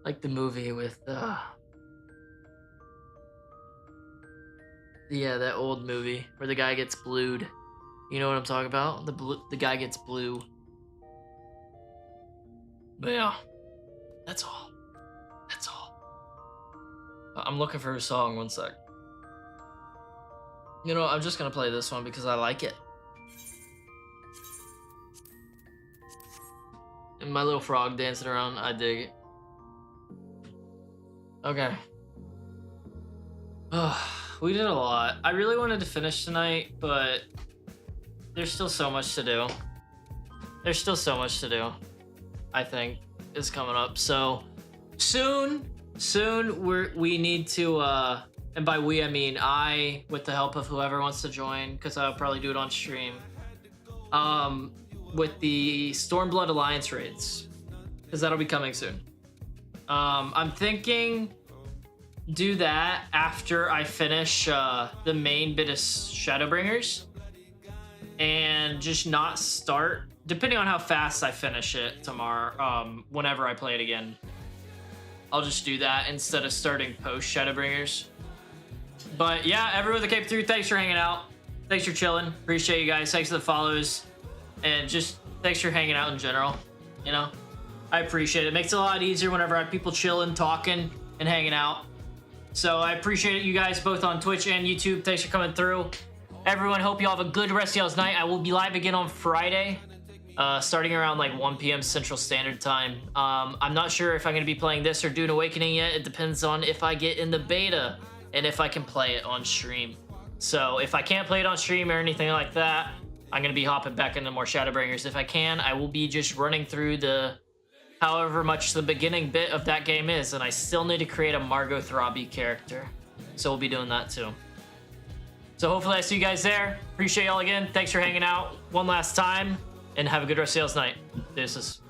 Like the movie with, yeah, that old movie where the guy gets blued. You know what I'm talking about? The guy gets blue. But yeah, that's all. That's all. I'm looking for a song, 1 sec. You know, I'm just gonna play this one because I like it. And my little frog dancing around, I dig it. Okay. We did a lot. I really wanted to finish tonight, but there's still so much to do. There's still so much to do, I think, is coming up. So soon we need to, and by we I mean I, with the help of whoever wants to join, because I'll probably do it on stream, with the Stormblood Alliance raids, because that'll be coming soon. I'm thinking do that after I finish the main bit of ShadowBringers, and just not start, depending on how fast I finish it tomorrow, whenever I play it again. I'll just do that instead of starting post ShadowBringers. But yeah, everyone that came through, thanks for hanging out. Thanks for chilling. Appreciate you guys. Thanks for the follows. And just thanks for hanging out in general. You know, I appreciate it. It makes it a lot easier whenever I have people chilling, talking, and hanging out. So I appreciate you guys both on Twitch and YouTube. Thanks for coming through. Everyone, hope you all have a good rest of y'all's night. I will be live again on Friday, starting around like 1 p.m. Central Standard Time. I'm not sure if I'm going to be playing this or Dune Awakening yet. It depends on if I get in the beta and if I can play it on stream. So if I can't play it on stream or anything like that, I'm going to be hopping back into more ShadowBringers. If I can, I will be just running through the however much the beginning bit of that game is, and I still need to create a Margot Throbby character. So we'll be doing that too. So hopefully I see you guys there. Appreciate y'all again. Thanks for hanging out one last time, and have a good rest of y'all's night. Deuces.